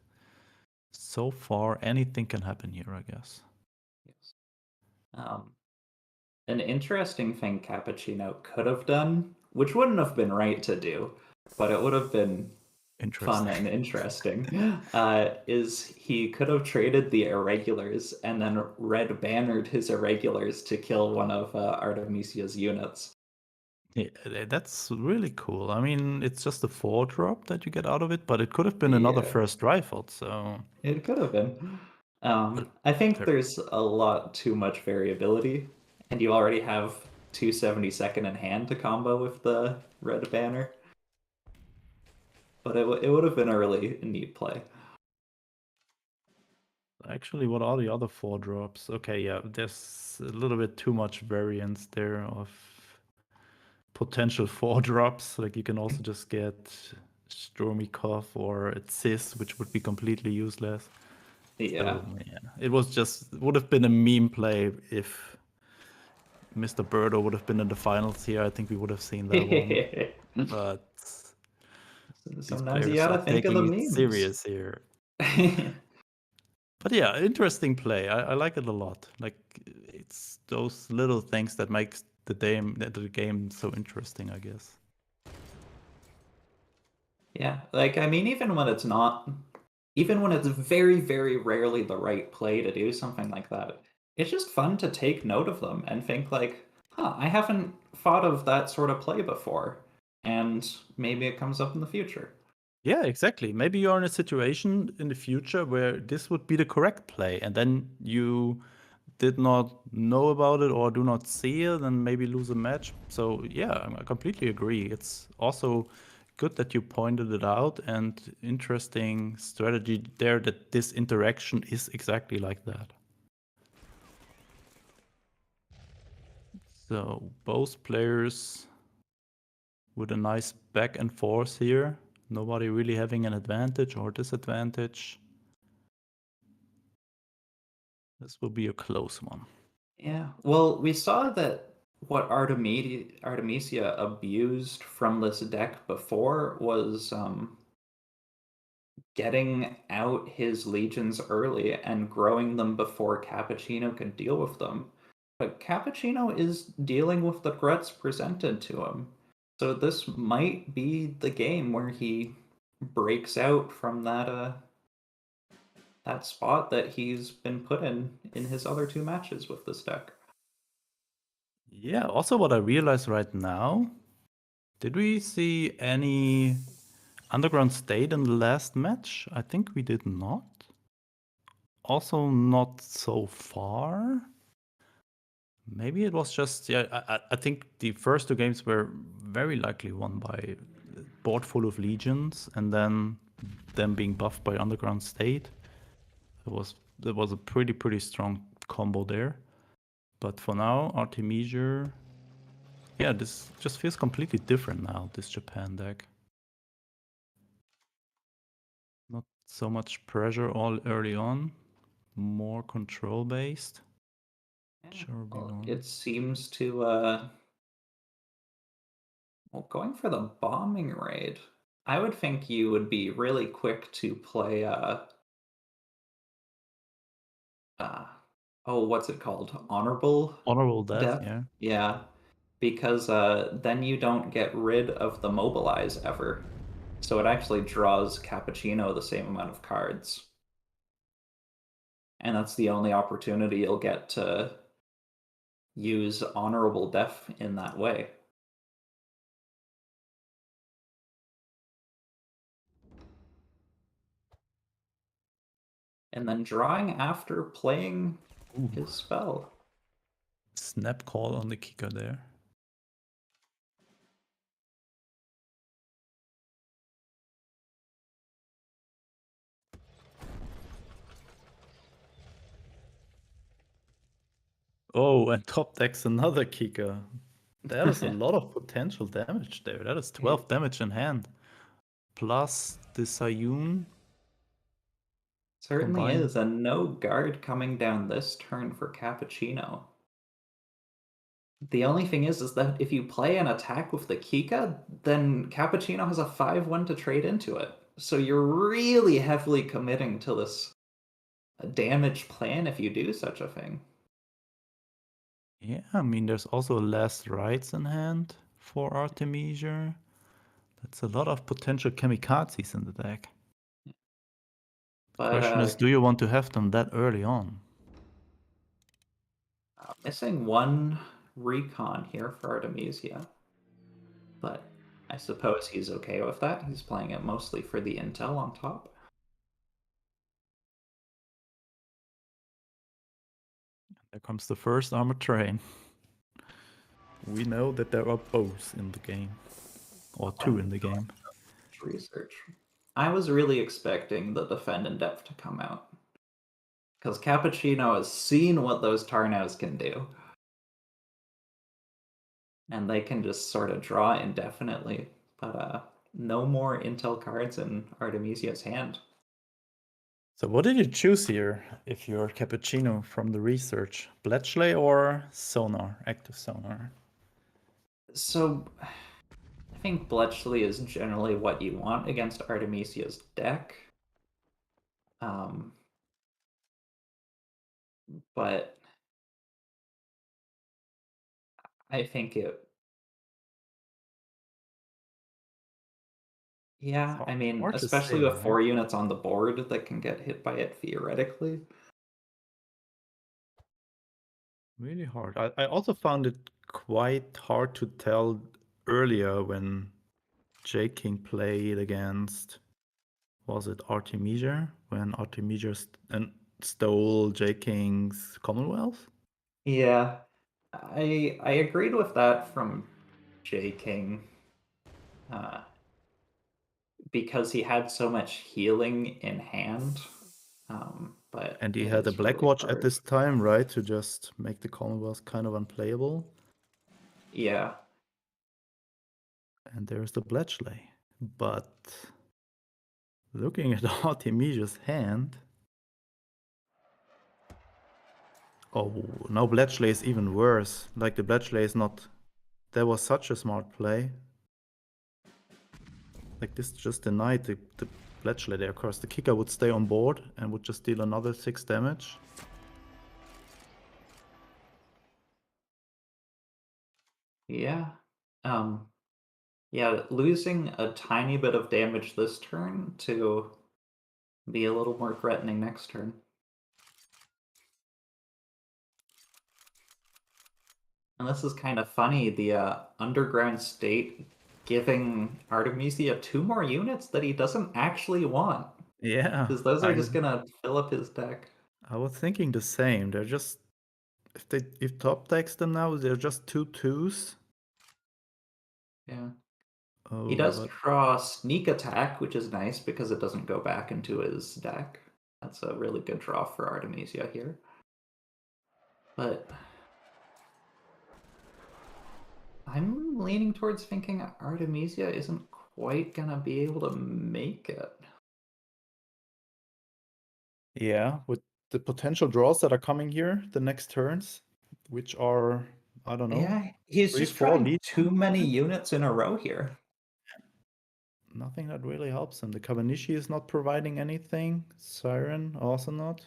Speaker 4: So far, anything can happen here, I guess.
Speaker 2: Yes. An interesting thing Cappuccino could have done, which wouldn't have been right to do, but it would have been fun
Speaker 4: Interesting.
Speaker 2: and interesting is he could have traded the irregulars and then red bannered his irregulars to kill one of Artemisia's units.
Speaker 4: Yeah, that's really cool. I mean, it's just a 4-drop that you get out of it, but it could have been another
Speaker 2: Yeah.
Speaker 4: first rifle, so
Speaker 2: It could have been. I think
Speaker 4: Fair.
Speaker 2: there's a lot too much variability, and you already have 272nd in hand to combo with the red banner. But it would have been a really neat play.
Speaker 4: Actually, what are the other 4-drops? Okay, yeah, there's a little bit too much variance there of potential 4-drops. Like you can also just get Stormikov or a Cis, which would be completely useless.
Speaker 2: Yeah.
Speaker 4: So, yeah, it would have been a meme play if Mr. Berto would have been in the finals here. I think we would have seen that one. But these
Speaker 2: Sometimes you
Speaker 4: players are
Speaker 2: gotta think of the
Speaker 4: taking it
Speaker 2: memes.
Speaker 4: serious here. But yeah, interesting play. I like it a lot. Like it's those little things that makes the game so interesting, I guess.
Speaker 2: Yeah, like I mean, even when it's very, very rarely the right play to do something like that, it's just fun to take note of them and think like, huh, I haven't thought of that sort of play before, and maybe it comes up in the future.
Speaker 4: Yeah, exactly. Maybe you're in a situation in the future where this would be the correct play, and then you did not know about it or do not see it and maybe lose a match. So yeah, I completely agree. It's also good that you pointed it out and interesting strategy there that this interaction is exactly like that. So both players with a nice back and forth here. Nobody really having an advantage or disadvantage. This will be a close one.
Speaker 2: Yeah, well, we saw that what Artemisia abused from this deck before was getting out his legions early and growing them before Cappuccino could deal with them. But Cappuccino is dealing with the threats presented to him. So this might be the game where he breaks out from that spot that he's been put in his other two matches with this deck.
Speaker 4: Yeah, also what I realize right now, did we see any Underground State in the last match? I think we did not. Also not so far. Maybe it was just, yeah, I think the first two games were very likely won by board full of legions and then them being buffed by Underground State. There was a pretty strong combo there. But for now, Artemisia, yeah, this just feels completely different now, this Japan deck. Not so much pressure all early on, more control based. Sure,
Speaker 2: Well, it seems to going for the bombing raid. I would think you would be really quick to play what's it called?
Speaker 4: Honorable death,
Speaker 2: Death?
Speaker 4: yeah.
Speaker 2: Yeah. Because then you don't get rid of the mobilize ever. So it actually draws Cappuccino the same amount of cards. And that's the only opportunity you'll get to use honorable death in that way. And then drawing after playing his spell.
Speaker 4: Snap call on the kicker there. Oh, and top decks another kicker. That is a lot of potential damage there. That is 12 damage in hand. Plus the Sayun.
Speaker 2: Certainly
Speaker 4: Combined.
Speaker 2: is, and no guard coming down this turn for Cappuccino. The only thing is that if you play an attack with the Kika, then Cappuccino has a 5/1 to trade into it. So you're really heavily committing to this damage plan if you do such a thing.
Speaker 4: Yeah, I mean, there's also last rights in hand for Artemisia. That's a lot of potential kamikazes in the deck.
Speaker 2: But
Speaker 4: Question is, do you want to have them that early on?
Speaker 2: missing one recon here for Artemisia. But I suppose he's okay with that. He's playing it mostly for the intel on top.
Speaker 4: There comes the first armored train. We know that there are both in the game. Or two in the game.
Speaker 2: Research. I was really expecting the Defend in Depth to come out. Because Cappuccino has seen what those Tarnows can do. And they can just sort of draw indefinitely. But no more intel cards in Artemisia's hand.
Speaker 4: So what did you choose here if you're Cappuccino from the research? Bletchley or Sonar, active Sonar?
Speaker 2: So I think Bletchley is generally what you want against Artemisia's deck. But I think it... Yeah, I mean,
Speaker 4: hard to
Speaker 2: especially
Speaker 4: say,
Speaker 2: with
Speaker 4: right?
Speaker 2: 4 units on the board that can get hit by it theoretically.
Speaker 4: Really hard. I also found it quite hard to tell earlier when J King played against, was it Artemisia? When Artemisia stole J King's Commonwealth?
Speaker 2: Yeah, I agreed with that from J King. Because he had so much healing in hand. But
Speaker 4: And he
Speaker 2: it
Speaker 4: had a
Speaker 2: is
Speaker 4: Black
Speaker 2: really
Speaker 4: Watch
Speaker 2: hard.
Speaker 4: at this time, right? To just make the Commonwealth kind of unplayable.
Speaker 2: Yeah.
Speaker 4: And there's the Bletchley. But looking at Artemisia's hand. Oh, no, Bletchley is even worse. Like the Bletchley is not. That was such a smart play. Like this just denied the Bletchley there. Of course, the kicker would stay on board and would just deal another 6 damage.
Speaker 2: Yeah. Yeah, losing a tiny bit of damage this turn to be a little more threatening next turn. And this is kind of funny, the Underground State giving Artemisia 2 more units that he doesn't actually want.
Speaker 4: Yeah.
Speaker 2: Because those are just gonna fill up his deck.
Speaker 4: I was thinking the same. They're just, if top decks them now, they're just 2/2s.
Speaker 2: Yeah.
Speaker 4: Oh,
Speaker 2: He does
Speaker 4: but
Speaker 2: draw Sneak Attack, which is nice because it doesn't go back into his deck. That's a really good draw for Artemisia here. But I'm leaning towards thinking Artemisia isn't quite gonna be able to make it.
Speaker 4: yeah, with the potential draws that are coming here, the next turns, which are, I don't know.
Speaker 2: Yeah, he's
Speaker 4: 3,
Speaker 2: just
Speaker 4: 4
Speaker 2: drawing
Speaker 4: lead.
Speaker 2: too many units in a row here.
Speaker 4: Nothing that really helps him. The Kabanishi is not providing anything. Siren also not.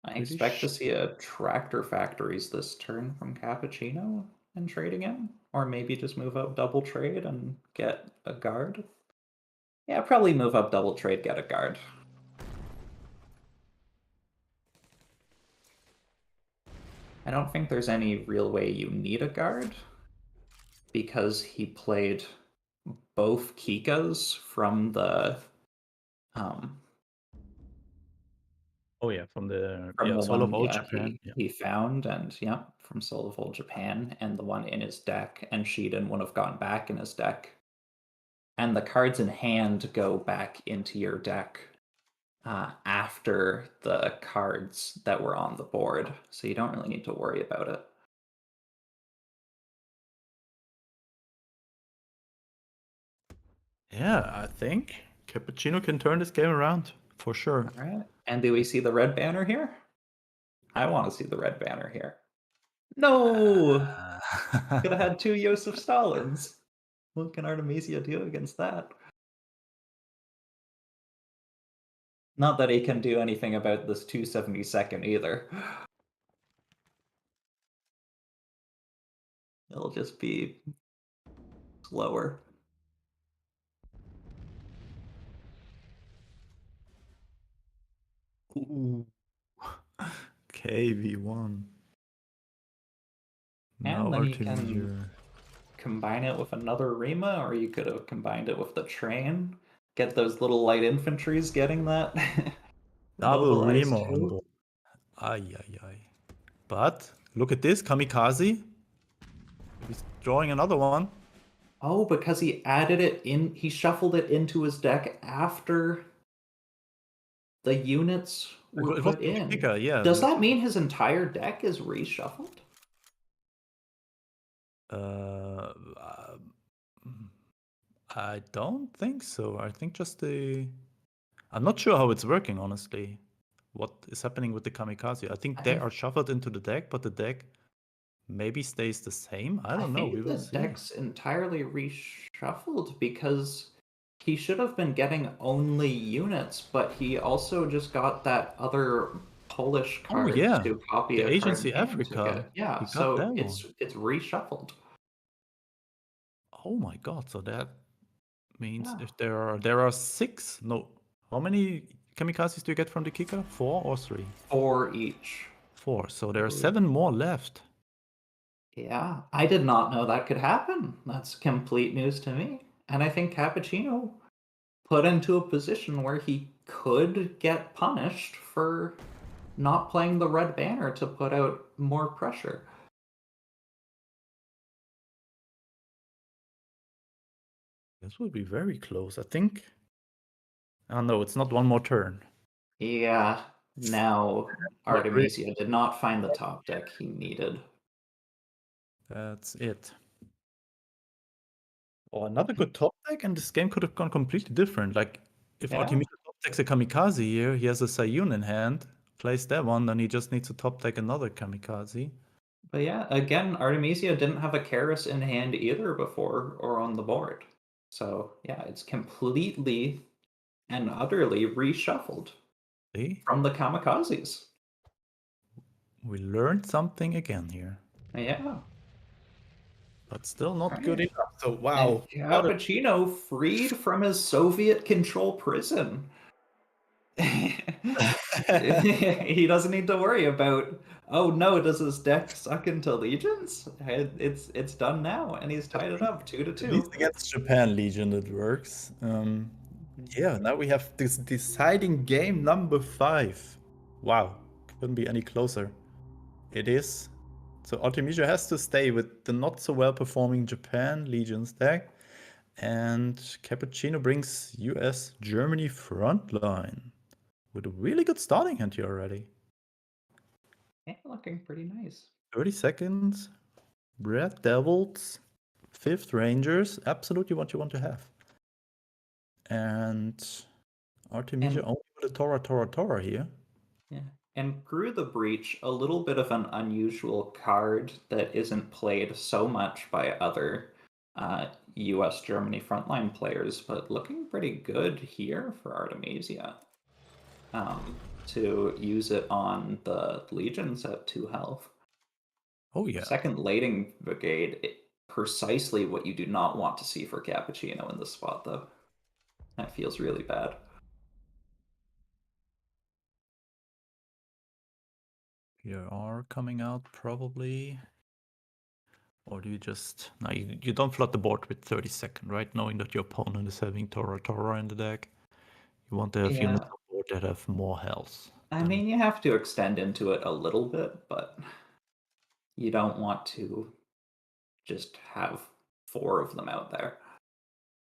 Speaker 2: I
Speaker 4: Pretty
Speaker 2: expect to see a Tractor Factories this turn from Cappuccino and trading him. Or maybe just move up double trade and get a guard. Yeah, probably move up double trade, get a guard. I don't think there's any real way you need a guard, because he played both Kikas from the
Speaker 4: Oh yeah, from the
Speaker 2: the
Speaker 4: Soul of
Speaker 2: one,
Speaker 4: Old
Speaker 2: yeah,
Speaker 4: Japan. Yeah.
Speaker 2: he found, and yeah, from Soul of Old Japan, and the one in his deck, and Shiden would have gone back in his deck. And the cards in hand go back into your deck after the cards that were on the board, so you don't really need to worry about it.
Speaker 4: Yeah, I think Cappuccino can turn this game around for sure.
Speaker 2: All right, and do we see the red banner here? I want to see the red banner here. No! Could have had 2 Joseph Stalins. What can Artemisia do against that? Not that he can do anything about this 272nd either. It'll just be lower.
Speaker 4: Ooh. KV1. Now
Speaker 2: And then you can
Speaker 4: Artemisia.
Speaker 2: combine it with another Rima, or you could have combined it with the train. Get those little light infantries getting that.
Speaker 4: Double
Speaker 2: mobilized
Speaker 4: Remo on
Speaker 2: too.
Speaker 4: board. Ay, ay, ay. But look at this, Kamikaze. He's drawing another one.
Speaker 2: Oh, because he added it in, he shuffled it into his deck after the units were
Speaker 4: It was
Speaker 2: put
Speaker 4: the
Speaker 2: in.
Speaker 4: kicker, yeah.
Speaker 2: Does that mean his entire deck is reshuffled?
Speaker 4: Uh, I don't think so. I think just the. I'm not sure how it's working, honestly. What is happening with the Kamikaze? I think they are shuffled into the deck, but the deck maybe stays the same. I don't know.
Speaker 2: think
Speaker 4: We will
Speaker 2: the
Speaker 4: see.
Speaker 2: deck's entirely reshuffled because he should have been getting only units, but he also just got that other Polish
Speaker 4: Oh,
Speaker 2: card
Speaker 4: yeah.
Speaker 2: to copy
Speaker 4: The
Speaker 2: a card
Speaker 4: Agency
Speaker 2: in hand to
Speaker 4: Africa.
Speaker 2: get. Yeah,
Speaker 4: He got
Speaker 2: so
Speaker 4: that
Speaker 2: it's reshuffled.
Speaker 4: Oh my god! So that means
Speaker 2: Yeah.
Speaker 4: if there are 6. No, how many Kamikazes do you get from the kicker? 4 or 3?
Speaker 2: 4 each.
Speaker 4: 4. So there are
Speaker 2: believe.
Speaker 4: 7 more left.
Speaker 2: Yeah, I did not know that could happen. That's complete news to me. And I think Cappuccino put into a position where he could get punished for not playing the red banner to put out more pressure.
Speaker 4: This will be very close, I think. Oh no, it's not one more turn.
Speaker 2: Yeah, now
Speaker 4: Not really.
Speaker 2: Artemisia did not find the top deck he needed.
Speaker 4: That's it. Oh, another good top deck, and this game could have gone completely different. Like, if
Speaker 2: Yeah.
Speaker 4: Artemisia top decks a Kamikaze here, he has a Sayun in hand, plays that one, then he just needs to top deck another Kamikaze.
Speaker 2: But yeah, again, Artemisia didn't have a Karis in hand either before or on the board. So yeah, it's completely and utterly reshuffled
Speaker 4: See?
Speaker 2: from the Kamikazes.
Speaker 4: We learned something again here.
Speaker 2: Yeah.
Speaker 4: But still not
Speaker 2: Right.
Speaker 4: good enough. So, wow.
Speaker 2: And
Speaker 4: What a-
Speaker 2: Cappuccino freed from his Soviet control prison. He doesn't need to worry about, oh no, does his deck suck into legions? It's done now, and he's tied it up 2 to
Speaker 4: At least
Speaker 2: 2.
Speaker 4: against Japan Legion it works. Yeah, now we have this deciding game number 5. Wow, couldn't be any closer. It is. So Artemisia has to stay with the not so well performing Japan Legions deck. And Cappuccino brings US Germany frontline with a really good starting hand here already.
Speaker 2: Yeah, looking pretty nice.
Speaker 4: 30 seconds, Red Devils, 5th Rangers, absolutely what you want to have. And Artemisia only with a Tora here.
Speaker 2: Yeah. And Grew the Breach, a little bit of an unusual card that isn't played so much by other US Germany frontline players, but looking pretty good here for Artemisia. To use it on the Legions at 2 health.
Speaker 4: Oh yeah.
Speaker 2: Second Lading Brigade, precisely what you do not want to see for Cappuccino in this spot, though. That feels really bad.
Speaker 4: PRR coming out probably. Or do you just... No, you don't flood the board with 30-second, right? Knowing that your opponent is having Tora in the deck. You want to have units on board that have more health.
Speaker 2: I mean, you have to extend into it a little bit, but you don't want to just have 4 of them out there.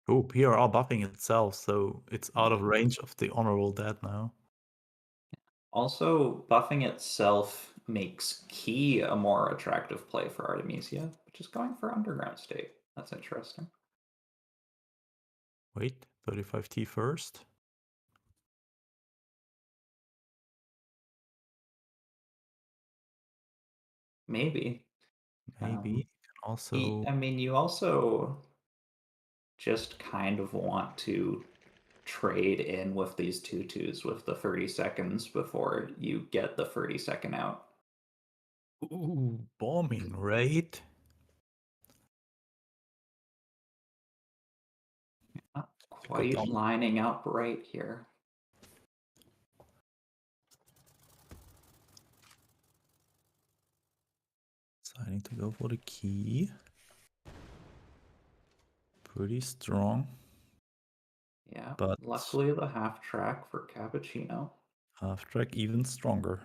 Speaker 4: Oh, PRR buffing itself, so it's out of range of the Honorable Dead now.
Speaker 2: Also, buffing itself makes Key a more attractive play for Artemisia, which is going for Underground State. That's interesting.
Speaker 4: Wait, 35T first.
Speaker 2: Maybe.
Speaker 4: Maybe. Also...
Speaker 2: you also just kind of want to trade in with these 2/2s with the 30 seconds before you get the 30-second out.
Speaker 4: Ooh, bombing, right?
Speaker 2: White
Speaker 4: down.
Speaker 2: lining up right here.
Speaker 4: Deciding to go for the key. Pretty strong.
Speaker 2: Yeah,
Speaker 4: But
Speaker 2: luckily the half track for Cappuccino.
Speaker 4: half track even stronger.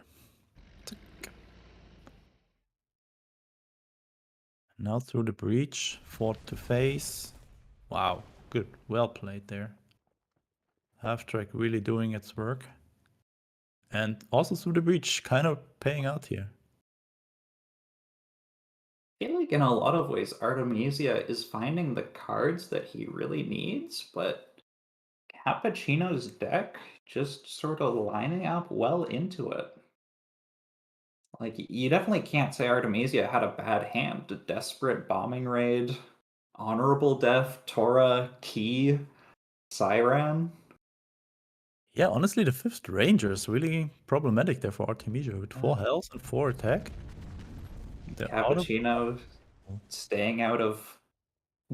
Speaker 4: Now through the breach, fought to face. Wow, good, well played there. Half track really doing its work. And also through the breach, kind of paying out here.
Speaker 2: I feel like in a lot of ways, Artemisia is finding the cards that he really needs, but Cappuccino's deck just sort of lining up well into it. Like, you definitely can't say Artemisia had a bad hand. A desperate bombing raid, honorable death, Tora, key, Siren.
Speaker 4: Yeah, honestly, the 5th Ranger is really problematic there for Artemisia with 4 health and 4 attack. They're out of
Speaker 2: Cappuccino staying out of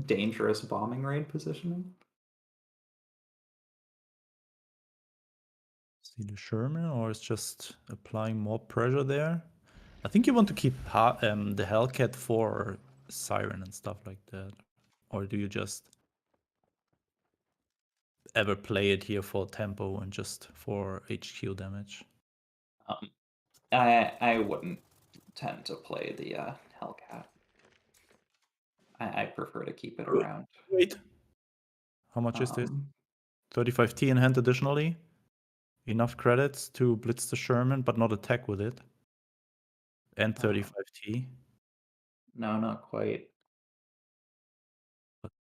Speaker 2: dangerous bombing raid positioning.
Speaker 4: see the Sherman, or is just applying more pressure there. I think you want to keep the Hellcat for Siren and stuff like that. Or do you just ever play it here for tempo and just for HQ damage?
Speaker 2: I wouldn't tend to play the Hellcat. I prefer to keep it around.
Speaker 4: Wait. How much is this?
Speaker 2: Um,
Speaker 4: 35T in hand additionally. Enough credits to blitz the Sherman, but not attack with it. And 35T.
Speaker 2: No, not quite.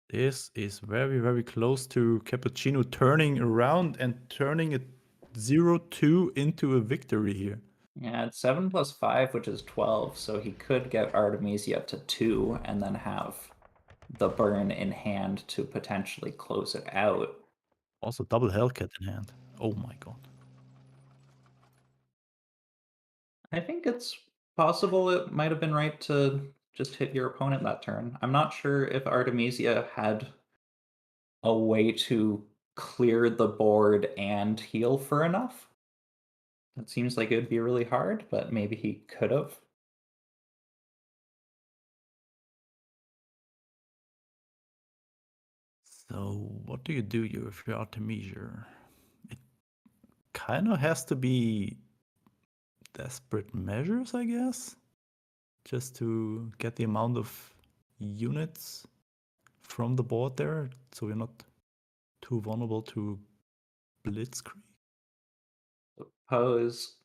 Speaker 4: This is very, very close to Cappuccino turning around and turning it 0-2 into a victory here.
Speaker 2: Yeah, it's 7 plus 5, which is 12, so he could get Artemisia to 2 and then have the burn in hand to potentially close it out.
Speaker 4: Also double Hellcat in hand. Oh my god.
Speaker 2: I think it's possible it might have been right to just hit your opponent that turn. I'm not sure if Artemisia had a way to clear the board and heal for enough. That seems like it would be really hard, but maybe he could have.
Speaker 4: So what do you do here if you're Artemisia? It kind of has to be desperate measures, I guess, just to get the amount of units from the board there, so you're not too vulnerable to blitzkrieg.
Speaker 2: Suppose.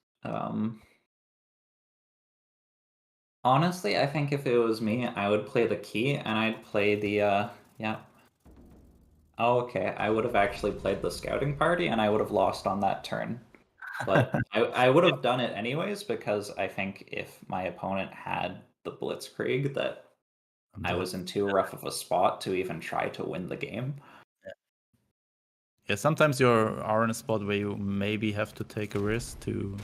Speaker 2: Honestly, I think if it was me, I would play the key and I'd play the yeah. Oh, okay, I would have actually played the scouting party and I would have lost on that turn. But I would have done it anyways because I think if my opponent had the blitzkrieg that I was in too rough of a spot to even try to win the game.
Speaker 4: Yeah, sometimes you are in a spot where you maybe have to take a risk to.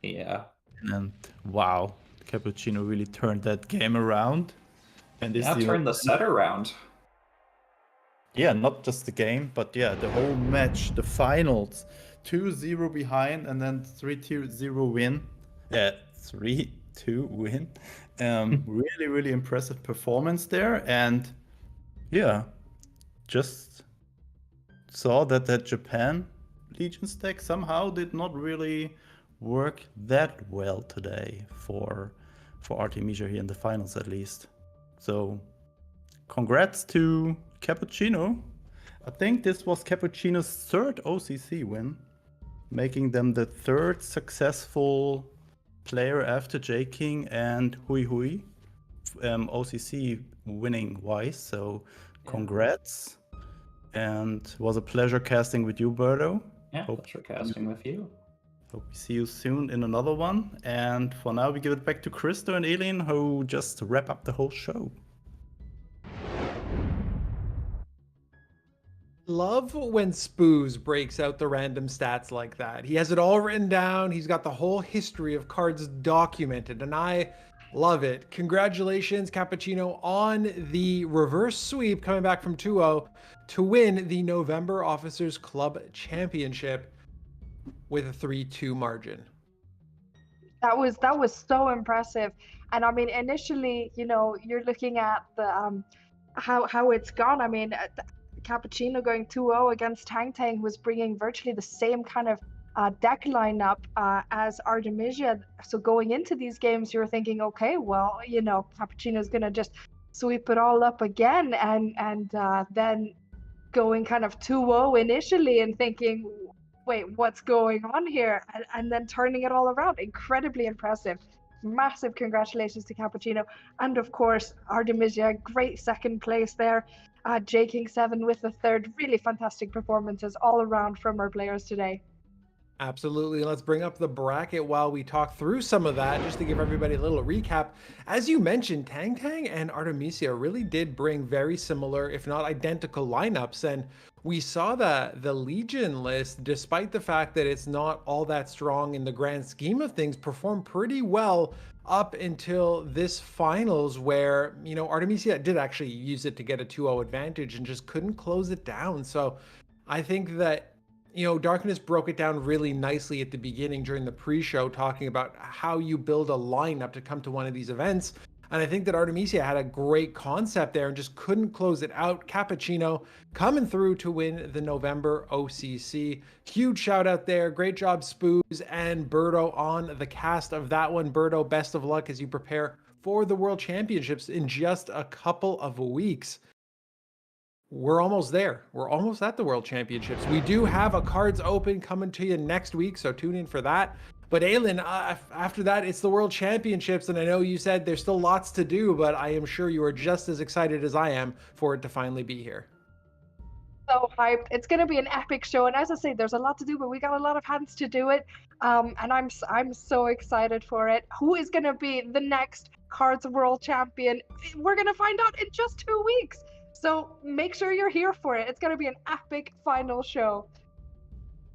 Speaker 2: Yeah.
Speaker 4: And wow, Cappuccino really turned that game around. And this
Speaker 2: Turned the set around.
Speaker 4: Yeah, not just the game, but yeah, the whole match, the finals. 2-0 behind and then 3-0 win. Yeah, 3-2 win. Really, really impressive performance there. And yeah, just saw that Japan Legion's deck somehow did not really work that well today for Artemisia here in the finals at least. So congrats to Cappuccino. I think this was Cappuccino's 3rd OCC win, making them the 3rd successful player after J King and Hui Hui, OCC winning wise. So congrats. And it was a pleasure casting with you, Berto.
Speaker 2: Yeah, pleasure casting with you.
Speaker 4: Hope we see you soon in another one. And for now, we give it back to Christo and Elin, who just wrap up the whole show.
Speaker 1: Love when Spooz breaks out the random stats like that. He has it all written down. He's got the whole history of cards documented. And I Love it. Congratulations, Cappuccino, on the reverse sweep, coming back from 2-0 to win the November Officers Club Championship with a 3-2 margin.
Speaker 5: That was so impressive. And I mean, initially, you're looking at the how it's gone. I mean, Cappuccino going 2-0 against Tang Tang, who was bringing virtually the same kind of deck lineup as Artemisia. So going into these games, you were thinking, okay, well, Cappuccino's gonna just sweep it all up again, and then going kind of 2-0 initially and thinking, wait, what's going on here? And then turning it all around. Incredibly impressive. Massive congratulations to Cappuccino. And of course, Artemisia, great second place there. J King 7 with the third. Really fantastic performances all around from our players today.
Speaker 1: Absolutely. Let's bring up the bracket while we talk through some of that, just to give everybody a little recap. As you mentioned, Tang Tang and Artemisia really did bring very similar, if not identical, lineups. And we saw that the Legion list, despite the fact that it's not all that strong in the grand scheme of things, performed pretty well up until this finals, where, Artemisia did actually use it to get a 2-0 advantage and just couldn't close it down. So I think that Darkness broke it down really nicely at the beginning during the pre-show, talking about how you build a lineup to come to one of these events. And I think that Artemisia had a great concept there and just couldn't close it out. Cappuccino coming through to win the November OCC. Huge shout out there. Great job, Spooz and Berto on the cast of that one. Berto, best of luck as you prepare for the World Championships in just a couple of weeks. We're almost there. We're almost at the World Championships. We do have a KARDS Open coming to you next week, so tune in for that. But Elin, after that, it's the World Championships, and I know you said there's still lots to do, but I am sure you are just as excited as I am for it to finally be here.
Speaker 5: So hyped. It's going to be an epic show, and as I say, there's a lot to do, but we got a lot of hands to do it, and I'm so excited for it. Who is going to be the next KARDS World Champion? We're going to find out in just 2 weeks. So make sure you're here for it. It's going to be an epic final show.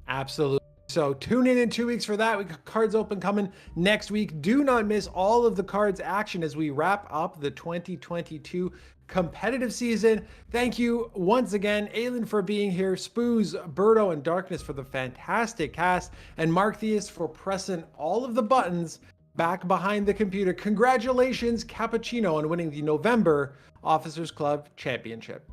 Speaker 1: Absolutely. So tune in 2 weeks for that. We got KARDS Open coming next week. Do not miss all of the KARDS action as we wrap up the 2022 competitive season. Thank you once again, Elin, for being here, Spooz, Berto, and Darkness for the fantastic cast, and Mark Theus for pressing all of the buttons back behind the computer. Congratulations, Cappuccino, on winning the November Officers Club Championship.